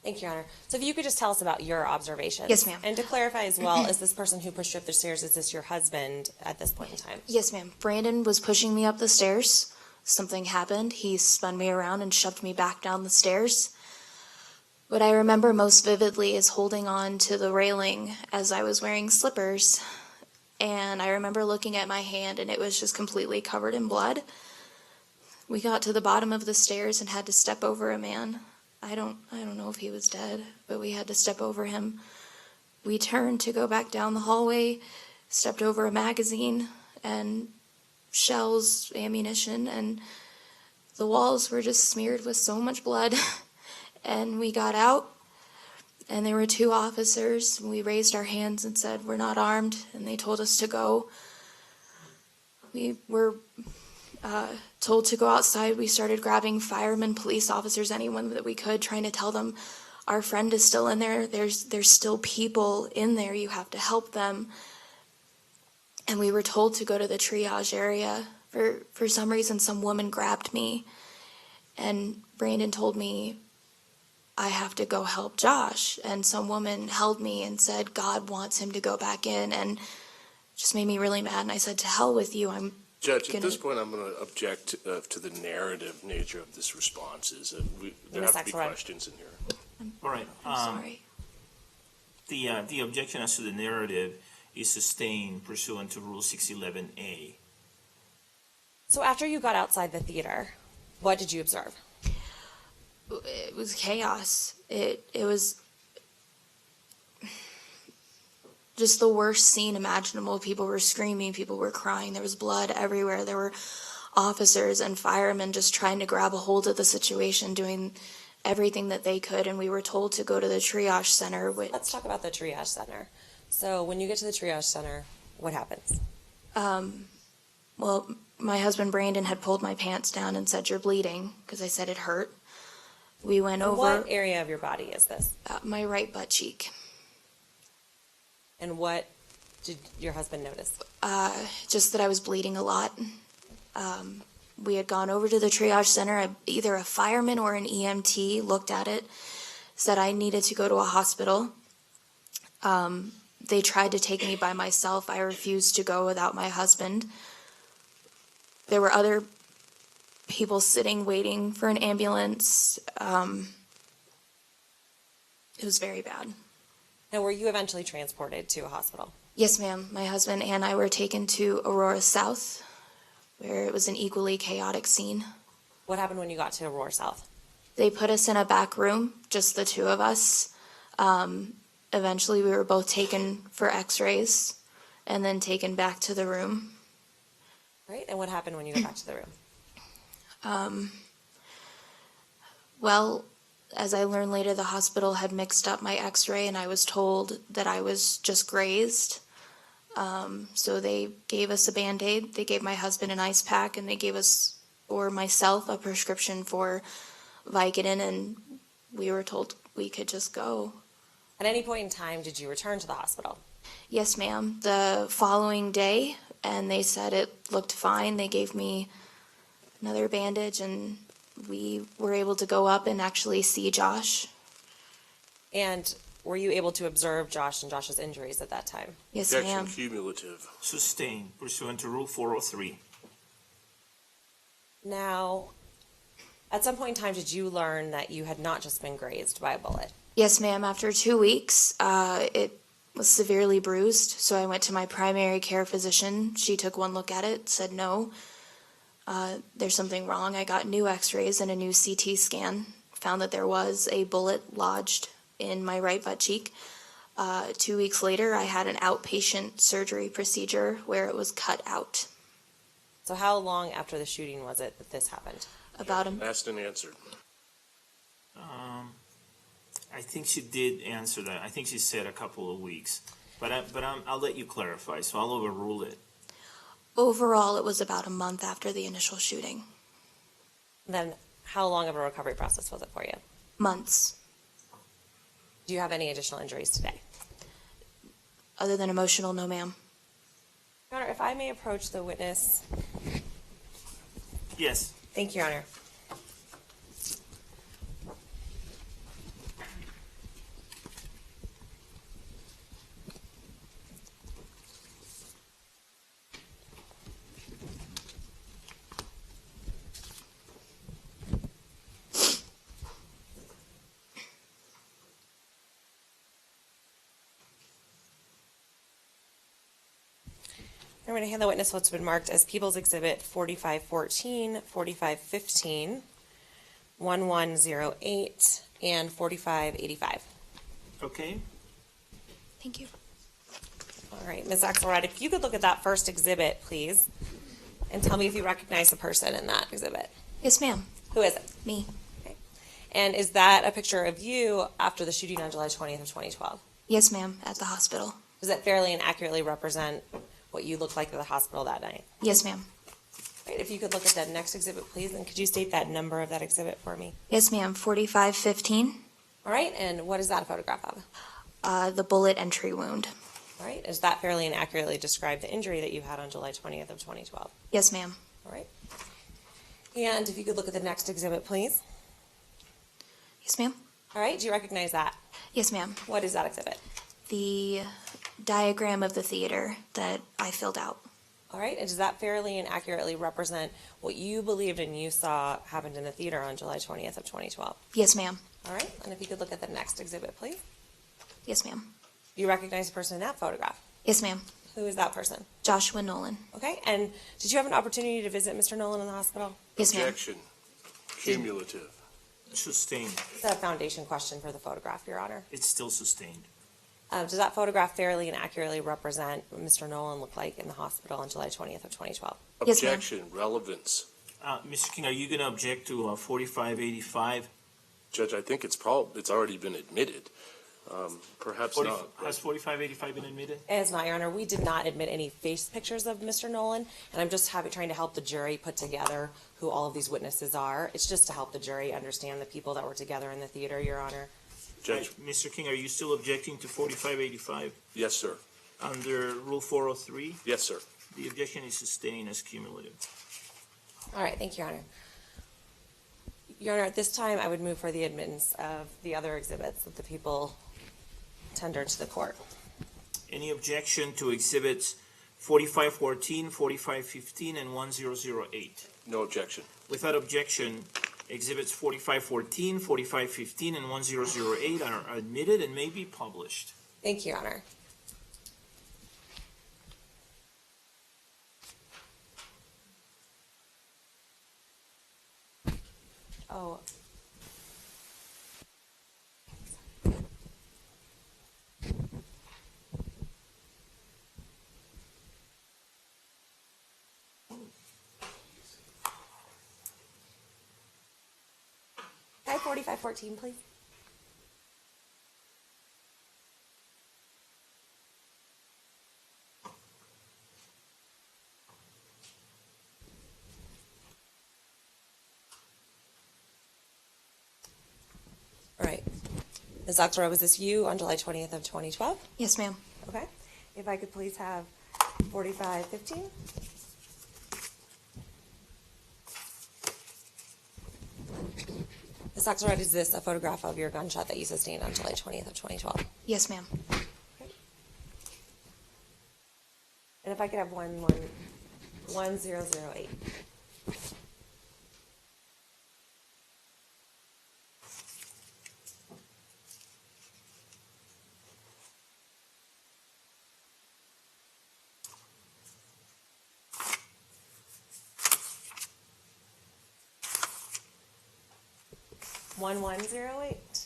Thank you, Your Honor. So if you could just tell us about your observations. Yes, ma'am. And to clarify as well, is this person who pushed you up the stairs, is this your husband at this point in time? Yes, ma'am. Brandon was pushing me up the stairs. Something happened. He spun me around and shoved me back down the stairs. What I remember most vividly is holding on to the railing as I was wearing slippers. And I remember looking at my hand, and it was just completely covered in blood. We got to the bottom of the stairs and had to step over a man. I don't know if he was dead, but we had to step over him. We turned to go back down the hallway, stepped over a magazine and shells, ammunition, and the walls were just smeared with so much blood. And we got out, and there were two officers. We raised our hands and said, "We're not armed," and they told us to go. We were told to go outside. We started grabbing firemen, police officers, anyone that we could, trying to tell them, "Our friend is still in there. There's still people in there. You have to help them." And we were told to go to the triage area. For some reason, some woman grabbed me, and Brandon told me, "I have to go help Josh." And some woman held me and said, "God wants him to go back in," and just made me really mad. And I said, "To hell with you. Judge, at this point, I'm going to object to the narrative nature of this response. There have to be questions in here. All right. I'm sorry. The objection as to the narrative is sustained pursuant to Rule 611A. So after you got outside the theater, what did you observe? It was chaos. It was just the worst scene imaginable. People were screaming, people were crying, there was blood everywhere. There were officers and firemen just trying to grab a hold of the situation, doing everything that they could, and we were told to go to the triage center. Let's talk about the triage center. So when you get to the triage center, what happens? Well, my husband Brandon had pulled my pants down and said, "You're bleeding," because I said it hurt. We went over. What area of your body is this? My right butt cheek. And what did your husband notice? Just that I was bleeding a lot. We had gone over to the triage center. Either a fireman or an EMT looked at it, said I needed to go to a hospital. They tried to take me by myself. I refused to go without my husband. There were other people sitting, waiting for an ambulance. It was very bad. Now, were you eventually transported to a hospital? Yes, ma'am. My husband and I were taken to Aurora South, where it was an equally chaotic scene. What happened when you got to Aurora South? They put us in a back room, just the two of us. Eventually, we were both taken for x-rays and then taken back to the room. Right, and what happened when you got back to the room? Well, as I learned later, the hospital had mixed up my x-ray and I was told that I was just grazed. So they gave us a Band-Aid, they gave my husband an ice pack, and they gave us, or myself, a prescription for Vicodin, and we were told we could just go. At any point in time, did you return to the hospital? Yes, ma'am. The following day, and they said it looked fine. They gave me another bandage, and we were able to go up and actually see Josh. And were you able to observe Josh and Josh's injuries at that time? Yes, Objection ma'am. cumulative. Sustained pursuant to Rule 403. Now, at some point in time, did you learn that you had not just been grazed by a bullet? Yes, ma'am. After 2 weeks, it was severely bruised, so I went to my primary care physician. She took one look at it, said no, there's something wrong. I got new x-rays and a new CT scan, found that there was a bullet lodged in my right butt cheek. 2 weeks later, I had an outpatient surgery procedure where it was cut out. So how long after the shooting was it that this happened? About Asked and answered. I think she did answer that. I think she said a couple of weeks, but I'll let you clarify. So I'll overrule it. Overall, it was about a month after the initial shooting. Then how long of a recovery process was it for you? Months. Do you have any additional injuries today? Other than emotional, no, ma'am. Your Honor, if I may approach the witness. Yes. Thank you, Your Honor. I'm going to hand the witness what's been marked as People's Exhibit 4514, 4515, 1108, and 4585. Okay. Thank you. All right, Ms. Axelrod, if you could look at that first exhibit, please, and tell me if you recognize the person in that exhibit. Yes, ma'am. Who is it? Me. Okay. And is that a picture of you after the shooting on July 20th of 2012? Yes, ma'am, at the hospital. Does that fairly and accurately represent what you looked like at the hospital that night? Yes, ma'am. Right, if you could look at that next exhibit, please, and could you state that number of that exhibit for me? Yes, ma'am, 4515. All right, and what is that a photograph of? The bullet entry wound. All right, does that fairly and accurately describe the injury that you had on July 20th of 2012? Yes, ma'am. All right. And if you could look at the next exhibit, please. Yes, ma'am. All right, do you recognize that? Yes, ma'am. What is that exhibit? The diagram of the theater that I filled out. All right, and does that fairly and accurately represent what you believed and you saw happened in the theater on July 20th of 2012? Yes, ma'am. All right, and if you could look at the next exhibit, please. Yes, ma'am. Do you recognize the person in that photograph? Yes, ma'am. Who is that person? Joshua Nolan. Okay, and did you have an opportunity to visit Mr. Nolan in the hospital? Yes, ma'am. Objection. Cumulative. Sustained. It's a foundation question for the photograph, Your Honor. It's still sustained. Does that photograph fairly and accurately represent what Mr. Nolan looked like in the hospital on July 20th of 2012? Yes, ma'am. Objection. Relevance. Mr. King, are you going to object to 4585? Judge, I think it's already been admitted. Perhaps not. Has 4585 been admitted? It's not, Your Honor. We did not admit any face pictures of Mr. Nolan, and I'm just trying to help the jury put together who all of these witnesses are. It's just to help the jury understand the people that were together in the theater, Your Honor. Judge. Mr. King, are you still objecting to 4585? Yes, sir. Under Rule 403, Yes, sir. the objection is sustained as cumulative. All right, thank you, Your Honor. Your Honor, at this time, I would move for the admittance of the other exhibits that the people tendered to the court. Any objection to exhibits 4514, 4515, and 1008? No objection. Without objection, exhibits 4514, 4515, and 1008 are admitted and may be published. Thank you, Your Honor. Oh. Can I have 4514, please? All right. Ms. Axelrod, was this you on July 20th of 2012? Yes, ma'am. Okay. If I could please have 4515. Ms. Axelrod, is this a photograph of your gunshot that you sustained on July 20th of 2012? Yes, ma'am. And if I could have 1008. One 1108.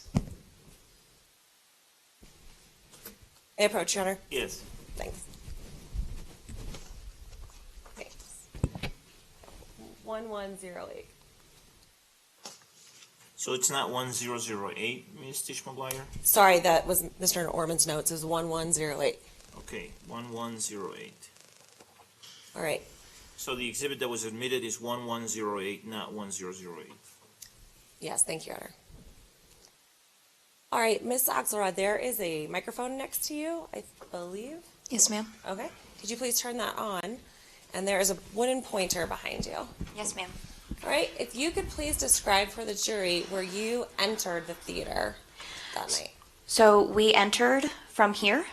I approach, Your Honor. Yes. Thanks. Thanks. 1108. So it's not 1008, Ms. Tisch-McGuire? Sorry, that was Mr. Orman's notes. It was 1108. Okay, 1108. All right. So the exhibit that was admitted is 1108, not 1008. Yes, thank you, Your Honor. All right, Ms. Axelrod, there is a microphone next to you, I believe. Yes, ma'am. Okay. Could you please turn that on? And there is a wooden pointer behind you. Yes, ma'am. All right. If you could please describe for the jury where you entered the theater that night. So we entered from here,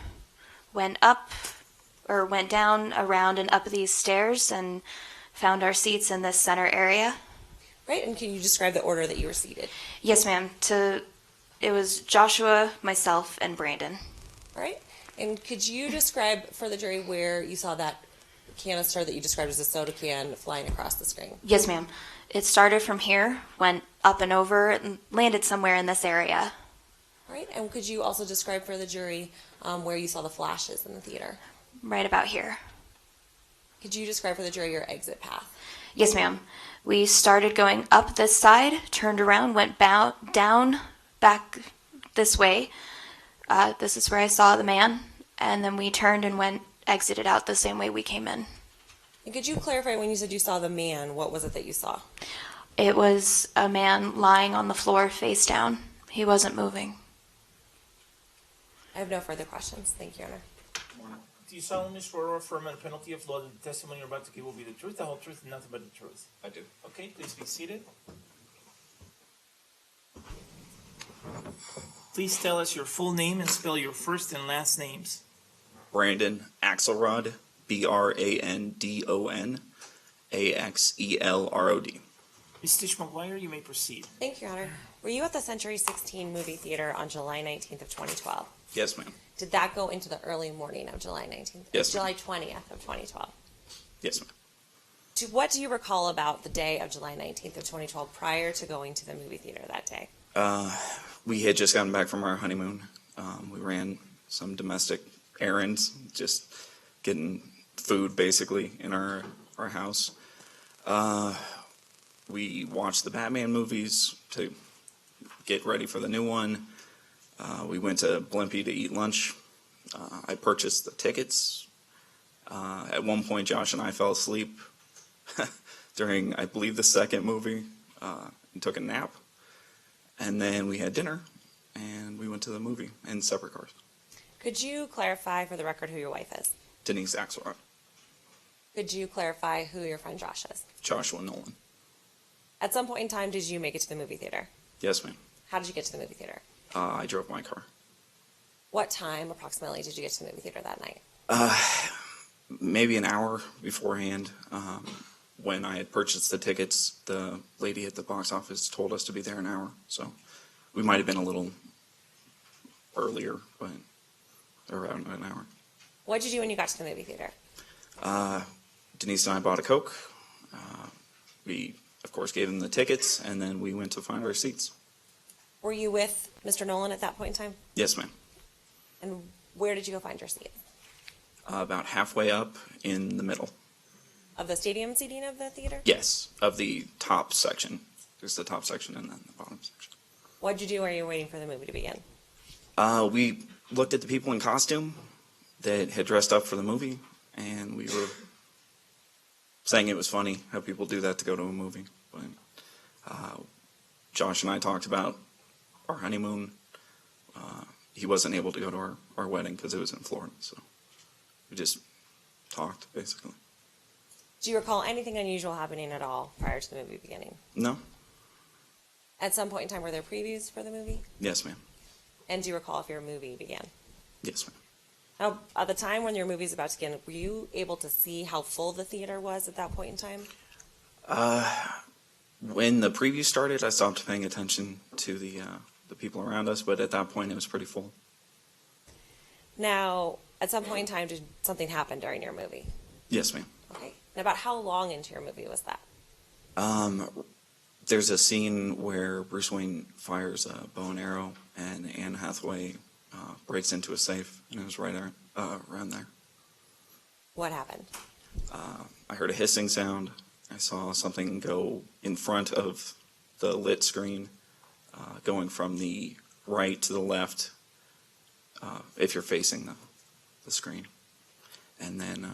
went down, around, and up these stairs, and found our seats in this center area. Right, and can you describe the order that you were seated? Yes, ma'am. It was Joshua, myself, and Brandon. All right. And could you describe for the jury where you saw that canister that you described as a soda can flying across the screen? Yes, ma'am. It started from here, went up and over, and landed somewhere in this area. All right, and could you also describe for the jury where you saw the flashes in the theater? Right about here. Could you describe for the jury your exit path? Yes, ma'am. We started going up this side, turned around, went down, back this way. This is where I saw the man, and then we turned and exited out the same way we came in. And could you clarify when you said you saw the man, what was it that you saw? It was a man lying on the floor face down. He wasn't moving. I have no further questions. Thank you, Your Honor. Do you solemnly swear or affirm under penalty of law that the testimony you're about to give will be the truth, the whole truth, and nothing but the truth? I do. Okay, please be seated. Please tell us your full name and spell your first and last names. Brandon Axelrod, Brandon Axelrod. Ms. Stitch-McGuire, you may proceed. Thank you, Your Honor. Were you at the Century 16 movie theater on July 19th of 2012? Yes, ma'am. Did that go into the early morning of July 19th? Yes, ma'am. July 20th of 2012? Yes, ma'am. What do you recall about the day of July 19th of 2012 prior to going to the movie theater that day? We had just gotten back from our honeymoon. We ran some domestic errands, just getting food basically in our house. We watched the Batman movies to get ready for the new one. We went to Blimpie to eat lunch. I purchased the tickets. At one point, Josh and I fell asleep during, I believe, the second movie and took a nap. And then we had dinner, and we went to the movie in separate cars. Could you clarify for the record who your wife is? Denise Axelrod. Could you clarify who your friend Josh is? Joshua Nolan. At some point in time, did you make it to the movie theater? Yes, ma'am. How did you get to the movie theater? I drove my car. What time approximately did you get to the movie theater that night? Maybe an hour beforehand. When I had purchased the tickets, the lady at the box office told us to be there an hour. So we might have been a little earlier, but around an hour. What did you do when you got to the movie theater? Denise and I bought a Coke. We, of course, gave them the tickets, and then we went to find our seats. Were you with Mr. Nolan at that point in time? Yes, ma'am. And where did you go find your seat? About halfway up in the middle. Of the stadium seating of the theater? Yes, of the top section. There's the top section and then the bottom section. What did you do while you were waiting for the movie to begin? We looked at the people in costume that had dressed up for the movie, and we were saying it was funny how people do that to go to a movie. But Josh and I talked about our honeymoon. He wasn't able to go to our wedding because it was in Florida, so we just talked, basically. Do you recall anything unusual happening at all prior to the movie beginning? No? At some point in time, were there previews for the movie? Yes, ma'am. And do you recall if your movie began? Yes, ma'am. Now, at the time when your movie was about to begin, were you able to see how full the theater was at that point in time? When the preview started, I stopped paying attention to the people around us, but at that point it was pretty full. Now, at some point in time, did something happen during your movie? Yes, ma'am. Okay. And about how long into your movie was that? There's a scene where Bruce Wayne fires a bow and arrow, and Anne Hathaway breaks into a safe, and it was right around there. What happened? I heard a hissing sound. I saw something go in front of the lit screen, going from the right to the left, if you're facing the screen. And then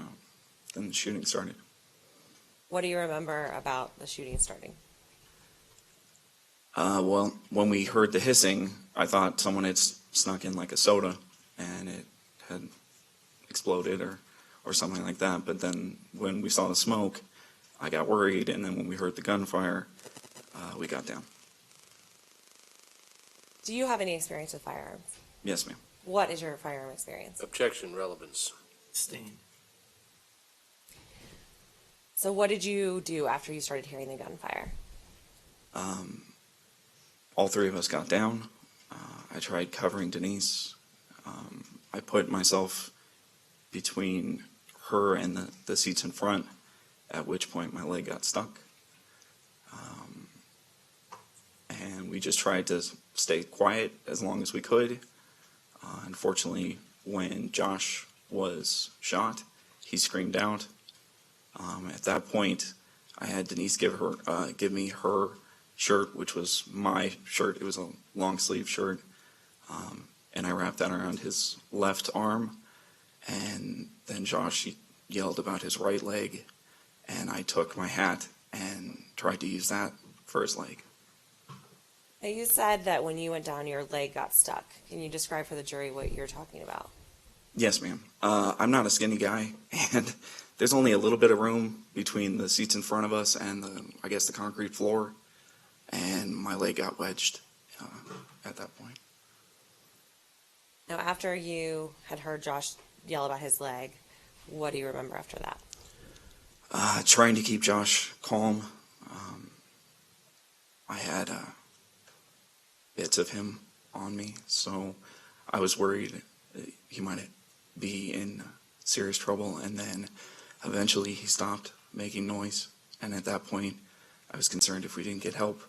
the shooting started. What do you remember about the shooting starting? Well, when we heard the hissing, I thought someone had snuck in like a soda, and it had exploded or something like that. But then when we saw the smoke, I got worried, and then when we heard the gunfire, we got down. Do you have any experience with firearms? Yes, ma'am. What is your firearm experience? Objection, relevance. Sustained. So what did you do after you started hearing the gunfire? All three of us got down. I tried covering Denise. I put myself between her and the seats in front, at which point my leg got stuck. And we just tried to stay quiet as long as we could. Unfortunately, when Josh was shot, he screamed out. At that point, I had Denise give me her shirt, which was my shirt. It was a long sleeve shirt, and I wrapped that around his left arm. And then Josh yelled about his right leg, and I took my hat and tried to use that for his leg. Now, you said that when you went down, your leg got stuck. Can you describe for the jury what you're talking about? Yes, ma'am. I'm not a skinny guy, and there's only a little bit of room between the seats in front of us and the concrete floor, and my leg got wedged at that point. Now, after you had heard Josh yell about his leg, what do you remember after that? Trying to keep Josh calm. I had bits of him on me, so I was worried he might be in serious trouble, and then eventually he stopped making noise, and at that point I was concerned if we didn't get help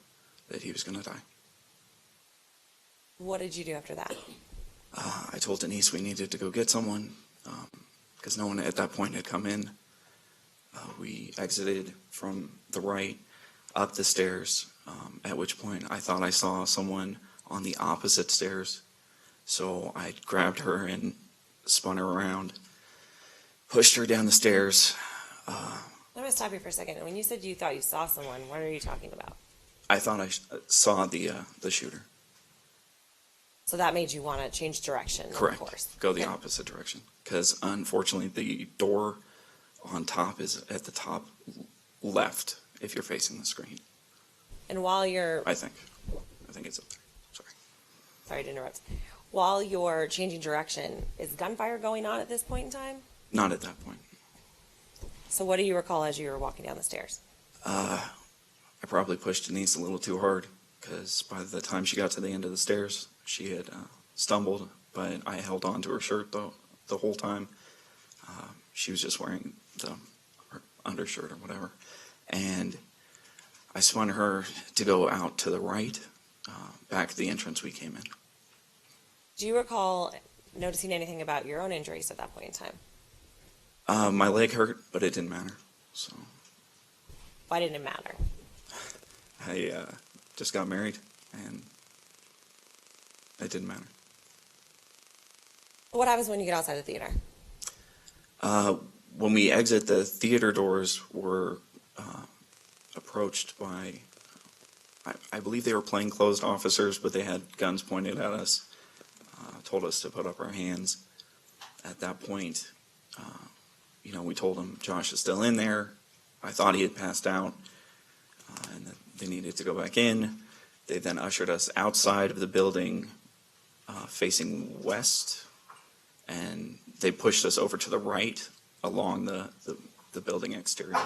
that he was going to die. What did you do after that? I told Denise we needed to go get someone because no one at that point had come in. We exited from the right up the stairs, at which point I thought I saw someone on the opposite stairs. So I grabbed her and spun her around, pushed her down the stairs. Let me stop you for a second. When you said you thought you saw someone, what are you talking about? I thought I saw the shooter. So that made you want to change direction, Correct. Of course. Go the opposite direction. Because unfortunately the door on top is at the top left if you're facing the screen. And while you're... I think it's up there. Sorry to interrupt. While you're changing direction, is gunfire going on at this point in time? Not at that point. So what do you recall as you were walking down the stairs? I probably pushed Denise a little too hard because by the time she got to the end of the stairs, she had stumbled, but I held on to her shirt the whole time. She was just wearing her undershirt or whatever. And I spun her to go out to the right, back to the entrance we came in. Do you recall noticing anything about your own injuries at that point in time? My leg hurt, but it didn't matter. So Why didn't it matter? I just got married, and it didn't matter. What happens when you get outside the theater? When we exit, the theater doors were approached by, I believe they were plainclothes officers, but they had guns pointed at us, told us to put up our hands. At that point, we told them Josh is still in there. I thought he had passed out, and that they needed to go back in. They then ushered us outside of the building, facing west, and they pushed us over to the right along the building exterior.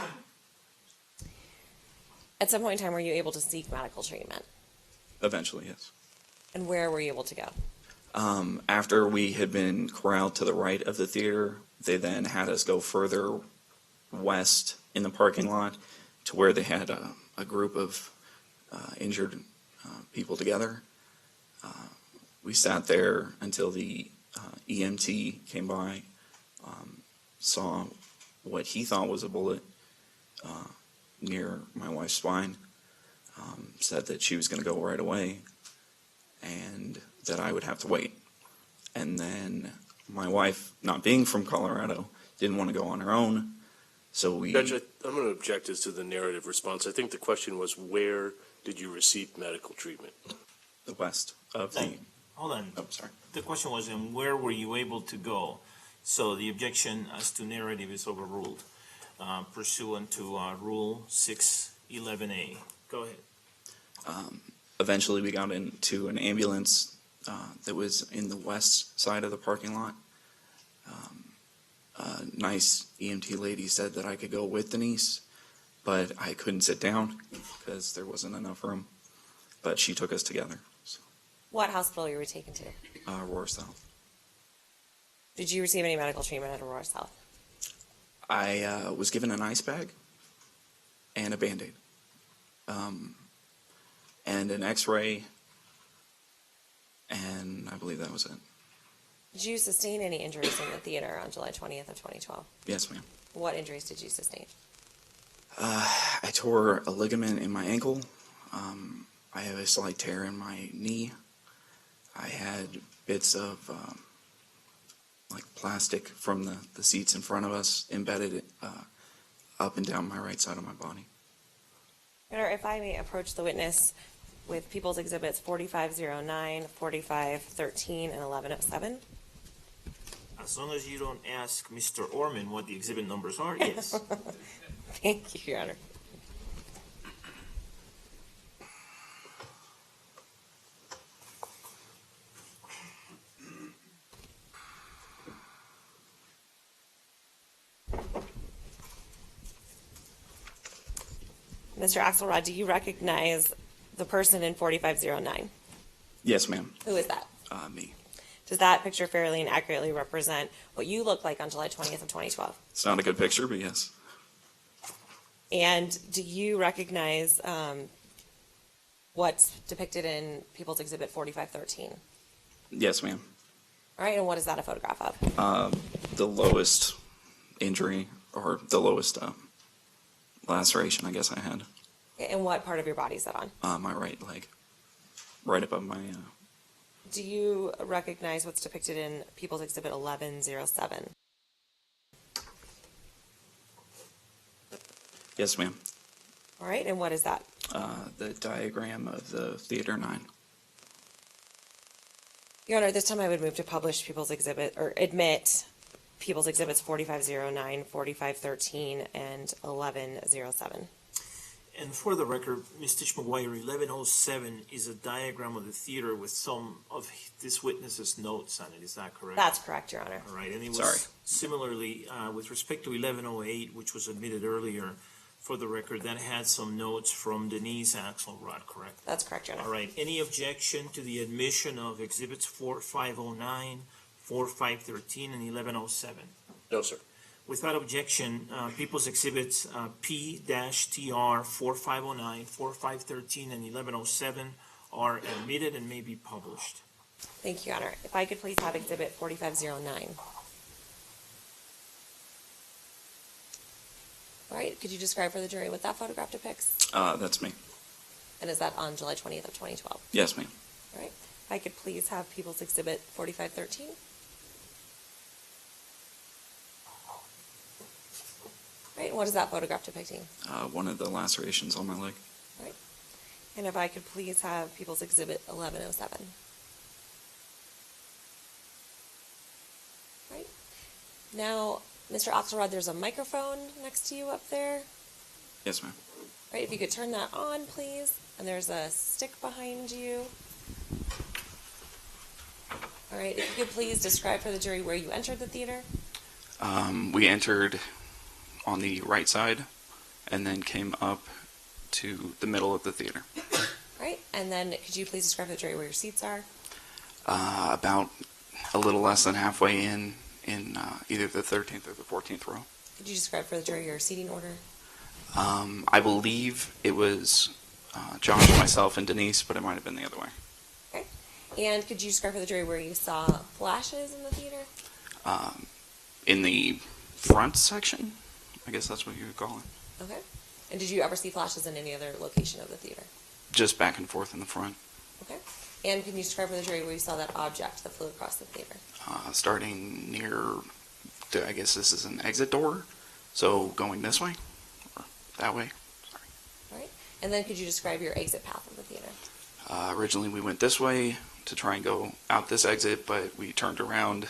At some point in time, were you able to seek medical treatment? Eventually, yes. And where were you able to go? After we had been corralled to the right of the theater, they then had us go further west in the parking lot to where they had a group of injured people together. We sat there until the EMT came by, saw what he thought was a bullet near my wife's spine, said that she was going to go right away and that I would have to wait. And then my wife, not being from Colorado, didn't want to go on her own, so we... Judge, I'm going to object as to the narrative response. I think the question was, where did you receive medical treatment? The west of the... Hold on. Oh, sorry. The question was, and where were you able to go? So the objection as to narrative is overruled pursuant to Rule 611A. Go ahead. Eventually we got into an ambulance that was in the west side of the parking lot. A nice EMT lady said that I could go with Denise, but I couldn't sit down because there wasn't enough room. But she took us together. So. What hospital were you taken to? Aurora South. Did you receive any medical treatment at Aurora South? I was given an ice bag and a Band-Aid. And an x-ray and I believe that was it. Did you sustain any injuries in the theater on July 20th of 2012? Yes, ma'am. What injuries did you sustain? I tore a ligament in my ankle. I have a slight tear in my knee. I had bits of like plastic from the seats in front of us embedded up and down my right side of my body. Your Honor, if I may approach the witness with People's Exhibits 4509, 4513, and 1107. As long as you don't ask Mr. Orman what the exhibit numbers are, yes. Thank you, Your Honor. Mr. Axelrod, do you recognize the person in 4509? Yes, ma'am. Who is that? Me. Does that picture fairly and accurately represent what you look like on July 20th of 2012? It's not a good picture, but yes. And do you recognize what's depicted in People's Exhibit 4513? Yes, ma'am. All right, and what is that a photograph of? The lowest injury, or the lowest laceration, I guess I had. And what part of your body is that on? My right leg. Right above my... Do you recognize what's depicted in People's Exhibit 1107? Yes, ma'am. All right, and what is that? The diagram of the Theater 9. Your Honor, this time I would move to publish People's Exhibit, or admit People's Exhibits 4509, 4513, and 1107. And for the record, Ms. Tisch-McGuire, 1107 is a diagram of the theater with some of this witness's notes on it. Is that correct? That's correct, Your Honor. All right, and it was Sorry. similarly, with respect to 1108, which was admitted earlier, for the record, that had some notes from Denise Axelrod, correct? That's correct, Your Honor. All right, any objection to the admission of Exhibits 4509, 4513, and 1107? No, sir. Without objection, People's Exhibits P-TR 4509, 4513, and 1107 are admitted and may be published. Thank you, Your Honor. If I could please have Exhibit 4509. All right, could you describe for the jury what that photograph depicts? That's me. And is that on July 20th of 2012? Yes, ma'am. All right. If I could please have People's Exhibit 4513. Right, what is that photograph depicting? One of the lacerations on my leg. Right. And if I could please have People's Exhibit 1107. Right. Now, Mr. Axelrod, there's a microphone next to you up there. Yes, ma'am. Right, if you could turn that on, please. And there's a stick behind you. All right, if you could please describe for the jury where you entered the theater. We entered on the right side and then came up to the middle of the theater. Right, and then could you please describe for the jury where your seats are? About a little less than halfway in either the 13th or the 14th row. Could you describe for the jury your seating order? I believe it was Josh, myself, and Denise, but it might have been the other way. Okay. And could you describe for the jury where you saw flashes in the theater? In the front section, I guess that's what you would call it. Okay. And did you ever see flashes in any other location of the theater? Just back and forth in the front. Okay. And can you describe for the jury where you saw that object that flew across the theater? Starting near, I guess this is an exit door, so going this way, or that way, sorry. All right. And then could you describe your exit path of the theater? Originally we went this way to try and go out this exit, but we turned around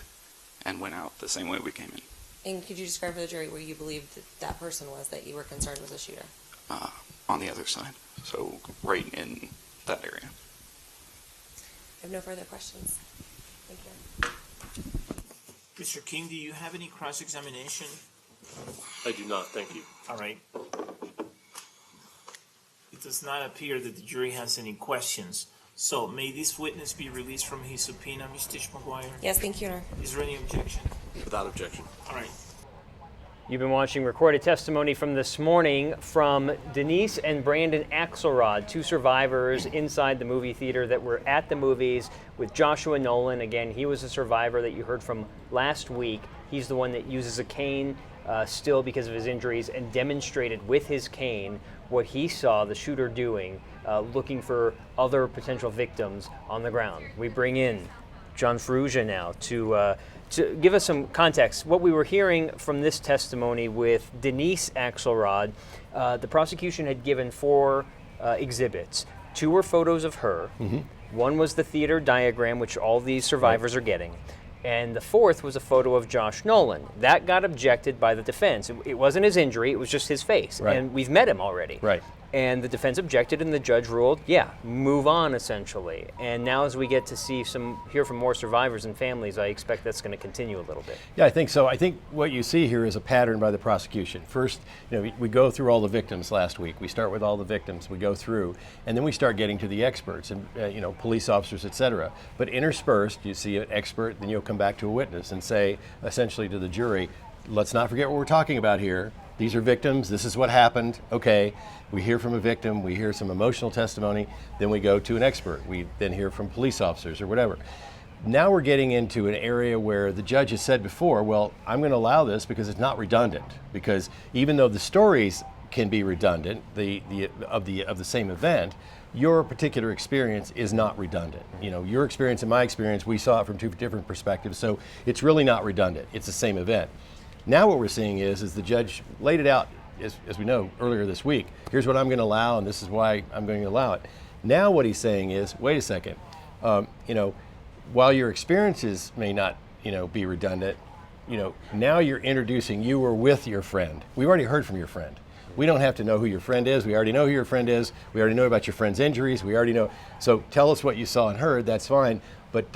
and went out the same way we came in. And could you describe for the jury where you believed that person was that you were concerned was a shooter? On the other side, so right in that area. I have no further questions. Thank you. Mr. King, do you have any cross-examination? I do not, thank you. All right. It does not appear that the jury has any questions. So may this witness be released from his subpoena, Ms. Tisch-McGuire? Yes, thank you, Your Honor. Is there any objection? Without objection. All right. You've been watching recorded testimony from this morning from Denise and Brandon Axelrod, 2 survivors inside the movie theater that were at the movies with Joshua Nolan. Again, he was a survivor that you heard from last week. He's the one that uses a cane still because of his injuries and demonstrated with his cane what he saw the shooter doing, looking for other potential victims on the ground. We bring in John Ferrugia now to give us some context. What we were hearing from this testimony with Denise Axelrod, the prosecution had given 4 exhibits. 2 were photos of her. Mm-hmm. 1 was the theater diagram, which all these survivors are getting. And the 4th was a photo of Josh Nolan. That got objected by the defense. It wasn't his injury, it was just his face. Right. And we've met him already. Right. And the defense objected, and the judge ruled, yeah, move on, essentially. And now as we get to hear from more survivors and families, I expect that's going to continue a little bit. Yeah, I think so. I think what you see here is a pattern by the prosecution. First, we go through all the victims last week. We start with all the victims. We go through, and then we start getting to the experts and police officers, et cetera. But interspersed, you see an expert, then you'll come back to a witness and say, essentially to the jury, let's not forget what we're talking about here. These are victims. This is what happened. Okay, we hear from a victim. We hear some emotional testimony. Then we go to an expert. We then hear from police officers or whatever. Now we're getting into an area where the judge has said before, well, I'm going to allow this because it's not redundant. Because even though the stories can be redundant, of the same event, your particular experience is not redundant. Your experience and my experience, we saw it from 2 different perspectives, so it's really not redundant. It's the same event. Now what we're seeing is the judge laid it out, as we know, earlier this week. Here's what I'm going to allow, and this is why I'm going to allow it. Now what he's saying is, wait a second, while your experiences may not, be redundant, now you're introducing, you were with your friend. We've already heard from your friend. We don't have to know who your friend is. We already know who your friend is. We already know about your friend's injuries. We already know. So tell us what you saw and heard, that's fine, but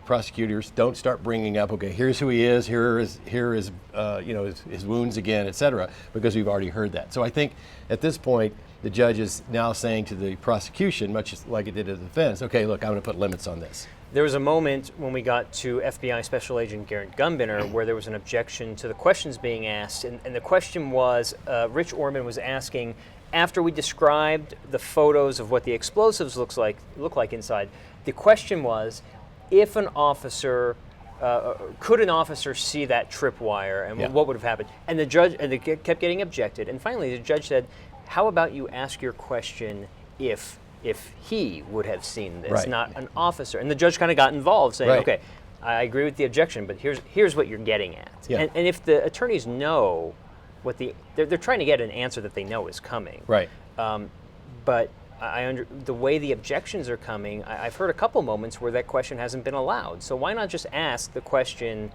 prosecutors don't start bringing up, okay, here's who he is, here is his wounds again, et cetera, because we've already heard that. So I think at this point, the judge is now saying to the prosecution, much like it did to the defense, okay, look, I'm going to put limits on this. There was a moment when we got to FBI Special Agent Garrett Gunbiner where there was an objection to the questions being asked, and the question was, Rich Orman was asking, after we described the photos of what the explosives look like inside, the question was, if an officer, could an officer see that tripwire, and what would have happened? And the judge, and they kept getting objected. And finally, the judge said, "How about you ask your question if he would have seen this, right, not an officer?" And the judge kind of got involved, saying, right, "Okay, I agree with the objection, but here's what you're getting at." Yeah. And if the attorneys know what they're trying to get an answer that they know is coming, right? But the way the objections are coming, I've heard a couple moments where that question hasn't been allowed. So why not just ask the question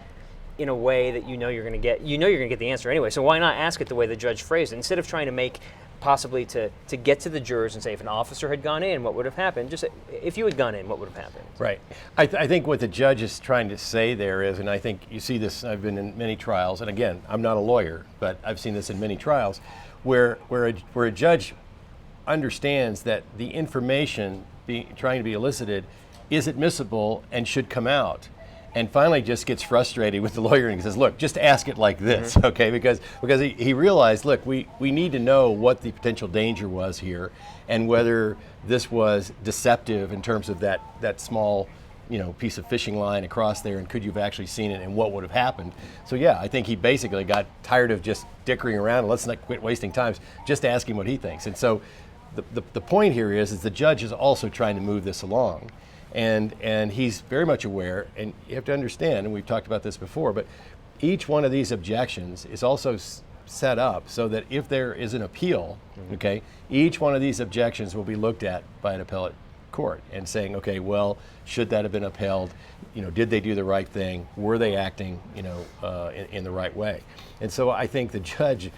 in a way that you're going to get the answer anyway. So why not ask it the way the judge phrased it, instead of trying to make possibly to get to the jurors and say, if an officer had gone in, what would have happened? Just say, if you had gone in, what would have happened? Right. I think what the judge is trying to say there is, and I think you see this, I've been in many trials, and again, I'm not a lawyer, but I've seen this in many trials, where a judge understands that the information trying to be elicited is admissible and should come out, and finally just gets frustrated with the lawyer and says, look, just ask it like this, okay? Because he realized, look, we need to know what the potential danger was here and whether this was deceptive in terms of that small piece of fishing line across there, and could you have actually seen it and what would have happened? So yeah, I think he basically got tired of just dickering around, and let's not quit wasting time, just ask him what he thinks. And so the point here is the judge is also trying to move this along. And he's very much aware, and you have to understand, and we've talked about this before, but each one of these objections is also set up so that if there is an appeal, okay, each one of these objections will be looked at by an appellate court and saying, okay, well, should that have been upheld? Did they do the right thing? Were they acting, in the right way? And so I think the judge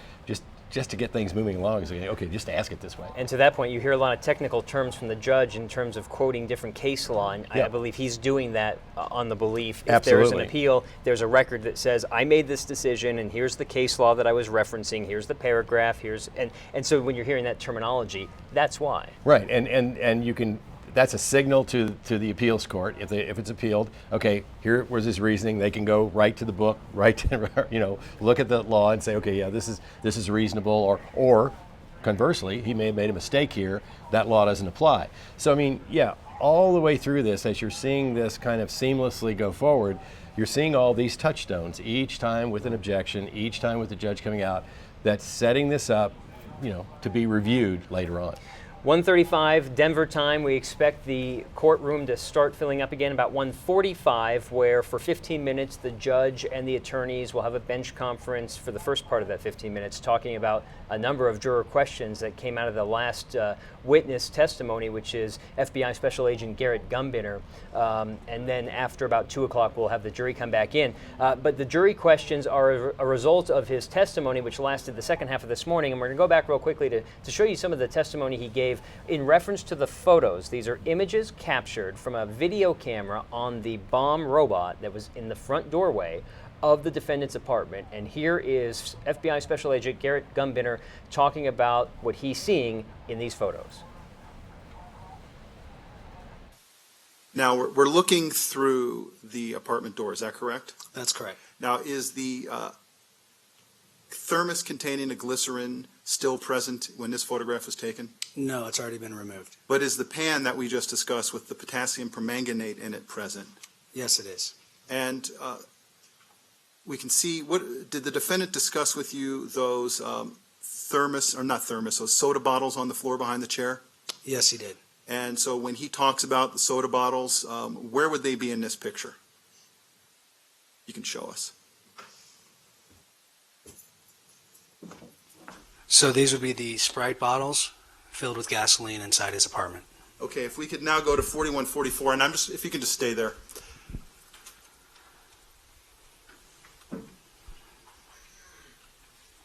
just to get things moving along, is okay, just ask it this way. And to that point, you hear a lot of technical terms from the judge in terms of quoting different case law, and I believe he's doing that on the belief if there's an appeal, there's a record that says, I made this decision, and here's the case law that I was referencing, here's the paragraph, and so when you're hearing that terminology, that's why. Right, and you can that's a signal to the appeals court. If it's appealed, okay, here was his reasoning. They can go right to the book, right to, look at the law and say, okay, yeah, this is reasonable, or conversely, he may have made a mistake here. That law doesn't apply. So I mean, yeah, all the way through this, as you're seeing this kind of seamlessly go forward, you're seeing all these touchstones each time with an objection, each time with the judge coming out, that's setting this up, to be reviewed later on. 1:35 Denver time. We expect the courtroom to start filling up again about 1:45, where for 15 minutes the judge and the attorneys will have a bench conference for the first part of that 15 minutes, talking about a number of juror questions that came out of the last witness testimony, which is FBI Special Agent Garrett Gumbinner. And then after about 2 o'clock, we'll have the jury come back in. But the jury questions are a result of his testimony, which lasted the second half of this morning. And we're going to go back real quickly to show you some of the testimony he gave in reference to the photos. These are images captured from a video camera on the bomb robot that was in the front doorway of the defendant's apartment. And here is FBI Special Agent Garrett Gumbinner talking about what he's seeing in these photos. Now, we're looking through the apartment door, is that correct? That's correct. Now, is the thermos containing the glycerin still present when this photograph was taken? No, it's already been removed. But is the pan that we just discussed with the potassium permanganate in it present? Yes, it is. And we can see, did the defendant discuss with you those those soda bottles on the floor behind the chair? Yes, he did. And so when he talks about the soda bottles, where would they be in this picture? You can show us. So these would be the Sprite bottles filled with gasoline inside his apartment. Okay, if we could now go to 4144, and if you can just stay there.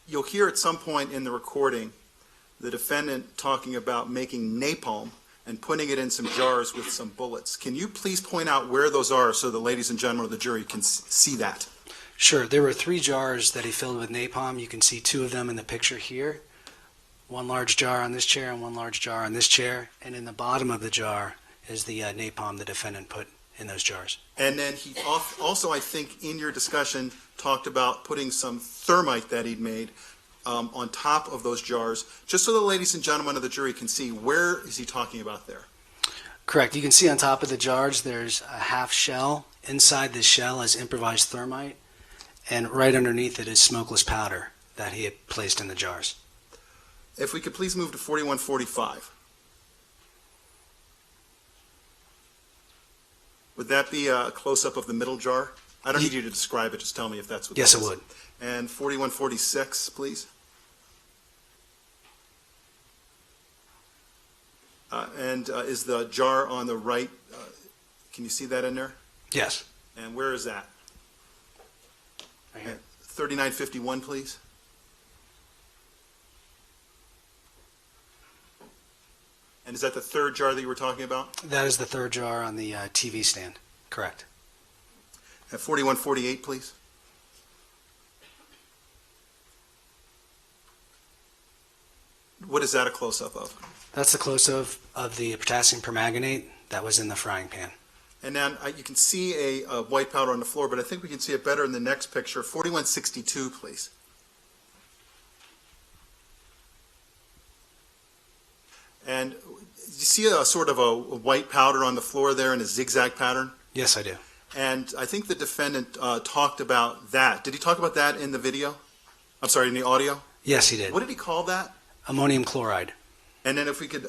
You'll hear at some point in the recording the defendant talking about making napalm and putting it in some jars with some bullets. Can you please point out where those are so the ladies and gentlemen of the jury can see that? Sure. There were 3 jars that he filled with napalm. You can see 2 of them in the picture here. 1 large jar on this chair and 1 large jar on this chair. And in the bottom of the jar is the napalm the defendant put in those jars. And then he also, I think, in your discussion, talked about putting some thermite that he'd made on top of those jars, just so the ladies and gentlemen of the jury can see, where is he talking about there? Correct. You can see on top of the jars there's a half shell. Inside this shell is improvised thermite, and right underneath it is smokeless powder that he had placed in the jars. If we could please move to 4145. Would that be a close-up of the middle jar? I don't need you to describe it, just tell me if that's what Yes, that is. it would. And 4146, please. Is the jar on the right, can you see that in there? Yes. And where is that? Right here. 3951, please. And is that the third jar that you were talking about? That is the 3rd jar on the TV stand. Correct. At 4148, please. What is that a close-up of? That's the close-up of the potassium permanganate that was in the frying pan. And then you can see a white powder on the floor, but I think we can see it better in the next picture. 4162, please. And you see a sort of a white powder on the floor there in a zigzag pattern? Yes, I do. And I think the defendant talked about that. Did he talk about that in the video? I'm sorry, in the audio? Yes, he did. What did he call that? Ammonium chloride. And then if we could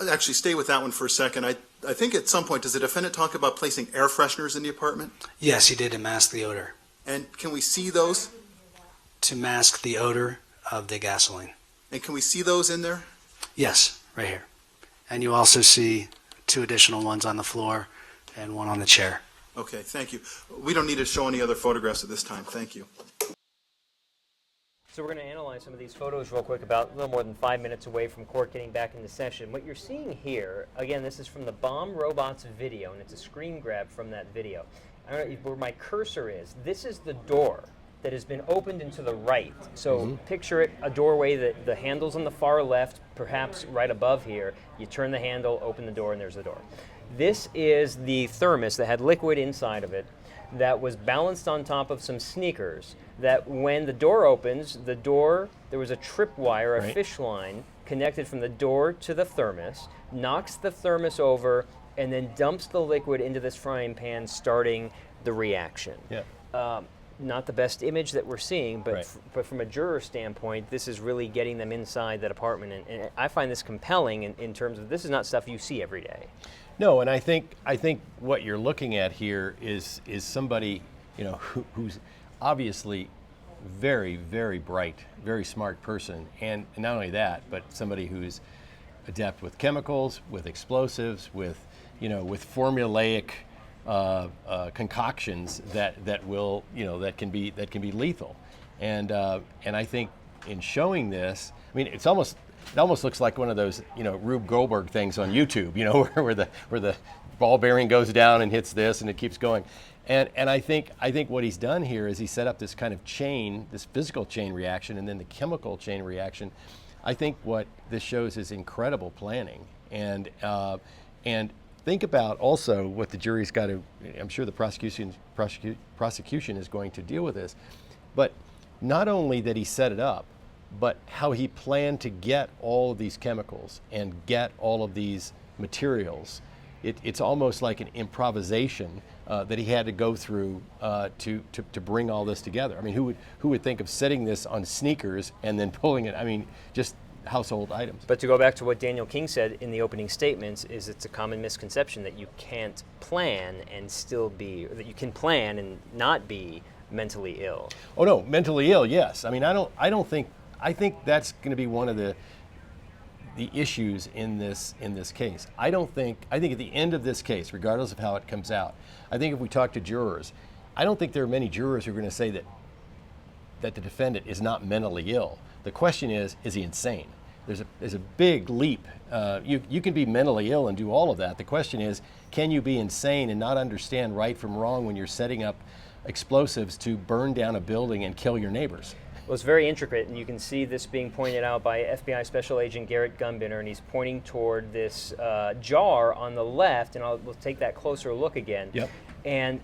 actually stay with that one for a second, I think at some point, does the defendant talk about placing air fresheners in the apartment? Yes, he did, to mask the odor. And can we see those? To mask the odor of the gasoline. And can we see those in there? Yes, right here. And you also see 2 additional ones on the floor and 1 on the chair. Okay, thank you. We don't need to show any other photographs at this time. Thank you. So we're going to analyze some of these photos real quick, about a little more than 5 minutes away from court getting back into session. What you're seeing here, again, this is from the bomb robots video, and it's a screen grab from that video. I don't know where my cursor is. This is the door that has been opened into the right. So picture it, a doorway that the handle's on the far left, perhaps right above here. You turn the handle, open the door, and there's the door. This is the thermos that had liquid inside of it that was balanced on top of some sneakers, that when the door opens, there was a tripwire, a fish line, connected from the door to the thermos, knocks the thermos over, and then dumps the liquid into this frying pan, starting the reaction. Yeah. Not the best image that we're seeing, but but from a juror standpoint, this is really getting them inside that apartment, and I find this compelling in terms of this is not stuff you see every day. No, and I think what you're looking at here is somebody, who's obviously very, very bright, very smart person, and not only that, but somebody who's adept with chemicals, with explosives, with formulaic concoctions that will, that can be lethal, and I think in showing this, I mean, it almost looks like one of those, Rube Goldberg things on YouTube, where the ball bearing goes down and hits this and it keeps going. And I think what he's done here is he set up this kind of chain, this physical chain reaction, and then the chemical chain reaction. I think what this shows is incredible planning, and think about also what the jury's got to. I'm sure the prosecution is going to deal with this, but not only that he set it up, but how he planned to get all of these chemicals and get all of these materials. It's almost like an improvisation that he had to go through to bring all this together. I mean, who would think of setting this on sneakers and then pulling it? I mean, just household items. But to go back to what Daniel King said in the opening statements, is it's a common misconception that you can't plan and still be, or that you can plan and not be mentally ill. Oh no, mentally ill, yes. I mean, I think that's going to be one of the issues in this case. I think at the end of this case, regardless of how it comes out, I think if we talk to jurors, I don't think there are many jurors who are going to say that the defendant is not mentally ill. The question is he insane? There's a big leap. You can be mentally ill and do all of that. The question is, can you be insane and not understand right from wrong when you're setting up explosives to burn down a building and kill your neighbors? Well, it's very intricate, and you can see this being pointed out by FBI Special Agent Garrett Gunbiner, and he's pointing toward this jar on the left, and we'll take that closer look again. Yep. And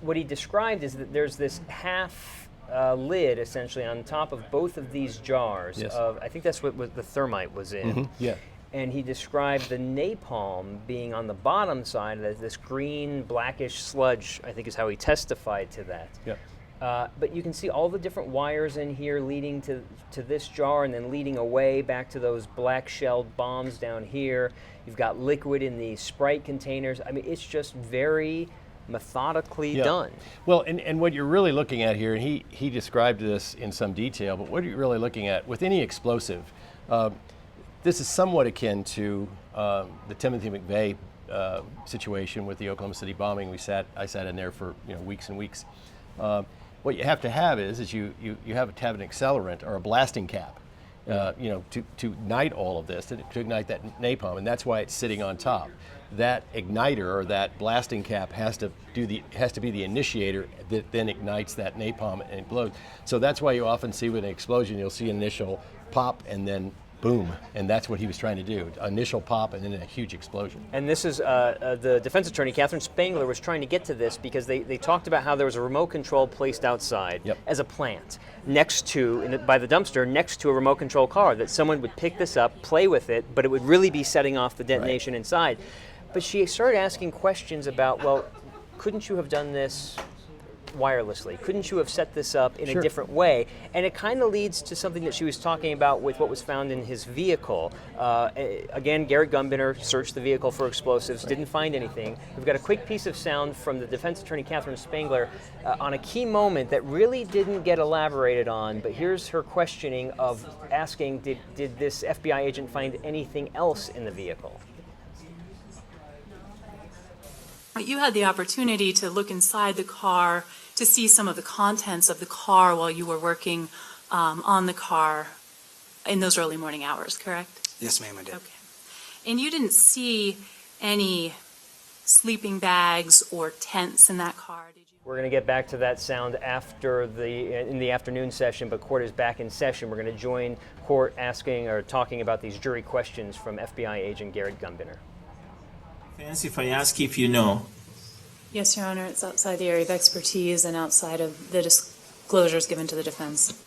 what he described is that there's this half lid, essentially, on top of both of these jars. Yes. I think that's what the thermite was in. Mm-hmm. Yeah. And he described the napalm being on the bottom side, this green, blackish sludge, I think is how he testified to that. Yep. But you can see all the different wires in here leading to this jar and then leading away back to those black shelled bombs down here. You've got liquid in the Sprite containers. I mean, it's just very methodically done. Well, and what you're really looking at here, and he described this in some detail, but what you're really looking at with any explosive, this is somewhat akin to the Timothy McVeigh situation with the Oklahoma City bombing. I sat in there for weeks and weeks. What you have to have is you have to have an accelerant or a blasting cap, to ignite all of this, to ignite that napalm, and that's why it's sitting on top. That igniter or that blasting cap has to be the initiator that then ignites that napalm and it blows. So that's why you often see with an explosion, you'll see an initial pop and then boom, and that's what he was trying to do. Initial pop and then a huge explosion. And this is the defense attorney, Catherine Spangler, was trying to get to this because they talked about how there was a remote control placed outside as a plant by the dumpster next to a remote control car, that someone would pick this up, play with it, but it would really be setting off the detonation inside. But she started asking questions about, well, couldn't you have done this wirelessly? Couldn't you have set this up in a different way? And it kind of leads to something that she was talking about with what was found in his vehicle. Again, Garrett Gunbiner searched the vehicle for explosives, didn't find anything. We've got a quick piece of sound from the defense attorney, Catherine Spangler, on a key moment that really didn't get elaborated on, but here's her questioning of asking, did this FBI agent find anything else in the vehicle? You had the opportunity to look inside the car to see some of the contents of the car while you were working on the car in those early morning hours, correct? Yes, ma'am, I did. Okay. And you didn't see any sleeping bags or tents in that car. Did you? We're going to get back to that sound in the afternoon session, but court is back in session. We're going to join court talking about these jury questions from FBI agent Garrett Gunbiner. Fancy if I ask if you know. Yes, Your Honor, it's outside the area of expertise and outside of the disclosures given to the defense.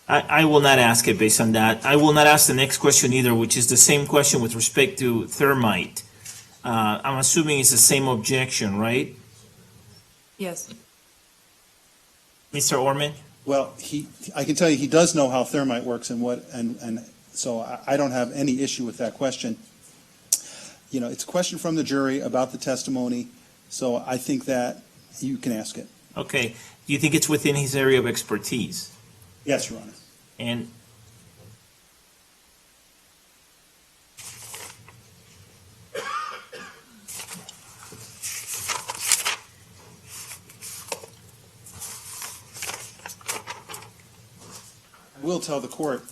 I will not ask it based on that. I will not ask the next question either, which is the same question with respect to thermite. I'm assuming it's the same objection, right? Yes. Mr. Orman? Well, I can tell you he does know how thermite works and so I don't have any issue with that question. You know, it's a question from the jury about the testimony, so I think that you can ask it. Okay. Do you think it's within his area of expertise? Yes, Your Honor. And I will tell the court,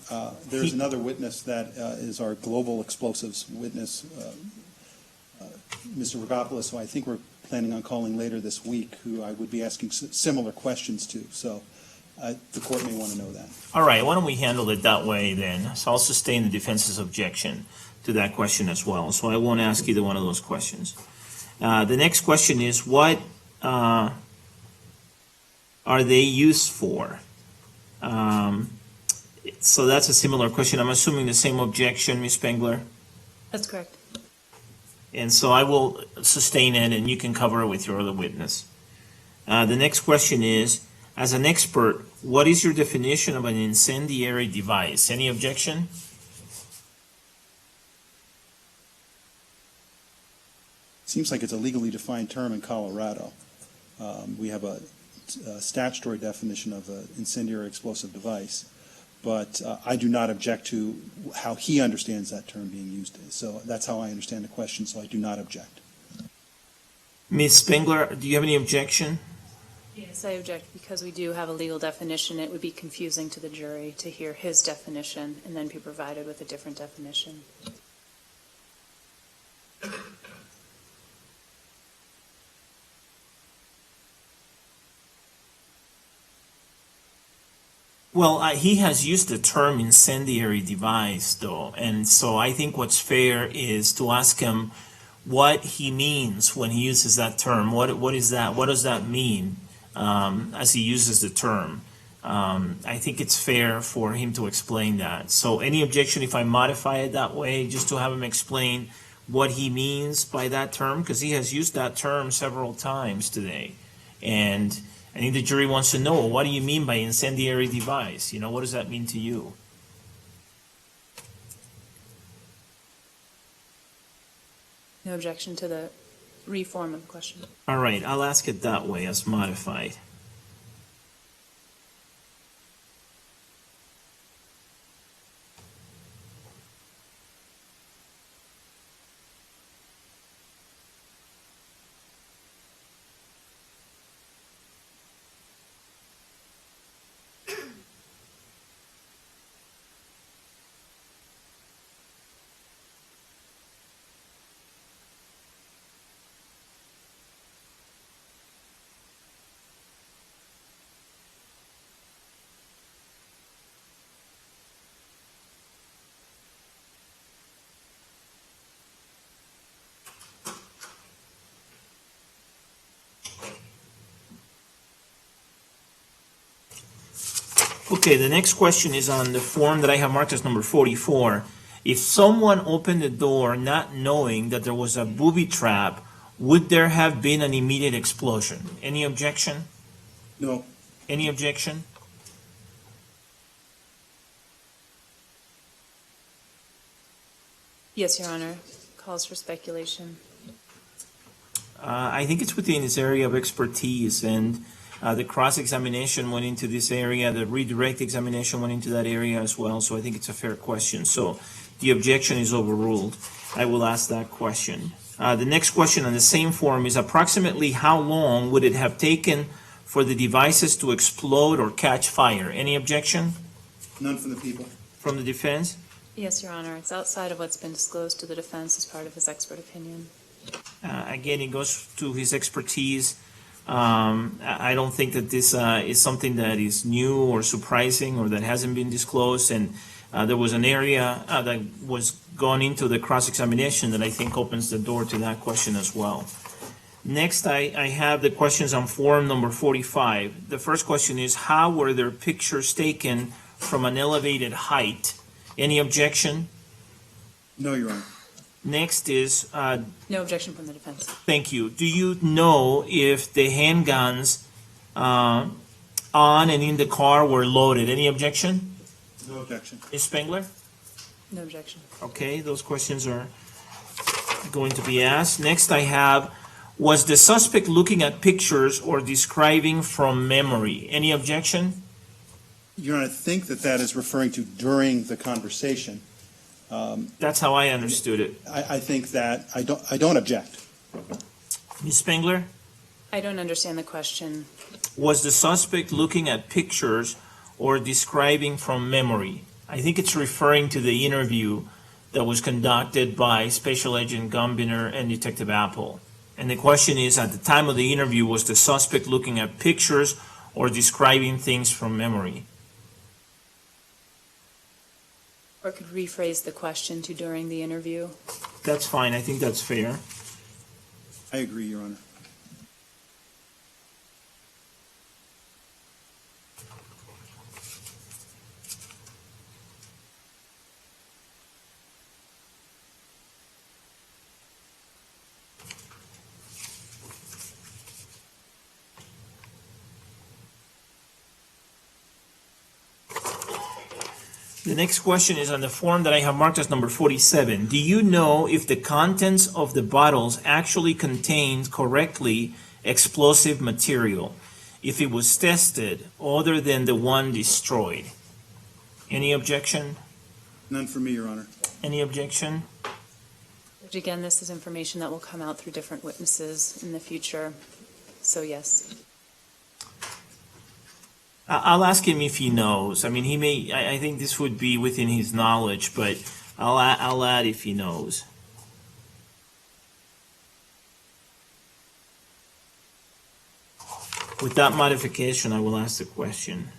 there's another witness that is our global explosives witness, Mr. Rogopoulos, who I think we're planning on calling later this week, who I would be asking similar questions to. So the court may want to know that. all right, why don't we handle it that way then? So I'll sustain the defense's objection to that question as well. So I won't ask either one of those questions. The next question is, what are they used for? So that's a similar question. I'm assuming the same objection, Ms. Spengler? That's correct. And so I will sustain it, and you can cover it with your other witness. The next question is, as an expert, what is your definition of an incendiary device? Any objection? Seems like it's a legally defined term in Colorado. We have a statutory definition of an incendiary explosive device, but I do not object to how he understands that term being used. So that's how I understand the question, so I do not object. Ms. Spengler, do you have any objection? Yes, I object because we do have a legal definition. It would be confusing to the jury to hear his definition and then be provided with a different definition. Well, he has used the term incendiary device, though, and so I think what's fair is to ask him what he means when he uses that term. What is that? What does that mean as he uses the term? I think it's fair for him to explain that. So any objection if I modify it that way, just to have him explain what he means by that term, because he has used that term several times today. And I think the jury wants to know, what do you mean by incendiary device? You know, what does that mean to you? No objection to the reform of the question. All right, I'll ask it that way as modified. Okay, the next question is on the form that I have marked as number 44. If someone opened the door not knowing that there was a booby trap, would there have been an immediate explosion? Any objection? No. Any objection? Yes, Your Honor. Calls for speculation. I think it's within his area of expertise, and the cross-examination went into this area, the redirect examination went into that area as well, so I think it's a fair question. So the objection is overruled. I will ask that question. The next question on the same form is approximately how long would it have taken for the devices to explode or catch fire? Any objection? None from the people. From the defense? Yes, Your Honor. It's outside of what's been disclosed to the defense as part of his expert opinion. Again, it goes to his expertise. I don't think that this is something that is new or surprising or that hasn't been disclosed. And there was an area that was gone into the cross-examination that I think opens the door to that question as well. Next, I have the questions on form number 45. The first question is, how were their pictures taken from an elevated height? Any objection? No, Your Honor. Next is, No objection from the defense. thank you. Do you know if the handguns on and in the car were loaded? Any objection? No objection. Ms. Spengler? No objection. Okay, those questions are going to be asked. Next I have, was the suspect looking at pictures or describing from memory? Any objection? Your Honor, I think that is referring to during the conversation. That's how I understood it. I think that, I don't object. Ms. Spengler? I don't understand the question. Was the suspect looking at pictures or describing from memory? I think it's referring to the interview that was conducted by Special Agent Gumbiner and Detective Apple. And the question is, at the time of the interview, was the suspect looking at pictures or describing things from memory? Or could rephrase the question to during the interview. That's fine. I think that's fair. I agree, Your Honor. The next question is on the form that I have marked as number 47. Do you know if the contents of the bottles actually contained correctly explosive material, if it was tested other than the one destroyed? Any objection? None for me, Your Honor. Any objection? Which again, this is information that will come out through different witnesses in the future. So yes. I'll ask him if he knows. I mean, he may, I think this would be within his knowledge, but I'll add if he knows. With that modification, I will ask the question.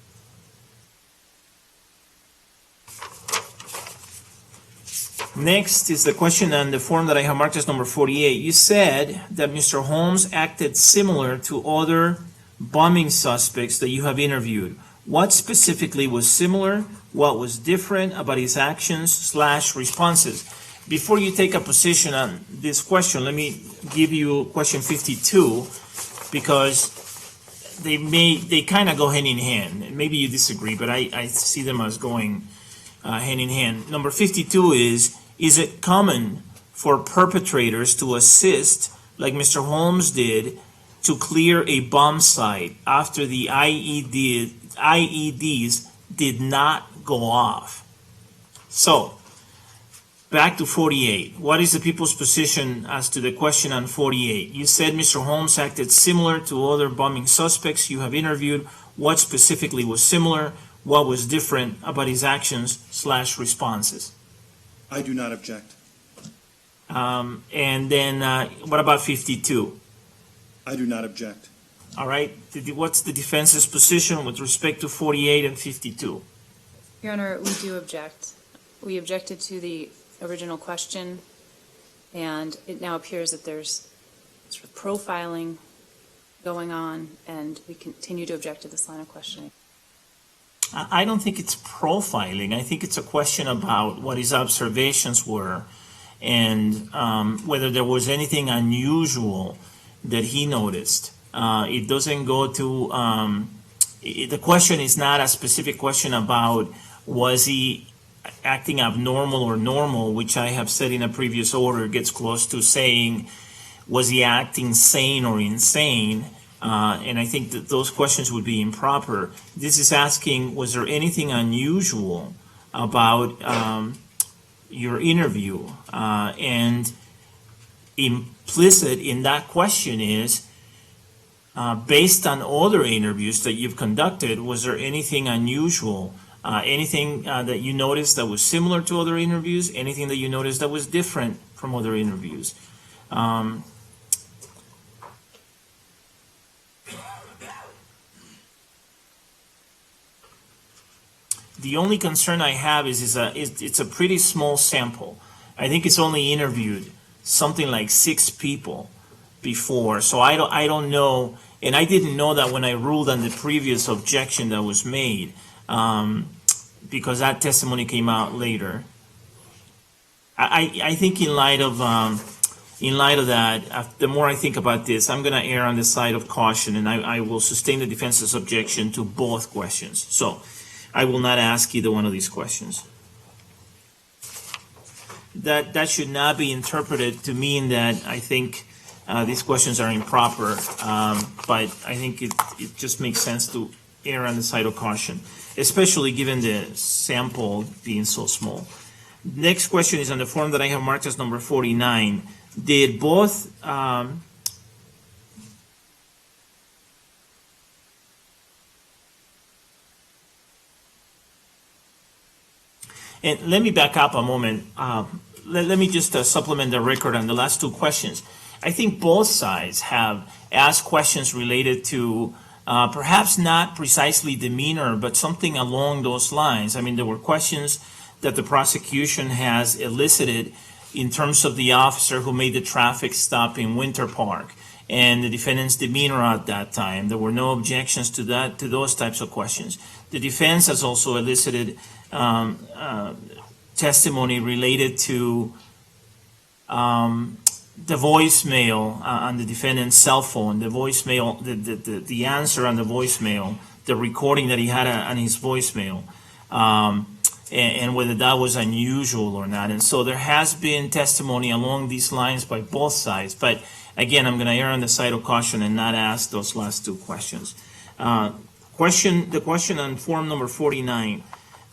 Next is the question on the form that I have marked as number 48. You said that Mr. Holmes acted similar to other bombing suspects that you have interviewed. What specifically was similar? What was different about his actions / responses? Before you take a position on this question, let me give you question 52, because they kind of go hand in hand. Maybe you disagree, but I see them as going hand in hand. Number 52 is it common for perpetrators to assist, like Mr. Holmes did, to clear a bomb site after the IEDs did not go off? So, back to 48. What is the people's position as to the question on 48? You said Mr. Holmes acted similar to other bombing suspects you have interviewed. What specifically was similar? What was different about his actions / responses? I do not object. And then what about 52? I do not object. All right. What's the defense's position with respect to 48 and 52? Your Honor, we do object. We objected to the original question, and it now appears that there's sort of profiling going on, and we continue to object to this line of questioning. I don't think it's profiling. I think it's a question about what his observations were and whether there was anything unusual that he noticed. It doesn't go to, the question is not a specific question about was he acting abnormal or normal, which I have said in a previous order gets close to saying, was he acting sane or insane? And I think that those questions would be improper. This is asking, was there anything unusual about your interview? And implicit in that question is, based on other interviews that you've conducted, was there anything unusual? Anything that you noticed that was similar to other interviews? Anything that you noticed that was different from other interviews? The only concern I have is it's a pretty small sample. I think it's only interviewed something like 6 people before, so I don't know, and I didn't know that when I ruled on the previous objection that was made, because that testimony came out later. I think in light of that, the more I think about this, I'm going to err on the side of caution, and I will sustain the defense's objection to both questions. So I will not ask either one of these questions. That should not be interpreted to mean that I think these questions are improper, but I think it just makes sense to err on the side of caution, especially given the sample being so small. Next question is on the form that I have marked as number 49. Did both and let me back up a moment. Let me just supplement the record on the last 2 questions. I think both sides have asked questions related to perhaps not precisely demeanor, but something along those lines. I mean, there were questions that the prosecution has elicited in terms of the officer who made the traffic stop in Winter Park and the defendant's demeanor at that time. There were no objections to that, to those types of questions. The defense has also elicited testimony related to the voicemail on the defendant's cell phone, the voicemail, the answer on the voicemail, the recording that he had on his voicemail, and whether that was unusual or not. And so there has been testimony along these lines by both sides. But again, I'm going to err on the side of caution and not ask those last 2 questions. The question on form number 49,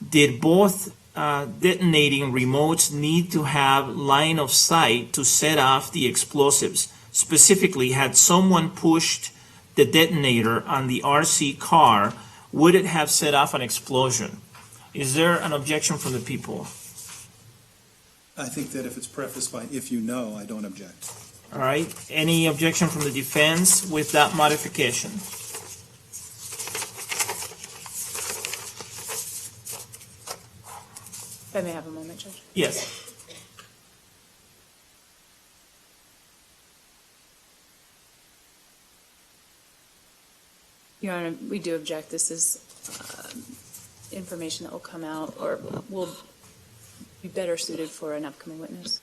did both detonating remotes need to have line of sight to set off the explosives? Specifically, had someone pushed the detonator on the RC car, would it have set off an explosion? Is there an objection from the people? I think that if it's prefaced by "if you know," I don't object. All right. Any objection from the defense with that modification? If I may have a moment, Judge. Yes. Your Honor, we do object. This is information that will come out or will be better suited for an upcoming witness.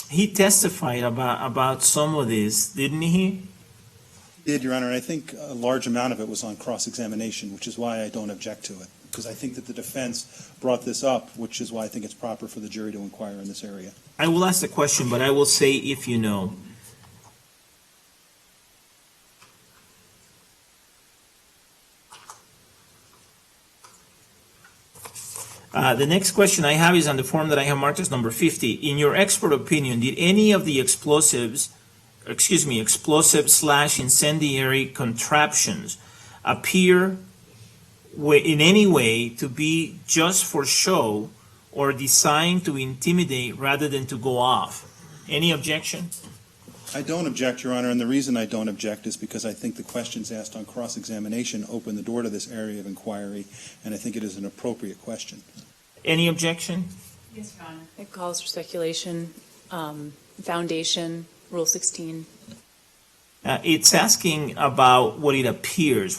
He testified about some of this, didn't he? He did, Your Honor, and I think a large amount of it was on cross-examination, which is why I don't object to it, because I think that the defense brought this up, which is why I think it's proper for the jury to inquire in this area. I will ask the question, but I will say if you know. The next question I have is on the form that I have marked as number 50. In your expert opinion, did any of the explosive/incendiary contraptions appear in any way to be just for show or designed to intimidate rather than to go off? Any objection? I don't object, Your Honor, and the reason I don't object is because I think the questions asked on cross-examination open the door to this area of inquiry, and I think it is an appropriate question. Any objection? Yes, Your Honor. It calls for speculation, foundation, Rule 16. It's asking about what it appears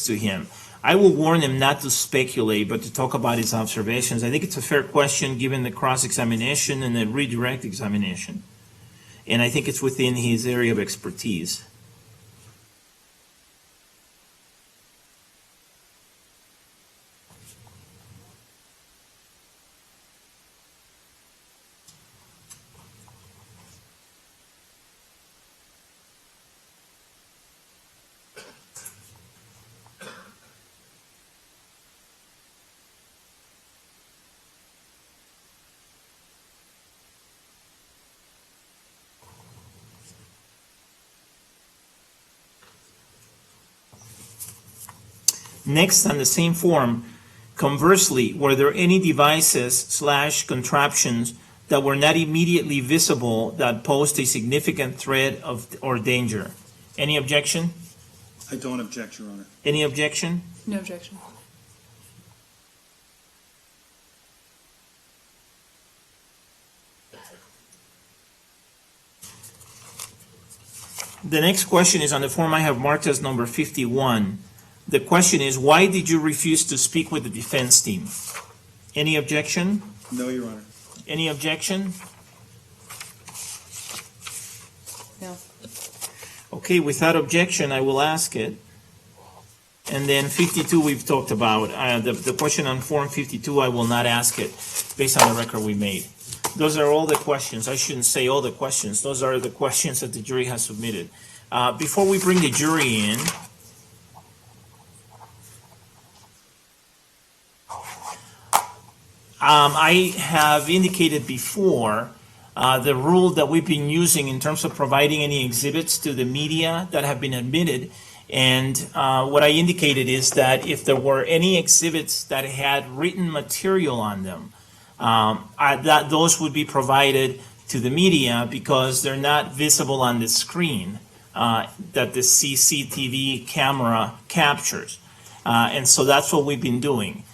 to him. I will warn him not to speculate, but to talk about his observations. I think it's a fair question given the cross-examination and the redirect examination. And I think it's within his area of expertise. Next, on the same form, conversely, were there any devices/contraptions that were not immediately visible that posed a significant threat or danger? Any objection? I don't object, Your Honor. Any objection? No objection. The next question is on the form I have marked as number 51. The question is, why did you refuse to speak with the defense team? Any objection? No, Your Honor. Any objection? No. Okay, without objection, I will ask it. And then 52 we've talked about. The question on form 52, I will not ask it based on the record we made. Those are all the questions. I shouldn't say all the questions. Those are the questions that the jury has submitted. Before we bring the jury in, I have indicated before the rule that we've been using in terms of providing any exhibits to the media that have been admitted. And what I indicated is that if there were any exhibits that had written material on them, that those would be provided to the media because they're not visible on the screen that the CCTV camera captures. And so that's what we've been doing.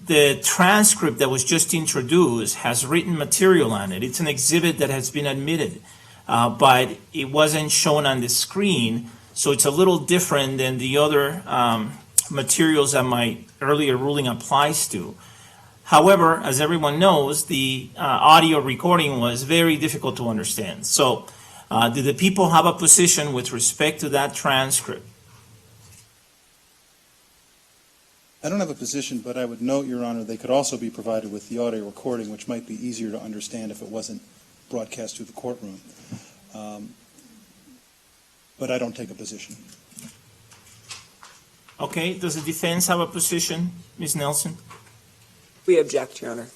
The transcript that was just introduced has written material on it. It's an exhibit that has been admitted, but it wasn't shown on the screen, so it's a little different than the other materials that my earlier ruling applies to. However, as everyone knows, the audio recording was very difficult to understand. So do the people have a position with respect to that transcript? I don't have a position, but I would note, Your Honor, they could also be provided with the audio recording, which might be easier to understand if it wasn't broadcast through the courtroom. But I don't take a position. Okay, does the defense have a position, Ms. Nelson? We object, Your Honor.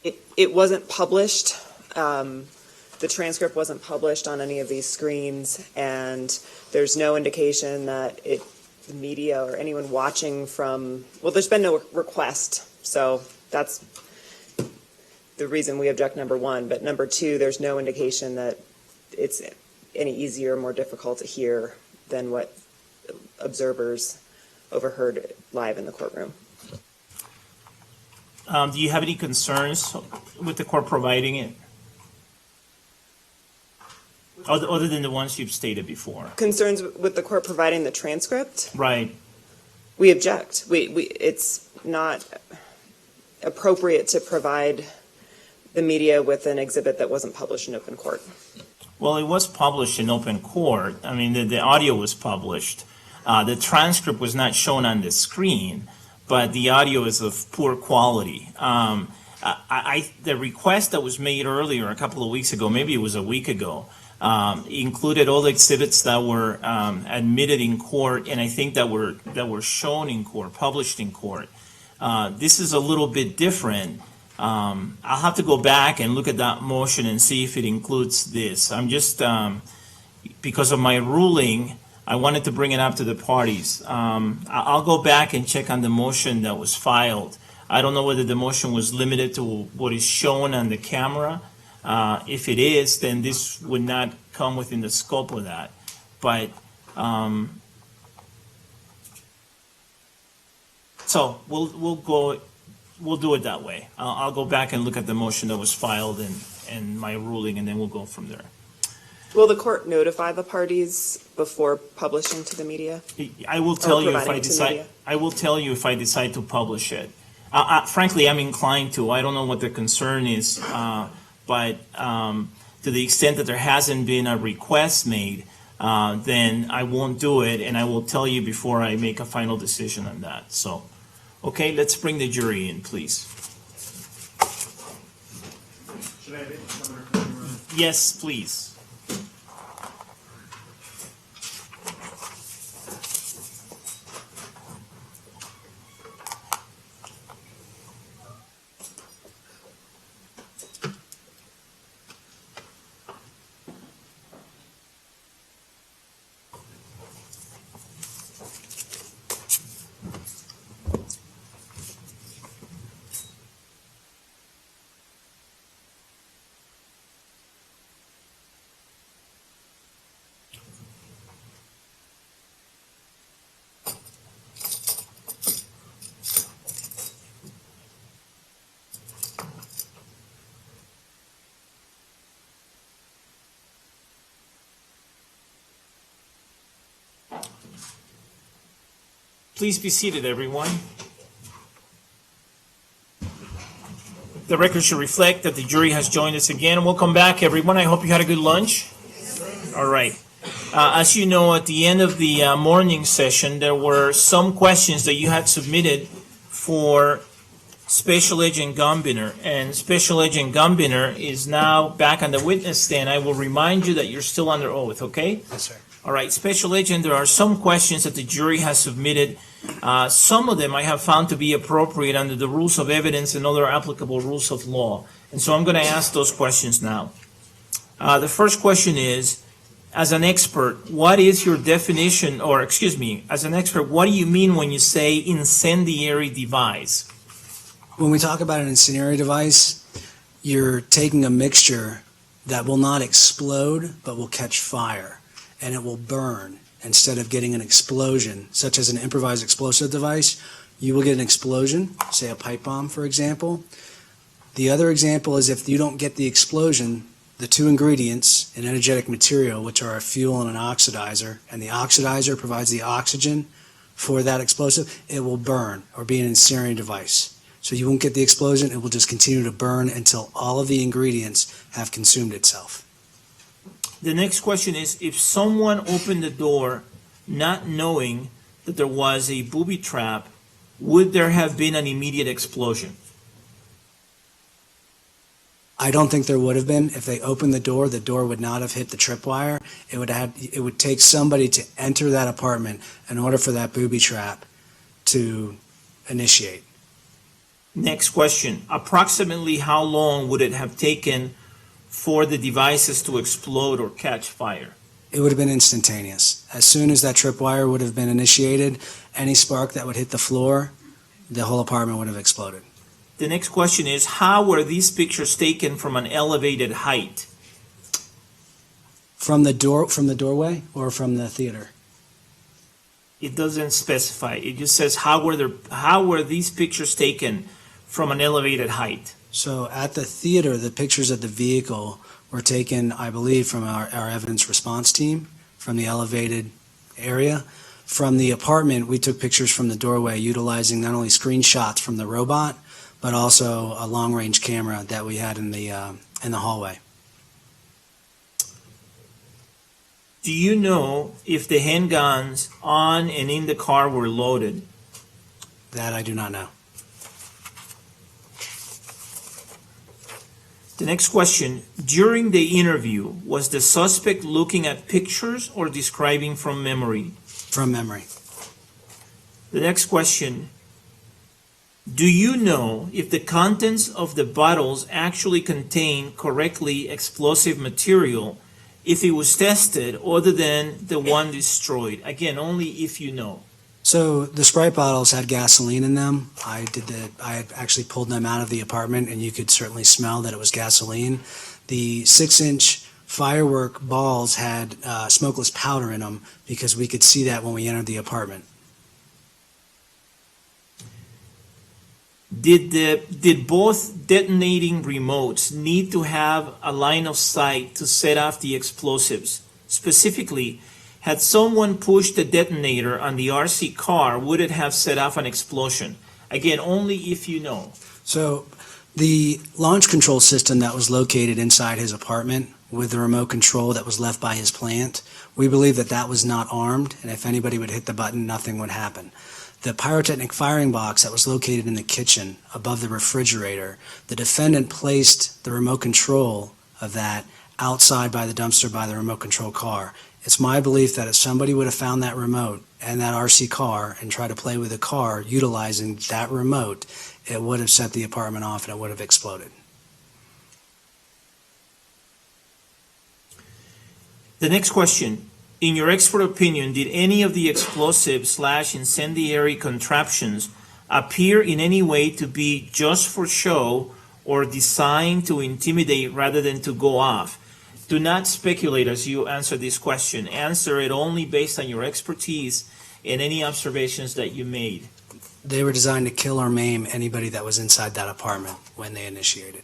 It wasn't published. The transcript wasn't published on any of these screens, and there's no indication that the media or anyone watching from, well, there's been no request, so that's the reason we object, number one. But number two, there's no indication that it's any easier or more difficult to hear than what observers overheard live in the courtroom. Do you have any concerns with the court providing it? Other than the ones you've stated before? Concerns with the court providing the transcript? Right. We object. It's not appropriate to provide the media with an exhibit that wasn't published in open court. Well, it was published in open court. I mean, the audio was published. The transcript was not shown on the screen, but the audio is of poor quality. The request that was made earlier, a couple of weeks ago, maybe it was a week ago, included all the exhibits that were admitted in court, and I think that were shown in court, published in court. This is a little bit different. I'll have to go back and look at that motion and see if it includes this. I'm just, because of my ruling, I wanted to bring it up to the parties. I'll go back and check on the motion that was filed. I don't know whether the motion was limited to what is shown on the camera. If it is, then this would not come within the scope of that. But, so we'll do it that way. I'll go back and look at the motion that was filed and my ruling, and then we'll go from there. Will the court notify the parties before publishing to the media? I will tell you if I decide. I will tell you if I decide to publish it. Frankly, I'm inclined to. I don't know what the concern is, but to the extent that there hasn't been a request made, then I won't do it, and I will tell you before I make a final decision on that. So, okay, let's bring the jury in, please. Should I Yes, please. Please be seated, everyone. The record should reflect that the jury has joined us again. Welcome back, everyone. I hope you had a good lunch. All right. As you know, at the end of the morning session, there were some questions that you had submitted for Special Agent Gunbiner, and Special Agent Gunbiner is now back on the witness stand. I will remind you that you're still under oath, okay? Yes, sir. All right, Special Agent, there are some questions that the jury has submitted. Some of them I have found to be appropriate under the rules of evidence and other applicable rules of law. And so I'm going to ask those questions now. The first question is, as an expert, what is your definition, or excuse me, as an expert, what do you mean when you say incendiary device? When we talk about an incendiary device, you're taking a mixture that will not explode but will catch fire, and it will burn instead of getting an explosion, such as an improvised explosive device. You will get an explosion, say a pipe bomb, for example. The other example is if you don't get the explosion, the two ingredients, an energetic material, which are a fuel and an oxidizer, and the oxidizer provides the oxygen for that explosive, it will burn or be an incendiary device. So you won't get the explosion, it will just continue to burn until all of the ingredients have consumed itself. The next question is, if someone opened the door not knowing that there was a booby trap, would there have been an immediate explosion? I don't think there would have been. If they opened the door would not have hit the tripwire. It would take somebody to enter that apartment in order for that booby trap to initiate. Next question. Approximately how long would it have taken for the devices to explode or catch fire? It would have been instantaneous. As soon as that tripwire would have been initiated, any spark that would hit the floor, the whole apartment would have exploded. The next question is, how were these pictures taken from an elevated height? From the doorway or from the theater? It doesn't specify. It just says how were these pictures taken from an elevated height? So at the theater, the pictures of the vehicle were taken, I believe, from our evidence response team, from the elevated area. From the apartment, we took pictures from the doorway utilizing not only screenshots from the robot, but also a long-range camera that we had in the hallway. Do you know if the handguns on and in the car were loaded? That I do not know. The next question, during the interview, was the suspect looking at pictures or describing from memory? From memory. The next question, do you know if the contents of the bottles actually contain correctly explosive material if it was tested other than the one destroyed? Again, only if you know. So the Sprite bottles had gasoline in them. I had actually pulled them out of the apartment, and you could certainly smell that it was gasoline. The 6-inch firework balls had smokeless powder in them because we could see that when we entered the apartment. Did both detonating remotes need to have a line of sight to set off the explosives? Specifically, had someone pushed the detonator on the RC car, would it have set off an explosion? Again, only if you know. So the launch control system that was located inside his apartment with the remote control that was left by his plant, we believe that that was not armed, and if anybody would hit the button, nothing would happen. The pyrotechnic firing box that was located in the kitchen above the refrigerator, the defendant placed the remote control of that outside by the dumpster by the remote control car. It's my belief that if somebody would have found that remote and that RC car and tried to play with the car utilizing that remote, it would have set the apartment off and it would have exploded. The next question. In your expert opinion, did any of the explosive/incendiary contraptions appear in any way to be just for show or designed to intimidate rather than to go off? Do not speculate as you answer this question. Answer it only based on your expertise and any observations that you made. They were designed to kill or maim anybody that was inside that apartment when they initiated.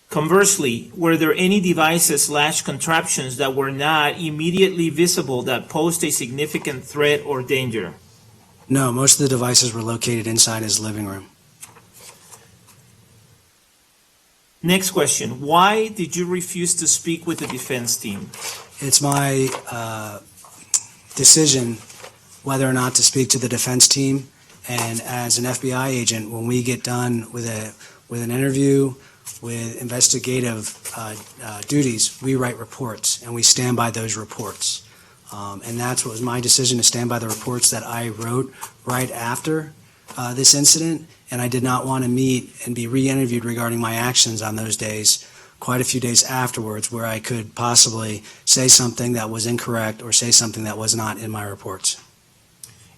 Conversely, were there any devices / contraptions that were not immediately visible that posed a significant threat or danger? No, most of the devices were located inside his living room. Next question. Why did you refuse to speak with the defense team? It's my decision whether or not to speak to the defense team. And as an FBI agent, when we get done with an interview, with investigative duties, we write reports and we stand by those reports. And that's what was my decision, to stand by the reports that I wrote right after this incident. And I did not want to meet and be re-interviewed regarding my actions on those days, quite a few days afterwards, where I could possibly say something that was incorrect or say something that was not in my reports.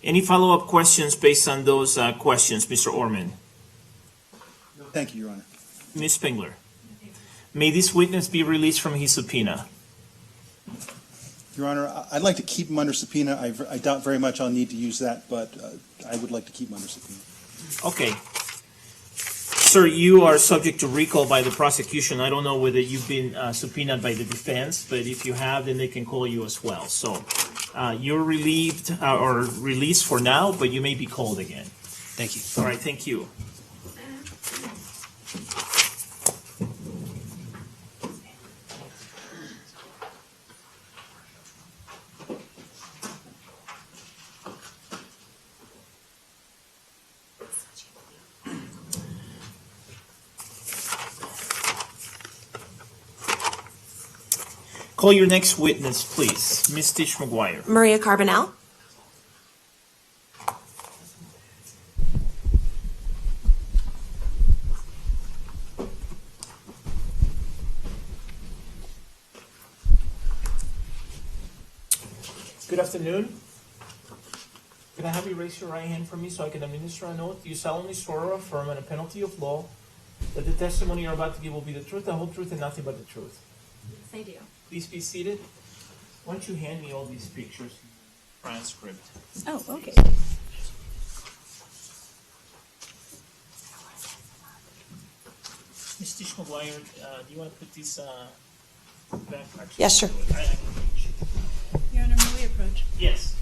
Any follow-up questions based on those questions, Mr. Orman? Thank you, Your Honor. Ms. Spengler, may this witness be released from his subpoena? Your Honor, I'd like to keep him under subpoena. I doubt very much I'll need to use that, but I would like to keep him under subpoena. Okay. Sir, you are subject to recall by the prosecution. I don't know whether you've been subpoenaed by the defense, but if you have, then they can call you as well. So you're relieved or released for now, but you may be called again. Thank you. All right, thank you. Call your next witness, please. Ms. Tish McGuire. Maria Carbonell. Good afternoon. Can I have you raise your right hand for me so I can administer an oath? Do you solemnly swear or affirm on a penalty of law that the testimony you're about to give will be the truth, the whole truth, and nothing but the truth? Yes, I do. Please be seated. Why don't you hand me all these pictures, transcript? Oh, okay. Ms. Tish McGuire, do you want to put these back? Actually, Yes, sure. I can reach. Your Honor, may we approach? Yes.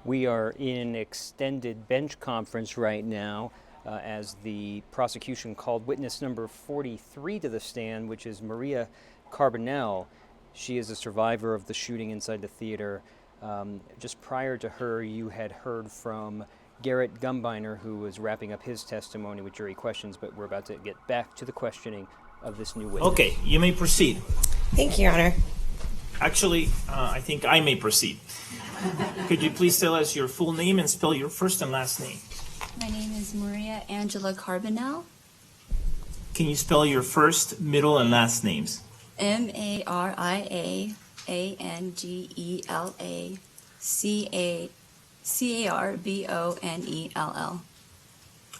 We are in extended bench conference right now as the prosecution called witness number 43 to the stand, which is Maria Carbonell. She is a survivor of the shooting inside the theater. Just prior to her, you had heard from Garrett Gumbiner, who was wrapping up his testimony with jury questions, but we're about to get back to the questioning of this new witness. Okay, you may proceed. Thank you, Your Honor. Actually, I think I may proceed. Could you please tell us your full name and spell your first and last name? My name is Maria Angela Carbonell. Can you spell your first, middle, and last names? MariaAngela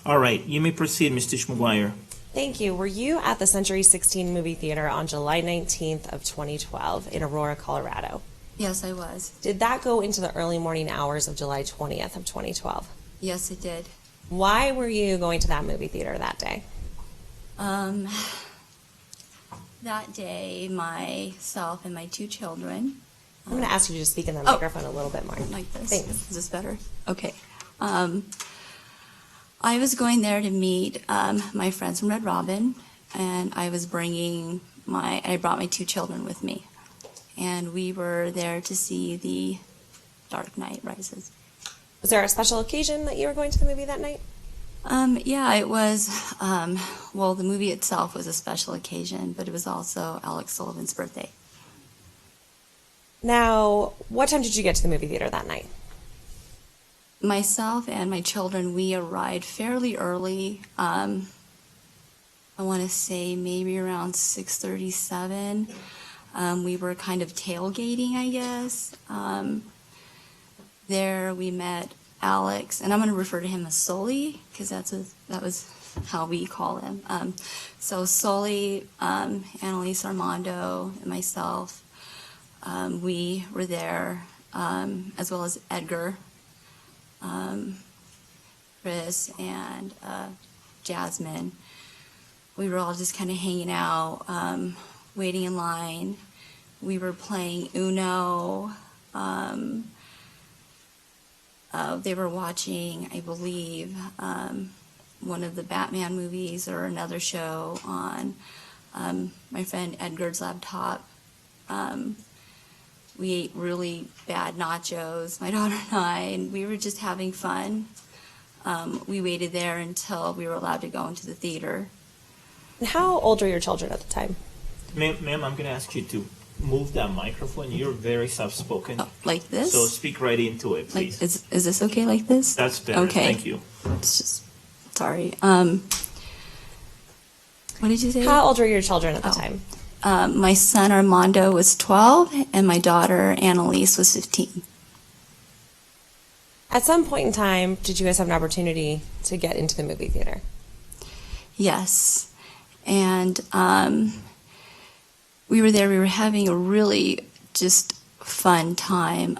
All right, you may proceed, Ms. Tish-McGuire. Thank you. Were you at the Century 16 movie theater on July 19th of 2012 in Aurora, Colorado? Yes, I was. Did that go into the early morning hours of July 20th of 2012? Yes, it did. Why were you going to that movie theater that day? That day, myself and my two children. I'm going to ask you to speak in the microphone a little bit more. Like this? Thanks. Is this better? Okay. I was going there to meet my friends from Red Robin, and I brought my two children with me. And we were there to see The Dark Knight Rises. Was there a special occasion that you were going to the movie that night? Yeah, it was. Well, the movie itself was a special occasion, but it was also Alex Sullivan's birthday. Now, what time did you get to the movie theater that night? Myself and my children, we arrived fairly early. I want to say maybe around 6:37. We were kind of tailgating, I guess. There we met Alex, and I'm going to refer to him as Sully because that was how we call him. So Sully, Annalise Armando, and myself, we were there, as well as Edgar, Chris, and Jasmine. We were all just kind of hanging out, waiting in line. We were playing Uno. They were watching, I believe, one of the Batman movies or another show on my friend Edgar's laptop. We ate really bad nachos, my daughter and I, and we were just having fun. We waited there until we were allowed to go into the theater. And how old were your children at the time? Ma'am, I'm going to ask you to move that microphone. You're very soft-spoken. Like this? So speak right into it, please. Like, is this okay like this? That's better. Okay. Thank you. It's just, sorry. What did you say? How old were your children at the time? My son Armando was 12, and my daughter Annalise was 15. At some point in time, did you guys have an opportunity to get into the movie theater? Yes. And we were there. We were having a really just fun time.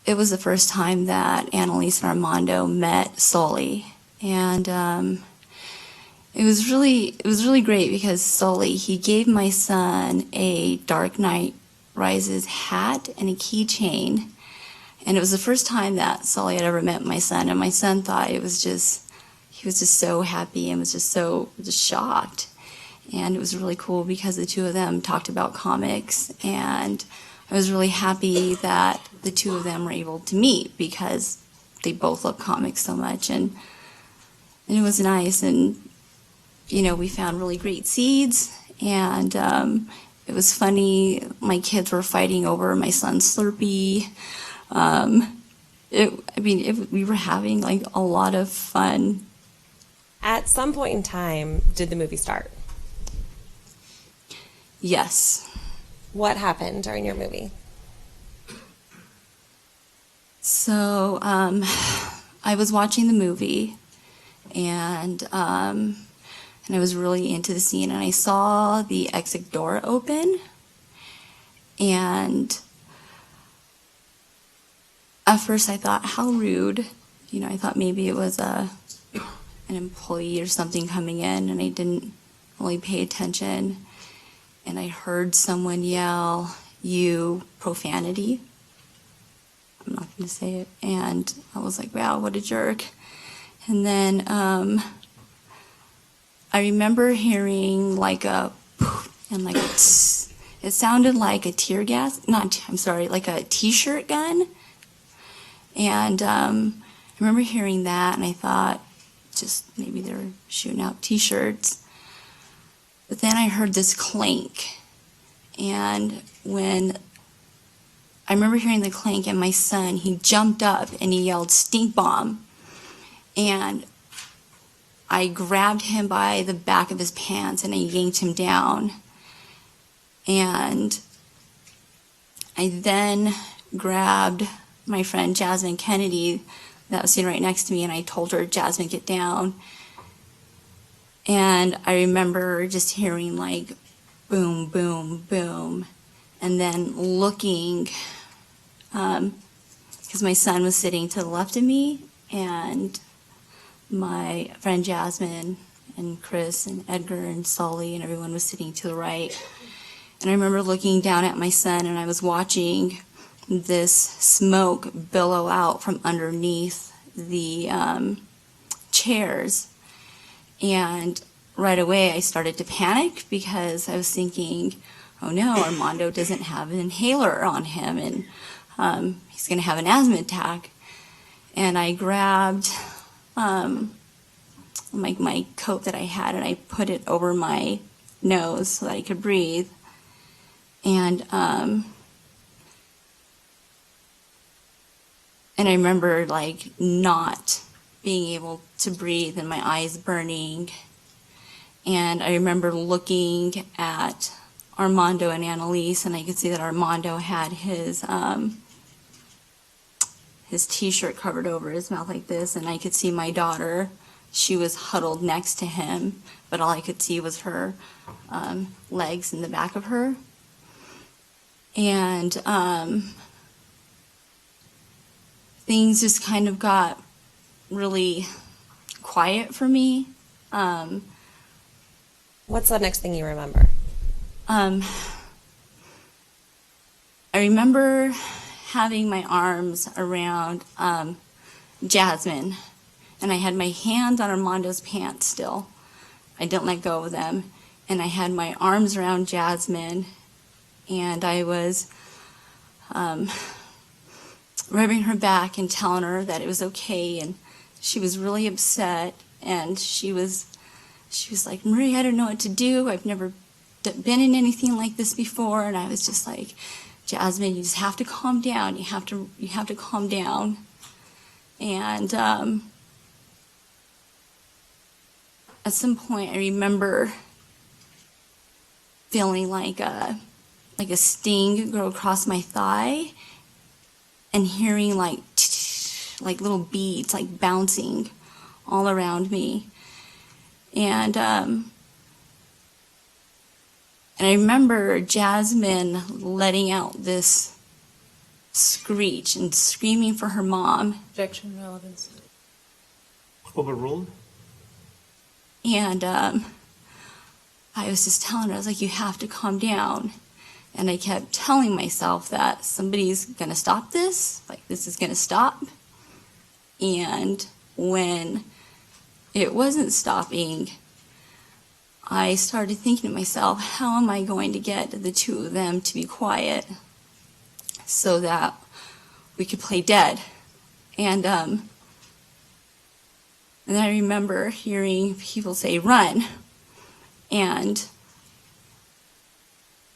It was the first time that Annalise and Armando met Sully, and it was really great because Sully, he gave my son a Dark Knight Rises hat and a keychain, and it was the first time that Sully had ever met my son, and my son thought he was just so happy and was just shocked. And it was really cool because the two of them talked about comics, and I was really happy that the two of them were able to meet because they both love comics so much, and it was nice. And we found really great seeds, and it was funny. My kids were fighting over my son's Slurpee. We were having like a lot of fun. At some point in time, did the movie start? Yes. What happened during your movie? So I was watching the movie, and I was really into the scene, and I saw the exit door open, and at first I thought, how rude. I thought maybe it was an employee or something coming in, and I didn't really pay attention. And I heard someone yell, "You," profanity. I'm not going to say it. And I was like, wow, what a jerk. And then I remember hearing like a poof and like a tss. It sounded like a tear gas, like a t-shirt gun. And I remember hearing that, and I thought, just maybe they're shooting out t-shirts. But then I heard this clank. And when I remember hearing the clank, and my son, he jumped up and he yelled, "Stink bomb." And I grabbed him by the back of his pants and I yanked him down. And I then grabbed my friend Jasmine Kennedy that was sitting right next to me, and I told her, "Jasmine, get down." And I remember just hearing like boom, boom, boom, and then looking, because my son was sitting to the left of me, and my friend Jasmine and Chris and Edgar and Sully and everyone was sitting to the right. And I remember looking down at my son, and I was watching this smoke billow out from underneath the chairs. And right away I started to panic because I was thinking, oh no, Armando doesn't have an inhaler on him, and he's going to have an asthma attack. And I grabbed my coat that I had, and I put it over my nose so that I could breathe. And I remember like not being able to breathe and my eyes burning. And I remember looking at Armando and Annalise, and I could see that Armando had his t-shirt covered over his mouth like this, and I could see my daughter. She was huddled next to him, but all I could see was her legs in the back of her. And things just kind of got really quiet for me. What's the next thing you remember? I remember having my arms around Jasmine, and I had my hands on Armando's pants still. I didn't let go of them. And I had my arms around Jasmine, and I was rubbing her back and telling her that it was okay. And she was really upset, and she was like, "Marie, I don't know what to do. I've never been in anything like this before." And I was just like, "Jasmine, you just have to calm down. You have to calm down." And at some point, I remember feeling like a sting go across my thigh, and hearing like little beads like bouncing all around me. And I remember Jasmine letting out this screech and screaming for her mom. Objection, relevance. Overruled? And I was just telling her, I was like, "You have to calm down." And I kept telling myself that somebody's going to stop this, like this is going to stop. And when it wasn't stopping, I started thinking to myself, how am I going to get the two of them to be quiet so that we could play dead? And then I remember hearing people say, "Run." And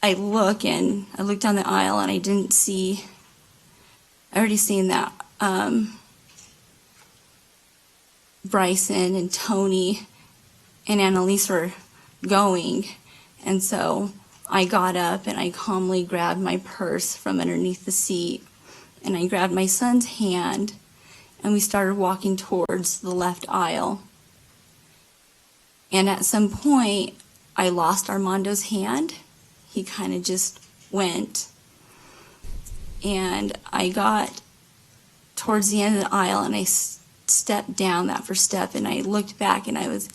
I look down the aisle, and I didn't see, I already seen that Bryson and Tony and Annalise were going. And so I got up and I calmly grabbed my purse from underneath the seat, and I grabbed my son's hand, and we started walking towards the left aisle. And at some point, I lost Armando's hand. He kind of just went. And I got towards the end of the aisle, and I stepped down that first step, and I looked back, and I was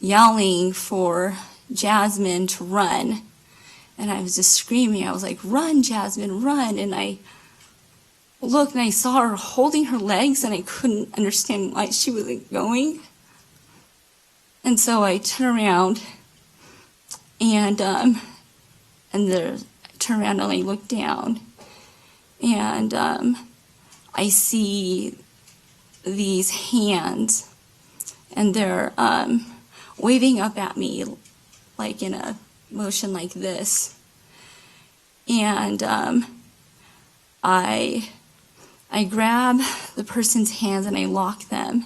yelling for Jasmine to run. And I was just screaming. I was like, "Run, Jasmine, run." And I looked and I saw her holding her legs and I couldn't understand why she wasn't going. And so I turned around and I turned around and I looked down and I see these hands and they're waving up at me like in a motion like this. And I grab the person's hands and I lock them.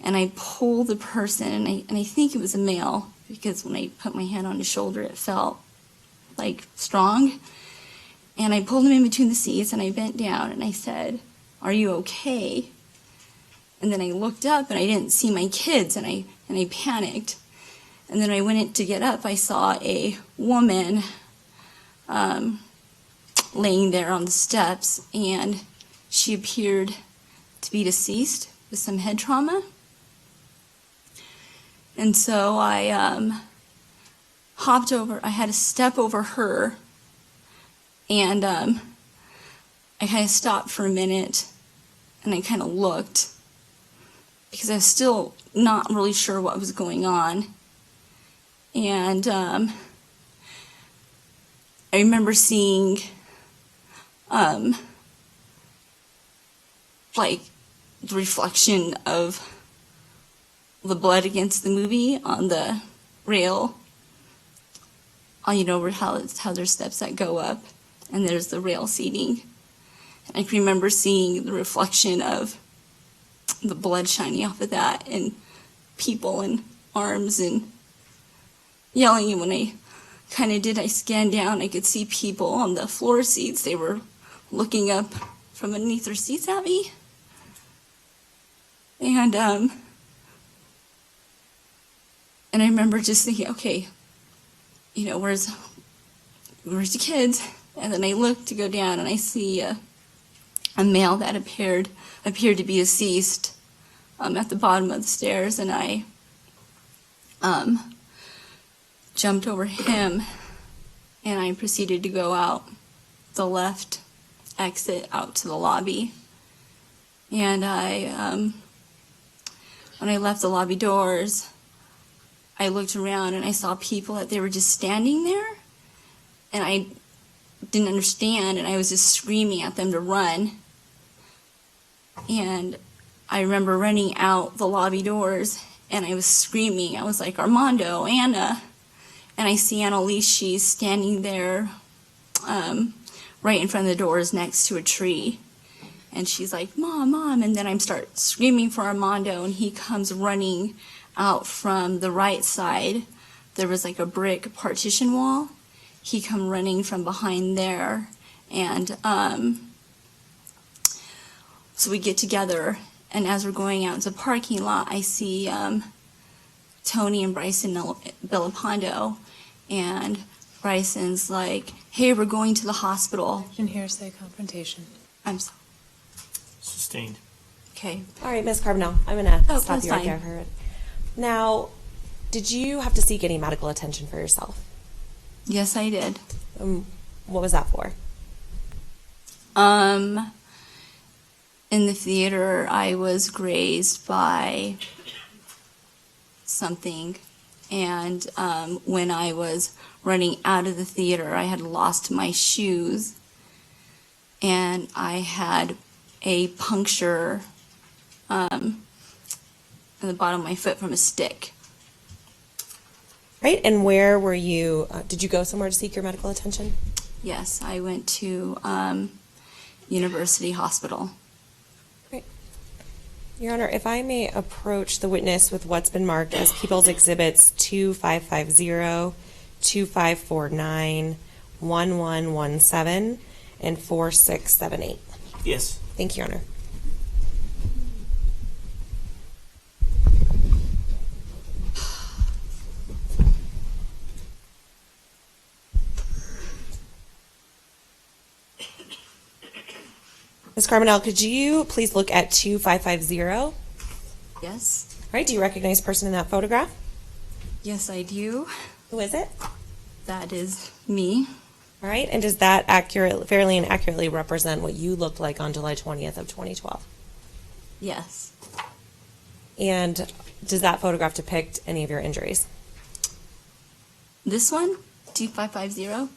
And I pull the person, and I think it was a male, because when I put my hand on his shoulder, it felt like strong. And I pulled him in between the seats, and I bent down, and I said, "Are you okay?" And then I looked up, and I didn't see my kids, and I panicked. And then I went in to get up. I saw a woman laying there on the steps, and she appeared to be deceased with some head trauma. And so I hopped over. I had to step over her, and I kind of stopped for a minute, and I kind of looked, because I was still not really sure what was going on. And I remember seeing like the reflection of the blood against the movie on the rail. You know how there's steps that go up, and there's the rail seating. And I can remember seeing the reflection of the blood shining off of that, and people and arms and yelling. And when I kind of did, I scanned down, I could see people on the floor seats. They were looking up from underneath their seats at me. And I remember just thinking, okay, you know, where's the kids? And then I look to go down, and I see a male that appeared to be deceased at the bottom of the stairs, and I jumped over him, and I proceeded to go out the left exit out to the lobby. And when I left the lobby doors, I looked around and I saw people that they were just standing there, and I didn't understand, and I was just screaming at them to run. And I remember running out the lobby doors, and I was screaming. I was like, "Armando, Anna." And I see Annalise, she's standing there right in front of the doors next to a tree. And she's like, "Mom, Mom." And then I start screaming for Armando, and he comes running out from the right side. There was like a brick partition wall. He come running from behind there. And so we get together, and as we're going out into the parking lot, I see Tony and Bryson Bilipondo, and Bryson's like, "Hey, we're going to the hospital." And hearsay confrontation. I'm sorry. Sustained. Okay. All right, Ms. Carbonell, I'm going to stop you right there. Now, did you have to seek any medical attention for yourself? Yes, I did. What was that for? In the theater, I was grazed by something, and when I was running out of the theater, I had lost my shoes, and I had a puncture in the bottom of my foot from a stick. Right, and where were you, did you go somewhere to seek your medical attention? Yes, I went to University Hospital. Great. Your Honor, if I may approach the witness with what's been marked as People's Exhibits 2550, 2549, 1117, and 4678. Yes. Thank you, Your Honor. Ms. Carbonell, could you please look at 2550? Yes. All right, do you recognize the person in that photograph? Yes, I do. Who is it? That is me. All right, and does that fairly and accurately represent what you looked like on July 20th of 2012? Yes. And does that photograph depict any of your injuries? This one, 2550.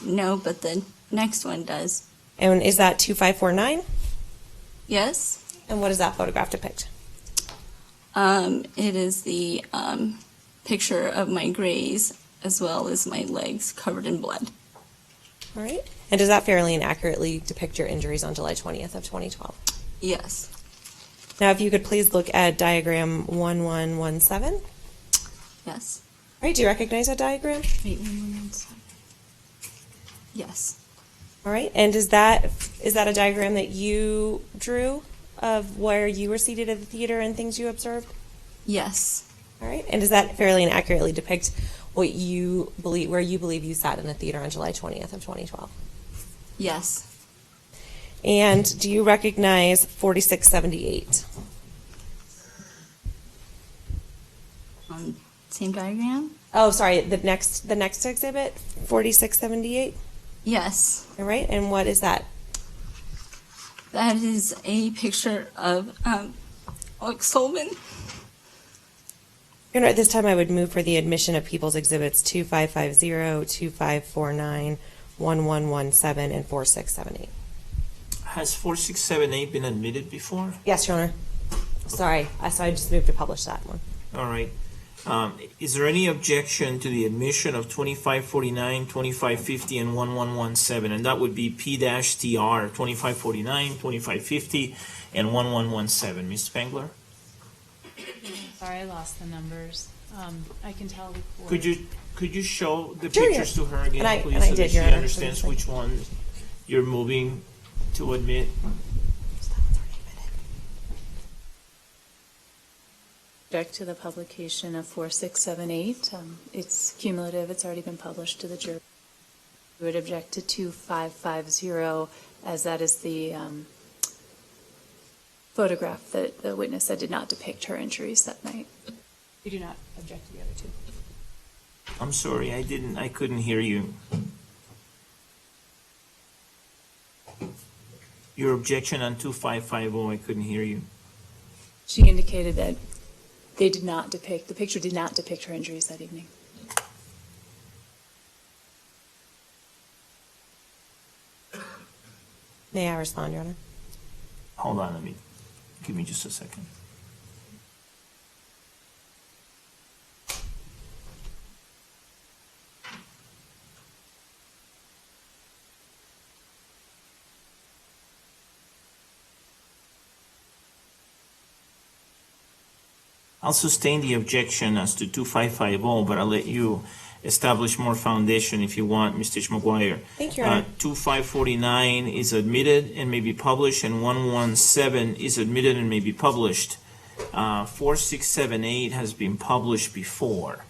No, but the next one does. And is that 2549? Yes. And what does that photograph depict? It is the picture of my graze as well as my legs covered in blood. All right. And does that fairly and accurately depict your injuries on July 20th of 2012? Yes. Now, if you could please look at diagram 1117. Yes. All right, do you recognize that diagram? 1117. Yes. All right, and is that a diagram that you drew of where you were seated at the theater and things you observed? Yes. All right, and does that fairly and accurately depict what you believe, where you believe you sat in the theater on July 20th of 2012? Yes. And do you recognize 4678? Same diagram? Oh, sorry, the next exhibit, 4678? Yes. All right, and what is that? That is a picture of Alex Sullivan. At this time, I would move for the admission of People's Exhibits 2550, 2549, 1117, and 4678. Has 4678 been admitted before? Yes, Your Honor. Sorry, so I just moved to publish that one. All right. Is there any objection to the admission of 2549, 2550, and 1117? And that would be P-TR, 2549, 2550, and 1117. Ms. Spangler? Sorry, I lost the numbers. I can tell the court. Could you show the Sure, pictures to her again, and please, I so did, that she Your Honor. understands which one you're moving to admit? Object to the publication of 4678. It's cumulative. It's already been published to the jury. We would object to 2550, as that is the photograph that the witness said did not depict her injuries that night. You do not object to the other two. I'm sorry, I couldn't hear you. Your objection on 2550, I couldn't hear you. She indicated that the picture did not depict her injuries that evening. May I respond, Your Honor? Hold on, give me just a second. I'll sustain the objection as to 2550, but I'll let you establish more foundation if you want, Ms. McGuire. Thank you, Your Honor. 2549 is admitted and may be published, and 117 is admitted and may be published. 4678 has been published before.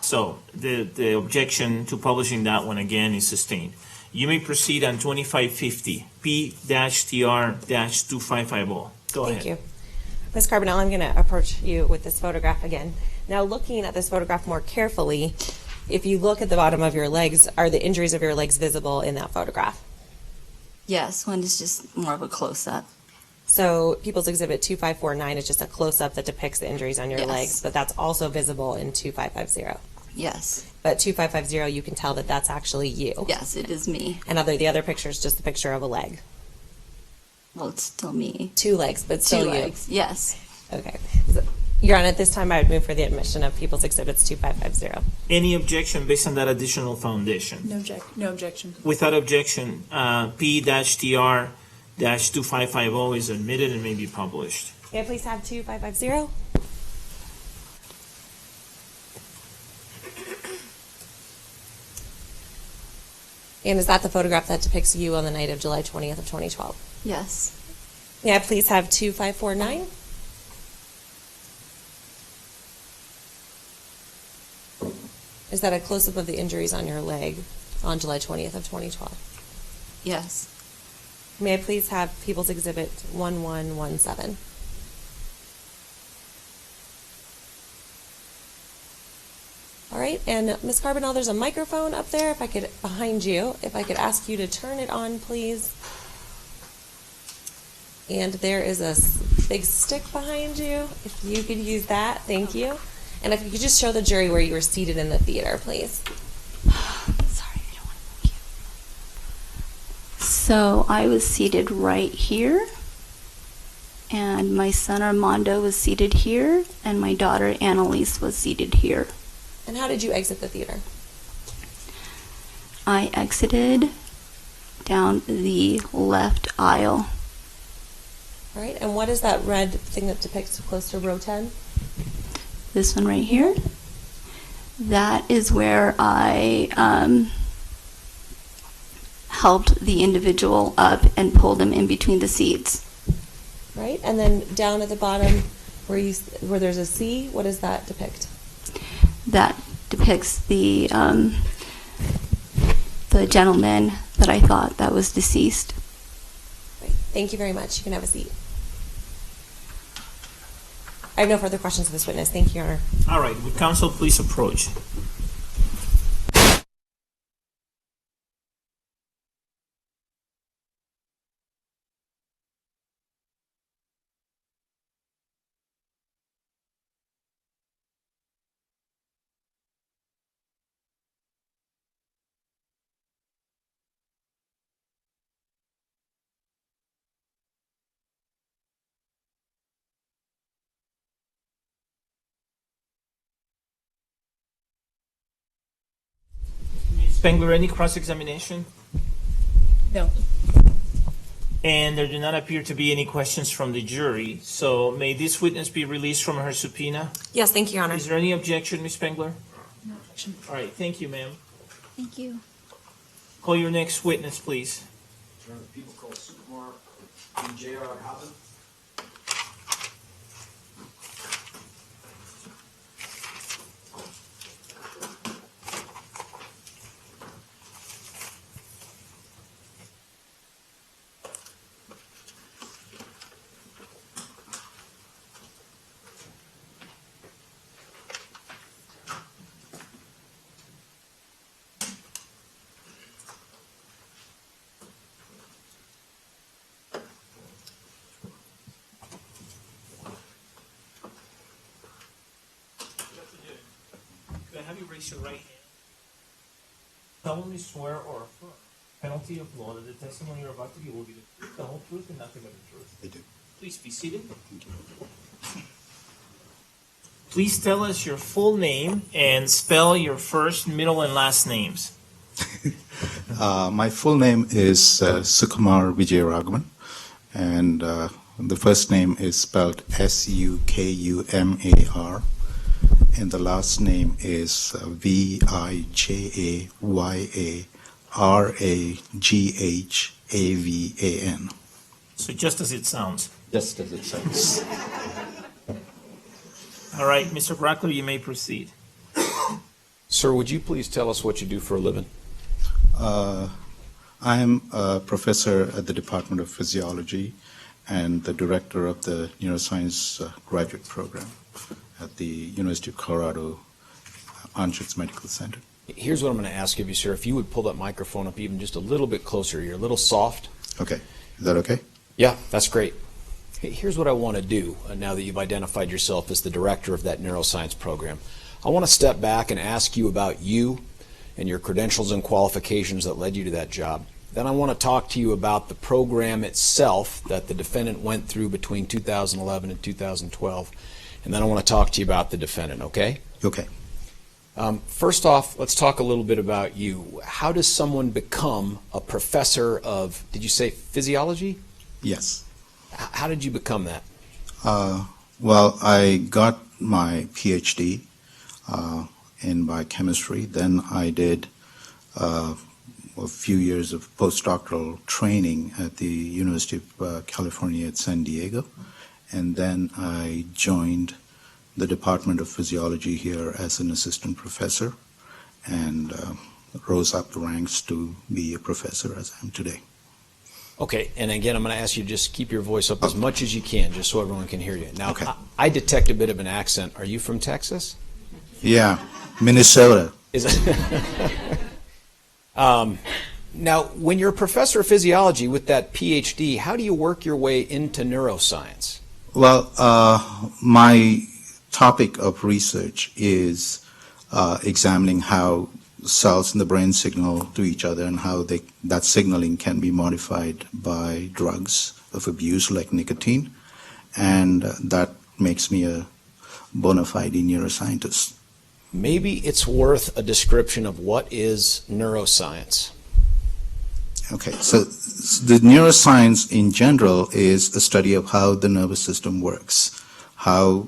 So the objection to publishing that one again is sustained. You may proceed on 2550, P-TR-2550. Go ahead. Thank you. Ms. Carbonell, I'm going to approach you with this photograph again. Now, looking at this photograph more carefully, if you look at the bottom of your legs, are the injuries of your legs visible in that photograph? Yes, one is just more of a close-up. So People's Exhibit 2549 is just a close-up that depicts the injuries on your Yes. legs, but that's also visible in 2550. Yes. But 2550, you can tell that that's actually you. Yes, it is me. And the other picture is just a picture of a leg. Well, it's still me. Two legs, but still Two you. legs, yes. Okay. Your Honor, at this time, I would move for the admission of People's Exhibits 2550. Any objection based on that additional foundation? No objection. Without objection, P-TR-2550 is admitted and may be published. May I please have 2550? And is that the photograph that depicts you on the night of July 20th of 2012? Yes. May I please have 2549? Is that a close-up of the injuries on your leg on July 20th of 2012? Yes. May I please have People's Exhibit 1117? All right, and Ms. Carbonell, there's a microphone up there, if I could, behind you, if I could ask you to turn it on, please. And there is a big stick behind you, if you could use that, thank you. And if you could just show the jury where you were seated in the theater, please. Sorry, I don't want to move you. So I was seated right here, and my son Armando was seated here, and my daughter Annalise was seated here. And how did you exit the theater? I exited down the left aisle. All right, and what is that red thing that depicts close to row 10? This one right here. That is where I helped the individual up and pulled him in between the seats. Right, and then down at the bottom where there's a C, what does that depict? That depicts the gentleman that I thought that was deceased. Great. Thank you very much. You can have a seat. I have no further questions of this witness. Thank you, Your Honor. All right, would counsel please approach? Spengler, any cross-examination? No. And there do not appear to be any questions from the jury. So may this witness be released from her subpoena? Yes, thank you, Your Honor. Is there any objection, Ms. Spengler? No objection. All right, thank you, ma'am. Thank you. Call your next witness, please. People call Sukumar J.R. Hoppen. Could I have you raise your right hand? Solemnly swear or affirm, penalty of law, that the testimony you're about to give will be the truth, the whole truth, and nothing but the truth. I do. Please be seated. Please tell us your full name and spell your first, middle, and last names. My full name is Sukumar Vijayaraghavan, and the first name is spelled Sukumar, and the last name is Vijayaraghavan. So just as it sounds. Just as it sounds. All right, Mr. Brockler, you may proceed. Sir, would you please tell us what you do for a living? I am a professor at the Department of Physiology and the director of the Neuroscience graduate program at the University of Colorado Anschutz Medical Center. Here's what I'm going to ask of you, sir. If you would pull that microphone up even just a little bit closer. You're a little soft. Okay. Is that okay? Yeah, that's great. Here's what I want to do now that you've identified yourself as the director of that neuroscience program. I want to step back and ask you about you and your credentials and qualifications that led you to that job. Then I want to talk to you about the program itself that the defendant went through between 2011 and 2012. And then I want to talk to you about the defendant, okay? Okay. First off, let's talk a little bit about you. How does someone become a professor of, did you say physiology? Yes. How did you become that? Well, I got my PhD in biochemistry. Then I did a few years of postdoctoral training at the University of California at San Diego. And then I joined the Department of Physiology here as an assistant professor and rose up the ranks to be a professor as I am today. Okay, and again, I'm going to ask you to just keep your voice up as much as you can, just so everyone can hear you. Now, okay. I detect a bit of an accent. Are you from Texas? Yeah. Minnesota. Is it? Now, when you're a professor of physiology with that PhD, how do you work your way into neuroscience? Well, my topic of research is examining how cells in the brain signal to each other and how that signaling can be modified by drugs of abuse like nicotine. And that makes me a bona fide neuroscientist. Maybe it's worth a description of what is neuroscience. Okay, so the neuroscience in general is a study of how the nervous system works, how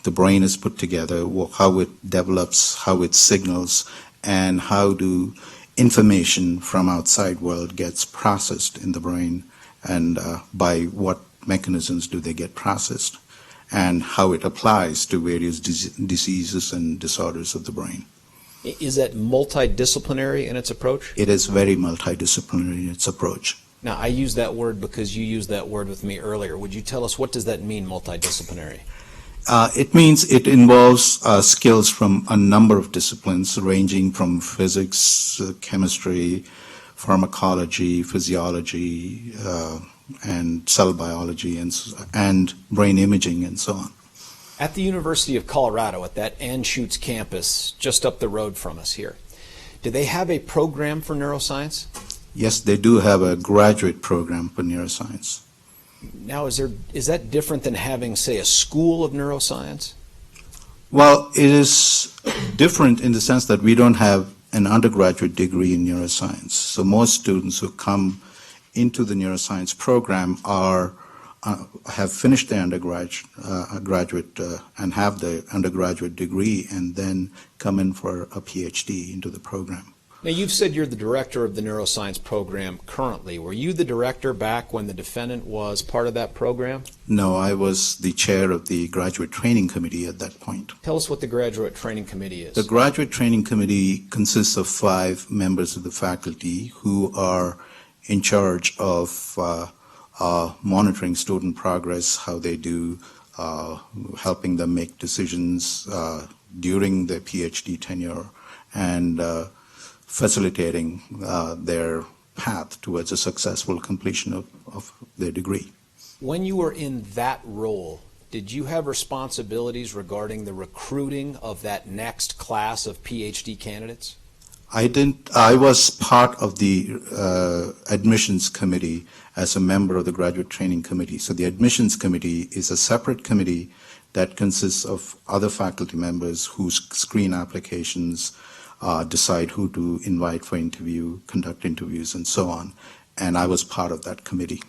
the brain is put together, how it develops, how it signals, and how do information from outside world gets processed in the brain, and by what mechanisms do they get processed, and how it applies to various diseases and disorders of the brain. Is that multidisciplinary in its approach? It is very multidisciplinary in its approach. Now, I use that word because you used that word with me earlier. Would you tell us, what does that mean, multidisciplinary? It means it involves skills from a number of disciplines, ranging from physics, chemistry, pharmacology, physiology, and cell biology, and brain imaging, and so on. At the University of Colorado, at that Anschutz campus, just up the road from us here, do they have a program for neuroscience? Yes, they do have a graduate program for neuroscience. Now, is that different than having, say, a school of neuroscience? Well, it is different in the sense that we don't have an undergraduate degree in neuroscience. So most students who come into the neuroscience program have finished their graduate and have the undergraduate degree, and then come in for a PhD into the program. Now, you've said you're the director of the neuroscience program currently. Were you the director back when the defendant was part of that program? No, I was the chair of the graduate training committee at that point. Tell us what the graduate training committee is. The graduate training committee consists of 5 members of the faculty who are in charge of monitoring student progress, how they do, helping them make decisions during their PhD tenure, and facilitating their path towards a successful completion of their degree. When you were in that role, did you have responsibilities regarding the recruiting of that next class of PhD candidates? I didn't. I was part of the admissions committee as a member of the graduate training committee. So the admissions committee is a separate committee that consists of other faculty members who screen applications, decide who to invite for interview, conduct interviews, and so on. And I was part of that committee.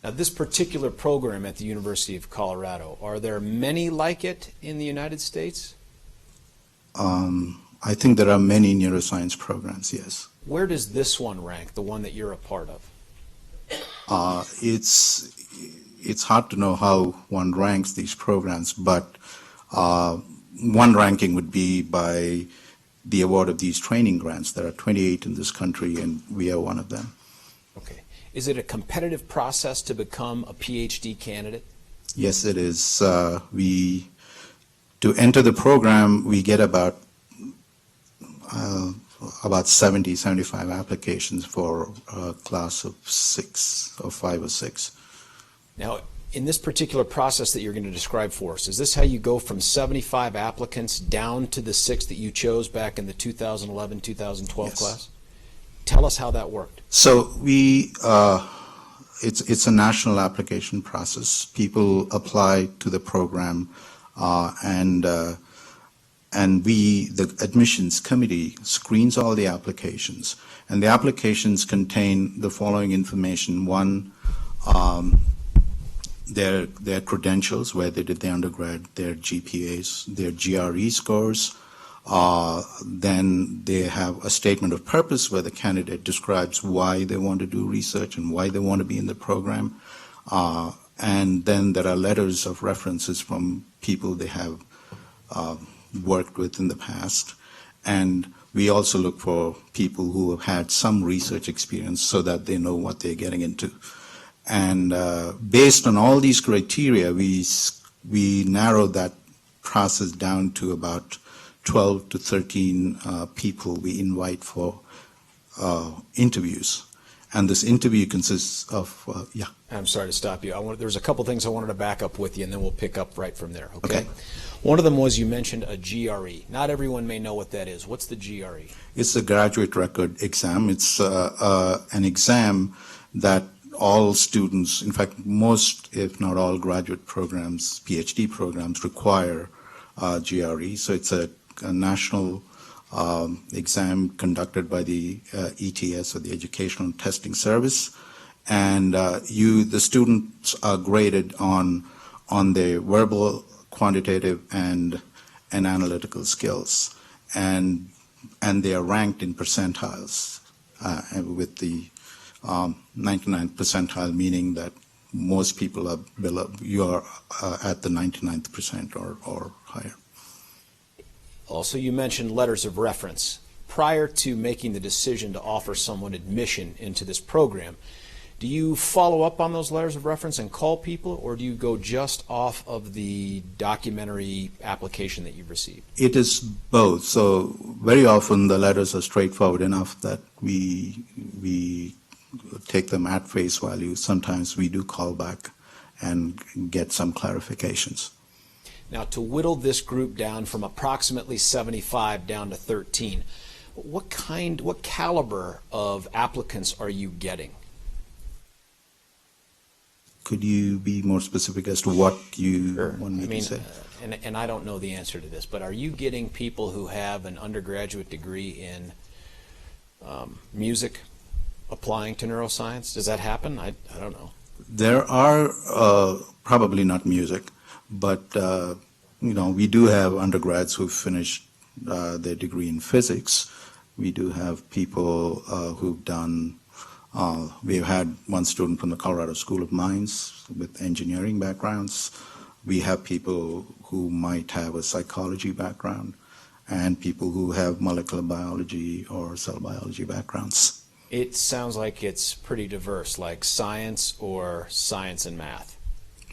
Now, this particular program at the University of Colorado, are there many like it in the United States? I think there are many neuroscience programs, yes. Where does this one rank, the one that you're a part of? It's hard to know how one ranks these programs, but one ranking would be by the award of these training grants. There are 28 in this country, and we are one of them. Okay. Is it a competitive process to become a PhD candidate? Yes, it is. To enter the program, we get about 70, 75 applications for a class of 6 or 5 or 6. Now, in this particular process that you're going to describe for us, is this how you go from 75 applicants down to the 6 that you chose back in the 2011-2012 Yes. class? Tell us how that worked. So it's a national application process. People apply to the program, and the admissions committee screens all the applications. And the applications contain the following information. One, their credentials, where they did their undergrad, their GPAs, their GRE scores. Then they have a statement of purpose where the candidate describes why they want to do research and why they want to be in the program. And then there are letters of references from people they have worked with in the past. And we also look for people who have had some research experience so that they know what they're getting into. And based on all these criteria, we narrow that process down to about 12 to 13 people we invite for interviews. And this interview consists of, yeah. I'm sorry to stop you. There's a couple things I wanted to back up with you, and then we'll pick up right from there, okay? One of them was you mentioned a GRE. Not everyone may know what that is. What's the GRE? It's the graduate record exam. It's an exam that all students, in fact, most, if not all, graduate programs, PhD programs require GRE. So it's a national exam conducted by the ETS, or the Educational Testing Service, and the students are graded on their verbal, quantitative, and analytical skills, and they are ranked in percentiles, with the 99th percentile, meaning that most people are below, you are at the 99th percent or higher. Also, you mentioned letters of reference. Prior to making the decision to offer someone admission into this program, do you follow up on those letters of reference and call people, or do you go just off of the documentary application that you've received? It is both. So very often the letters are straightforward enough that we take them at face value. Sometimes we do call back and get some clarifications. Now, to whittle this group down from approximately 75 down to 13, what caliber of applicants are you getting? Could you be more specific as to what you want me to say? And I don't know the answer to this, but are you getting people who have an undergraduate degree in music applying to neuroscience? Does that happen? I don't know. There are probably not music, but we do have undergrads who've finished their degree in physics. We do have people who've done. We've had one student from the Colorado School of Mines with engineering backgrounds. We have people who might have a psychology background, and people who have molecular biology or cell biology backgrounds. It sounds like it's pretty diverse, like science or science and math.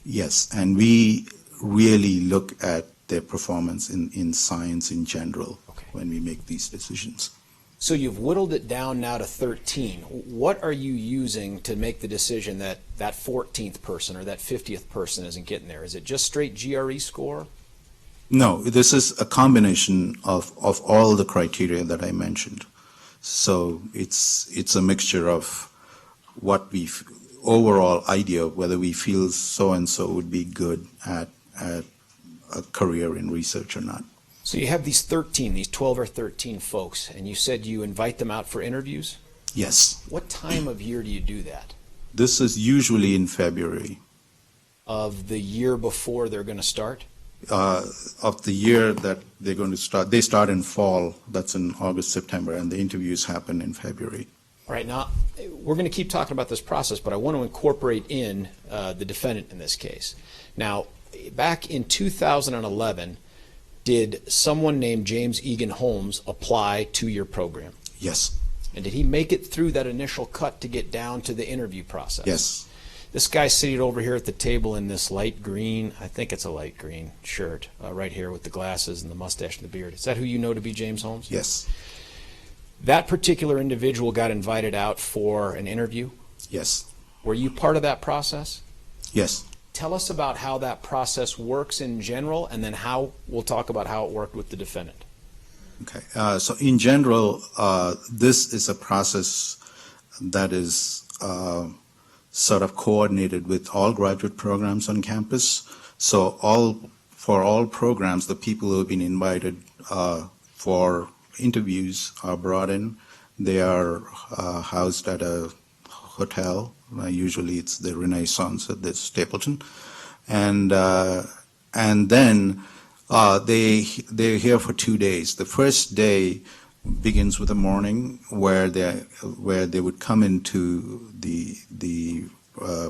Yes, and we really look at their performance in science in general when we make these decisions. So you've whittled it down now to 13. What are you using to make the decision that that 14th person or that 50th person isn't getting there? Is it just straight GRE score? No, this is a combination of all the criteria that I mentioned. So it's a mixture of what we overall idea of whether we feel so and so would be good at a career in research or not. So you have these 12 or 13 folks, and you said you invite them out for interviews? Yes. What time of year do you do that? This is usually in February. Of the year before they're going to start? Of the year that they're going to start. They start in fall, that's in August, September, and the interviews happen in February. All right, now we're going to keep talking about this process, but I want to incorporate in the defendant in this case. Now, back in 2011, did someone named James Eagan Holmes apply to your program? Yes. And did he make it through that initial cut to get down to the interview process? Yes. This guy sitting over here at the table in this light green, I think it's a light green shirt, right here with the glasses and the mustache and the beard. Is that who you know to be James Holmes? Yes. That particular individual got invited out for an interview? Yes. Were you part of that process? Yes. Tell us about how that process works in general, and then we'll talk about how it worked with the defendant. Okay. So in general, this is a process that is sort of coordinated with all graduate programs on campus. So for all programs, the people who have been invited for interviews are brought in. They are housed at a hotel. Usually it's the Renaissance at the Stapleton, and then they're here for 2 days. The first day begins with the morning, where they would come into the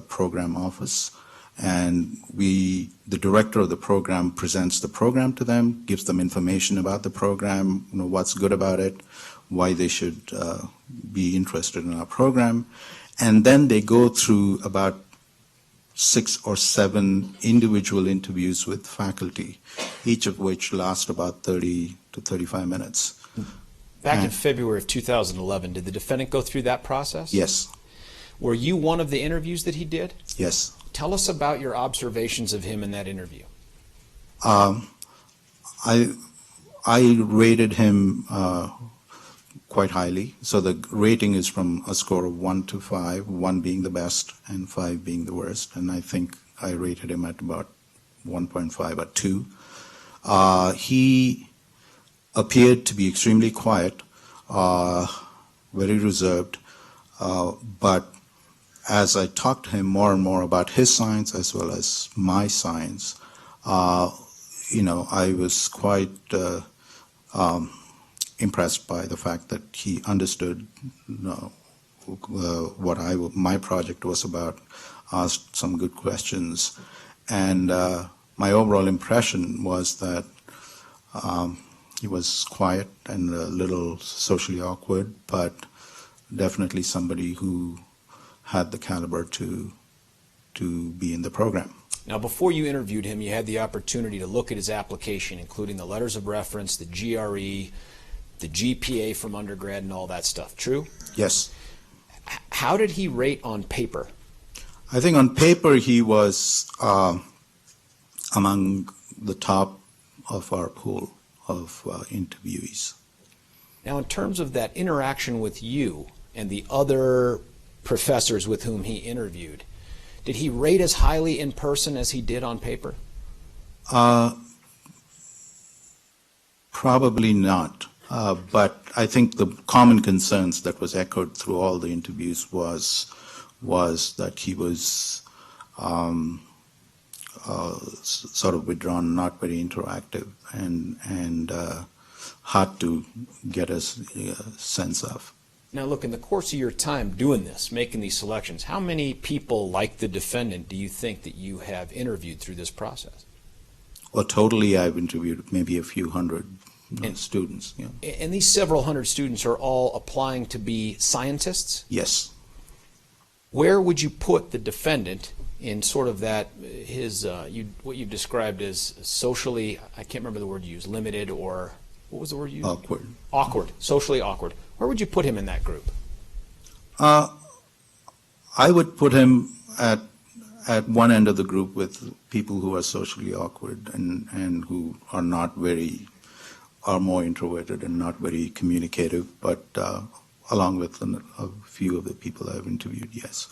program office, and the director of the program presents the program to them, gives them information about the program, what's good about it, why they should be interested in our program. And then they go through about 6 or 7 individual interviews with faculty, each of which last about 30 to 35 minutes. Back in February of 2011, did the defendant go through that process? Yes. Were you one of the interviews that he did? Yes. Tell us about your observations of him in that interview. I rated him quite highly. So the rating is from a score of 1 to 5, 1 being the best and 5 being the worst. And I think I rated him at about 1.5 or 2. He appeared to be extremely quiet, very reserved, but as I talked to him more and more about his science as well as my science, I was quite impressed by the fact that he understood what my project was about, asked some good questions, and my overall impression was that he was quiet and a little socially awkward, but definitely somebody who had the caliber to be in the program. Now, before you interviewed him, you had the opportunity to look at his application, including the letters of reference, the GRE, the GPA from undergrad, and all that stuff. True? Yes. How did he rate on paper? I think on paper he was among the top of our pool of interviewees. Now, in terms of that interaction with you and the other professors with whom he interviewed, did he rate as highly in person as he did on paper? Probably not. But I think the common concerns that was echoed through all the interviews was that he was sort of withdrawn, not very interactive, and hard to get a sense of. Now, look, in the course of your time doing this, making these selections, how many people like the defendant do you think that you have interviewed through this process? Well, totally, I've interviewed maybe a few hundred students. Yeah. And these several hundred students are all applying to be scientists? Yes. Where would you put the defendant in sort of that, what you've described as socially, I can't remember the word you used, limited, or what was the word you used? Awkward. Awkward, socially awkward. Where would you put him in that group? I would put him at one end of the group with people who are socially awkward and who are more introverted and not very communicative, but along with a few of the people I've interviewed, yes.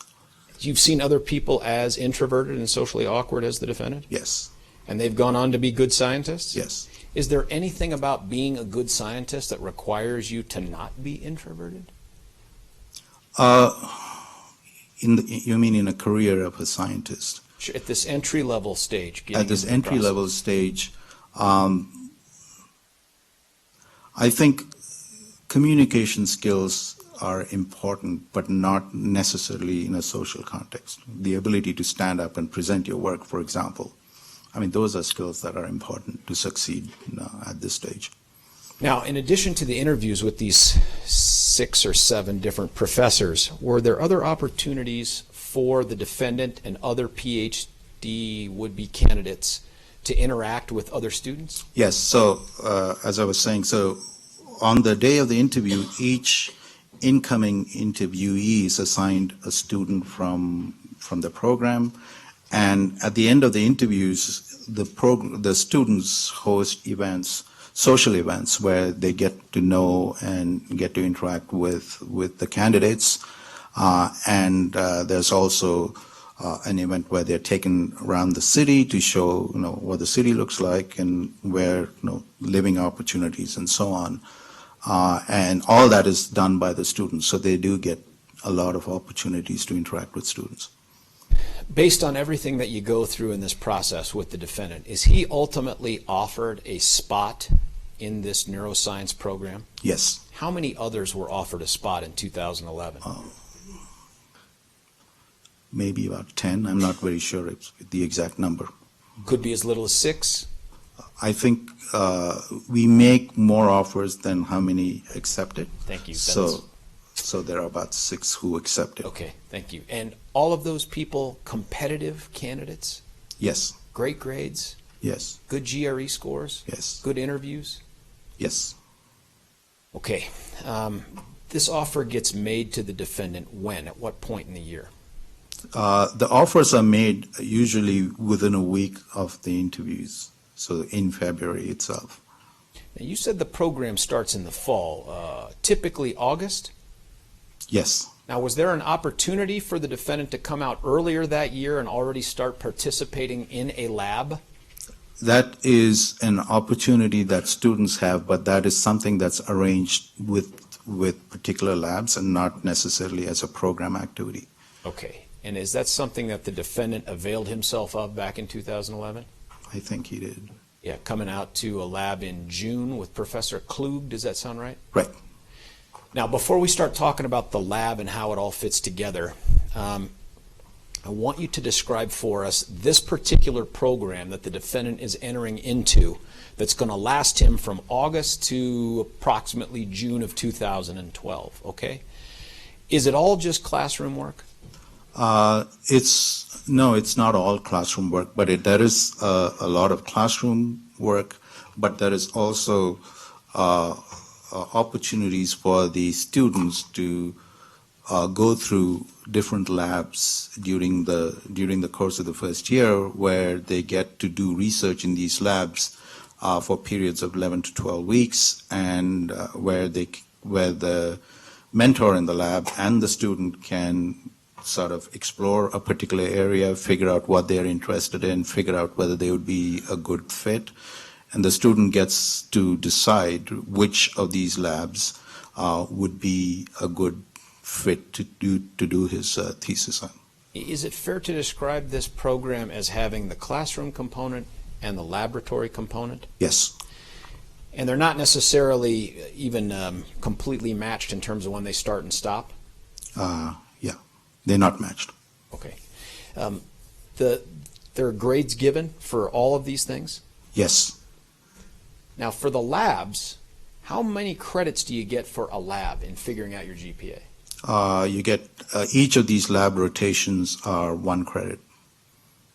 You've seen other people as introverted and socially awkward as the defendant? Yes. And they've gone on to be good scientists? Yes. Is there anything about being a good scientist that requires you to not be introverted? You mean in a career of a scientist? Sure, at this entry-level stage. At this entry-level stage, I think communication skills are important, but not necessarily in a social context. The ability to stand up and present your work, for example. I mean, those are skills that are important to succeed at this stage. Now, in addition to the interviews with these 6 or 7 different professors, were there other opportunities for the defendant and other PhD would-be candidates to interact with other students? Yes, so as I was saying, so on the day of the interview, each incoming interviewee is assigned a student from the program. And at the end of the interviews, the students host events, social events, where they get to know and get to interact with the candidates. And there's also an event where they're taken around the city to show, what the city looks like and where, living opportunities and so on. And all that is done by the students, so they do get a lot of opportunities to interact with students. Based on everything that you go through in this process with the defendant, is he ultimately offered a spot in this neuroscience program? Yes. How many others were offered a spot in 2011? Maybe about 10. I'm not very sure it's the exact number. Could be as little as 6? I think we make more offers than how many accepted. Thank you. So So there are about 6 who accepted. Okay, thank you. And all of those people competitive candidates? Yes. Great grades? Yes. Good GRE scores? Yes. Good interviews? Yes. Okay. This offer gets made to the defendant when? At what point in the year? The offers are made usually within a week of the interviews, so in February itself. Now, you said the program starts in the fall, typically August? Yes. Now, was there an opportunity for the defendant to come out earlier that year and already start participating in a lab? That is an opportunity that students have, but that is something that's arranged with particular labs and not necessarily as a program activity. Okay. And is that something that the defendant availed himself of back in 2011? I think he did. Yeah, coming out to a lab in June with Professor Klug, does that sound right? Right. Now, before we start talking about the lab and how it all fits together, I want you to describe for us this particular program that the defendant is entering into that's going to last him from August to approximately June of 2012, okay? Is it all just classroom work? No, it's not all classroom work, but there is a lot of classroom work, but there is also opportunities for the students to go through different labs during the course of the first year, where they get to do research in these labs for periods of 11 to 12 weeks, and where the mentor in the lab and the student can sort of explore a particular area, figure out what they're interested in, figure out whether they would be a good fit, and the student gets to decide which of these labs would be a good fit to do his thesis on. Is it fair to describe this program as having the classroom component and the laboratory component? Yes. And they're not necessarily even completely matched in terms of when they start and stop? Yeah, they're not matched. Okay. There are grades given for all of these things? Yes. Now, for the labs, how many credits do you get for a lab in figuring out your GPA? You get each of these lab rotations are 1 credit.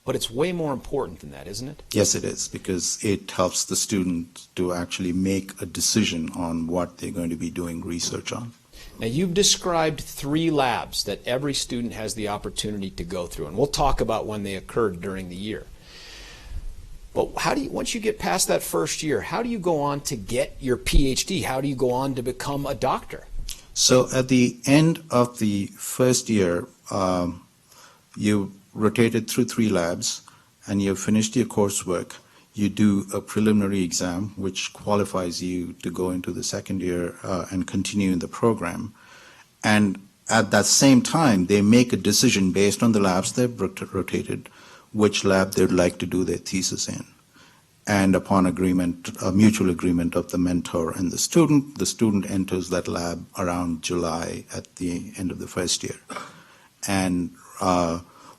But it's way more important than that, isn't it? Yes, it is, because it helps the student to actually make a decision on what they're going to be doing research on. Now, you've described 3 labs that every student has the opportunity to go through, and we'll talk about when they occurred during the year. But once you get past that first year, how do you go on to get your PhD? How do you go on to become a doctor? So at the end of the first year, you rotated through 3 labs, and you've finished your coursework. You do a preliminary exam, which qualifies you to go into the second year and continue in the program. And at that same time, they make a decision based on the labs they've rotated, which lab they'd like to do their thesis in. And upon agreement, a mutual agreement of the mentor and the student enters that lab around July at the end of the first year. And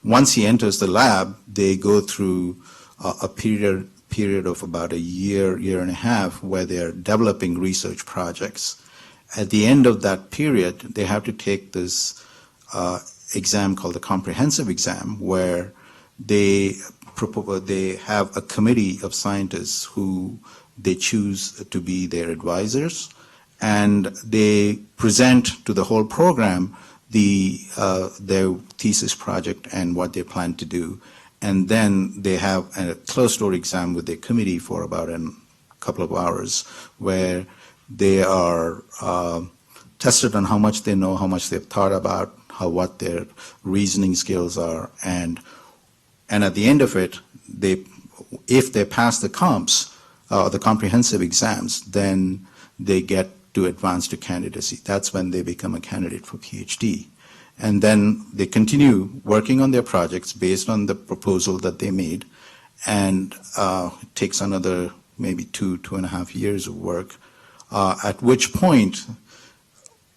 once he enters the lab, they go through a period of about a year and a half, where they're developing research projects. At the end of that period, they have to take this exam called the comprehensive exam, where they have a committee of scientists who they choose to be their advisors, and they present to the whole program their thesis project and what they plan to do. And then they have a closed-door exam with their committee for about a couple of hours, where they are tested on how much they know, how much they've thought about, what their reasoning skills are, and at the end of it, if they pass the the comprehensive exams, then they get to advance to candidacy. That's when they become a candidate for PhD. And then they continue working on their projects based on the proposal that they made, and it takes another maybe 2.5 years of work, at which point,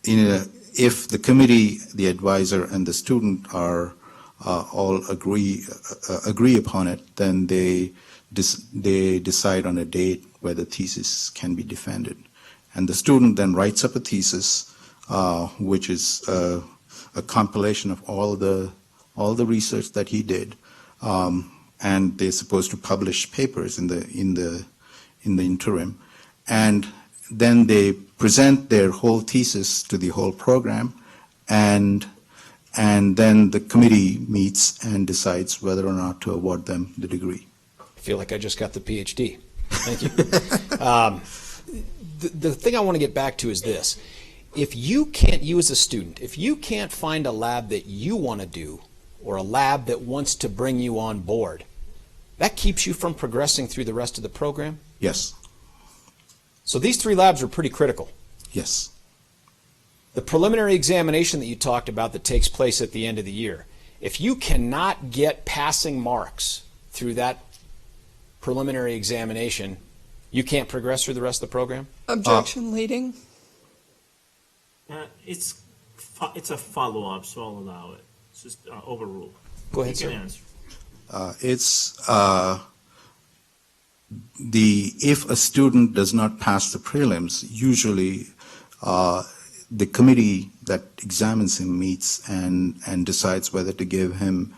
if the committee, the advisor, and the student are all agree upon it, then they decide on a date where the thesis can be defended. And the student then writes up a thesis which is a compilation of all the research that he did, and they're supposed to publish papers in the interim, and then they present their whole thesis to the whole program, and then the committee meets and decides whether or not to award them the degree. I feel like I just got the PhD. Thank you. The thing I want to get back to is this. If you as a student, if you can't find a lab that you want to do, or a lab that wants to bring you on board, that keeps you from progressing through the rest of the program? Yes. So these 3 labs are pretty critical. Yes. The preliminary examination that you talked about that takes place at the end of the year, if you cannot get passing marks through that preliminary examination, you can't progress through the rest of the program? Objection leading. It's a follow-up, so I'll allow it. It's just overruled. Go ahead, You sir. can answer. If a student does not pass the prelims, usually the committee that examines him meets and decides whether to give him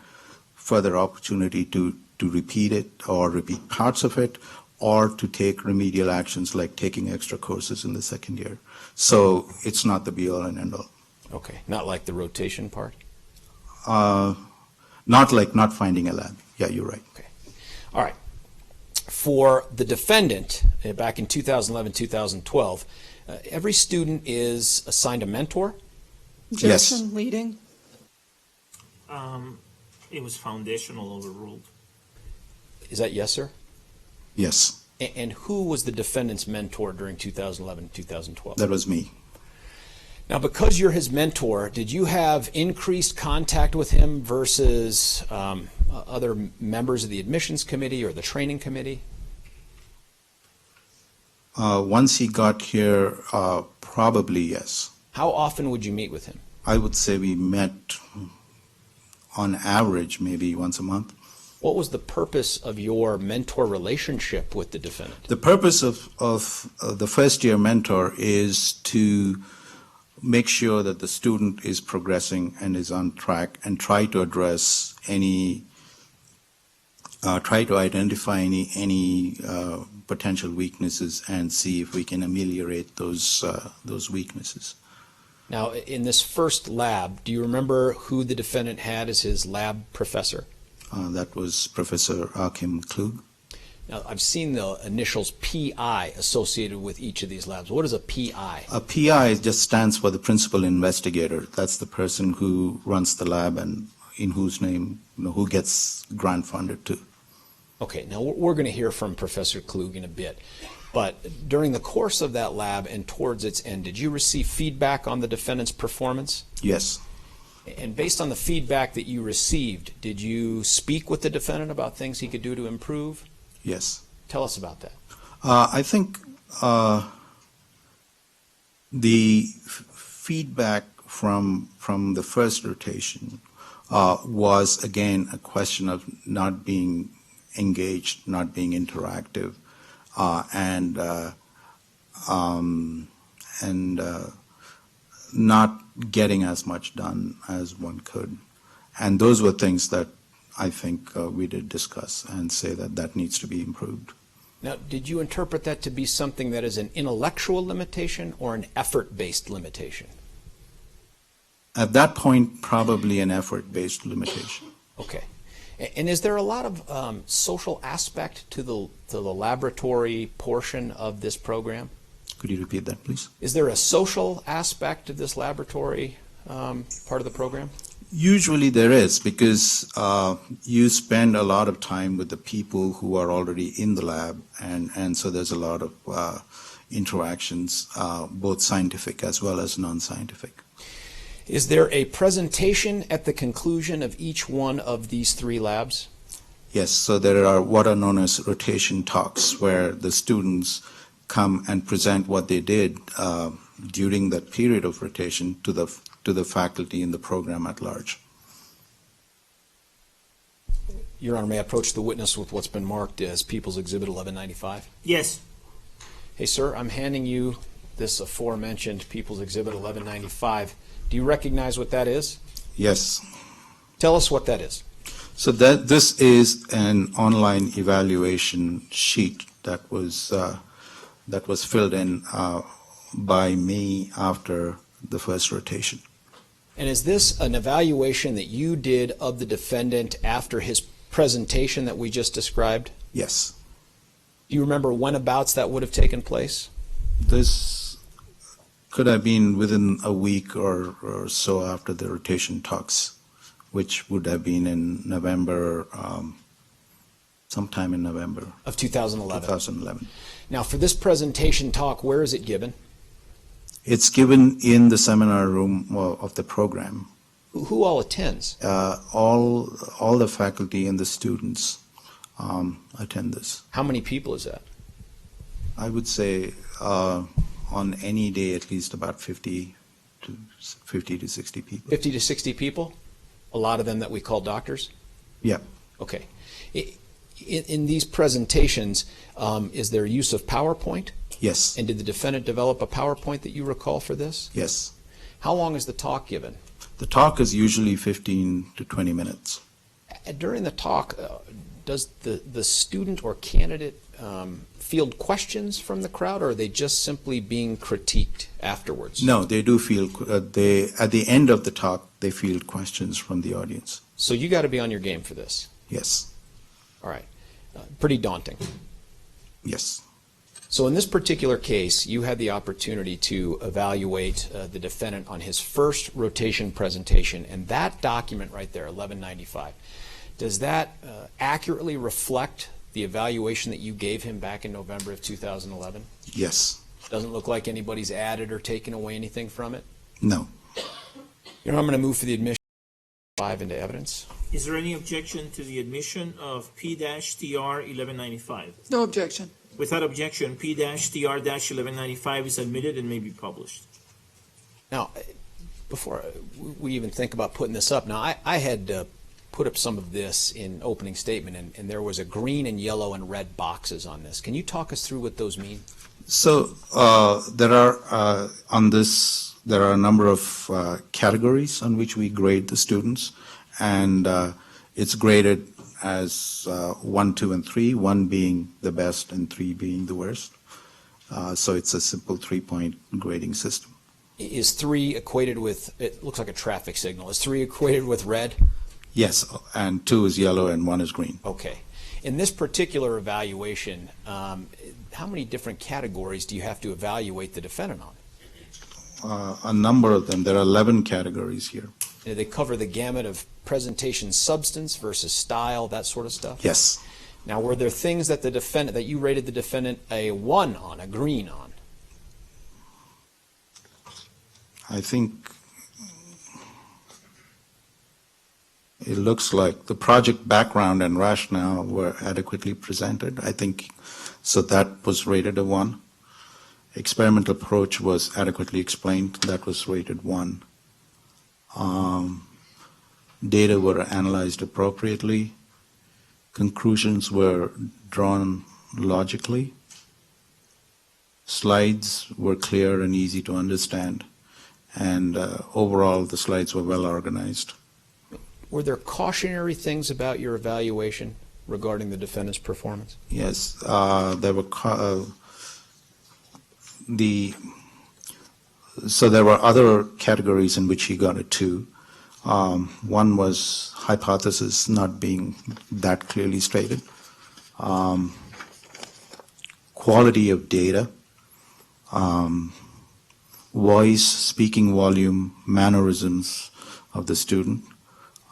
further opportunity to repeat it or repeat parts of it, or to take remedial actions like taking extra courses in the second year. So it's not the be-all and end-all. Okay, not like the rotation part? Not like not finding a lab. Yeah, you're right. Okay. All right. For the defendant, back in 2011, 2012, every student is assigned a mentor? Objection leading. It was foundational overruled. Is that yes, sir? Yes. And who was the defendant's mentor during 2011, 2012? That was me. Now, because you're his mentor, did you have increased contact with him versus other members of the admissions committee or the training committee? Once he got here, probably yes. How often would you meet with him? I would say we met on average maybe once a month. What was the purpose of your mentor relationship with the defendant? The purpose of the first-year mentor is to make sure that the student is progressing and is on track, and try to address try to identify any potential weaknesses and see if we can ameliorate those weaknesses. Now, in this first lab, do you remember who the defendant had as his lab professor? That was Professor Kim Klug. Now, I've seen the initials PI associated with each of these labs. What is a PI? A PI just stands for the principal investigator. That's the person who runs the lab and in whose name, who gets grant funded too. Okay, now we're going to hear from Professor Klug in a bit. But during the course of that lab and towards its end, did you receive feedback on the defendant's performance? Yes. And based on the feedback that you received, did you speak with the defendant about things he could do to improve? Yes. Tell us about that. I think the feedback from the first rotation was, again, a question of not being engaged, not being interactive, and not getting as much done as one could. And those were things that I think we did discuss and say that needs to be improved. Now, did you interpret that to be something that is an intellectual limitation or an effort-based limitation? At that point, probably an effort-based limitation. Okay. And is there a lot of social aspect to the laboratory portion of this program? Could you repeat that, please? Is there a social aspect of this laboratory part of the program? Usually there is, because you spend a lot of time with the people who are already in the lab, and so there's a lot of interactions, both scientific as well as non-scientific. Is there a presentation at the conclusion of each one of these 3 labs? Yes, so there are what are known as rotation talks, where the students come and present what they did during that period of rotation to the faculty in the program at large. Your Honor, may I approach the witness with what's been marked as People's Exhibit 1195? Yes. Hey, sir, I'm handing you this aforementioned People's Exhibit 1195. Do you recognize what that is? Yes. Tell us what that is. So this is an online evaluation sheet that was filled in by me after the first rotation. And is this an evaluation that you did of the defendant after his presentation that we just described? Yes. Do you remember whenabouts that would have taken place? This could have been within a week or so after the rotation talks, which would have been in November, sometime in November. Of 2011. 2011. Now, for this presentation talk, where is it given? It's given in the seminar room of the program. Who all attends? All the faculty and the students attend this. How many people is that? I would say on any day at least about 50 to 60 people. 50 to 60 people? A lot of them that we call doctors? Yeah. Okay. In these presentations, is there use of PowerPoint? Yes. And did the defendant develop a PowerPoint that you recall for this? Yes. How long is the talk given? The talk is usually 15 to 20 minutes. During the talk, does the student or candidate field questions from the crowd, or are they just simply being critiqued afterwards? No, they do field, at the end of the talk, they field questions from the audience. So you got to be on your game for this? Yes. All right. Pretty daunting. Yes. So in this particular case, you had the opportunity to evaluate the defendant on his first rotation presentation, and that document right there, 1195, does that accurately reflect the evaluation that you gave him back in November of 2011? Yes. Doesn't look like anybody's added or taken away anything from it? No. I'm going to move for the admission of 5 into evidence. Is there any objection to the admission of P-TR 1195? No objection. Without objection, P-TR-1195 is admitted and may be published. Now, before we even think about putting this up, now I had put up some of this in opening statement, and there was a green and yellow and red boxes on this. Can you talk us through what those mean? So there are there are a number of categories on which we grade the students, and it's graded as 1, 2, and 3, 1 being the best and 3 being the worst. So it's a simple 3-point grading system. Is 3 equated with, it looks like a traffic signal, is 3 equated with red? Yes, and 2 is yellow and 1 is green. Okay. In this particular evaluation, how many different categories do you have to evaluate the defendant on? A number of them. There are 11 categories here. Do they cover the gamut of presentation substance versus style, that sort of stuff? Yes. Now, were there things that that you rated the defendant a 1 on, a green on? I think it looks like the project background and rationale were adequately presented. I think so that was rated a 1. Experimental approach was adequately explained. That was rated 1. Data were analyzed appropriately. Conclusions were drawn logically. Slides were clear and easy to understand. And overall, the slides were well organized. Were there cautionary things about your evaluation regarding the defendant's performance? Yes, there were so there were other categories in which he got a 2. One was hypothesis not being that clearly stated. Quality of data, voice, speaking volume, mannerisms of the student,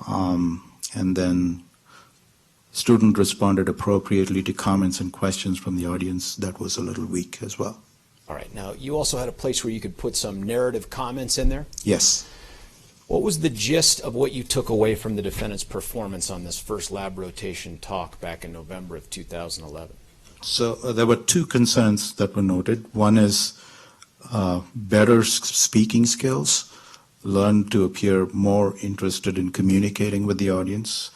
and then student responded appropriately to comments and questions from the audience. That was a little weak as well. All right. Now, you also had a place where you could put some narrative comments in there? Yes. What was the gist of what you took away from the defendant's performance on this first lab rotation talk back in November of 2011? So there were 2 concerns that were noted. One is better speaking skills, learn to appear more interested in communicating with the audience,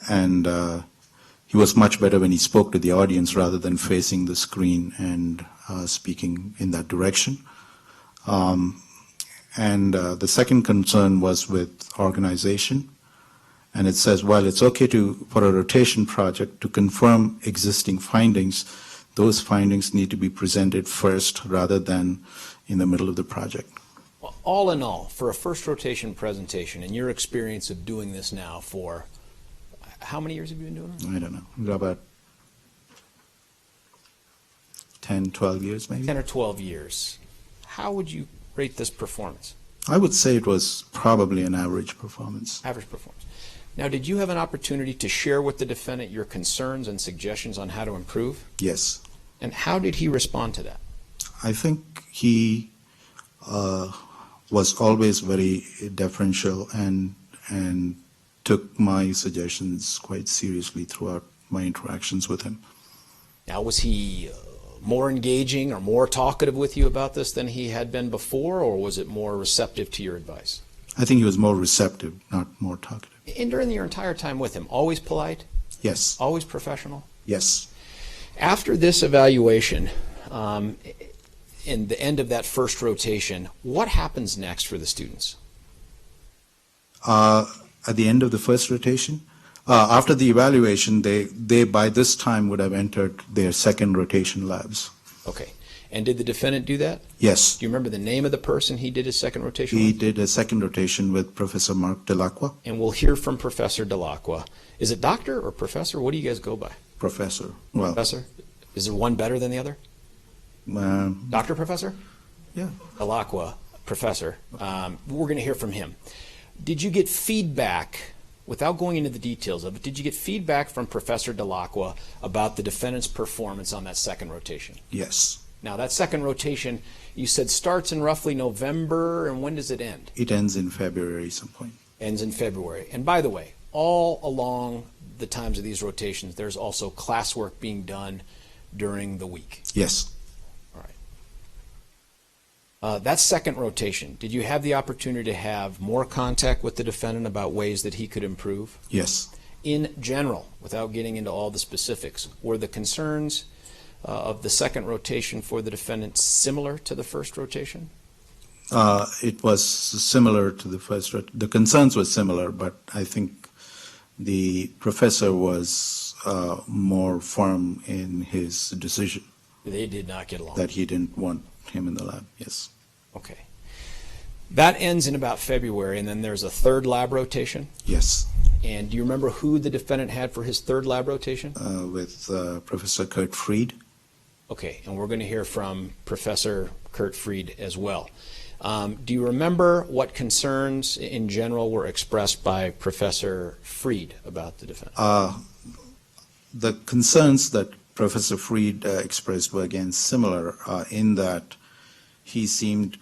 and he was much better when he spoke to the audience rather than facing the screen and speaking in that direction. The second concern was with organization. And it says, while it's okay for a rotation project to confirm existing findings, those findings need to be presented first rather than in the middle of the project. All in all, for a first rotation presentation, in your experience of doing this now for, how many years have you been doing it? I don't know, about 10, 12 years maybe. 10 or 12 years. How would you rate this performance? I would say it was probably an average performance. Average performance. Now, did you have an opportunity to share with the defendant your concerns and suggestions on how to improve? Yes. And how did he respond to that? I think he was always very deferential and took my suggestions quite seriously throughout my interactions with him. Now, was he more engaging or more talkative with you about this than he had been before, or was it more receptive to your advice? I think he was more receptive, not more talkative. And during your entire time with him, always polite? Yes. Always professional? Yes. After this evaluation, in the end of that first rotation, what happens next for the students? At the end of the first rotation, after the evaluation, they by this time would have entered their second rotation labs. Okay. And did the defendant do that? Yes. Do you remember the name of the person he did his second rotation He with? did a second rotation with Professor Mark Delacroix. And we'll hear from Professor Delacroix. Is it doctor or professor? What do you guys go by? Professor. Well, Professor? Is there one better than the other? Doctor, professor? Yeah. Delacroix, professor. We're going to hear from him. Did you get feedback, without going into the details of it, did you get feedback from Professor Delacroix about the defendant's performance on that second rotation? Yes. Now, that second rotation, you said starts in roughly November, and when does it end? It ends in February some point. Ends in February. And by the way, all along the times of these rotations, there's also classwork being done during the week. Yes. All right. That second rotation, did you have the opportunity to have more contact with the defendant about ways that he could improve? Yes. In general, without getting into all the specifics, were the concerns of the second rotation for the defendant similar to the first rotation? It was similar to the first. The concerns were similar, but I think the professor was more firm in his decision. They did not get along. That he didn't want him in the lab, yes. Okay. That ends in about February, and then there's a third lab rotation? Yes. And do you remember who the defendant had for his third lab rotation? With Professor Kurt Fried. Okay, and we're going to hear from Professor Kurt Fried as well. Do you remember what concerns in general were expressed by Professor Fried about the defendant? The concerns that Professor Fried expressed were again similar in that he seemed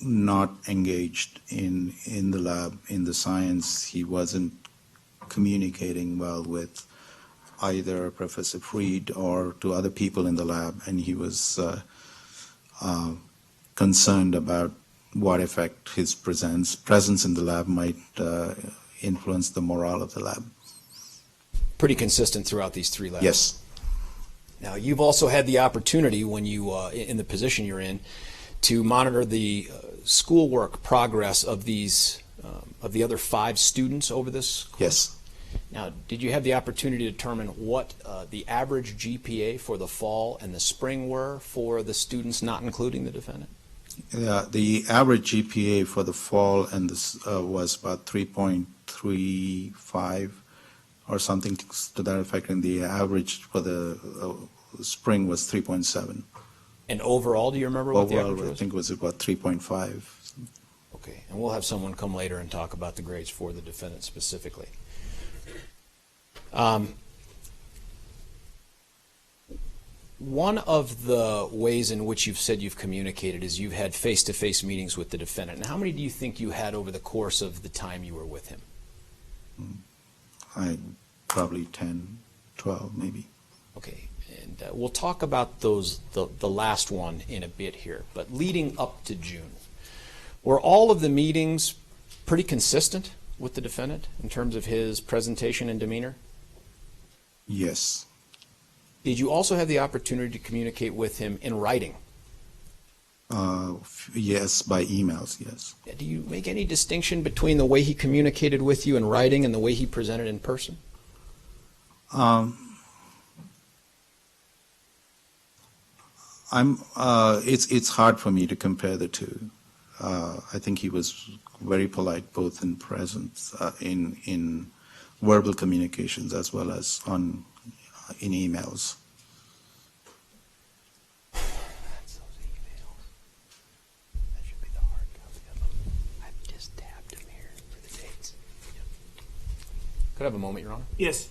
not engaged in the lab, in the science. He wasn't communicating well with either Professor Fried or to other people in the lab, and he was concerned about what effect his presence in the lab might influence the morale of the lab. Pretty consistent throughout these three labs? Yes. Now, you've also had the opportunity when you, in the position you're in, to monitor the schoolwork progress of these, of the other 5 students over this course? Yes. Now, did you have the opportunity to determine what the average GPA for the fall and the spring were for the students not including the defendant? The average GPA for the fall and this was about 3.35 or something to that effect, and the average for the spring was 3.7. And overall, do you remember what the average Overall, I was? think it was about 3.5. Okay, and we'll have someone come later and talk about the grades for the defendant specifically. One of the ways in which you've said you've communicated is you've had face-to-face meetings with the defendant. And how many do you think you had over the course of the time you were with him? Probably 10, 12 maybe. Okay, and we'll talk about those, the last one in a bit here. But leading up to June, were all of the meetings pretty consistent with the defendant in terms of his presentation and demeanor? Yes. Did you also have the opportunity to communicate with him in writing? Yes, by emails, yes. Do you make any distinction between the way he communicated with you in writing and the way he presented in person? It's hard for me to compare the two. I think he was very polite both in presence, in verbal communications as well as in emails. Could I have a moment, Your Honor? Yes.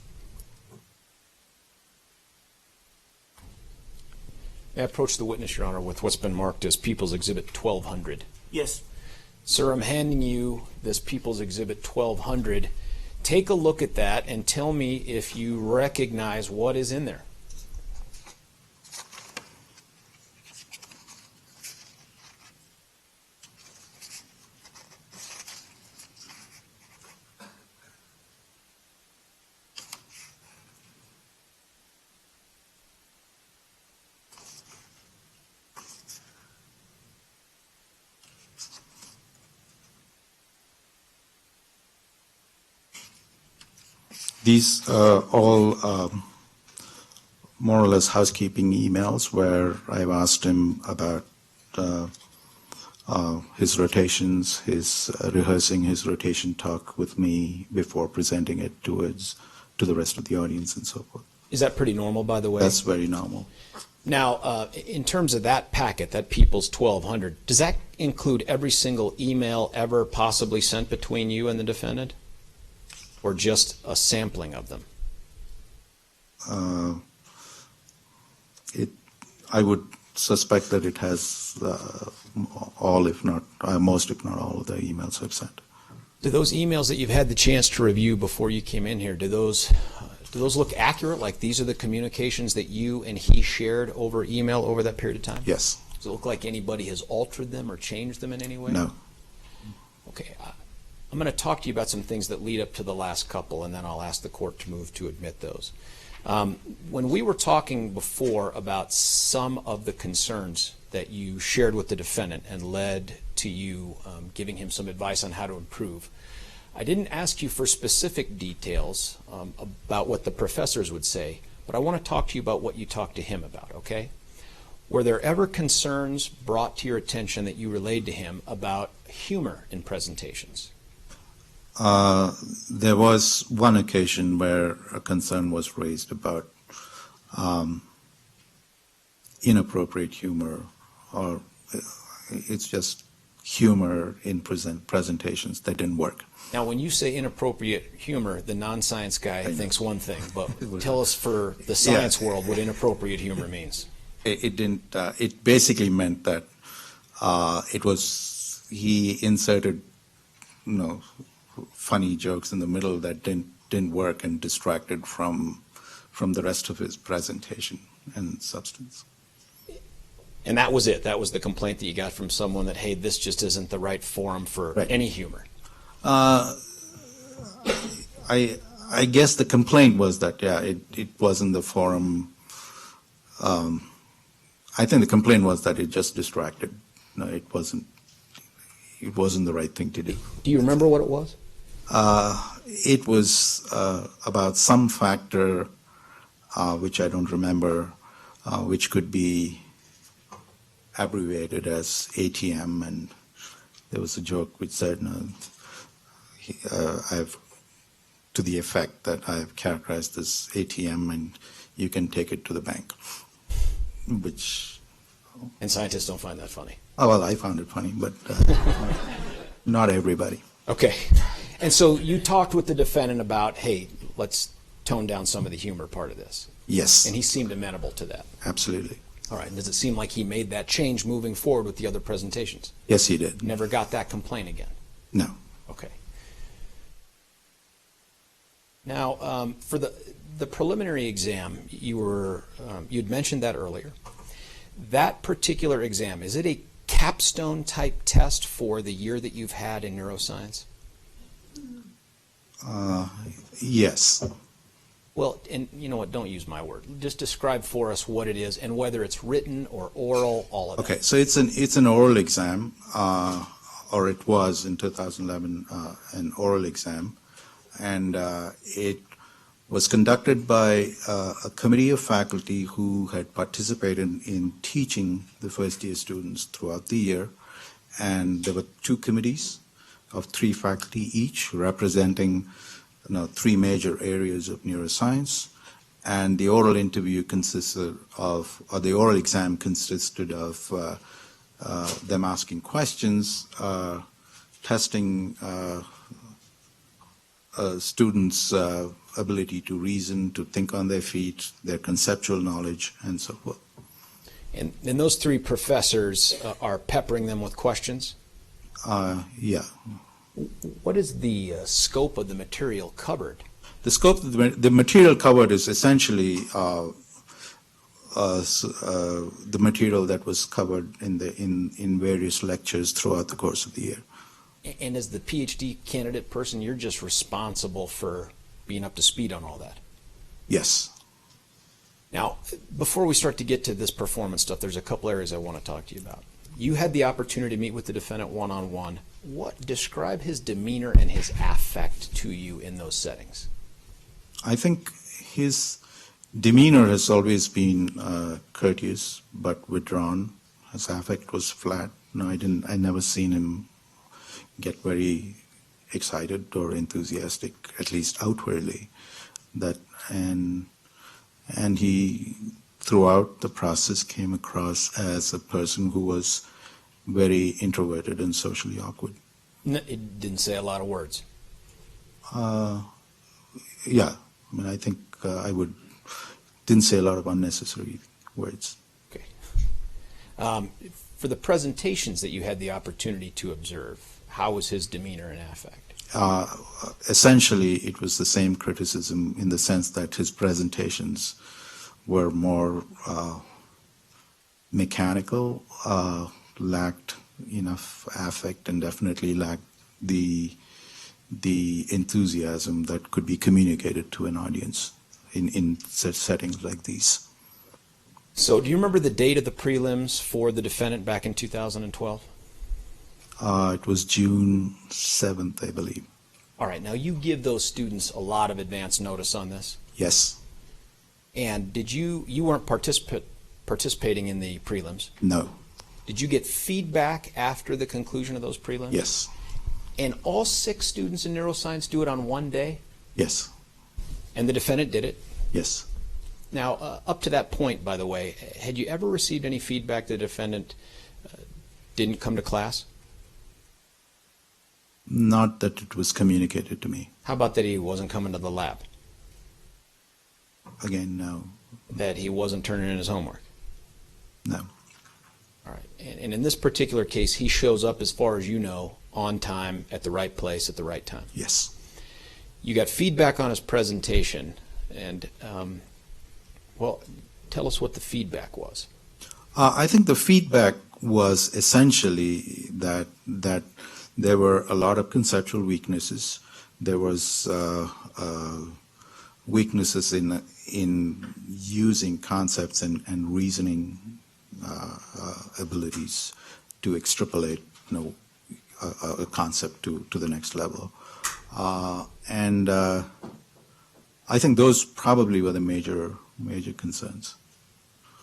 May I approach the witness, Your Honor, with what's been marked as People's Exhibit 1200? Yes. Sir, I'm handing you this People's Exhibit 1200. Take a look at that and tell me if you recognize what is in there. These are all more or less housekeeping emails where I've asked him about his rotations, his rehearsing his rotation talk with me before presenting it to the rest of the audience and so forth. Is that pretty normal, by the way? That's very normal. Now, in terms of that packet, that People's 1200, does that include every single email ever possibly sent between you and the defendant? Or just a sampling of them? I would suspect that it has all, if not most, if not all of the emails I've sent. Do those emails that you've had the chance to review before you came in here, do those look accurate? Like these are the communications that you and he shared over email over that period of time? Yes. Does it look like anybody has altered them or changed them in any way? No. Okay. I'm going to talk to you about some things that lead up to the last couple, and then I'll ask the court to move to admit those. When we were talking before about some of the concerns that you shared with the defendant and led to you giving him some advice on how to improve, I didn't ask you for specific details about what the professors would say, but I want to talk to you about what you talked to him about, okay? Were there ever concerns brought to your attention that you relayed to him about humor in presentations? There was one occasion where a concern was raised about inappropriate humor, or it's just humor in presentations that didn't work. Now, when you say inappropriate humor, the non-science guy thinks one thing, but tell us for the science world what inappropriate humor means. It didn't. It basically meant that he inserted, funny jokes in the middle that didn't work and distracted from the rest of his presentation and substance. And that was it? That was the complaint that you got from someone that, hey, this just isn't the right forum for any humor? I guess the complaint was that, it wasn't the forum. I think the complaint was that it just distracted. No, it wasn't the right thing to do. Do you remember what it was? It was about some factor, which I don't remember, which could be abbreviated as ATM, and there was a joke which said, to the effect that I have characterized this ATM and you can take it to the bank, which... And scientists don't find that funny? Oh, well, I found it funny, but not everybody. Okay. And so you talked with the defendant about, hey, let's tone down some of the humor part of this. Yes. And he seemed amenable to that. Absolutely. All right. And does it seem like he made that change moving forward with the other presentations? Yes, he did. Never got that complaint again? No. Okay. Now, for the preliminary exam, you'd mentioned that earlier. That particular exam, is it a capstone type test for the year that you've had in neuroscience? Yes. Well, and you know what, don't use my word. Just describe for us what it is and whether it's written or oral, all of that. Okay, so it's an oral exam, or it was in 2011 an oral exam, and it was conducted by a committee of faculty who had participated in teaching the first-year students throughout the year, and there were two committees of 3 faculty each representing three major areas of neuroscience, and the oral interview consisted of, or the oral exam consisted of them asking questions, testing students' ability to reason, to think on their feet, their conceptual knowledge, and so forth. And those 3 professors are peppering them with questions? Yeah. What is the scope of the material covered? The scope of the material covered is essentially the material that was covered in various lectures throughout the course of the year. And as the PhD candidate person, you're just responsible for being up to speed on all that? Yes. Now, before we start to get to this performance stuff, there's a couple areas I want to talk to you about. You had the opportunity to meet with the defendant one-on-one. Describe his demeanor and his affect to you in those settings? I think his demeanor has always been courteous but withdrawn. His affect was flat. No, I never seen him get very excited or enthusiastic, at least outwardly. And he throughout the process came across as a person who was very introverted and socially awkward. No, it didn't say a lot of words. Yeah, I mean, I think didn't say a lot of unnecessary words. Okay. For the presentations that you had the opportunity to observe, how was his demeanor and affect? Essentially, it was the same criticism in the sense that his presentations were more mechanical, lacked enough affect, and definitely lacked the enthusiasm that could be communicated to an audience in such settings like these. So do you remember the date of the prelims for the defendant back in 2012? It was June 7th, I believe. All right, now you give those students a lot of advance notice on this? Yes. And did you weren't participating in the prelims? No. Did you get feedback after the conclusion of those prelims? Yes. And all 6 students in neuroscience do it on one day? Yes. And the defendant did it? Yes. Now, up to that point, by the way, had you ever received any feedback the defendant didn't come to class? Not that it was communicated to me. How about that he wasn't coming to the lab? Again, no. That he wasn't turning in his homework? No. All right. And in this particular case, he shows up, as far as you know, on time, at the right place, at the right time? Yes. You got feedback on his presentation, and, well, tell us what the feedback was. I think the feedback was essentially that there were a lot of conceptual weaknesses. There was weaknesses in using concepts and reasoning abilities to extrapolate, a concept to the next level. And I think those probably were the major concerns.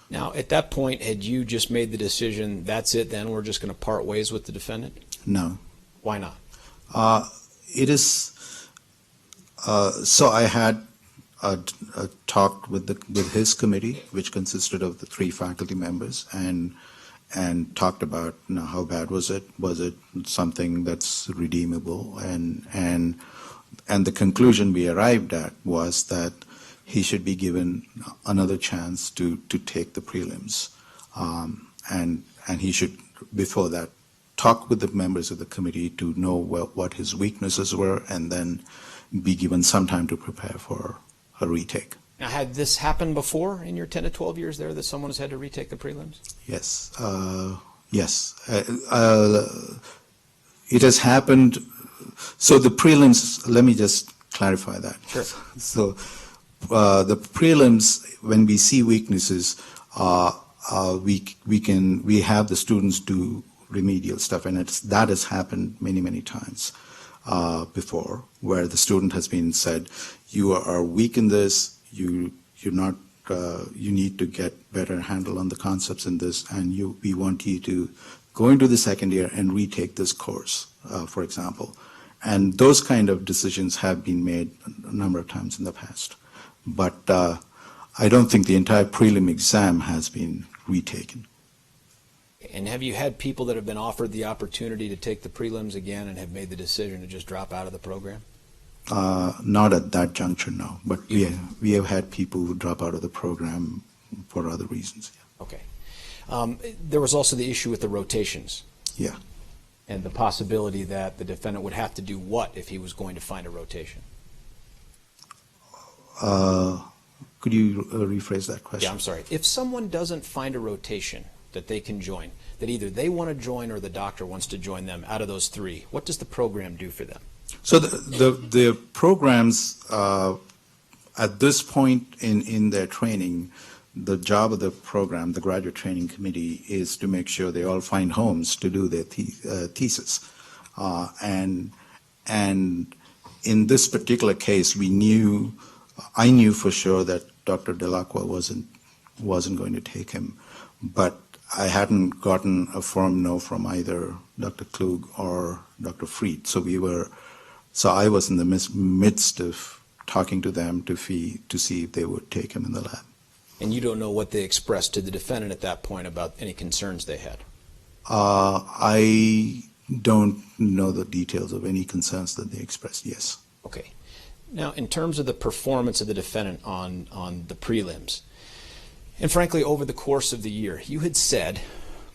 Now, at that point, had you just made the decision, that's it then, we're just going to part ways with the defendant? No. Why not? It is, so I had talked with his committee, which consisted of the 3 faculty members, and talked about how bad was it something that's redeemable, and the conclusion we arrived at was that he should be given another chance to take the prelims, and he should, before that, talk with the members of the committee to know what his weaknesses were, and then be given some time to prepare for a retake. Now, had this happened before in your 10 to 12 years there, that someone has had to retake the prelims? Yes. Yes. It has happened. So the prelims, let me just clarify that. Sure. So the prelims, when we see weaknesses, we have the students do remedial stuff, and that has happened many times before, where the student has been said, you are weak in this, you need to get better handle on the concepts in this, and we want you to go into the second year and retake this course, for example. And those kind of decisions have been made a number of times in the past. But I don't think the entire prelim exam has been retaken. And have you had people that have been offered the opportunity to take the prelims again and have made the decision to just drop out of the program? Not at that juncture, no. But we have had people who drop out of the program for other reasons. Yeah. Okay. There was also the issue with the rotations. Yeah. And the possibility that the defendant would have to do what if he was going to find a rotation? Could you rephrase that question? Yeah, I'm sorry. If someone doesn't find a rotation that they can join, that either they want to join or the doctor wants to join them out of those three, what does the program do for them? So the programs, at this point in their training, the job of the program, the graduate training committee, is to make sure they all find homes to do their thesis. And in this particular case, I knew for sure that Dr. Delacqua wasn't going to take him, but I hadn't gotten a firm no from either Dr. Klug or Dr. Fried. So I was in the midst of talking to them to see if they would take him in the lab. And you don't know what they expressed to the defendant at that point about any concerns they had? I don't know the details of any concerns that they expressed, yes. Okay. Now, in terms of the performance of the defendant on the prelims, and frankly, over the course of the year, you had said,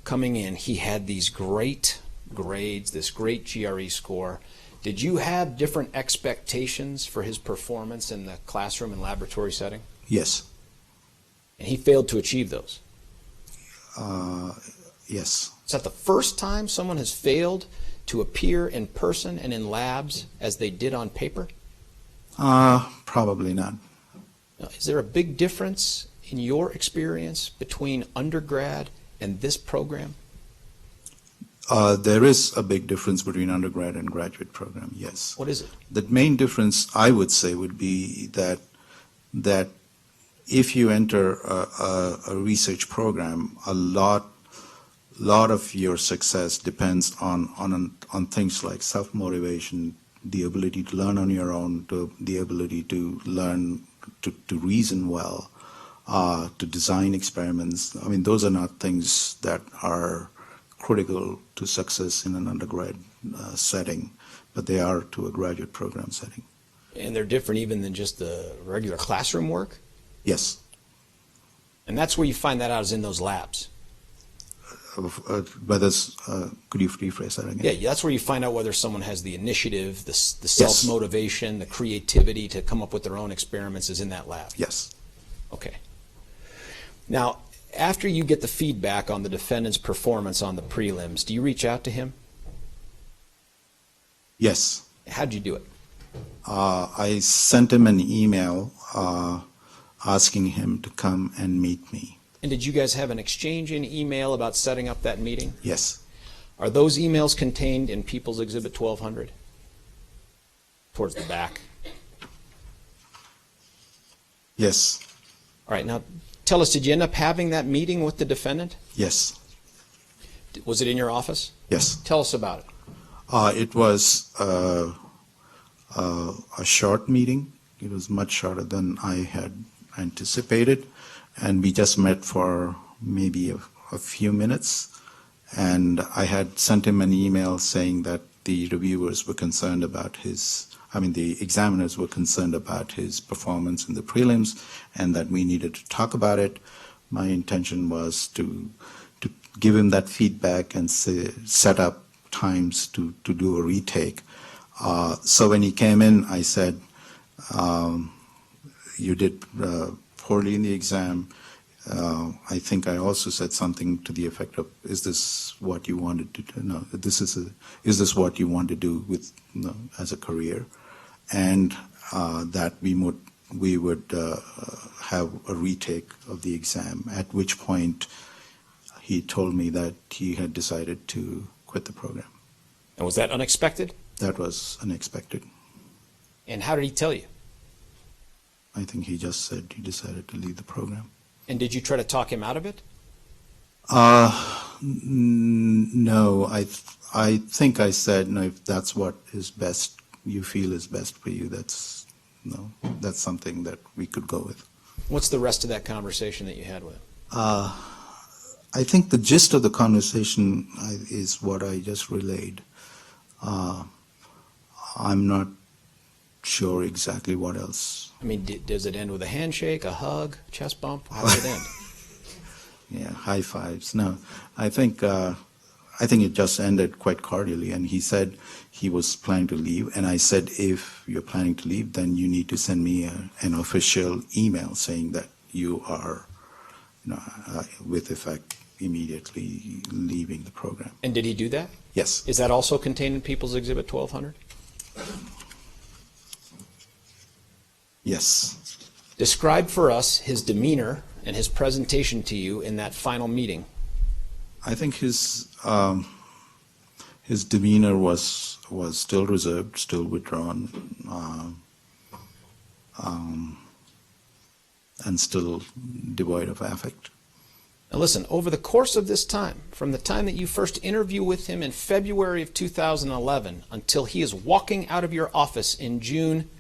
coming in, he had these great grades, this great GRE score. Did you have different expectations for his performance in the classroom and laboratory setting? Yes. And he failed to achieve those? Yes. Is that the first time someone has failed to appear in person and in labs as they did on paper? Probably not. Now, is there a big difference in your experience between undergrad and this program? There is a big difference between undergrad and graduate program, yes. What is it? The main difference, I would say, would be that if you enter a research program, a lot of your success depends on things like self-motivation, the ability to learn on your own, the ability to learn to reason well, to design experiments. I mean, those are not things that are critical to success in an undergrad setting, but they are to a graduate program setting. And they're different even than just the regular classroom work? Yes. And that's where you find that out, is in those labs? Could you rephrase that again? Yeah, that's where you find out whether someone has the initiative, the self-motivation, the creativity to come up with their own experiments is in that lab? Yes. Okay. Now, after you get the feedback on the defendant's performance on the prelims, do you reach out to him? Yes. How'd you do it? I sent him an email asking him to come and meet me. And did you guys have an exchange in email about setting up that meeting? Yes. Are those emails contained in People's Exhibit 1200? Towards the back? Yes. All right, now tell us, did you end up having that meeting with the defendant? Yes. Was it in your office? Yes. Tell us about it. It was a short meeting. It was much shorter than I had anticipated. And we just met for maybe a few minutes. And I had sent him an email saying that the reviewers were concerned about the examiners were concerned about his performance in the prelims, and that we needed to talk about it. My intention was to give him that feedback and set up times to do a retake. So when he came in, I said, you did poorly in the exam. I think I also said something to the effect of, is this what you wanted to do? No, is this what you want to do with as a career? And that we we would have a retake of the exam, at which point he told me that he had decided to quit the program. And was that unexpected? That was unexpected. And how did he tell you? I think he just said he decided to leave the program. And did you try to talk him out of it? No, I think I said, no, if that's what is best, you feel is best for you, that's something that we could go with. What's the rest of that conversation that you had with him? I think the gist of the conversation is what I just relayed. I'm not sure exactly what else. I mean, does it end with a handshake, a hug, chest bump? How does it end? Yeah, high fives. No, I think it just ended quite cordially. And he said he was planning to leave, and I said, if you're planning to leave, then you need to send me an official email saying that you are, with effect, immediately leaving the program. And did he do that? Yes. Is that also contained in People's Exhibit 1200? Yes. Describe for us his demeanor and his presentation to you in that final meeting. I think his demeanor was still reserved, still withdrawn, and still devoid of affect. Now listen, over the course of this time, from the time that you first interview with him in February of 2011 until he is walking out of your office in June,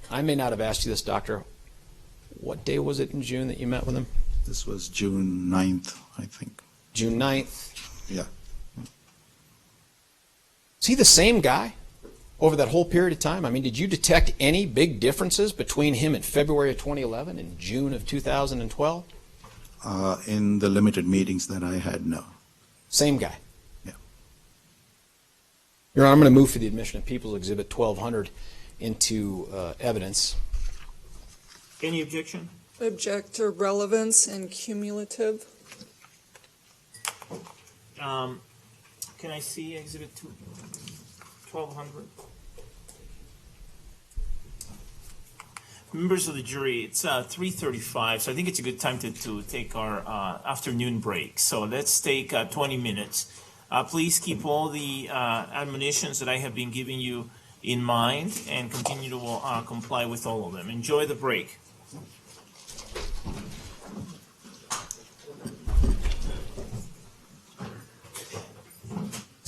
I may not have asked you this, Doctor, what day was it in June that you met with him? This was June 9th, I think. June 9th? Yeah. Is he the same guy over that whole period of time? I mean, did you detect any big differences between him in February of 2011 and June of 2012? In the limited meetings that I had, no. Same guy? Yeah. Your Honor, I'm going to move for the admission of People's Exhibit 1200 into evidence. Any objection? Object to relevance and cumulative. Can I see Exhibit 1200? Members of the jury, it's 3:35, so I think it's a good time to take our afternoon break. So let's take 20 minutes. Please keep all the admonitions that I have been giving you in mind and continue to comply with all of them. Enjoy the break.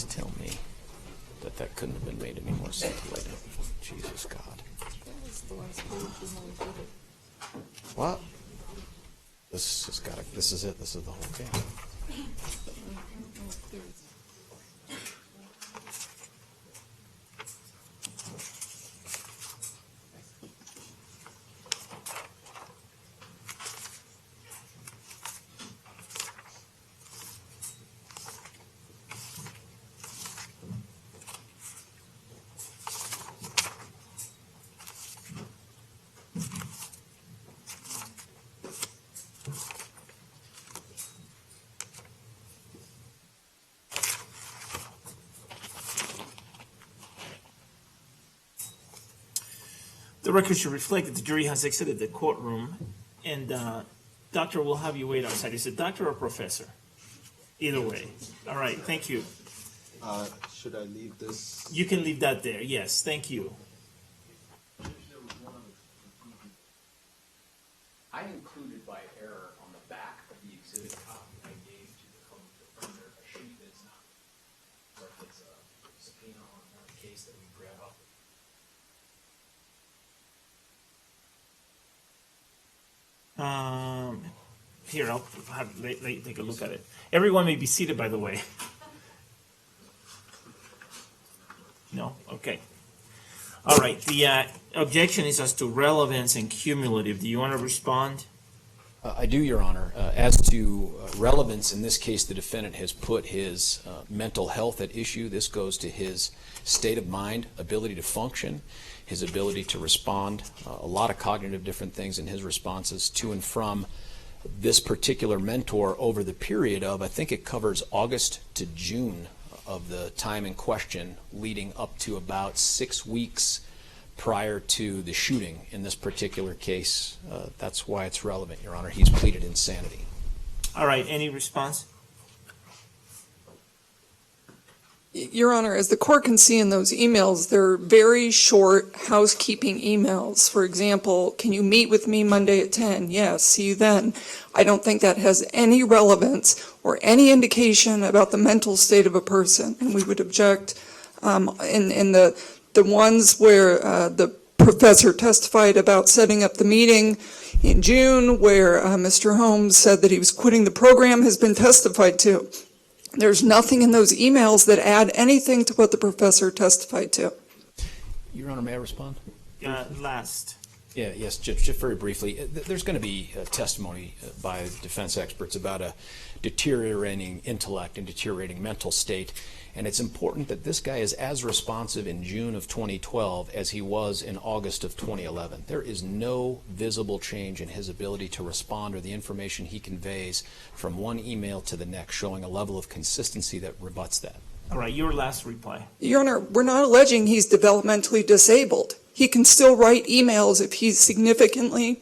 Tell me that couldn't have been made any more scintillating. Jesus God. What? This is it. This is the whole thing. The record should reflect that the jury has exited the courtroom, and doctor will have you wait outside. Is it doctor or professor? Either way. All right, thank you. Should I leave this? You can leave that there, yes, thank you. I included by error on the back of the exhibit copy I gave to the public defender a sheet that's not, but it's a subpoena on a case that we grab up. Here, I'll have take a look at it. Everyone may be seated, by the way. No? Okay. All right, the objection is as to relevance and cumulative. Do you want to respond? I do, Your Honor. As to relevance, in this case, the defendant has put his mental health at issue. This goes to his state of mind, ability to function, his ability to respond, a lot of cognitive different things in his responses to and from this particular mentor over the period of, I think it covers August to June of the time in question, leading up to about 6 weeks prior to the shooting in this particular case. That's why it's relevant, Your Honor. He's pleaded insanity. All right, any response? Your Honor, as the court can see in those emails, they're very short housekeeping emails. For example, can you meet with me Monday at 10? Yes, see you then. I don't think that has any relevance or any indication about the mental state of a person, and we would object in the ones where the professor testified about setting up the meeting in June, where Mr. Holmes said that he was quitting the program, has been testified to. There's nothing in those emails that add anything to what the professor testified to. Your Honor, may I respond? Last. Yeah, yes, just very briefly. There's going to be testimony by defense experts about a deteriorating intellect and deteriorating mental state. And it's important that this guy is as responsive in June of 2012 as he was in August of 2011. There is no visible change in his ability to respond or the information he conveys from one email to the next, showing a level of consistency that rebuts that. All right, your last reply. Your Honor, we're not alleging he's developmentally disabled. He can still write emails if he's significantly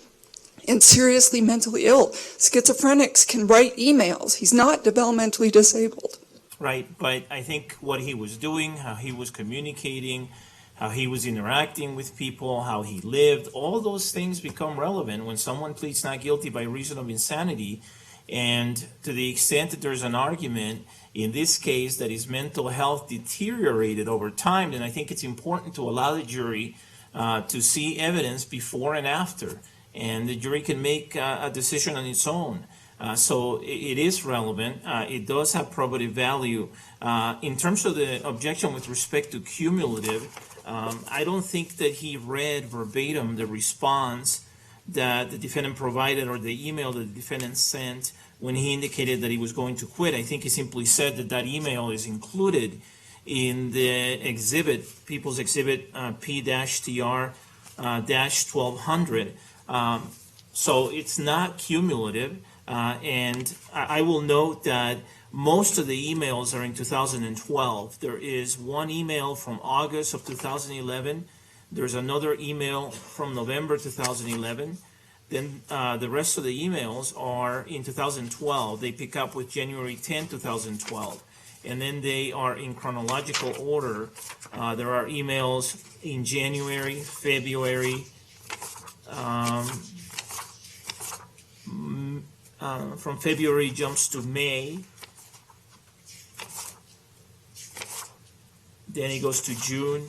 and seriously mentally ill. Schizophrenics can write emails. He's not developmentally disabled. Right, but I think what he was doing, how he was communicating, how he was interacting with people, how he lived, all those things become relevant when someone pleads not guilty by reason of insanity. And to the extent that there's an argument in this case that his mental health deteriorated over time, then I think it's important to allow the jury to see evidence before and after. And the jury can make a decision on its own. So it is relevant. It does have probative value. In terms of the objection with respect to cumulative, I don't think that he read verbatim the response that the defendant provided or the email that the defendant sent when he indicated that he was going to quit. I think he simply said that that email is included in the exhibit, People's Exhibit P-TR-1200. So it's not cumulative. And I will note that most of the emails are in 2012. There is one email from August of 2011. There's another email from November 2011. Then the rest of the emails are in 2012. They pick up with January 10, 2012. And then they are in chronological order. There are emails in January, February, from February jumps to May, then it goes to June,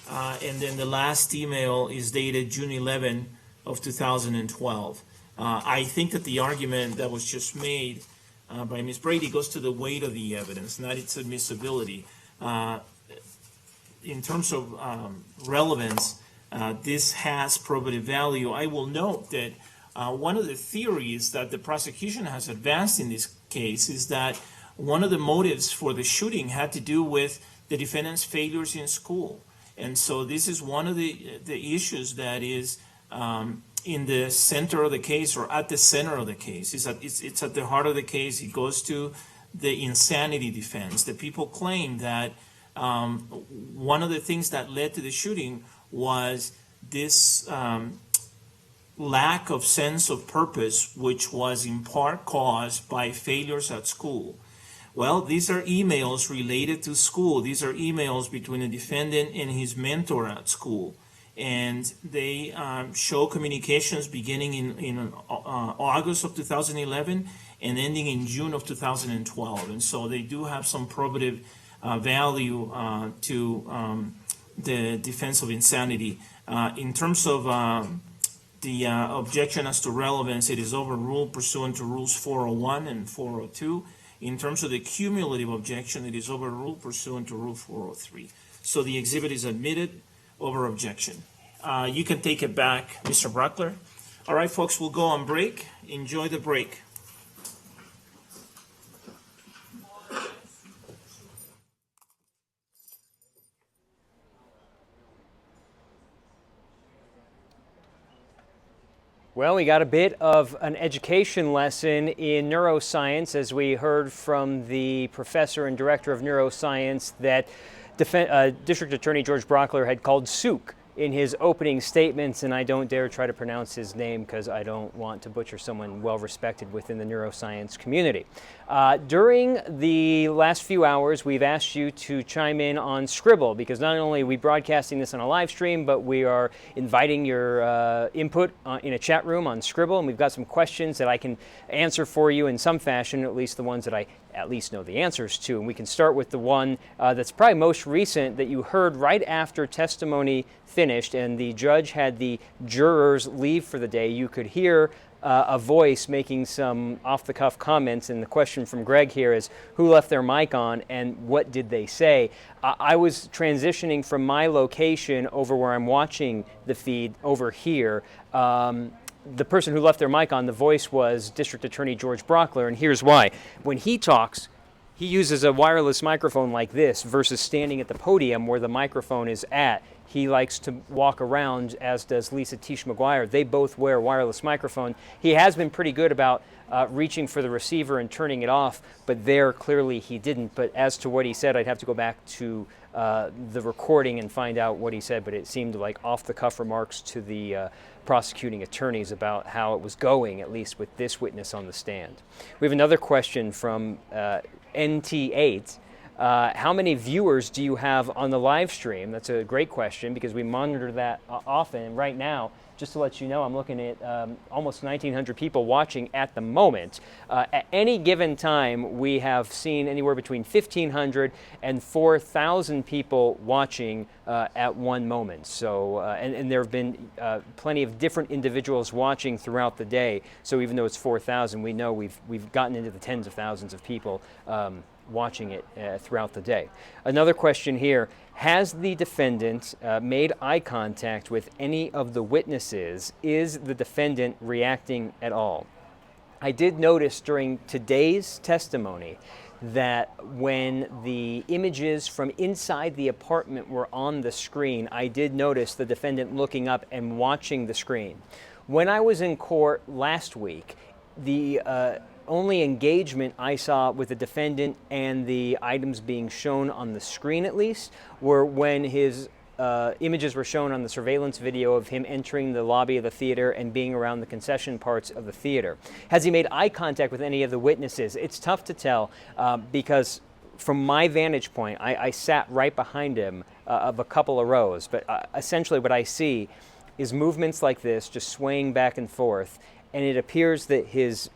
and then the last email is dated June 11 of 2012. I think that the argument that was just made by Ms. Brady goes to the weight of the evidence, not its admissibility. In terms of relevance, this has probative value. I will note that one of the theories that the prosecution has advanced in this case is that one of the motives for the shooting had to do with the defendant's failures in school. And so this is one of the issues that is in the center of the case, or at the center of the case. It's at the heart of the case. It goes to the insanity defense. The people claim that one of the things that led to the shooting was this lack of sense of purpose, which was in part caused by failures at school. Well, these are emails related to school. These are emails between the defendant and his mentor at school. And they show communications beginning in August of 2011 and ending in June of 2012. And so they do have some probative value to the defense of insanity. In terms of the objection as to relevance, it is overruled pursuant to Rules 401 and 402. In terms of the cumulative objection, it is overruled pursuant to Rule 403. So the exhibit is admitted over objection. You can take it back, Mr. Brockler. All right, folks, we'll go on break. Enjoy the break. Well, we got a bit of an education lesson in neuroscience as we heard from the professor and director of neuroscience that District Attorney George Brockler had called souk in his opening statements, and I don't dare try to pronounce his name because I don't want to butcher someone well respected within the neuroscience community. During the last few hours, we've asked you to chime in on Scribble, because not only are we broadcasting this on a live stream, but we are inviting your input in a chat room on Scribble, and we've got some questions that I can answer for you in some fashion, at least the ones that I at least know the answers to. And we can start with the one that's probably most recent, that you heard right after testimony finished and the judge had the jurors leave for the day. You could hear a voice making some off-the-cuff comments, and the question from Greg here is, who left their mic on and what did they say? I was transitioning from my location over where I'm watching the feed over here. The person who left their mic on, the voice was District Attorney George Brockler, and here's why. When he talks, he uses a wireless microphone like this versus standing at the podium where the microphone is at. He likes to walk around, as does Lisa Tisch McGuire. They both wear a wireless microphone. He has been pretty good about reaching for the receiver and turning it off, but there clearly he didn't. But as to what he said, I'd have to go back to the recording and find out what he said, but it seemed like off-the-cuff remarks to the prosecuting attorneys about how it was going, at least with this witness on the stand. We have another question from NT8. How many viewers do you have on the live stream? That's a great question because we monitor that often. And right now, just to let you know, I'm looking at almost 1,900 people watching at the moment. At any given time, we have seen anywhere between 1,500 and 4,000 people watching at one moment. So, and there have been plenty of different individuals watching throughout the day. So even though it's 4,000, we know we've gotten into the tens of thousands of people watching it throughout the day. Another question here, has the defendant made eye contact with any of the witnesses? Is the defendant reacting at all? I did notice during today's testimony that when the images from inside the apartment were on the screen, I did notice the defendant looking up and watching the screen. When I was in court last week, the only engagement I saw with the defendant and the items being shown on the screen, at least, were when his images were shown on the surveillance video of him entering the lobby of the theater and being around the concession parts of the theater. Has he made eye contact with any of the witnesses? It's tough to tell because from my vantage point, I sat right behind him of a couple of rows, but essentially what I see is movements like this, just swaying back and forth, and it appears that his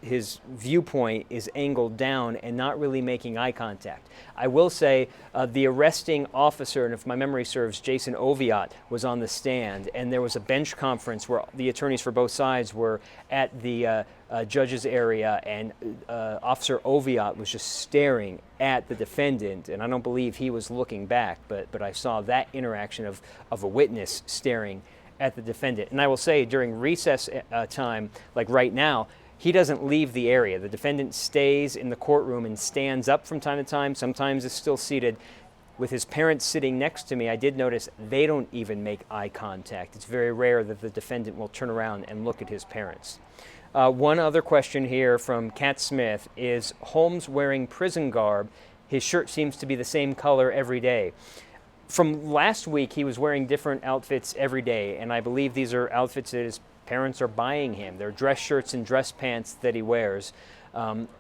viewpoint is angled down and not really making eye contact. I will say the arresting officer, and if my memory serves, Jason Oviatt, was on the stand, and there was a bench conference where the attorneys for both sides were at the judge's area, and Officer Oviatt was just staring at the defendant, and I don't believe he was looking back, but I saw that interaction of a witness staring at the defendant. And I will say during recess time, like right now, he doesn't leave the area. The defendant stays in the courtroom and stands up from time to time, sometimes is still seated. With his parents sitting next to me, I did notice they don't even make eye contact. It's very rare that the defendant will turn around and look at his parents. One other question here from Kat Smith, is Holmes wearing prison garb? His shirt seems to be the same color every day. From last week, he was wearing different outfits every day, and I believe these are outfits that his parents are buying him. They're dress shirts and dress pants that he wears.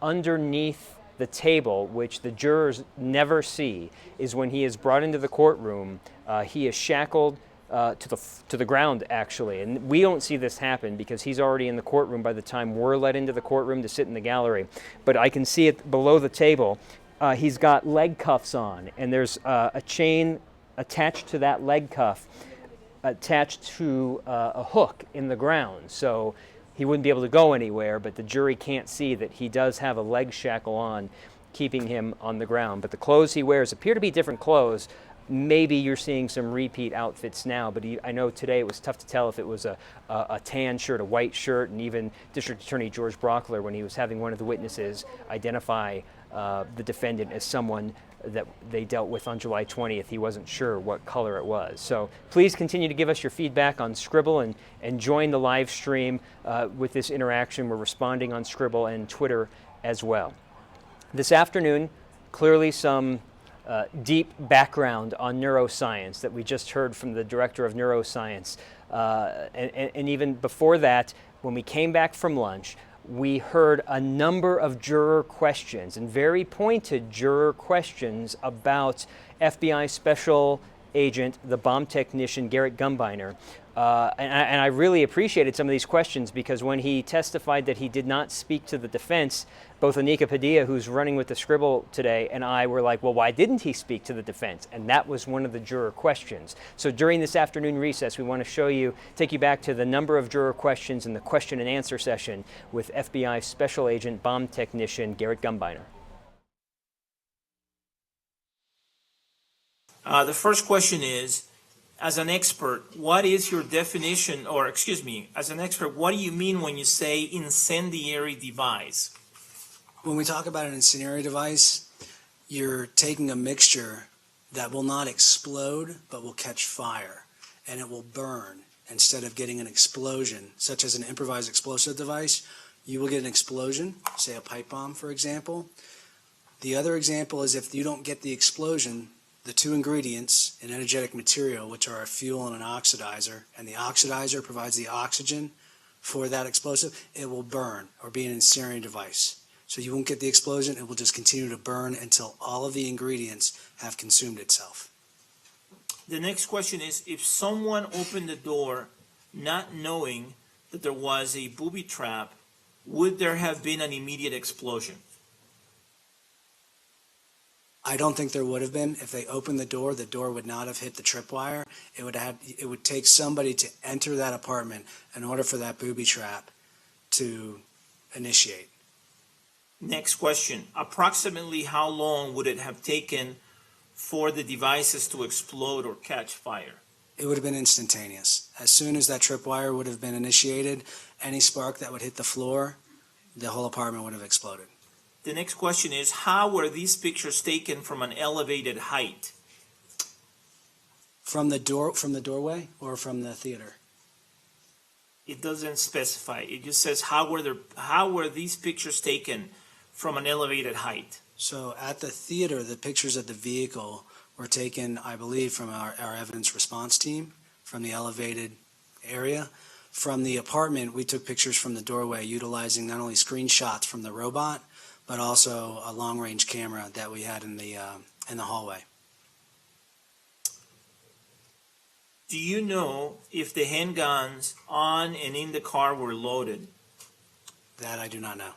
Underneath the table, which the jurors never see, is when he is brought into the courtroom, he is shackled to the ground, actually. And we don't see this happen because he's already in the courtroom by the time we're let into the courtroom to sit in the gallery. But I can see it below the table. He's got leg cuffs on, and there's a chain attached to that leg cuff, attached to a hook in the ground. So he wouldn't be able to go anywhere, but the jury can't see that he does have a leg shackle on, keeping him on the ground. But the clothes he wears appear to be different clothes. Maybe you're seeing some repeat outfits now, but I know today it was tough to tell if it was a tan shirt, a white shirt, and even District Attorney George Brockler, when he was having one of the witnesses identify the defendant as someone that they dealt with on July 20th. He wasn't sure what color it was. So please continue to give us your feedback on Scribble and join the live stream with this interaction. We're responding on Scribble and Twitter as well. This afternoon, clearly some deep background on neuroscience that we just heard from the director of neuroscience. And even before that, when we came back from lunch, we heard a number of juror questions, and very pointed juror questions about FBI Special Agent, the bomb technician, Garrett Gumbiner. And I really appreciated some of these questions, because when he testified that he did not speak to the defense, both Anika Padilla, who's running with the Scribble today, and I were like, well, why didn't he speak to the defense? And that was one of the juror questions. So during this afternoon recess, we want to take you back to the number of juror questions in the question and answer session with FBI Special Agent Bomb Technician Garrett Gumbiner. The first question is, as an expert, what is your definition, or excuse me, as an expert, what do you mean when you say incendiary device? When we talk about an incendiary device, you're taking a mixture that will not explode but will catch fire, and it will burn instead of getting an explosion, such as an improvised explosive device. You will get an explosion, say a pipe bomb, for example. The other example is if you don't get the explosion, the two ingredients, an energetic material, which are a fuel and an oxidizer, and the oxidizer provides the oxygen for that explosive, it will burn or be an incendiary device. So you won't get the explosion, it will just continue to burn until all of the ingredients have consumed itself. The next question is, if someone opened the door not knowing that there was a booby trap, would there have been an immediate explosion? I don't think there would have been. If they opened the door would not have hit the tripwire. It would take somebody to enter that apartment in order for that booby trap to initiate. Next question. Approximately how long would it have taken for the devices to explode or catch fire? It would have been instantaneous. As soon as that tripwire would have been initiated, any spark that would hit the floor, the whole apartment would have exploded. The next question is, how were these pictures taken from an elevated height? From the doorway or from the theater? It doesn't specify. It just says how were these pictures taken from an elevated height? So at the theater, the pictures of the vehicle were taken, I believe, from our evidence response team from the elevated area. From the apartment, we took pictures from the doorway utilizing not only screenshots from the robot, but also a long-range camera that we had in the hallway. Do you know if the handguns on and in the car were loaded? That I do not know.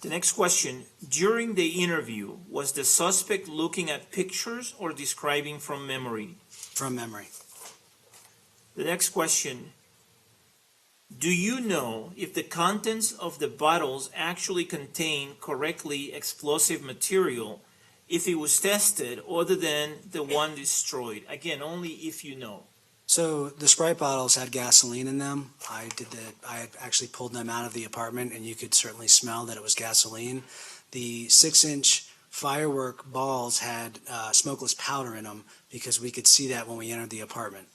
The next question, during the interview, was the suspect looking at pictures or describing from memory? From memory. The next question, do you know if the contents of the bottles actually contain correctly explosive material if it was tested other than the one destroyed? Again, only if you know. So the Sprite bottles had gasoline in them. I had actually pulled them out of the apartment, and you could certainly smell that it was gasoline. The 6-inch firework balls had smokeless powder in them because we could see that when we entered the apartment.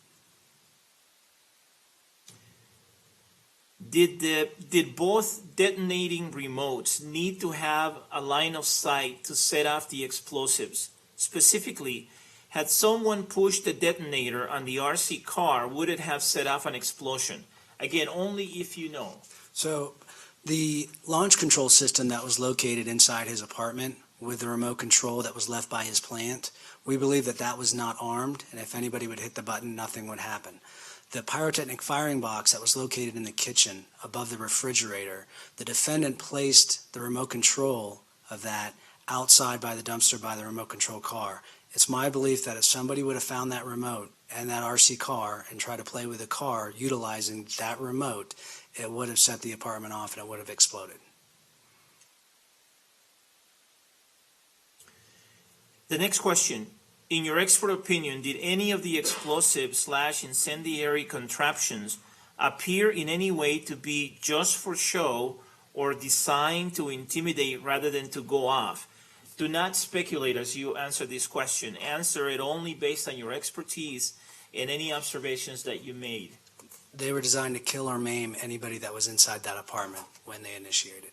Did both detonating remotes need to have a line of sight to set off the explosives? Specifically, had someone pushed the detonator on the RC car, would it have set off an explosion? Again, only if you know. So the launch control system that was located inside his apartment with the remote control that was left by his plant, we believe that that was not armed, and if anybody would hit the button, nothing would happen. The pyrotechnic firing box that was located in the kitchen above the refrigerator, the defendant placed the remote control of that outside by the dumpster by the remote control car. It's my belief that if somebody would have found that remote and that RC car and tried to play with the car utilizing that remote, it would have set the apartment off and it would have exploded. The next question. In your expert opinion, did any of the explosive/incendiary contraptions appear in any way to be just for show or designed to intimidate rather than to go off? Do not speculate as you answer this question. Answer it only based on your expertise and any observations that you made. They were designed to kill or maim anybody that was inside that apartment when they initiated.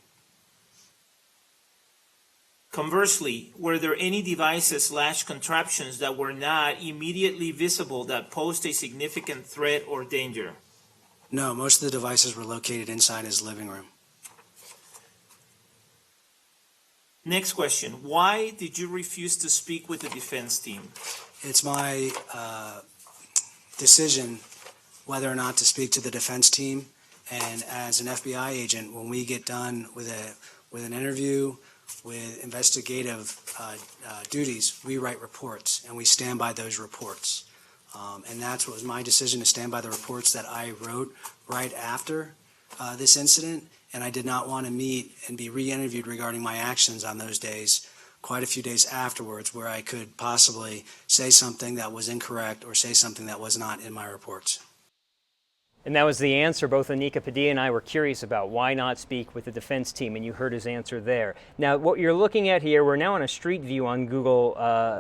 Conversely, were there any devices / contraptions that were not immediately visible that posed a significant threat or danger? No, most of the devices were located inside his living room. Next question. Why did you refuse to speak with the defense team? It's my decision whether or not to speak to the defense team. And as an FBI agent, when we get done with an interview, with investigative duties, we write reports, and we stand by those reports. And that's what was my decision, to stand by the reports that I wrote right after this incident. And I did not want to meet and be re-interviewed regarding my actions on those days, quite a few days afterwards, where I could possibly say something that was incorrect or say something that was not in my reports. And that was the answer both Anika Padilla and I were curious about. Why not speak with the defense team? And you heard his answer there. Now, what you're looking at here, we're now on a street view on Google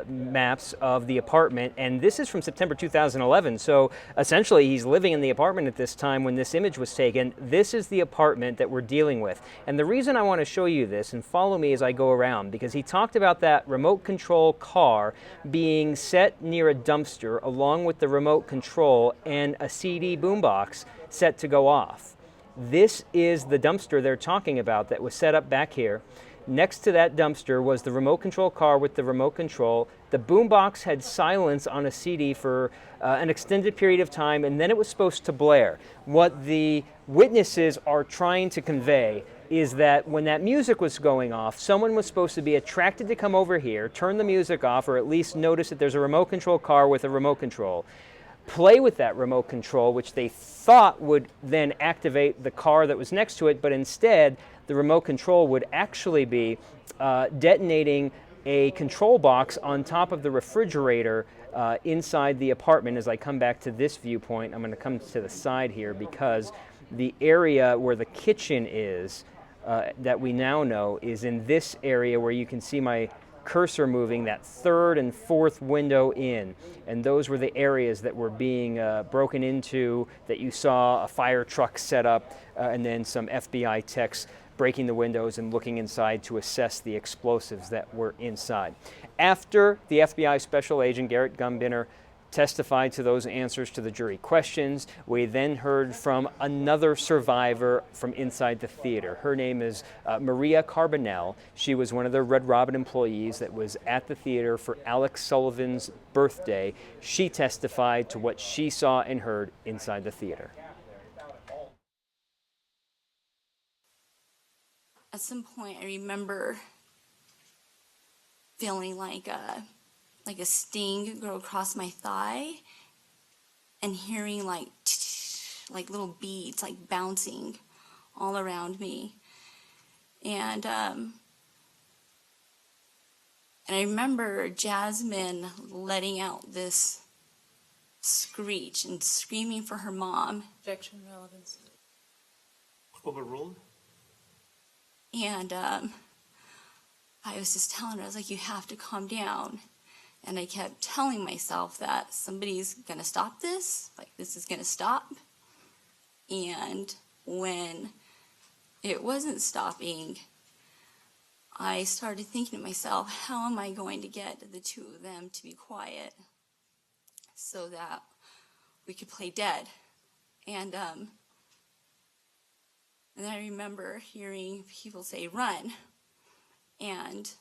Maps of the apartment, and this is from September 2011. So essentially, he's living in the apartment at this time when this image was taken. This is the apartment that we're dealing with. And the reason I want to show you this, and follow me as I go around, because he talked about that remote control car being set near a dumpster along with the remote control and a CD boombox set to go off. This is the dumpster they're talking about that was set up back here. Next to that dumpster was the remote control car with the remote control. The boombox had silence on a CD for an extended period of time, and then it was supposed to blare. What the witnesses are trying to convey is that when that music was going off, someone was supposed to be attracted to come over here, turn the music off, or at least notice that there's a remote control car with a remote control, play with that remote control, which they thought would then activate the car that was next to it, but instead the remote control would actually be detonating a control box on top of the refrigerator inside the apartment. As I come back to this viewpoint, I'm going to come to the side here because the area where the kitchen is that we now know is in this area where you can see my cursor moving, that third and fourth window in. And those were the areas that were being broken into, that you saw a fire truck set up, and then some FBI techs breaking the windows and looking inside to assess the explosives that were inside. After the FBI Special Agent Garrett Gumbinder testified to those answers to the jury questions, we then heard from another survivor from inside the theater. Her name is Maria Carbonell. She was one of the Red Robin employees that was at the theater for Alex Sullivan's birthday. She testified to what she saw and heard inside the theater. At some point, I remember feeling like a sting go across my thigh and hearing like little beads like bouncing all around me. And I remember Jasmine letting out this screech and screaming for her mom. Objection, relevance. Overruled. And I was just telling her, I was like, you have to calm down. And I kept telling myself that somebody's going to stop this, like this is going to stop. And when it wasn't stopping, I started thinking to myself, how am I going to get the two of them to be quiet so that we could play dead? And I remember hearing people say, run. And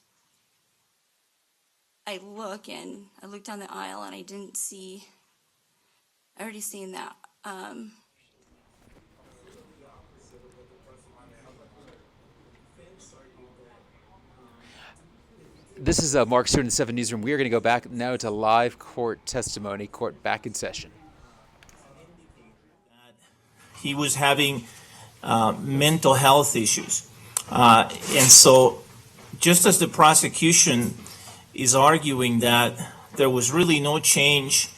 I look down the aisle and I didn't see, I already seen that. This is Mark Stewart in the 7 Newsroom. We are going to go back now to live court testimony, court back in session. He was having mental health issues. And so just as the prosecution is arguing that there was really no change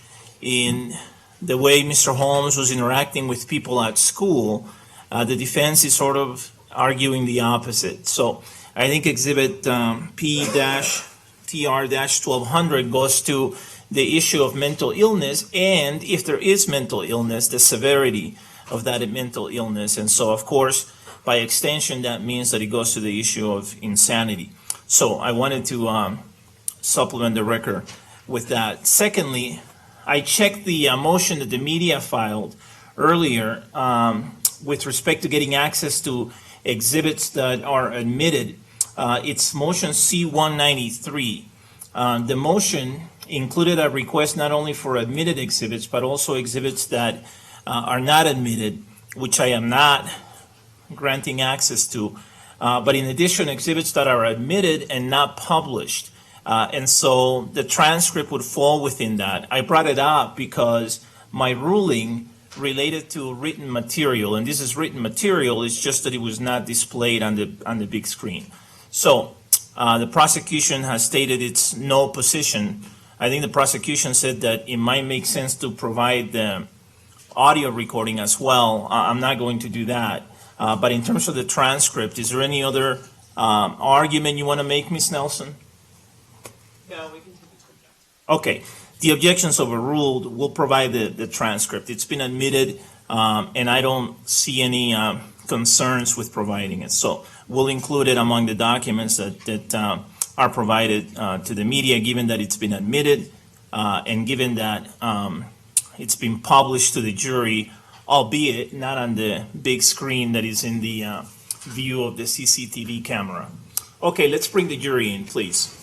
in the way Mr. Holmes was interacting with people at school, the defense is sort of arguing the opposite. So I think Exhibit P-TR-1200 goes to the issue of mental illness, and if there is mental illness, the severity of that mental illness. And so, of course, by extension, that means that it goes to the issue of insanity. So I wanted to supplement the record with that. Secondly, I checked the motion that the media filed earlier with respect to getting access to exhibits that are admitted. It's motion C-193. The motion included a request not only for admitted exhibits, but also exhibits that are not admitted, which I am not granting access to. But in addition, exhibits that are admitted and not published. And so the transcript would fall within that. I brought it up because my ruling related to written material, and this is written material, it's just that it was not displayed on the big screen. So the prosecution has stated its no position. I think the prosecution said that it might make sense to provide the audio recording as well. I'm not going to do that. But in terms of the transcript, is there any other argument you want to make, Ms. Nelson? No, we can take it. Okay. The objection's overruled. We'll provide the transcript. It's been admitted, and I don't see any concerns with providing it. So we'll include it among the documents that are provided to the media, given that it's been admitted and given that it's been published to the jury, albeit not on the big screen that is in the view of the CCTV camera. Okay, let's bring the jury in, please.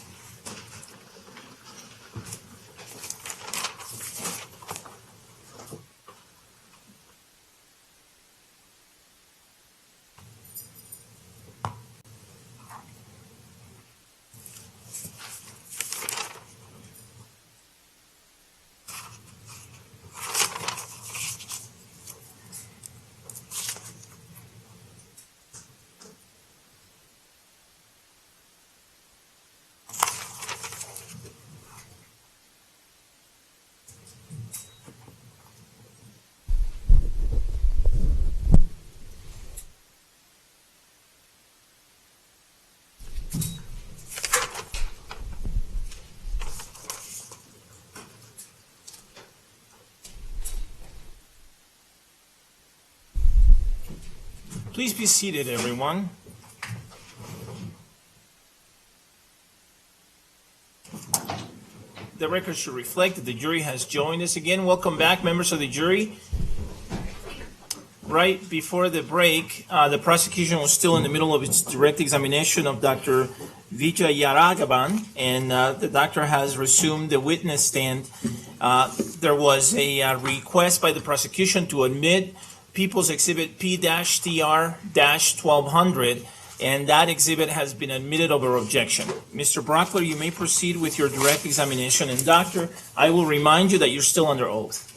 Please be seated, everyone. The record should reflect that the jury has joined us again. Welcome back, members of the jury. Right before the break, the prosecution was still in the middle of its direct examination of Dr. Vijayaraghavan, and the doctor has resumed the witness stand. There was a request by the prosecution to admit People's Exhibit P-TR-1200, and that exhibit has been admitted over objection. Mr. Brockler, you may proceed with your direct examination. And doctor, I will remind you that you're still under oath.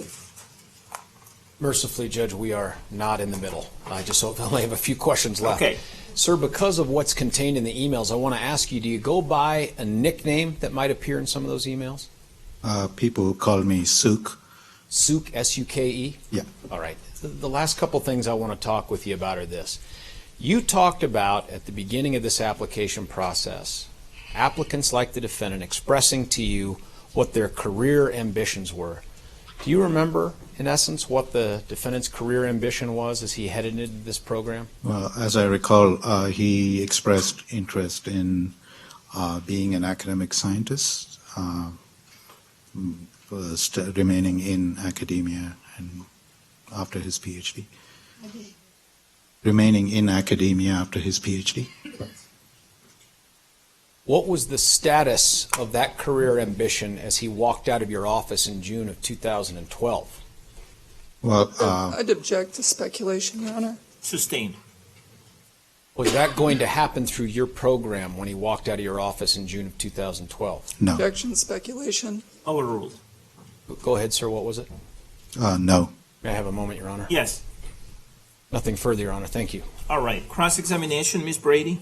Mercifully, Judge, we are not in the middle. I just only have a few questions left. Okay. Sir, because of what's contained in the emails, I want to ask you, do you go by a nickname that might appear in some of those emails? People call me Sook. Sook, S-U-K-E? Yeah. All right. The last couple things I want to talk with you about are this. You talked about, at the beginning of this application process, applicants like the defendant expressing to you what their career ambitions were. Do you remember, in essence, what the defendant's career ambition was as he headed into this program? Well, as I recall, he expressed interest in being an academic scientist, remaining in academia and after his PhD. Remaining in academia after his PhD. What was the status of that career ambition as he walked out of your office in June of 2012? Well, I'd object to speculation, Your Honor. Sustained. Was that going to happen through your program when he walked out of your office in June of 2012? No. Objection, speculation. Overruled. Go ahead, sir. What was it? No. May I have a moment, Your Honor? Yes. Nothing further, Your Honor. Thank you. All right. Cross-examination, Ms. Brady.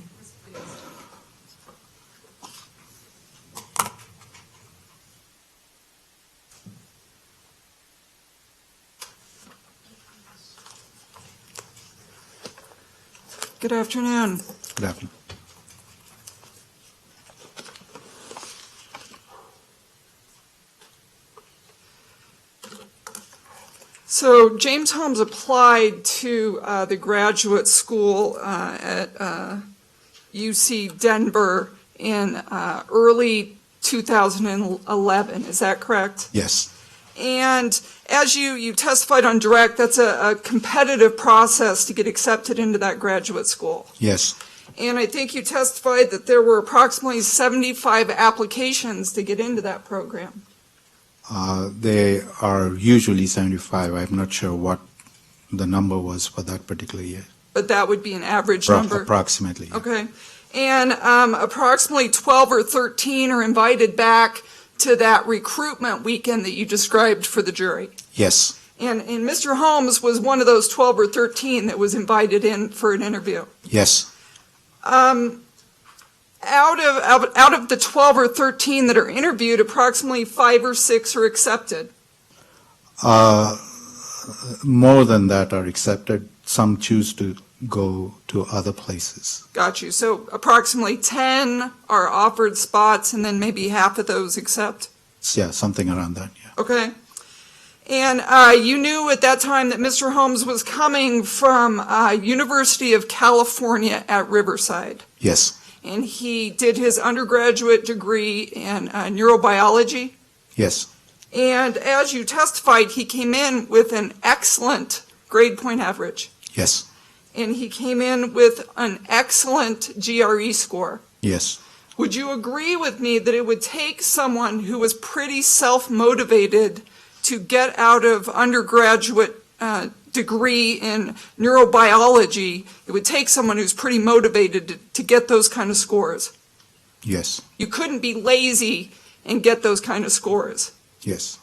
Good afternoon. Good afternoon. So James Holmes applied to the graduate school at UC Denver in early 2011. Is that correct? Yes. And as you testified on direct, that's a competitive process to get accepted into that graduate school. Yes. And I think you testified that there were approximately 75 applications to get into that program. They are usually 75. I'm not sure what the number was for that particular year. But that would be an average number? Approximately. Yeah. Okay. And approximately 12 or 13 are invited back to that recruitment weekend that you described for the jury. Yes. And Mr. Holmes was one of those 12 or 13 that was invited in for an interview. Yes. Out of the 12 or 13 that are interviewed, approximately 5 or 6 are accepted. More than that are accepted. Some choose to go to other places. Got you. So approximately 10 are offered spots, and then maybe half of those accept. Yeah, something around that. Yeah. Okay. And you knew at that time that Mr. Holmes was coming from University of California at Riverside. Yes. And he did his undergraduate degree in neurobiology. Yes. And as you testified, he came in with an excellent grade point average. Yes. And he came in with an excellent GRE score. Yes. Would you agree with me that it would take someone who was pretty self-motivated to get out of undergraduate degree in neurobiology, it would take someone who's pretty motivated to get those kind of scores? Yes. You couldn't be lazy and get those kind of scores. Yes.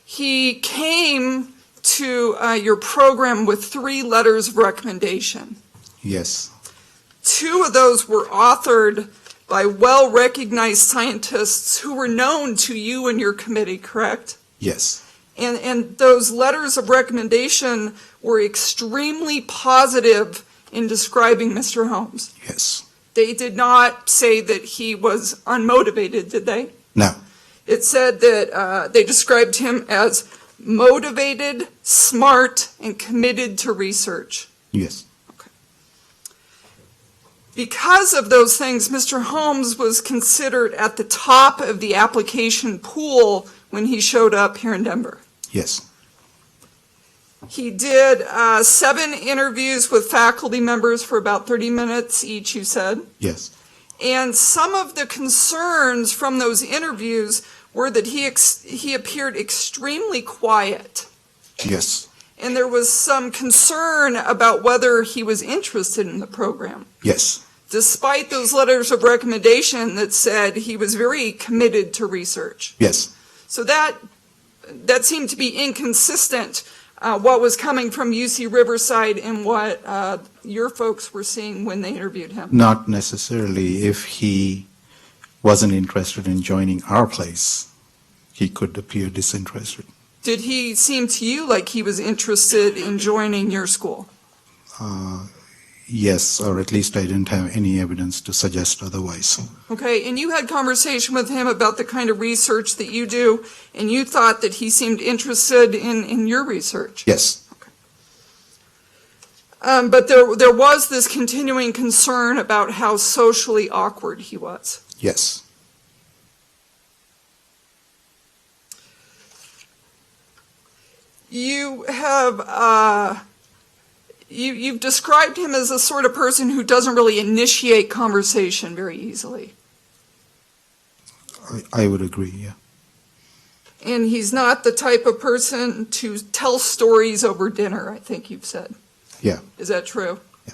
He came to your program with 3 letters of recommendation. Yes. 2 of those were authored by well-recognized scientists who were known to you and your committee, correct? Yes. And those letters of recommendation were extremely positive in describing Mr. Holmes. Yes. They did not say that he was unmotivated, did they? No. It said that they described him as motivated, smart, and committed to research. Yes. Because of those things, Mr. Holmes was considered at the top of the application pool when he showed up here in Denver. Yes. He did 7 interviews with faculty members for about 30 minutes each, you said. Yes. And some of the concerns from those interviews were that he appeared extremely quiet. Yes. And there was some concern about whether he was interested in the program. Yes. Despite those letters of recommendation that said he was very committed to research. Yes. So that seemed to be inconsistent, what was coming from UC Riverside and what your folks were seeing when they interviewed him. Not necessarily. If he wasn't interested in joining our place, he could appear disinterested. Did he seem to you like he was interested in joining your school? Yes, or at least I didn't have any evidence to suggest otherwise. Okay, and you had conversation with him about the kind of research that you do, and you thought that he seemed interested in your research. Yes. But there was this continuing concern about how socially awkward he was. Yes. You have you've described him as a sort of person who doesn't really initiate conversation very easily. I would agree, yeah. And he's not the type of person to tell stories over dinner, I think you've said. Yeah. Is that true? Yeah.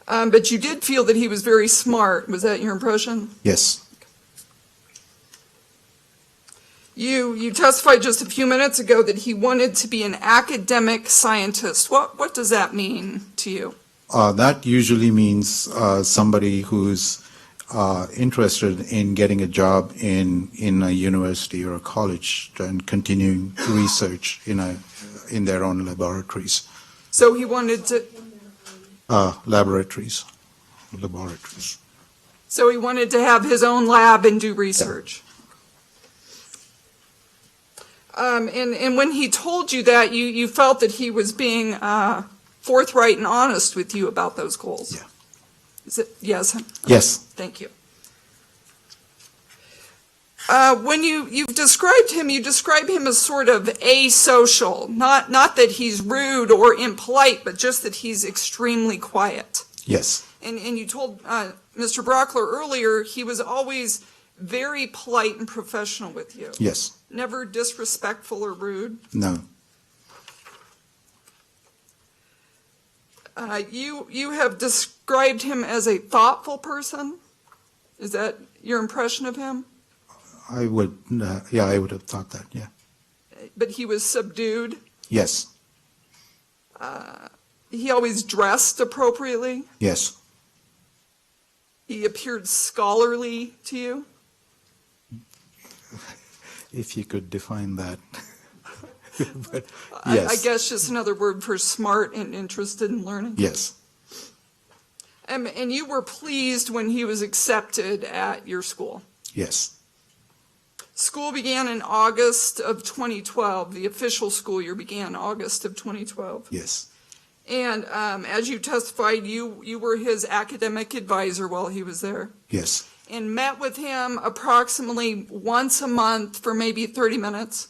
Okay. But you did feel that he was very smart. Was that your impression? Yes. You testified just a few minutes ago that he wanted to be an academic scientist. What does that mean to you? That usually means somebody who's interested in getting a job in a university or a college and continuing research in their own laboratories. So he wanted to... Laboratories. So he wanted to have his own lab and do research. And when he told you that, you felt that he was being forthright and honest with you about those goals? Yeah. Is it, yes? Yes. Thank you. When you've described him, you describe him as sort of asocial, not that he's rude or impolite, but just that he's extremely quiet. Yes. And you told Mr. Brockler earlier he was always very polite and professional with you. Yes. Never disrespectful or rude. No. You have described him as a thoughtful person. Is that your impression of him? I would, yeah, I would have thought that, yeah. But he was subdued. Yes. He always dressed appropriately. Yes. He appeared scholarly to you. If you could define that. But, I yes. guess just another word for smart and interested in learning. Yes. And you were pleased when he was accepted at your school. Yes. School began in August of 2012. The official school year began August of 2012. Yes. And as you testified, you were his academic advisor while he was there. Yes. And met with him approximately once a month for maybe 30 minutes.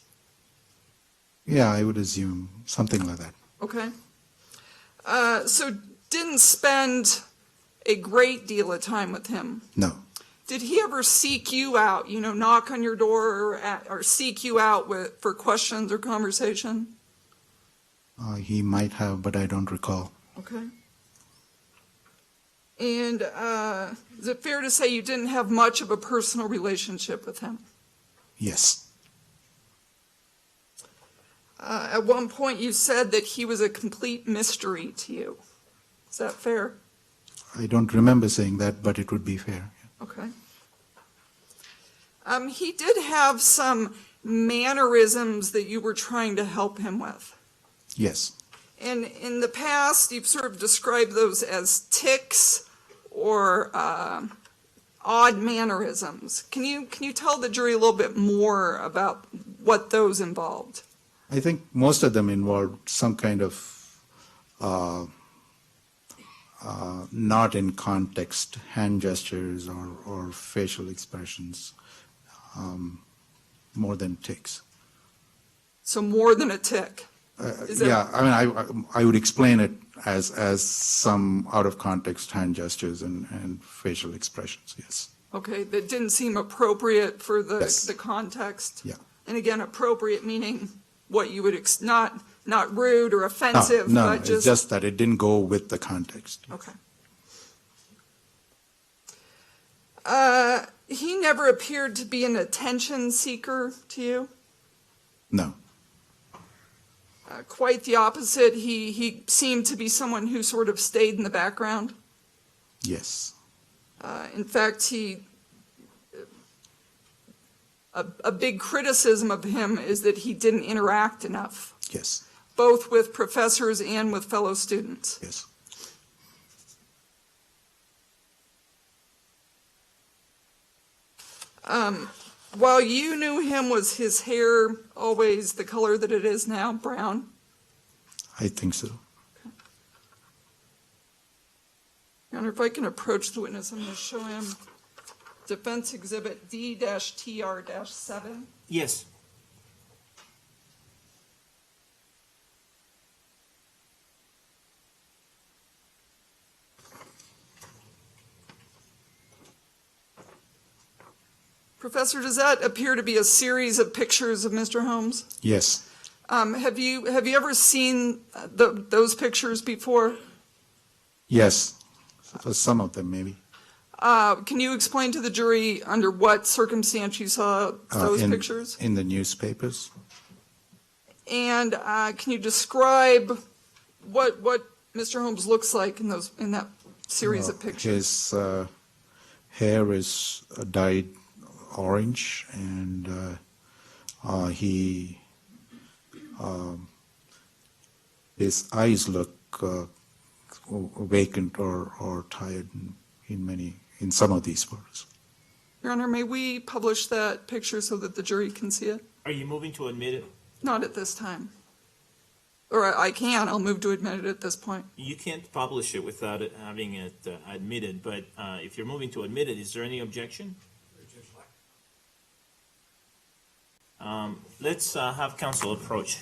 Yeah, I would assume something like that. Okay. So didn't spend a great deal of time with him. No. Did he ever seek you out, knock on your door or seek you out for questions or conversation? He might have, but I don't recall. Okay. And is it fair to say you didn't have much of a personal relationship with him? Yes. At one point you said that he was a complete mystery to you. Is that fair? I don't remember saying that, but it would be fair. Okay. He did have some mannerisms that you were trying to help him with. Yes. And in the past, you've sort of described those as tics or odd mannerisms. Can you tell the jury a little bit more about what those involved? I think most of them involved some kind of not in context hand gestures or facial expressions, more than tics. So more than a tic? Yeah, I mean, I would explain it as some out of context hand gestures and facial expressions, yes. Okay, that didn't seem appropriate for the, Yes. the context? Yeah. And again, appropriate meaning what you would, not rude or offensive, No, but it's just that it didn't go with the context. Okay. He never appeared to be an attention seeker to you? No. Quite the opposite. He seemed to be someone who sort of stayed in the background. Yes. In fact, a big criticism of him is that he didn't interact enough, Yes. both with professors and with fellow students. Yes. While you knew him, was his hair always the color that it is now, brown? I think so. Your Honor, if I can approach the witness, I'm going to show him Defense Exhibit D-TR-7. Yes. Professor, does that appear to be a series of pictures of Mr. Holmes? Yes. Have you ever seen those pictures before? Yes. Some of them, maybe. Can you explain to the jury under what circumstance you saw those pictures? In the newspapers. And can you describe what Mr. Holmes looks like in that series of pictures? His hair is dyed orange, and his eyes look vacant or tired in some of these photos. Your Honor, may we publish that picture so that the jury can see it? Are you moving to admit it? Not at this time. Or I can, I'll move to admit it at this point. You can't publish it without it having it admitted, but if you're moving to admit it, is there any objection? Let's have counsel approach.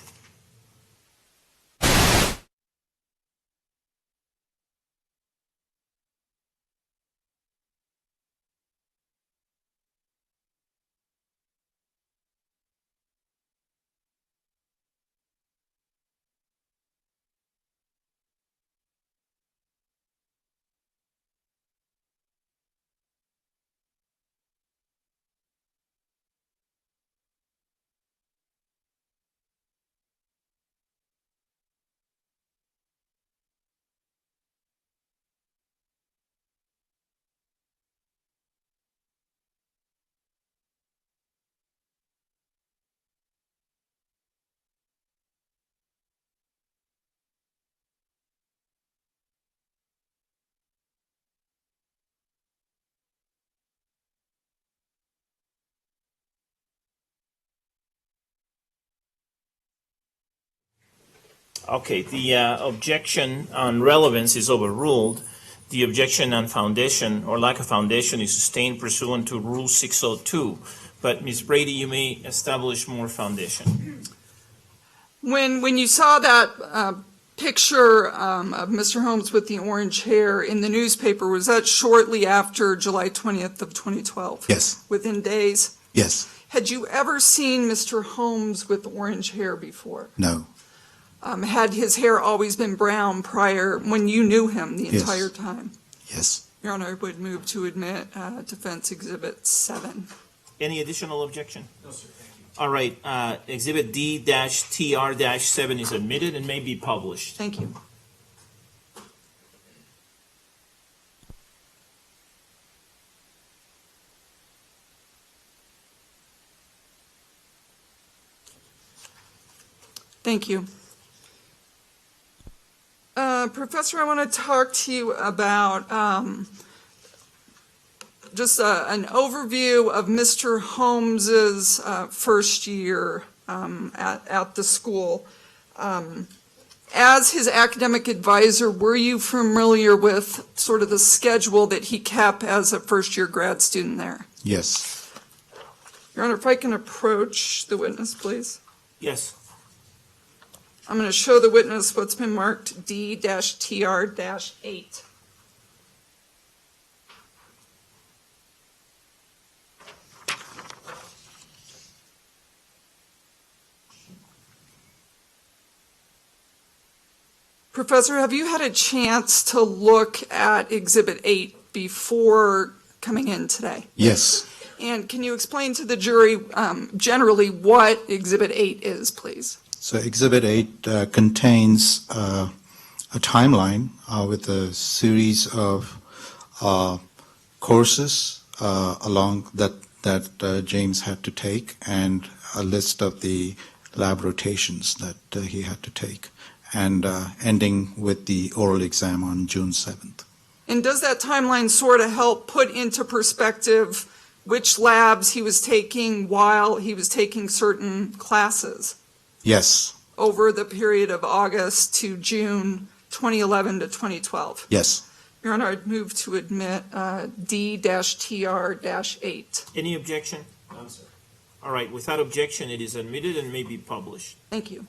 Okay, the objection on relevance is overruled. The objection on foundation or lack of foundation is sustained pursuant to Rule 602. But Ms. Brady, you may establish more foundation. When you saw that picture of Mr. Holmes with the orange hair in the newspaper, was that shortly after July 20th of 2012? Yes. Within days? Yes. Had you ever seen Mr. Holmes with orange hair before? No. Had his hair always been brown prior, when you knew him the Yes. entire time? Yes. Your Honor, I would move to admit Defense Exhibit 7. Any additional objection? No, sir. Thank you. All right. Exhibit D-TR-7 is admitted and may be published. Thank you. Thank you. Professor, I want to talk to you about just an overview of Mr. Holmes's first year at the school. As his academic advisor, were you familiar with sort of the schedule that he kept as a first-year grad student there? Yes. Your Honor, if I can approach the witness, please. Yes. I'm going to show the witness what's been marked D-TR-8. Professor, have you had a chance to look at Exhibit 8 before coming in today? Yes. And can you explain to the jury generally what Exhibit 8 is, please? So Exhibit 8 contains a timeline with a series of courses along that James had to take, and a list of the lab rotations that he had to take, and ending with the oral exam on June 7th. And does that timeline sort of help put into perspective which labs he was taking while he was taking certain classes? Yes. Over the period of August to June 2011 to 2012? Yes. Your Honor, I'd move to admit D-TR-8. Any objection? None, sir. All right. Without objection, it is admitted and may be published. Thank you.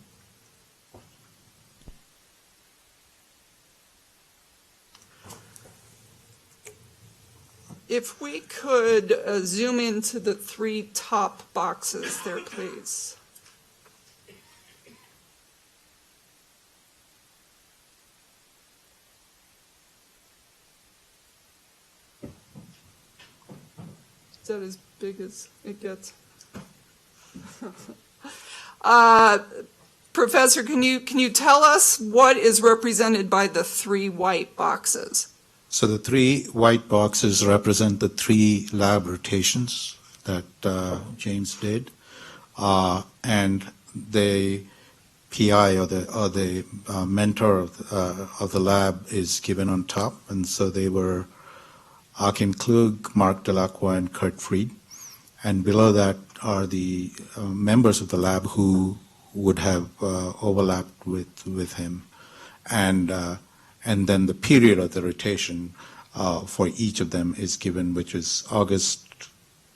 If we could zoom into the three top boxes there, please. Is that as big as it gets? Professor, can you tell us what is represented by the three white boxes? So the three white boxes represent the three lab rotations that James did, and the PI or the mentor of the lab is given on top, and so they were Akim Klug, Mark Delacroix, and Kurt Fried, and below that are the members of the lab who would have overlapped with him, and then the period of the rotation for each of them is given, which is August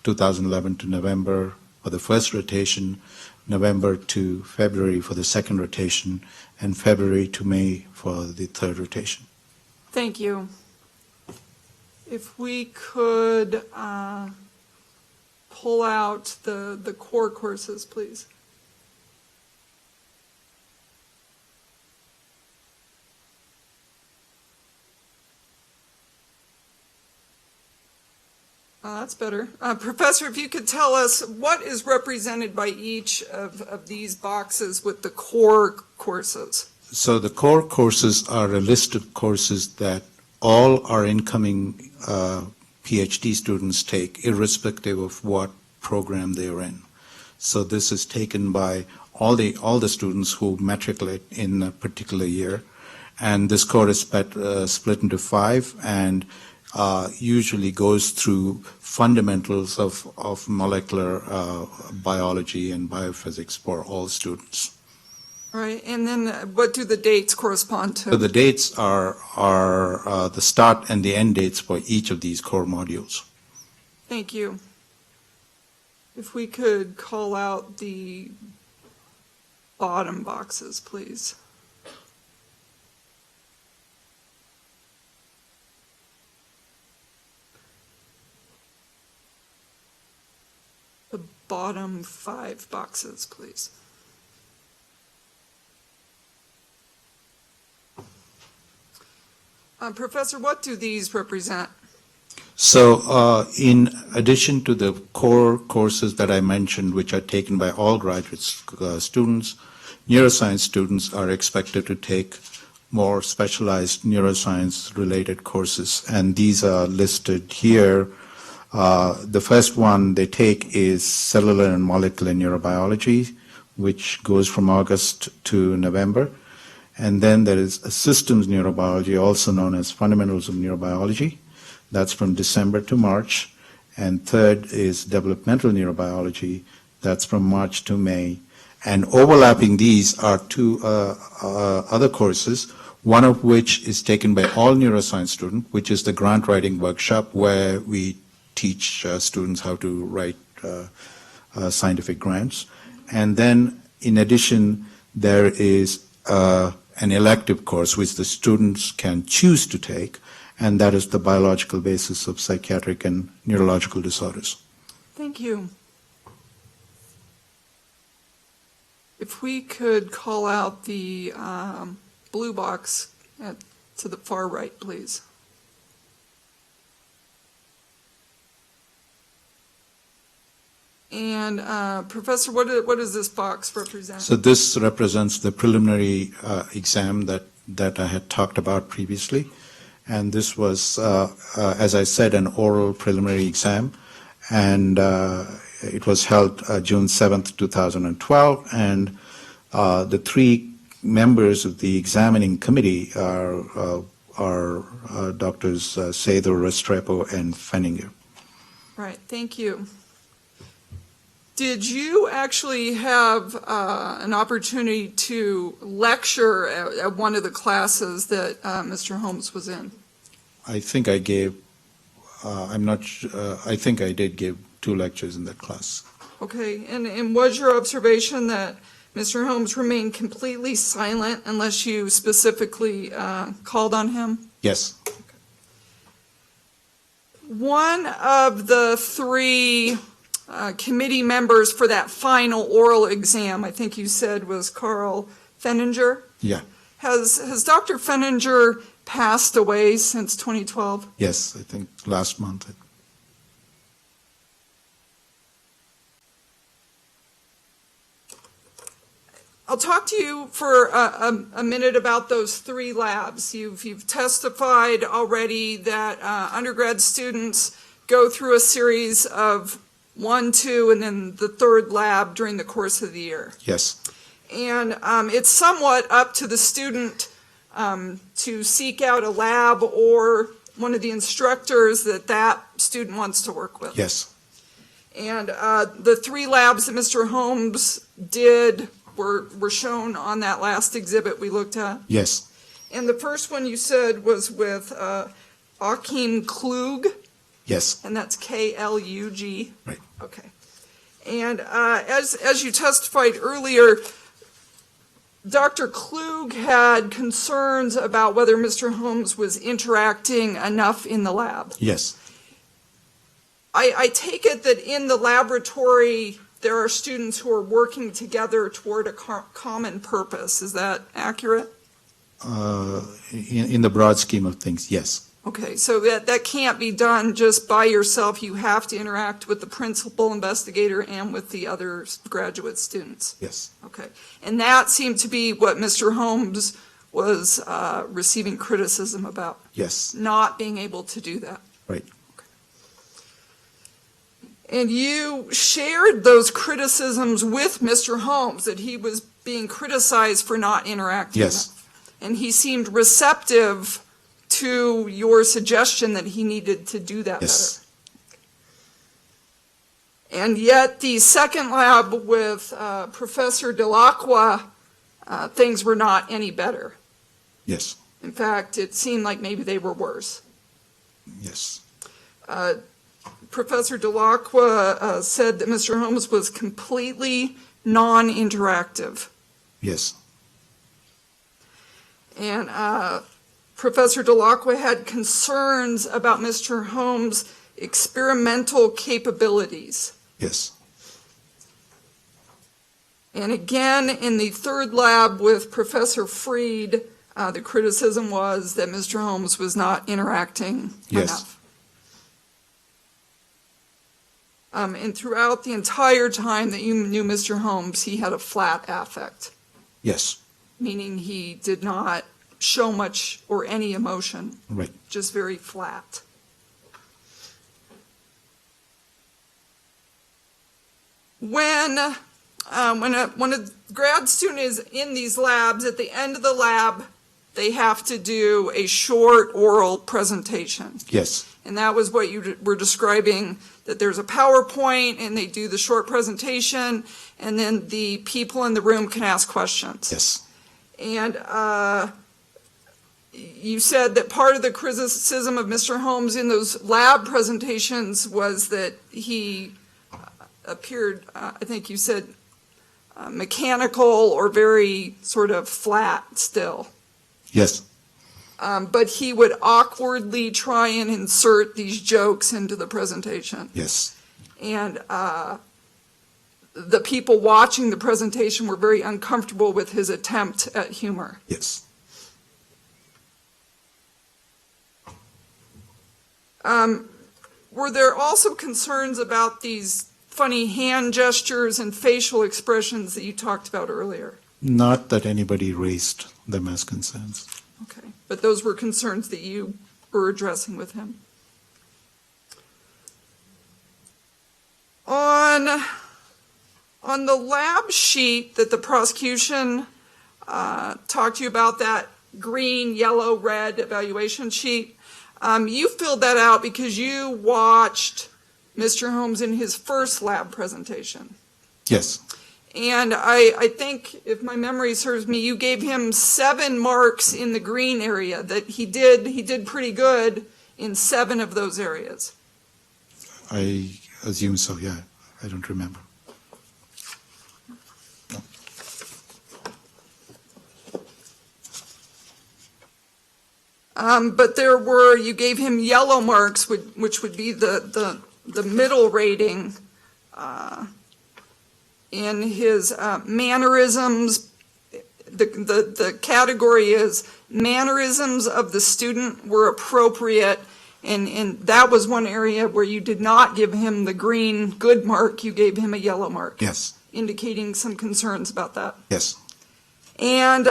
2011 to November for the first rotation, November to February for the second rotation, and February to May for the third rotation. Thank you. If we could pull out the core courses, please. That's better. Professor, if you could tell us what is represented by each of these boxes with the core courses. So the core courses are a list of courses that all our incoming PhD students take, irrespective of what program they're in. So this is taken by all the students who matriculate in a particular year, and this core is split into 5, and usually goes through fundamentals of molecular biology and biophysics for all students. All right, and then what do the dates correspond to? So the dates are the start and the end dates for each of these core modules. Thank you. If we could call out the bottom boxes, please. The bottom 5 boxes, please. Professor, what do these represent? So in addition to the core courses that I mentioned, which are taken by all graduate students, neuroscience students are expected to take more specialized neuroscience-related courses, and these are listed here. The first one they take is cellular and molecular neurobiology, which goes from August to November. And then there is a systems neurobiology, also known as fundamentals of neurobiology. That's from December to March. And third is developmental neurobiology. That's from March to May. And overlapping these are 2 other courses, one of which is taken by all neuroscience students, which is the grant writing workshop, where we teach students how to write scientific grants. And then in addition, there is an elective course which the students can choose to take, and that is the biological basis of psychiatric and neurological disorders. Thank you. If we could call out the blue box to the far right, please. And Professor, what does this box represent? So this represents the preliminary exam that I had talked about previously. And this was, as I said, an oral preliminary exam. And it was held June 7th, 2012. And the 3 members of the examining committee are Drs. Sather, Restrepo, and Fenninger. Right, thank you. Did you actually have an opportunity to lecture at one of the classes that Mr. Holmes was in? I think I gave, I think I did give 2 lectures in that class. Okay, and was your observation that Mr. Holmes remained completely silent unless you specifically called on him? Yes. Okay. One of the 3 committee members for that final oral exam, I think you said, was Carl Fenninger. Yeah. Has Dr. Fenninger passed away since 2012? Yes, I think last month. I'll talk to you for a minute about those 3 labs. You've testified already that undergrad students go through a series of 1, 2, and then the 3rd lab during the course of the year. Yes. And it's somewhat up to the student to seek out a lab or one of the instructors that student wants to work with. Yes. And the 3 labs that Mr. Holmes did were shown on that last exhibit we looked at? Yes. And the first one you said was with Akim Klug, Yes. and that's Klug. Right. Okay. And as you testified earlier, Dr. Klug had concerns about whether Mr. Holmes was interacting enough in the lab. Yes. I take it that in the laboratory there are students who are working together toward a common purpose. Is that accurate? In the broad scheme of things, yes. Okay, so that can't be done just by yourself. You have to interact with the principal investigator and with the other graduate students. Yes. Okay, and that seemed to be what Mr. Holmes was receiving criticism about. Yes. Not being able to do that. Right. And you shared those criticisms with Mr. Holmes, that he was being criticized for not interacting. Yes. enough. And he seemed receptive to your suggestion that he needed to do that Yes. better. And yet the second lab with Professor Delacroix, things were not any better. Yes. In fact, it seemed like maybe they were worse. Yes. Professor Delacroix said that Mr. Holmes was completely non-interactive. Yes. And Professor Delacroix had concerns about Mr. Holmes' experimental capabilities. Yes. And again, in the third lab with Professor Freed, the criticism was that Mr. Holmes was not interacting Yes. enough. And throughout the entire time that you knew Mr. Holmes, he had a flat affect, Yes. meaning he did not show much or any emotion, Right. just very flat. When a grad student is in these labs, at the end of the lab, they have to do a short oral presentation. Yes. And that was what you were describing, that there's a PowerPoint and they do the short presentation, and then the people in the room can ask questions. Yes. And you said that part of the criticism of Mr. Holmes in those lab presentations was that he appeared, I think you said, mechanical or very sort of flat still. Yes. But he would awkwardly try and insert these jokes into the presentation. Yes. And the people watching the presentation were very uncomfortable with his attempt at humor. Yes. Were there also concerns about these funny hand gestures and facial expressions that you talked about earlier? Not that anybody raised them as concerns. Okay, but those were concerns that you were addressing with him. On the lab sheet that the prosecution talked to you about, that green, yellow, red evaluation sheet, you filled that out because you watched Mr. Holmes in his first lab presentation. Yes. And I think, if my memory serves me, you gave him 7 marks in the green area, that he did pretty good in 7 of those areas. I assume so, yeah. I don't remember. But you gave him yellow marks, which would be the middle rating, in his mannerisms. The category is mannerisms of the student were appropriate, and that was one area where you did not give him the green good mark, you gave him a yellow mark. Yes. Indicating some concerns about that. Yes. And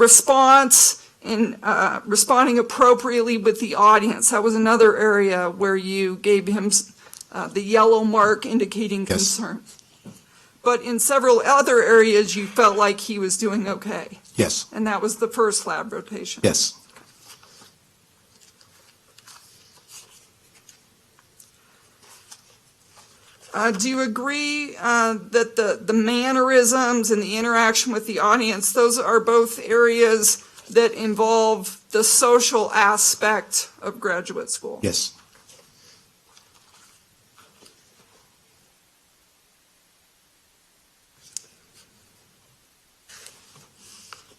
response and responding appropriately with the audience, that was another area where you gave him the yellow mark indicating concern. But in several other areas, you felt like he was doing okay. Yes. And that was the first lab rotation. Yes. Do you agree that the mannerisms and the interaction with the audience, those are both areas that involve the social aspect of graduate school? Yes.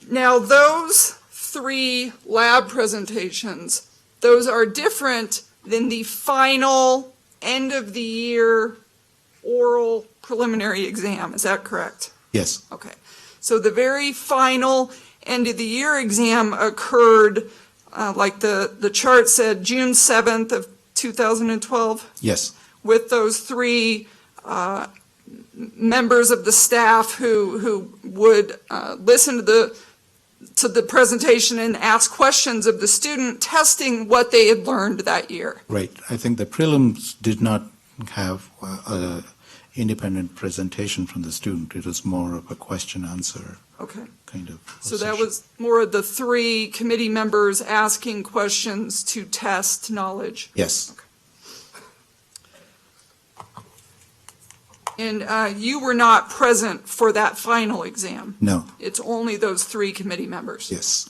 Now, those 3 lab presentations, those are different than the final end of the year oral preliminary exam. Is that correct? Yes. Okay. So the very final end of the year exam occurred, like the chart said, June 7th of 2012? Yes. With those 3 members of the staff who would listen to the presentation and ask questions of the student, testing what they had learned that year. Right. I think the prelims did not have an independent presentation from the student. It was more of a question-answer Okay. kind of. So that was more of the 3 committee members asking questions to test knowledge. Yes. Okay. And you were not present for that final exam? No. It's only those 3 committee members? Yes.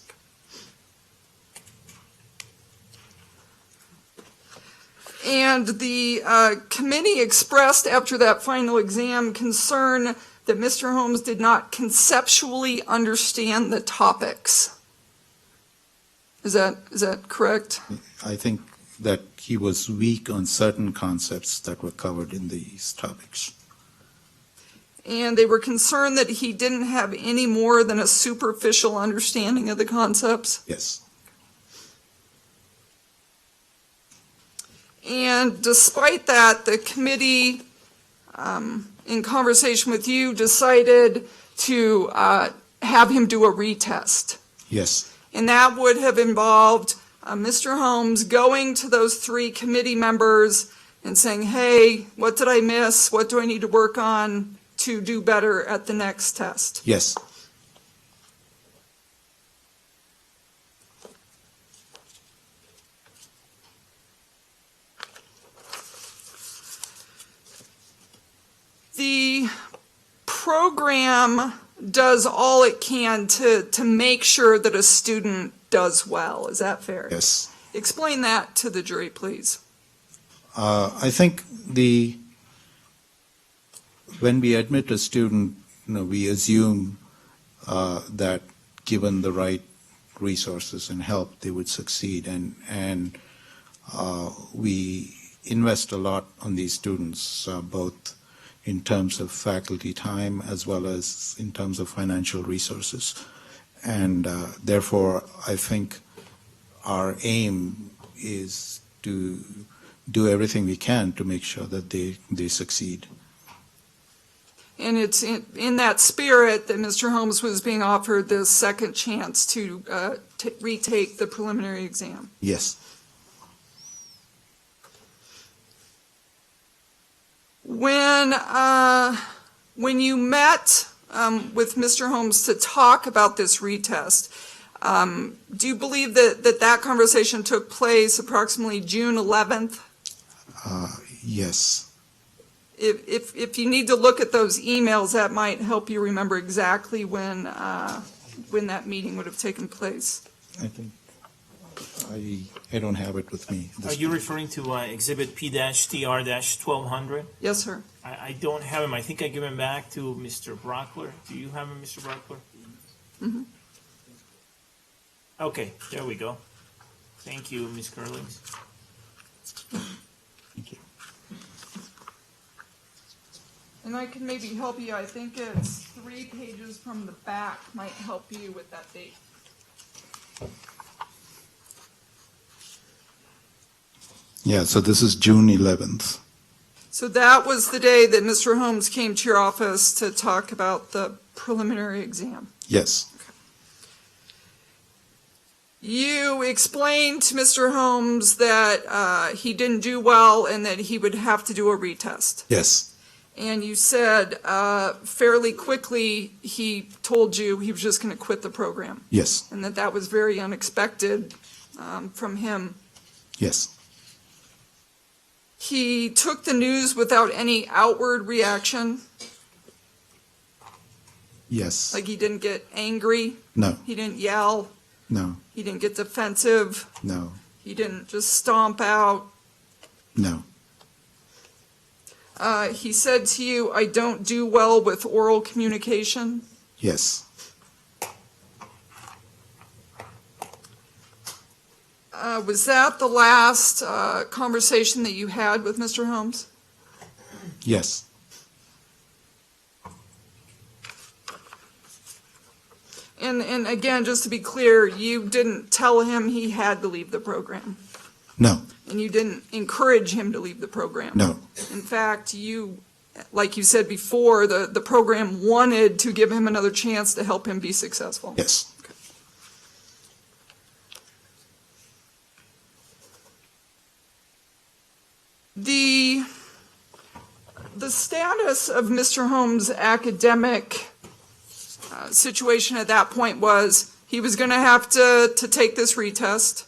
And the committee expressed after that final exam concern that Mr. Holmes did not conceptually understand the topics. Is that correct? I think that he was weak on certain concepts that were covered in these topics. And they were concerned that he didn't have any more than a superficial understanding of the concepts? Yes. And despite that, the committee, in conversation with you, decided to have him do a retest. Yes. And that would have involved Mr. Holmes going to those 3 committee members and saying, hey, what did I miss? What do I need to work on to do better at the next test? Yes. The program does all it can to make sure that a student does well. Is that fair? Yes. Explain that to the jury, please. I think when we admit a student, we assume that given the right resources and help, they would succeed. And we invest a lot on these students, both in terms of faculty time as well as in terms of financial resources. And therefore, I think our aim is to do everything we can to make sure that they succeed. And it's in that spirit that Mr. Holmes was being offered this second chance to retake the preliminary exam. Yes. When you met with Mr. Holmes to talk about this retest, do you believe that conversation took place approximately June 11th? Yes. If you need to look at those emails, that might help you remember exactly when that meeting would have taken place. I think I don't have it with me. Are you referring to Exhibit P-TR-1200? Yes, sir. I don't have him. I think I give him back to Mr. Brockler. Do you have him, Mr. Brockler? Mm-hmm. Okay, there we go. Thank you, Ms. Curlings. Thank you. And I can maybe help you. I think it's 3 pages from the back might help you with that date. Yeah, so this is June 11th. So that was the day that Mr. Holmes came to your office to talk about the preliminary exam. Yes. You explained to Mr. Holmes that he didn't do well and that he would have to do a retest. Yes. And you said fairly quickly he told you he was just going to quit the program. Yes. And that was very unexpected from him. Yes. He took the news without any outward reaction, Yes. like he didn't get angry, No. he didn't yell, No. he didn't get defensive, No. he didn't just stomp out. No. He said to you, I don't do well with oral communication. Yes. Was that the last conversation that you had with Mr. Holmes? Yes. And again, just to be clear, you didn't tell him he had to leave the program, No. and you didn't encourage him to leave the program. No. In fact, you, like you said before, the program wanted to give him another chance to help him be successful. Yes. The status of Mr. Holmes' academic situation at that point was he was going to have to take this retest,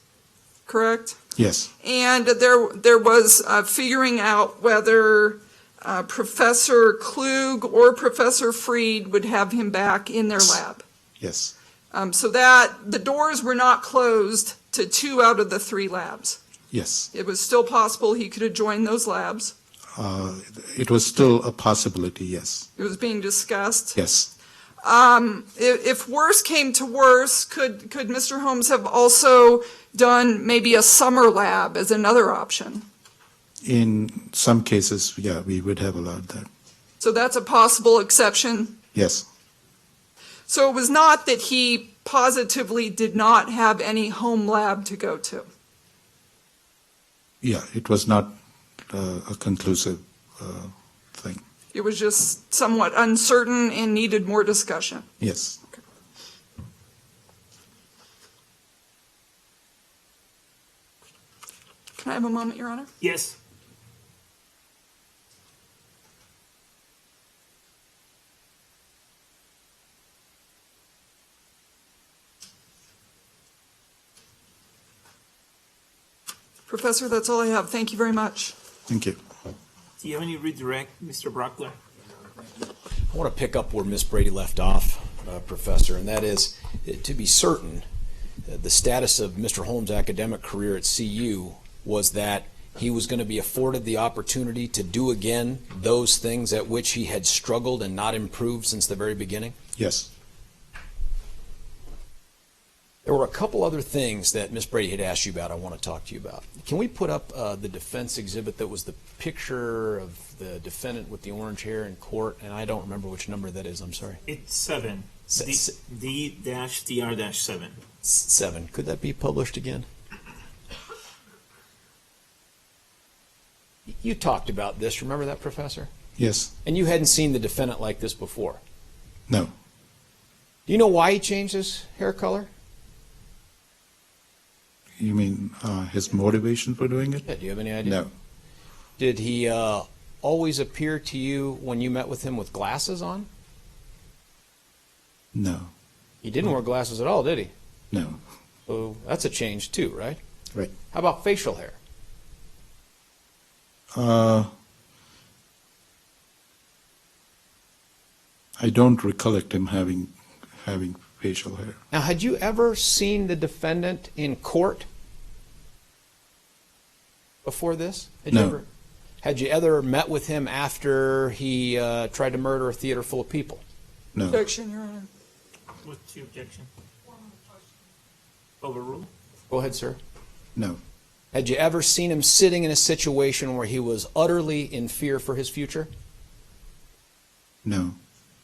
correct? Yes. And there was figuring out whether Professor Klug or Professor Freed would have him back in their lab. Yes. So that the doors were not closed to 2 out of the 3 labs. Yes. It was still possible he could have joined those labs. It was still a possibility, yes. It was being discussed. Yes. If worse came to worse, could Mr. Holmes have also done maybe a summer lab as another option? In some cases, yeah, we would have allowed that. So that's a possible exception. Yes. So it was not that he positively did not have any home lab to go to. Yeah, it was not a conclusive thing. It was just somewhat uncertain and needed more discussion. Yes. Can I have a moment, Your Honor? Yes. Professor, that's all I have. Thank you very much. Thank you. Do you have any redirect, Mr. Brockler? I want to pick up where Ms. Brady left off, Professor, and that is, to be certain, the status of Mr. Holmes' academic career at CU was that he was going to be afforded the opportunity to do again those things at which he had struggled and not improved since the very beginning? Yes. There were a couple other things that Ms. Brady had asked you about I want to talk to you about. Can we put up the defense exhibit that was the picture of the defendant with the orange hair in court? And I don't remember which number that is, I'm sorry. It's 7. D-DR-7. 7. Could that be published again? You talked about this, remember that, Professor? Yes. And you hadn't seen the defendant like this before. No. Do you know why he changed his hair color? You mean his motivation for doing it? Yeah, do you have any idea? No. Did he always appear to you when you met with him with glasses on? No. He didn't wear glasses at all, did he? No. So that's a change too, right? Right. How about facial hair? I don't recollect him having facial hair. Now, had you ever seen the defendant in court before this? No. Had you ever met with him after he tried to murder a theater full of people? No. Objection, Your Honor. What's your objection? Overruled? Go ahead, sir. No. Had you ever seen him sitting in a situation where he was utterly in fear for his future? No.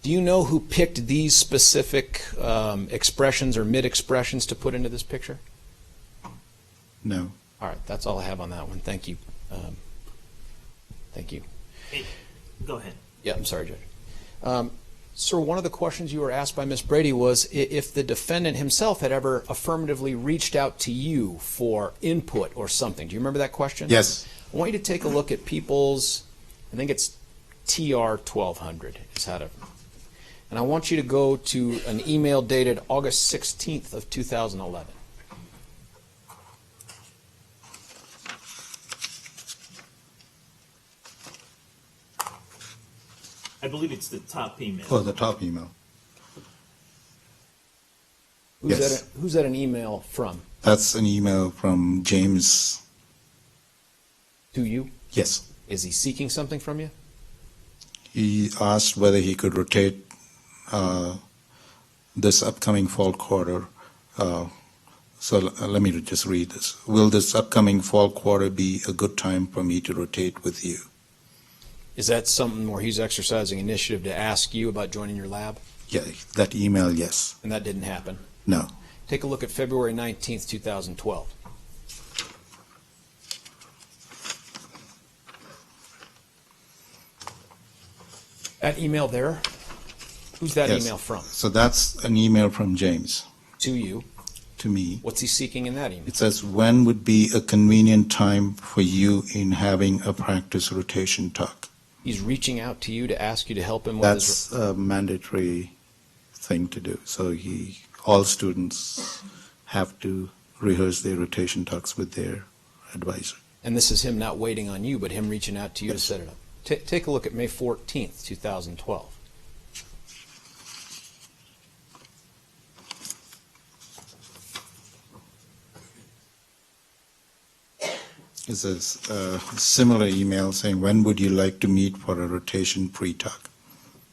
Do you know who picked these specific expressions or mid-expressions to put into this picture? No. All right, that's all I have on that one. Thank you. Thank you. Hey, go ahead. Yeah, I'm sorry, Judge. Sir, one of the questions you were asked by Ms. Brady was if the defendant himself had ever affirmatively reached out to you for input or something. Do you remember that question? Yes. I want you to take a look at People's, I think it's TR 1200 is how to, and I want you to go to an email dated August 16th of 2011. I believe it's the top email. Oh, the top email. Who's that an email from? That's an email from James. To you? Yes. Is he seeking something from you? He asked whether he could rotate this upcoming fall quarter. Let me just read this. Will this upcoming fall quarter be a good time for me to rotate with you? Is that something where he's exercising initiative to ask you about joining your lab? Yeah, that email, yes. And that didn't happen? No. Take a look at February 19th, 2012. That email there, who's that Yes. email from? So that's an email from James. To you. To me. What's he seeking in that email? It says, when would be a convenient time for you in having a practice rotation talk? He's reaching out to you to ask you to help him with his... That's a mandatory thing to do. So all students have to rehearse their rotation talks with their advisor. And this is him not waiting on you, but him reaching out to you to set it up. Take a look at May 14th, 2012. It's a similar email saying, when would you like to meet for a rotation pre-talk?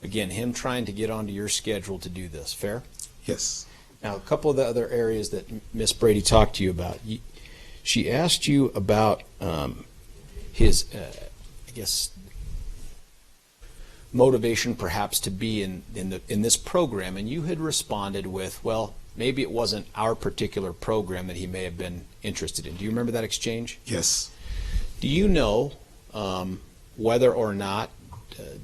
Again, him trying to get onto your schedule to do this. Fair? Yes. Now, a couple of the other areas that Miss Brady talked to you about. She asked you about his, I guess, motivation perhaps to be in this program, and you had responded with, well, maybe it wasn't our particular program that he may have been interested in. Do you remember that exchange? Yes. Do you know whether or not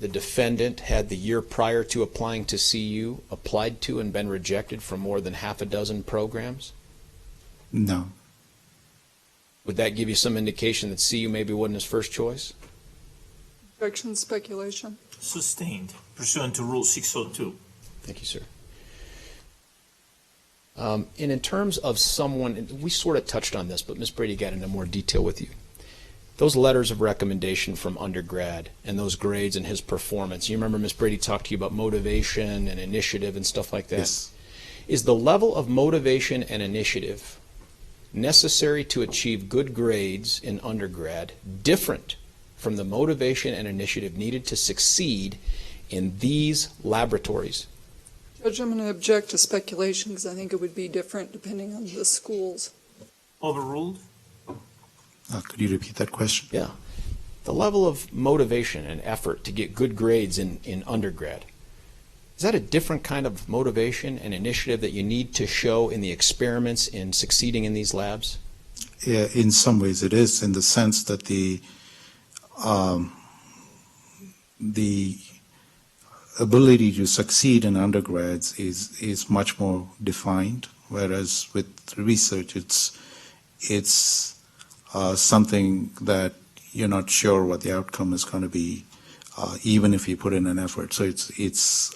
the defendant had the year prior to applying to CU applied to and been rejected from more than half a dozen programs? No. Would that give you some indication that CU maybe wasn't his first choice? Objection, speculation. Sustained, pursuant to Rule 602. Thank you, sir. And in terms of someone, we sort of touched on this, but Ms. Brady got into more detail with you. Those letters of recommendation from undergrad and those grades and his performance, you remember Ms. Brady talked to you about motivation and initiative and stuff like that? Yes. Is the level of motivation and initiative necessary to achieve good grades in undergrad different from the motivation and initiative needed to succeed in these laboratories? Judge, I'm going to object to speculation because I think it would be different depending on the schools. Overruled? Could you repeat that question? Yeah. The level of motivation and effort to get good grades in undergrad, is that a different kind of motivation and initiative that you need to show in the experiments in succeeding in these labs? Yeah, in some ways it is, in the sense that the ability to succeed in undergrads is much more defined, whereas with research it's something that you're not sure what the outcome is going to be, even if you put in an effort. So it's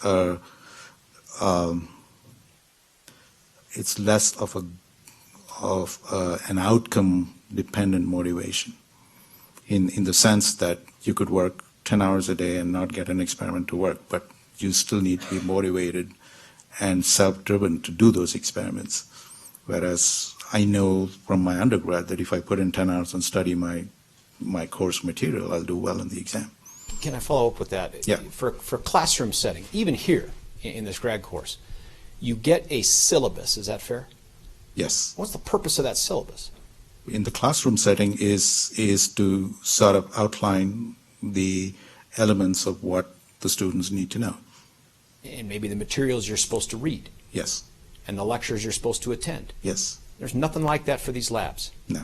less of an outcome dependent motivation, in the sense that you could work 10 hours a day and not get an experiment to work, but you still need to be motivated and self-driven to do those experiments. Whereas I know from my undergrad that if I put in 10 hours and study my course material, I'll do well in the exam. Can I follow up with that? Yeah. For classroom setting, even here in this grad course, you get a syllabus, is that fair? Yes. What's the purpose of that syllabus? In the classroom setting is to sort of outline the elements of what the students need to know. And maybe the materials you're supposed to read. Yes. And the lectures you're supposed to attend. Yes. There's nothing like that for these labs. No.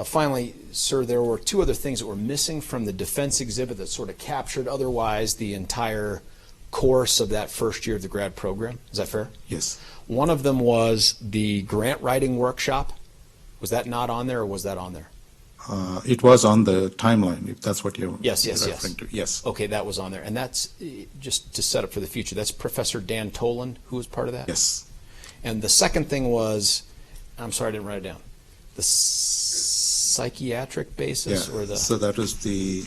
Finally, sir, there were two other things that were missing from the defense exhibit that sort of captured otherwise the entire course of that first year of the grad program. Is that fair? Yes. One of them was the grant writing workshop. Was that not on there, or was that on there? It was on the timeline, if that's what you're Yes. referring to. Yes. Okay, that was on there. And that's, just to set up for the future, that's Professor Dan Tolan who was part of that? Yes. And the second thing was, I'm sorry I didn't write it down. The psychiatric basis or the? So that is the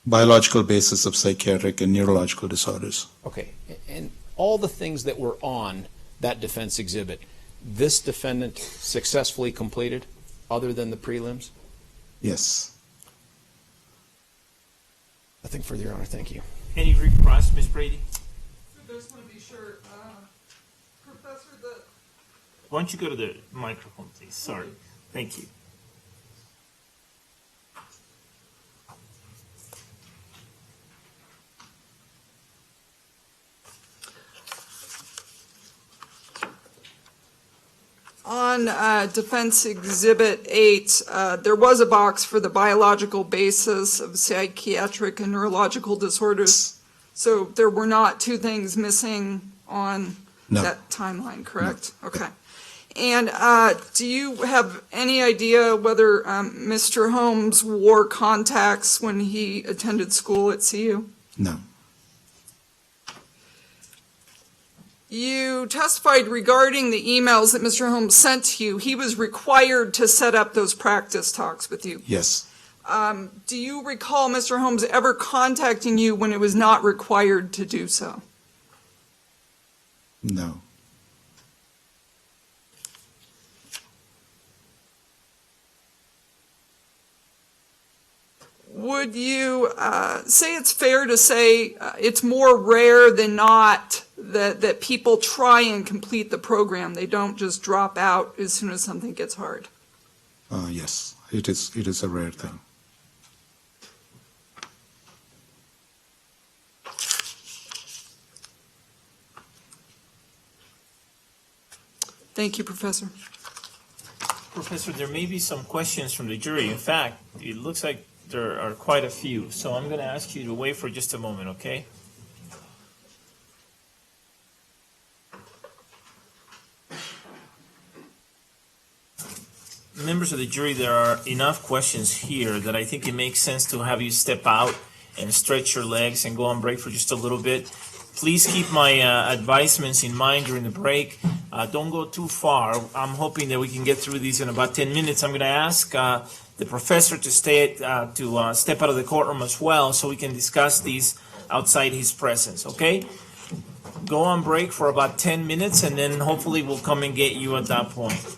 biological basis of psychiatric and neurological disorders. Okay, and all the things that were on that defense exhibit, this defendant successfully completed, other than the prelims? Yes. Nothing further, Your Honor. Thank you. Any requests, Ms. Brady? I just want to be sure, Professor, Why don't you go to the microphone, please? Sorry. Thank you. on Defense Exhibit 8, there was a box for the biological basis of psychiatric and neurological disorders. So there were not two things missing on that timeline, correct? No. Okay. And do you have any idea whether Mr. Holmes wore contacts when he attended school at CU? No. You testified regarding the emails that Mr. Holmes sent to you. He was required to set up those practice talks with you. Yes. Do you recall Mr. Holmes ever contacting you when it was not required to do so? No. Would you say it's fair to say it's more rare than not that people try and complete the program? They don't just drop out as soon as something gets hard? Yes, it is a rare thing. Thank you, Professor. Professor, there may be some questions from the jury. In fact, it looks like there are quite a few. So I'm going to ask you to wait for just a moment, okay? Members of the jury, there are enough questions here that I think it makes sense to have you step out and stretch your legs and go on break for just a little bit. Please keep my advisements in mind during the break. Don't go too far. I'm hoping that we can get through these in about 10 minutes. I'm going to ask the professor to step out of the courtroom as well so we can discuss these outside his presence, okay? Go on break for about 10 minutes and then hopefully we'll come and get you at that point.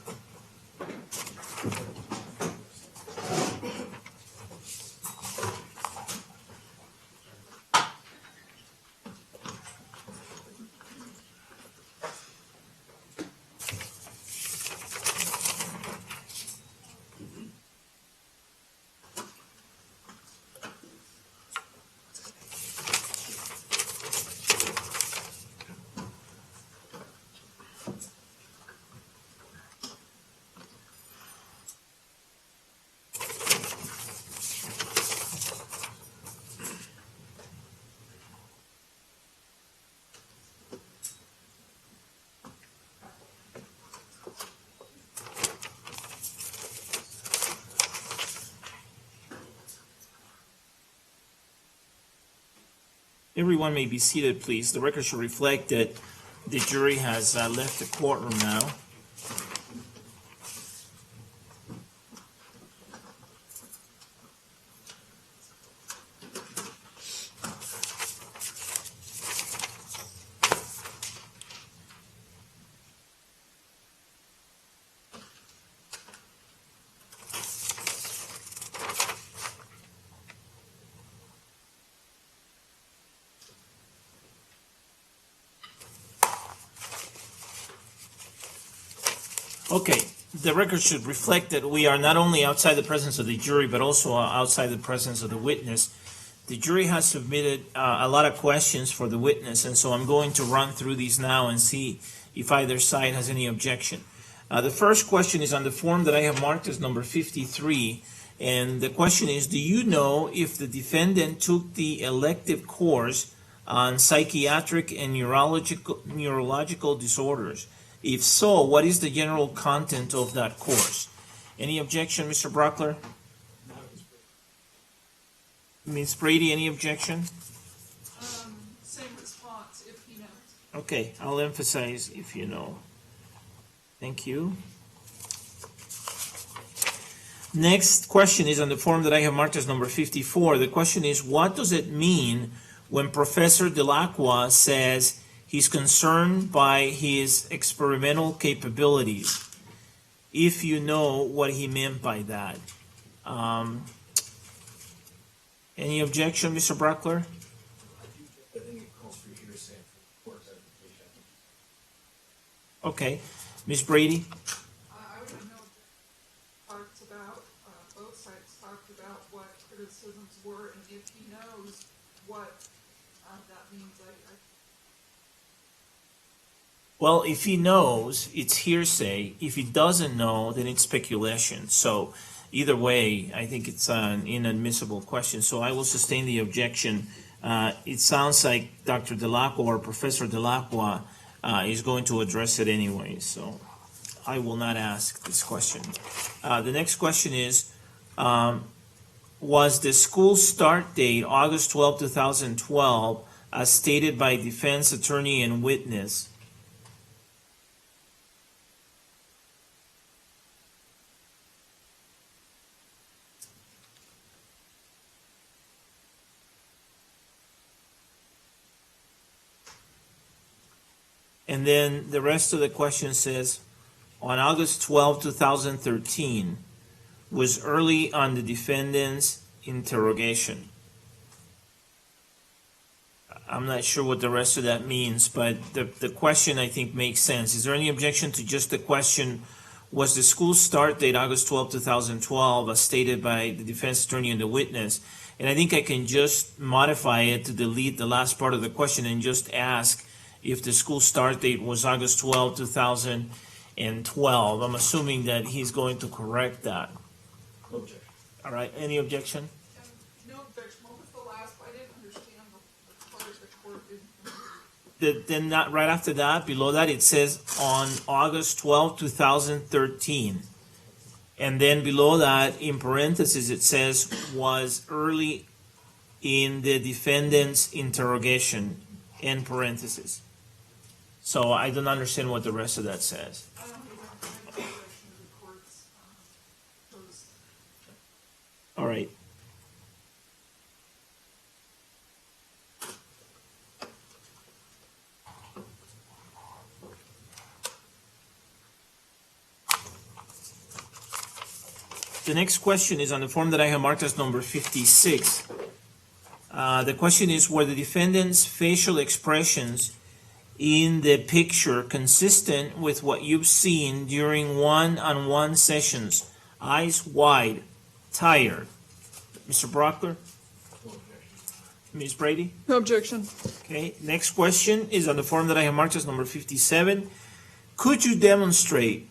Everyone may be seated, please. The record should reflect that the jury has left the courtroom now. Okay, the record should reflect that we are not only outside the presence of the jury, but also outside the presence of the witness. The jury has submitted a lot of questions for the witness, and so I'm going to run through these now and see if either side has any objection. The first question is on the form that I have marked as number 53, and the question is, do you know if the defendant took the elective course on psychiatric and neurological disorders? If so, what is the general content of that course? Any objection, Mr. Brockler? Ms. Brady, any objection? Same response, if he knows. Okay, I'll emphasize if you know. Thank you. Next question is on the form that I have marked as number 54. The question is, what does it mean when Professor Delacroix says he's concerned by his experimental capabilities? If you know what he meant by that. Any objection, Mr. Brockler? Okay. Ms. Brady? I would know talked about, both sides talked about what criticisms were, and if he knows what that means, Well, if he knows, it's hearsay. If he doesn't know, then it's speculation. So either way, I think it's an inadmissible question. So I will sustain the objection. It sounds like Dr. Delacroix or Professor Delacroix is going to address it anyway. So I will not ask this question. The next question is, was the school start date August 12, 2012, as stated by defense attorney and witness? And then the rest of the question says, on August 12, 2013, was early on the defendant's interrogation. I'm not sure what the rest of that means, but the question, I think, makes sense. Is there any objection to just the question, was the school start date August 12, 2012, as stated by the defense attorney and the witness? And I think I can just modify it to delete the last part of the question and just ask if the school start date was August 12, 2012. I'm assuming that he's going to correct that. No objection. All right, any objection? No objection. What was the last? I didn't understand the part the court didn't. Then not right after that, below that, it says on August 12, 2013. And then below that, in parentheses, it says was early in the defendant's interrogation, in parentheses. So I don't understand what the rest of that says. All right. The next question is on the form that I have marked as number 56. The question is, were the defendant's facial expressions in the picture consistent with what you've seen during one-on-one sessions? Eyes wide, tired. Mr. Brockler? Ms. Brady? No objection. Okay, next question is on the form that I have marked as number 57. Could you demonstrate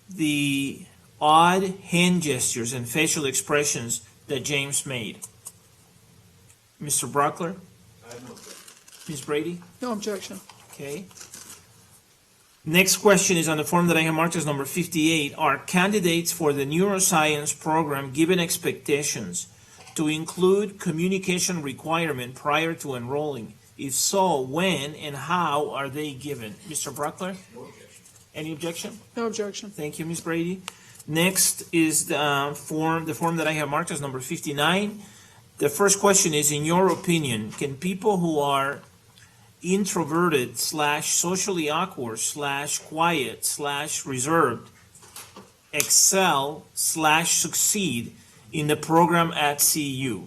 the odd hand gestures and facial expressions that James made? Mr. Brockler? Ms. Brady? No objection. Okay. Next question is on the form that I have marked as number 58. Are candidates for the neuroscience program given expectations to include communication requirement prior to enrolling? If so, when and how are they given? Mr. Brockler? No objection. Any objection? No objection. Thank you, Ms. Brady. Next is the form that I have marked as number 59. The first question is, in your opinion, can people who are introverted / socially awkward / quiet / reserved excel / succeed in the program at CU?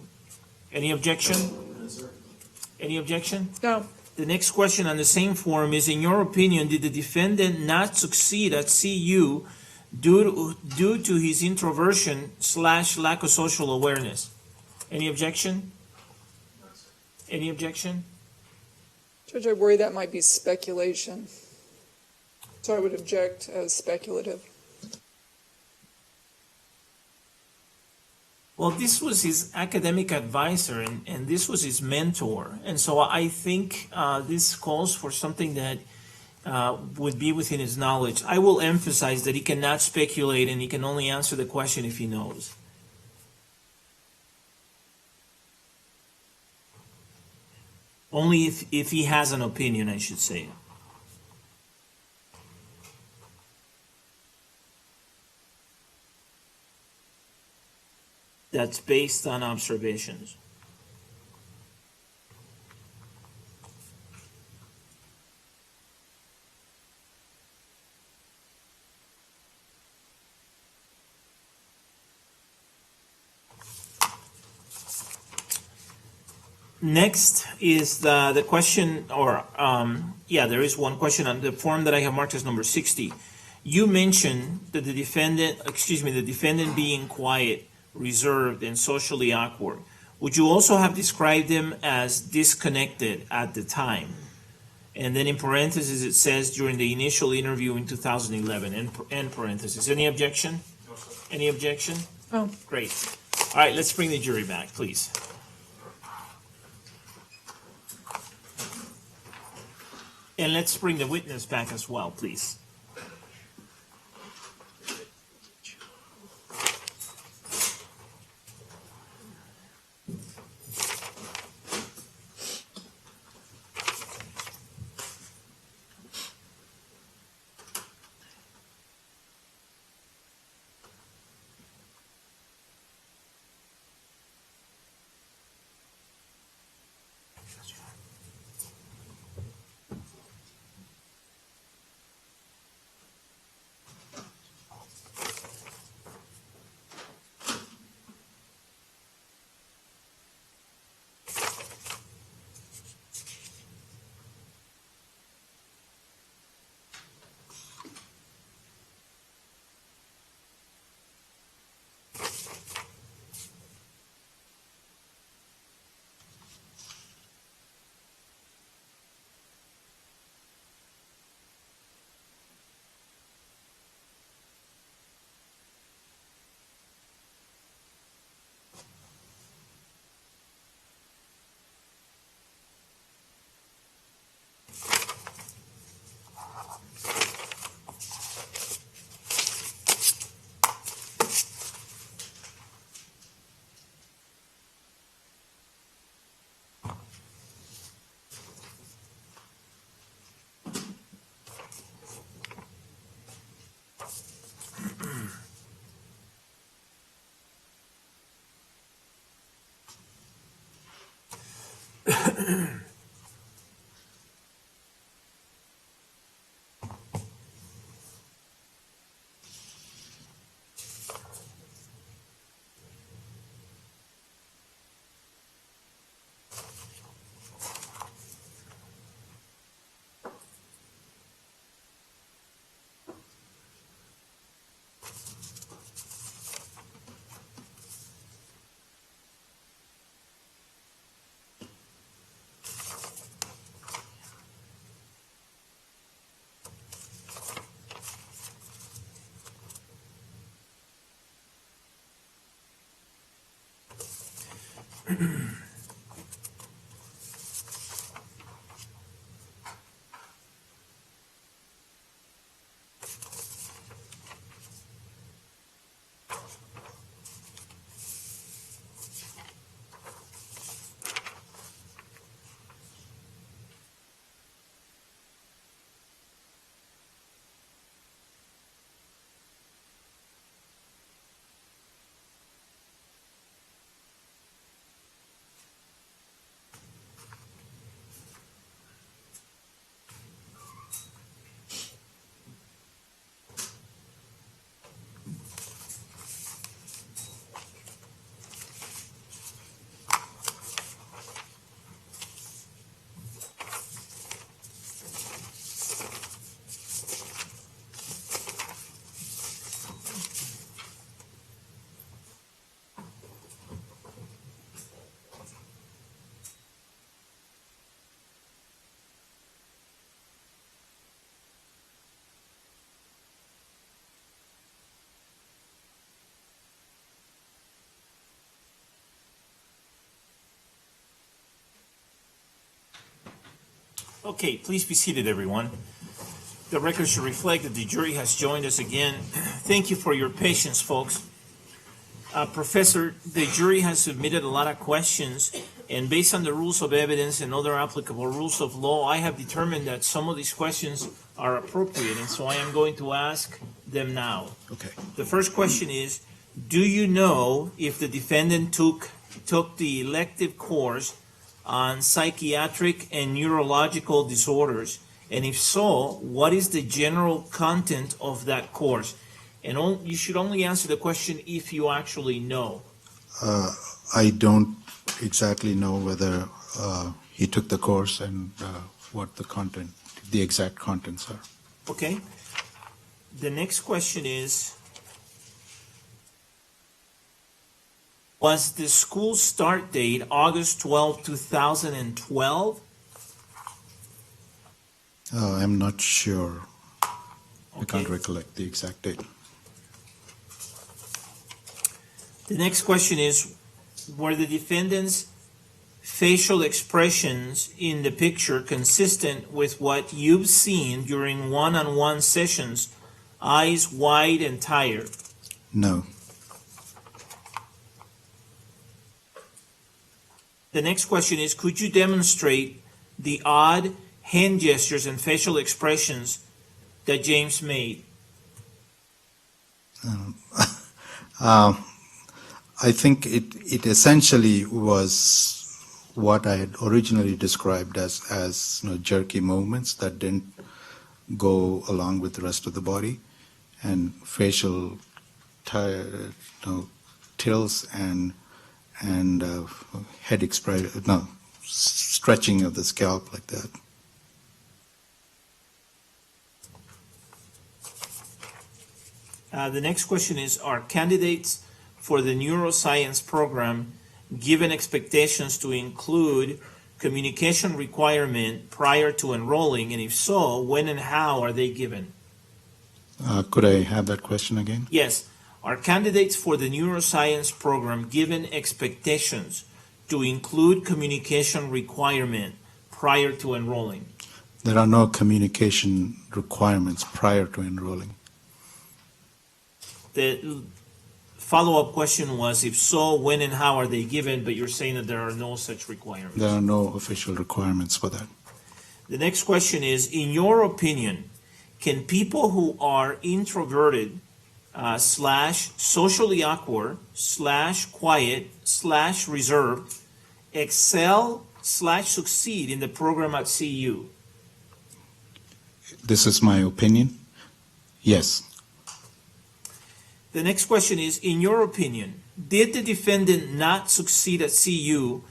Any objection? Any objection? No. The next question on the same form is, in your opinion, did the defendant not succeed at CU due to his introversion / lack of social awareness? Any objection? Any objection? Judge, I worry that might be speculation. So I would object as speculative. Well, this was his academic advisor, and this was his mentor. And so I think this calls for something that would be within his knowledge. I will emphasize that he cannot speculate, and he can only answer the question if he knows. Only if he has an opinion, I should say. that's based on observations. Next is the question, or there is one question on the form that I have marked as number 60. You mentioned that the defendant being quiet, reserved, and socially awkward. Would you also have described him as disconnected at the time? And then in parentheses it says during the initial interview in 2011, end parentheses. Any objection? No, sir. Any objection? Oh. Great. All right, let's bring the jury back, please. And let's bring the witness back as well, please. Okay, please be seated, everyone. The record should reflect that the jury has joined us again. Thank you for your patience, folks. Professor, the jury has submitted a lot of questions, and based on the rules of evidence and other applicable rules of law, I have determined that some of these questions are appropriate, and so I am going to ask them now. Okay. The first question is, do you know if the defendant took the elective course on psychiatric and neurological disorders? And if so, what is the general content of that course? And you should only answer the question if you actually know. I don't exactly know whether he took the course and what the exact contents are. Okay. The next question is, was the school start date August 12, 2012? I'm not sure. I can't recollect the exact date. The next question is, were the defendant's facial expressions in the picture consistent with what you've seen during one-on-one sessions, eyes wide and tired? No. The next question is, could you demonstrate the odd hand gestures and facial expressions that James made? I think it essentially was what I had originally described as jerky movements that didn't go along with the rest of the body, and facial tilts and head expression, stretching of the scalp like that. The next question is, are candidates for the neuroscience program given expectations to include communication requirement prior to enrolling, and if so, when and how are they given? Could I have that question again? Yes. Are candidates for the neuroscience program given expectations to include communication requirement prior to enrolling? There are no communication requirements prior to enrolling. The follow-up question was, if so, when and how are they given, but you're saying that there are no such requirements. There are no official requirements for that. The next question is, in your opinion, can people who are introverted / socially awkward / quiet / reserved excel / succeed in the program at CU? This is my opinion. Yes. The next question is, in your opinion, did the defendant not succeed at CU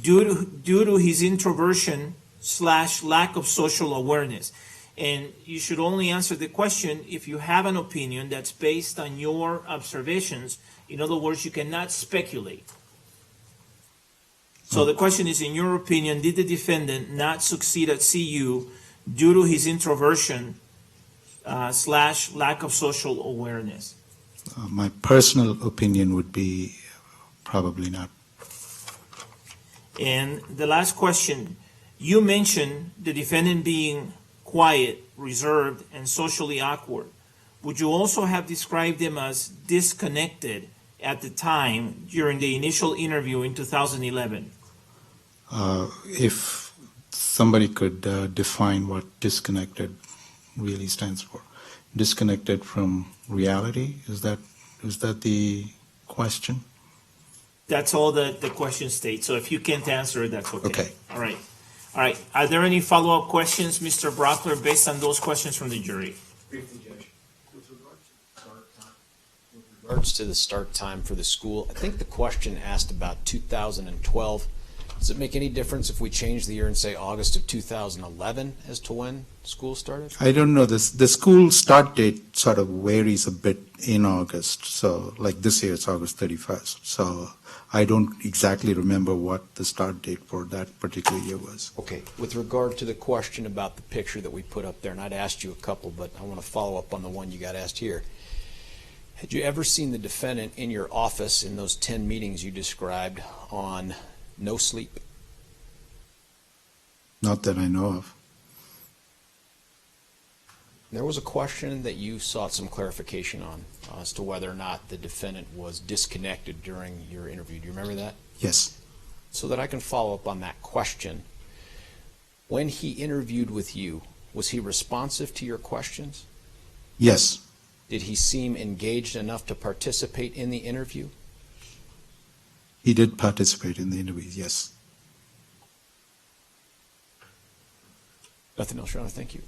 due to his introversion / lack of social awareness? And you should only answer the question if you have an opinion that's based on your observations. In other words, you cannot speculate. So the question is, in your opinion, did the defendant not succeed at CU due to his introversion / lack of social awareness? My personal opinion would be probably not. And the last question, you mentioned the defendant being quiet, reserved, and socially awkward. Would you also have described him as disconnected at the time during the initial interview in 2011? If somebody could define what disconnected really stands for. Disconnected from reality? Is that the question? That's all the question states. So if you can't answer it, that's okay. Okay. All right. All right. Are there any follow-up questions, Mr. Brockler, based on those questions from the jury? Briefly, Judge. With regards to the start time for the school, I think the question asked about 2012. Does it make any difference if we change the year and say August of 2011 as to when school started? I don't know. The school start date sort of varies a bit in August. So like this year it's August 31st. So I don't exactly remember what the start date for that particular year was. Okay. With regard to the question about the picture that we put up there, and I'd asked you a couple, but I want to follow up on the one you got asked here. Had you ever seen the defendant in your office in those 10 meetings you described on no sleep? Not that I know of. There was a question that you sought some clarification on as to whether or not the defendant was disconnected during your interview. Do you remember that? Yes. So that I can follow up on that question. When he interviewed with you, was he responsive to your questions? Yes. Did he seem engaged enough to participate in the interview? He did participate in the interview, yes. Nothing else, Your Honor. Thank you.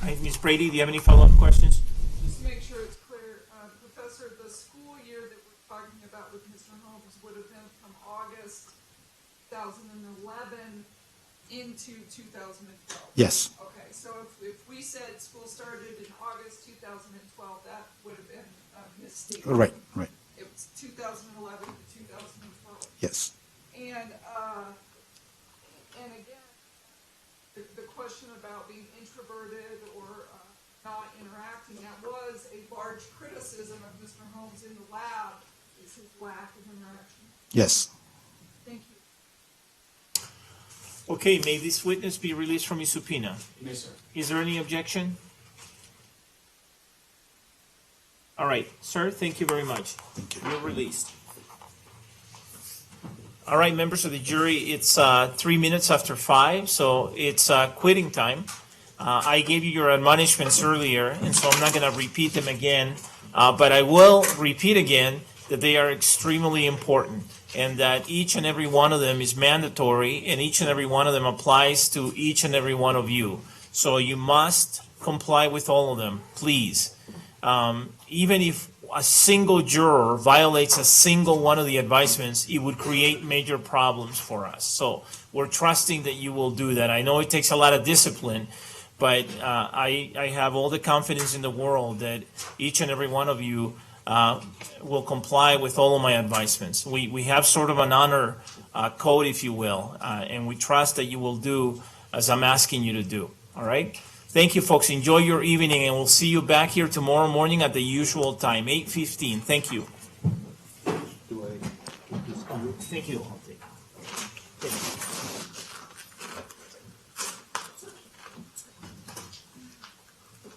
All right, Ms. Brady, do you have any follow-up questions? Just to make sure it's clear, Professor, the school year that we're talking about with Mr. Holmes would have been from August 2011 into 2012? Yes. Okay, so if we said school started in August 2012, that would have been a mistake. Right, right. It was 2011 to 2012. Yes. And again, the question about being introverted or not interacting, that was a large criticism of Mr. Holmes in the lab, is his lack of interaction. Yes. Thank you. Okay, may this witness be released from his subpoena? Yes, sir. Is there any objection? All right, sir, thank you very much. Thank you. You're released. All right, members of the jury, it's 3 minutes after 5, so it's quitting time. I gave you your admonishments earlier, and so I'm not going to repeat them again, but I will repeat again that they are extremely important, and that each and every one of them is mandatory, and each and every one of them applies to each and every one of you. So you must comply with all of them, please. Even if a single juror violates a single one of the advisements, it would create major problems for us. So we're trusting that you will do that. I know it takes a lot of discipline, but I have all the confidence in the world that each and every one of you will comply with all of my advisements. We have sort of an honor code, if you will, and we trust that you will do as I'm asking you to do. All right? Thank you, folks. Enjoy your evening, and we'll see you back here tomorrow morning at the usual time, 8:15. Thank you. Thank you.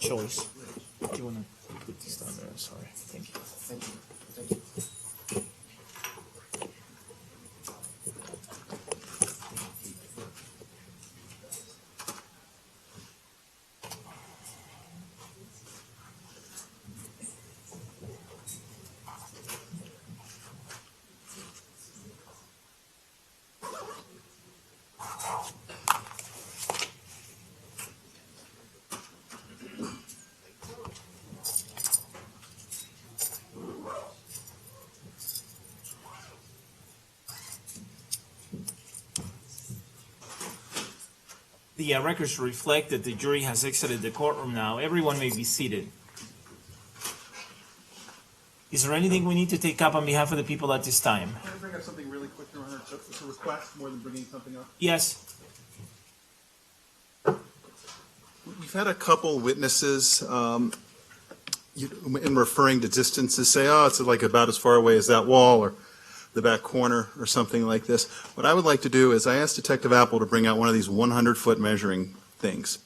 Choice. Do you want to put this down there? Sorry. Thank you. Thank you. Thank you. The records reflect that the jury has exited the courtroom now. Everyone may be seated. Is there anything we need to take up on behalf of the people at this time? Can I bring up something really quick, Your Honor? It's a request more than bringing something up. Yes. We've had a couple witnesses, in referring to distances, say, oh, it's like about as far away as that wall or the back corner or something like this. What I would like to do is I asked Detective Apple to bring out one of these 100-foot measuring things.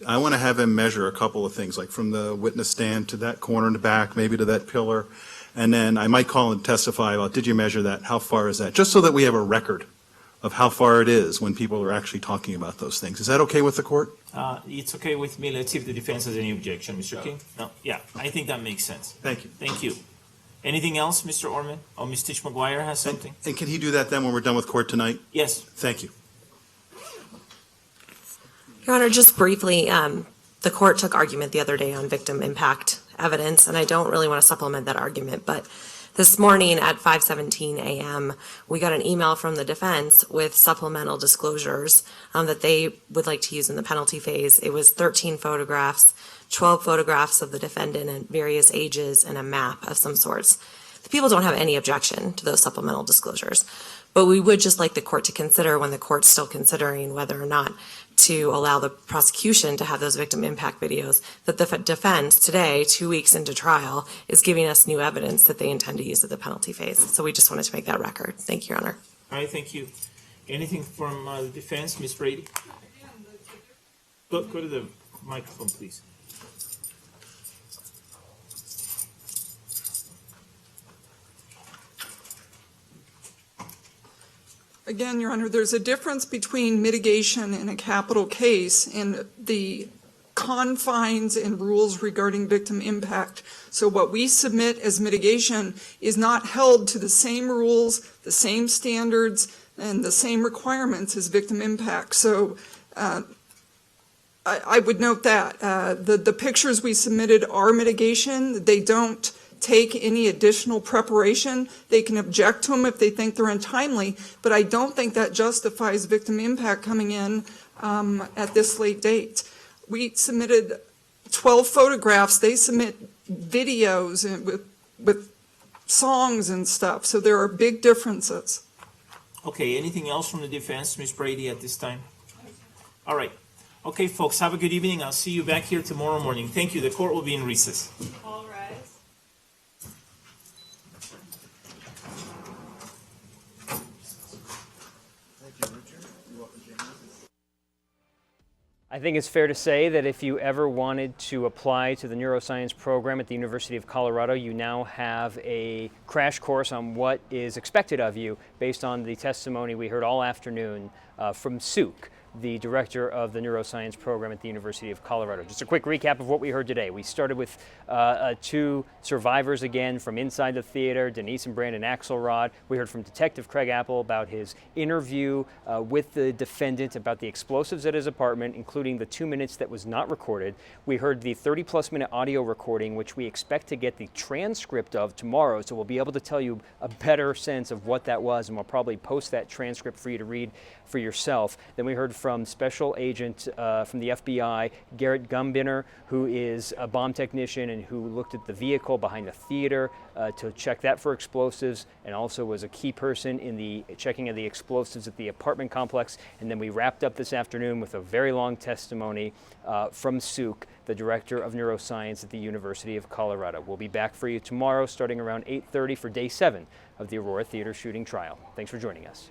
I want to have him measure a couple of things, like from the witness stand to that corner in the back, maybe to that pillar, and then I might call and testify about, did you measure that? How far is that? Just so that we have a record of how far it is when people are actually talking about those things. Is that okay with the court? It's okay with me. Let's see if the defense has any objection. Mr. King? No? Yeah, I think that makes sense. Thank you. Thank you. Anything else, Mr. Orman? Oh, Ms. Tish McGuire has something? And can he do that then when we're done with court tonight? Yes. Thank you. Your Honor, just briefly, the court took argument the other day on victim impact evidence, and I don't really want to supplement that argument, but this morning at 5:17 a.m., we got an email from the defense with supplemental disclosures that they would like to use in the penalty phase. It was 13 photographs, 12 photographs of the defendant at various ages, and a map of some sorts. The people don't have any objection to those supplemental disclosures, but we would just like the court to consider, when the court's still considering whether or not to allow the prosecution to have those victim impact videos, that the defense today, 2 weeks into trial, is giving us new evidence that they intend to use at the penalty phase. So we just wanted to make that record. Thank you, Your Honor. All right, thank you. Anything from the defense, Ms. Brady? Go to the microphone, please. Again, Your Honor, there's a difference between mitigation in a capital case and the confines and rules regarding victim impact. So what we submit as mitigation is not held to the same rules, the same standards, and the same requirements as victim impact. So I would note that the pictures we submitted are mitigation. They don't take any additional preparation. They can object to them if they think they're untimely, but I don't think that justifies victim impact coming in at this late date. We submitted 12 photographs. They submit videos and with songs and stuff, so there are big differences. Okay, anything else from the defense, Ms. Brady, at this time? All right. Okay, folks, have a good evening. I'll see you back here tomorrow morning. Thank you. The court will be in recess. All rise. I think it's fair to say that if you ever wanted to apply to the neuroscience program at the University of Colorado, you now have a crash course on what is expected of you based on the testimony we heard all afternoon from Suk, the director of the neuroscience program at the University of Colorado. Just a quick recap of what we heard today. We started with two survivors again from inside the theater, Denise and Brandon Axelrod. We heard from Detective Craig Apple about his interview with the defendant about the explosives at his apartment, including the 2 minutes that was not recorded. We heard the 30-plus minute audio recording, which we expect to get the transcript of tomorrow, so we'll be able to tell you a better sense of what that was, and we'll probably post that transcript for you to read for yourself. Then we heard from Special Agent from the FBI, Garrett Gumbiner, who is a bomb technician and who looked at the vehicle behind the theater to check that for explosives, and also was a key person in the checking of the explosives at the apartment complex. And then we wrapped up this afternoon with a very long testimony from Suk, the director of neuroscience at the University of Colorado. We'll be back for you tomorrow starting around 8:30 for day 7 of the Aurora theater shooting trial. Thanks for joining us.